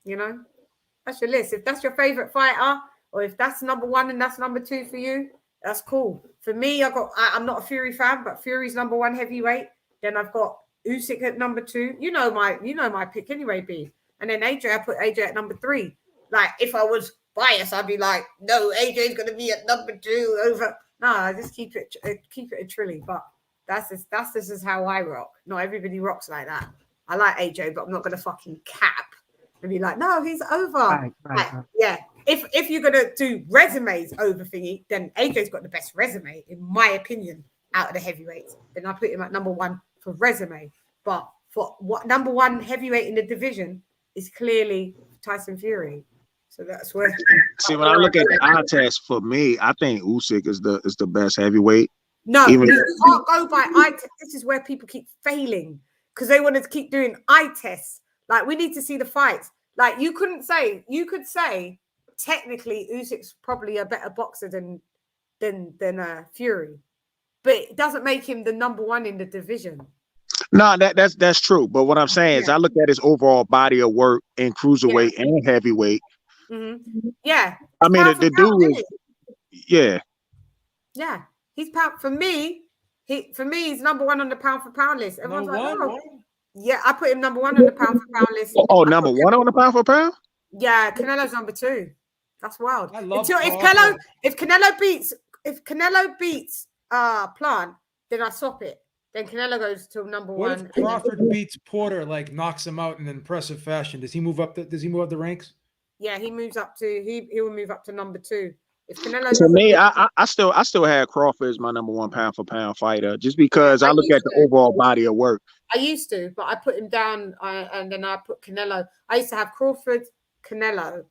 That's your list. If that's your favorite fighter, or if that's number 1 and that's number 2 for you, that's cool. For me, I'm not a Fury fan, but Fury's number 1 heavyweight. Then I've got Usyk at number 2. You know my pick anyway, B. And then AJ, I put AJ at number 3. Like, if I was biased, I'd be like, no, AJ's gonna be at number 2 over. No, I just keep it a trilly. But that's just how I rock. Not everybody rocks like that. I like AJ, but I'm not gonna fucking cap and be like, no, he's over. Right. Yeah. If you're gonna do resumes over thingy, then AJ's got the best resume, in my opinion, out of the heavyweights. Then I put him at number 1 for resume. But for what number 1 heavyweight in the division is clearly Tyson Fury. So that's where. See, when I look at the eye test, for me, I think Usyk is the best heavyweight. No, you can't go by eye test. This is where people keep failing, because they wanted to keep doing eye tests. Like, we need to see the fights. Like, you could say technically Usyk's probably a better boxer than Fury, but it doesn't make him the number one in the division. No, that's true. But what I'm saying is, I look at his overall body of work in cruiserweight and heavyweight. Yeah, I mean, the dude is, yeah, he's pound for me. He's number one on the pound for pound list. Everyone's like, oh. Yeah, I put him number one on the pound for pound list. Oh, number one on the pound for pound? Yeah, Canelo's number two. That's wild. I love if Canelo beats Plant, then I swap it. Then Canelo goes to number what one. If Crawford beats Porter, like knocks him out in an impressive fashion? Does he move up the ranks? Yeah, he moves up to he will move up to number two. If Canelo to me, I still had Crawford as my number one pound for pound fighter, just because I look at the overall body of work. I used to, but I put him down, and then I put Canelo. I used to have Crawford, Canelo,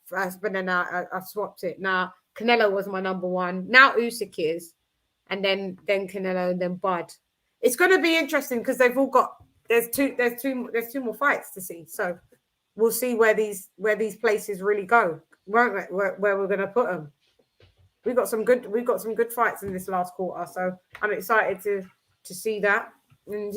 first, but then I swapped it. Now Canelo was my number one. Now Usyk is, and then Canelo, and then Bud. It's going to be interesting because they've all got there's two more fights to see. So we'll see where these places really go. Where we're going to put them. We've got some good fights in this last quarter, so I'm excited to see that. And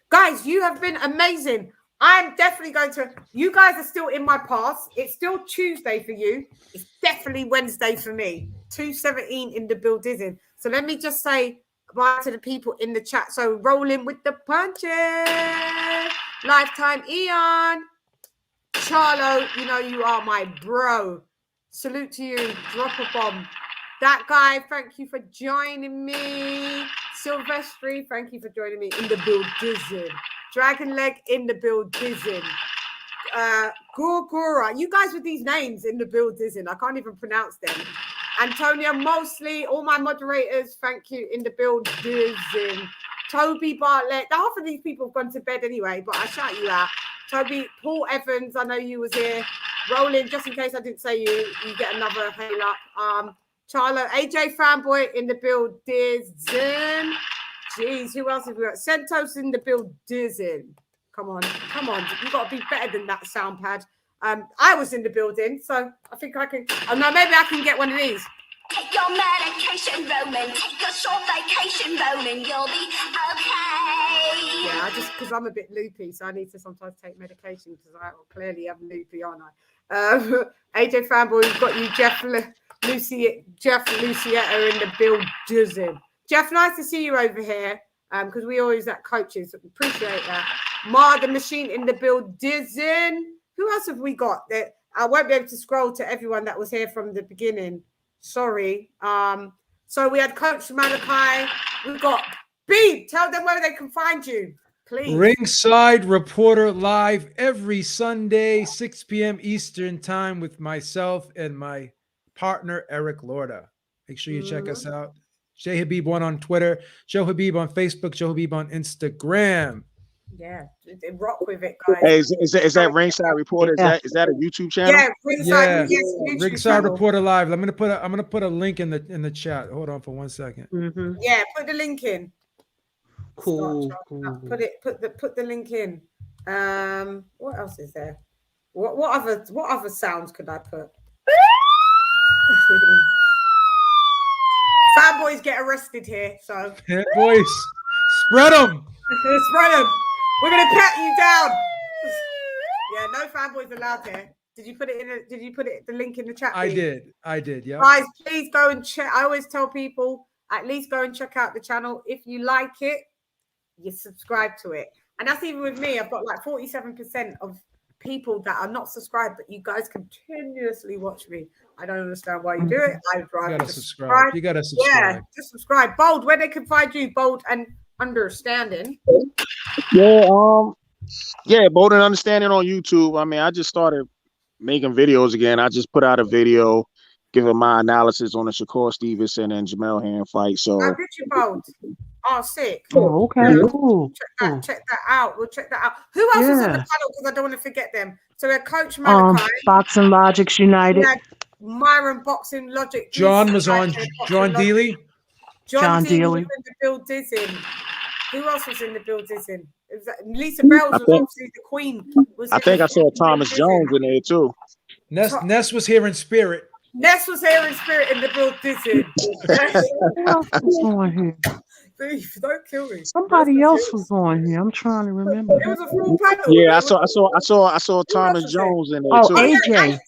guys, you have been amazing. I'm definitely going to. You guys are still in my past. It's still Tuesday for you. It's definitely Wednesday for me. 2:17 in the building. So let me just say bye to the people in the chat. So rolling with the punches. Lifetime Eon. Charlo, you are my bro. Salute to you. Drop a bomb. That guy, thank you for joining me. Silvestri, thank you for joining me in the building. Dragon Leg in the building. Gurgura, you guys with these names in the building. I can't even pronounce them. Antonia Mosley, all my moderators, thank you in the building. Toby Bartlett. Half of these people have gone to bed anyway, but I shout you out. Toby, Paul Evans, I know you was here. Rolling, just in case I didn't say you get another hail up. Charlo, AJ Fanboy in the building. Jeez, who else have we got? Sentos in the building. Come on. You got to be better than that sound pad. I was in the building, so I think I can. Oh no, maybe I can get one of these. Take your medication, Roman. Take a short vacation, Roman. You'll be okay. Yeah, because I'm a bit loopy, so I need to sometimes take medication because I clearly am loopy, aren't I? AJ Fanboy, we've got you, Jeff Lucietta in the building. Jeff, nice to see you over here. Because we always at coaches, appreciate that. Ma the Machine in the building. Who else have we got? That I won't be able to scroll to everyone that was here from the beginning. Sorry. So we had Coach Malachi. We've got Beeb. Tell them where they can find you, please. Ringside Reporter Live every Sunday, 6 p.m. Eastern time with myself and my partner, Eric Lorda. Make sure you check us out. Jay Habib1 on Twitter, Joe Habib on Facebook, Joe Habib on Instagram. Yeah, rock with it, guys. Hey, is that Ringside Reporter? Is that a YouTube channel? Yeah, Ringside, yes, Ringside Reporter Live. I'm gonna put a link in the chat. Hold on for 1 second. Yeah, put the link in. Cool. Put the link in. What else is there? What other sounds could I put? Fanboys get arrested here, so boys, spread them. Spread them. We're gonna pat you down. Yeah, no fanboys allowed here. Did you put the link in the chat? I did. Yeah. Guys, please go and check. I always tell people at least go and check out the channel. If you like it, you subscribe to it. And that's even with me. I've got like 47% of people that are not subscribed, but you guys continuously watch me. I don't understand why you do it. I'd rather just subscribe. You gotta subscribe. Yeah, just subscribe. Bold, where they can find you, Bold and Understanding. Yeah, Bold and Understanding on YouTube. I mean, I just started making videos again. I just put out a video giving my analysis on the Shakur Stevenson and Jamel Hand fight. So How did you, Bold? Oh, sick. Oh, okay. Ooh. Check that out. We'll check that out. Who else is on the panel? Because I don't want to forget them. So we had Coach Malachi. Boxing Logics United. We had Myron Boxing Logic. John was on. John Dealey. John Dealey was in the building. Who else was in the building? Lisa Bells was obviously the queen. I think I saw Thomas Jones in there too. Ness was here in spirit. Ness was here in spirit in the build dizzy. Who else was on here? Beef, don't kill me. Somebody else was on here. I'm trying to remember. It was a full panel. Yeah, I saw Thomas Jones in there Oh, too. AJ.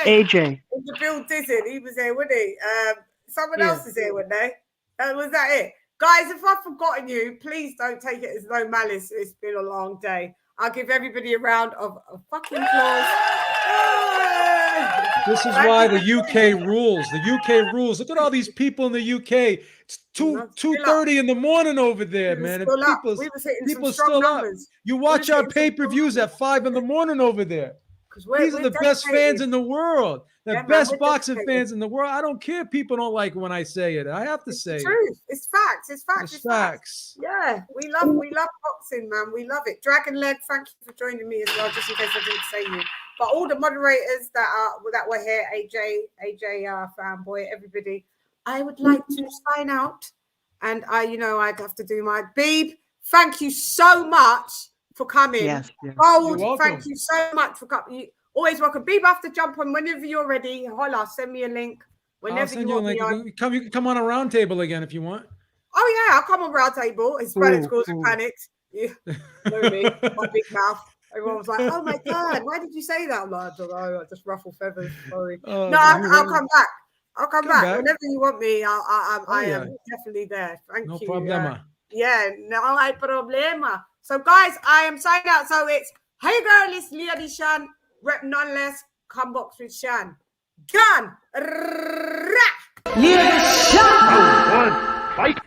AJ. In the build dizzy. He was there, wasn't he? Someone else is here, wasn't they? Was that it? Guys, if I've forgotten you, please don't take it as no malice. It's been a long day. I'll give everybody a round of fucking applause. This is why the UK rules. The UK rules. Look at all these people in the UK. It's 2:30 in the morning over there, man. And people's still up. You watch our pay-per-views at 5 in the morning over there. These are the best fans in the world. The best boxing fans in the world. I don't care if people don't like when I say it. I have to say it. Truth. It's facts. It's facts. It's facts. Yeah, we love boxing, man. We love it. Dragon Leg, thank you for joining me as well, just in case I didn't say you. But all the moderators that were here, AJ, fanboy, everybody, I would like to sign out, and I'd have to do my Beeb. Thank you so much for coming. Yes. Gold, thank you so much for coming. You always welcome. Beeb, have to jump on whenever you're ready. Holla, send me a link whenever I'll send you want a link. me on. You can come on a round table again if you want. Oh yeah, I'll come on round table. Hispanics causing panic. You know me, my big mouth. Everyone was like, "Oh my god, why did you say that?" I'm like, "I don't know, I just ruffle feathers." Sorry. No, I'll come back. I'll come back whenever you want me. I am definitely there. Thank you. No problema. Yeah, no hay problema. So guys, I am signing out. So it's hey girl, it's LadyChann. Rep none less. Come box with Chan. Gun. LadyChann. Fight.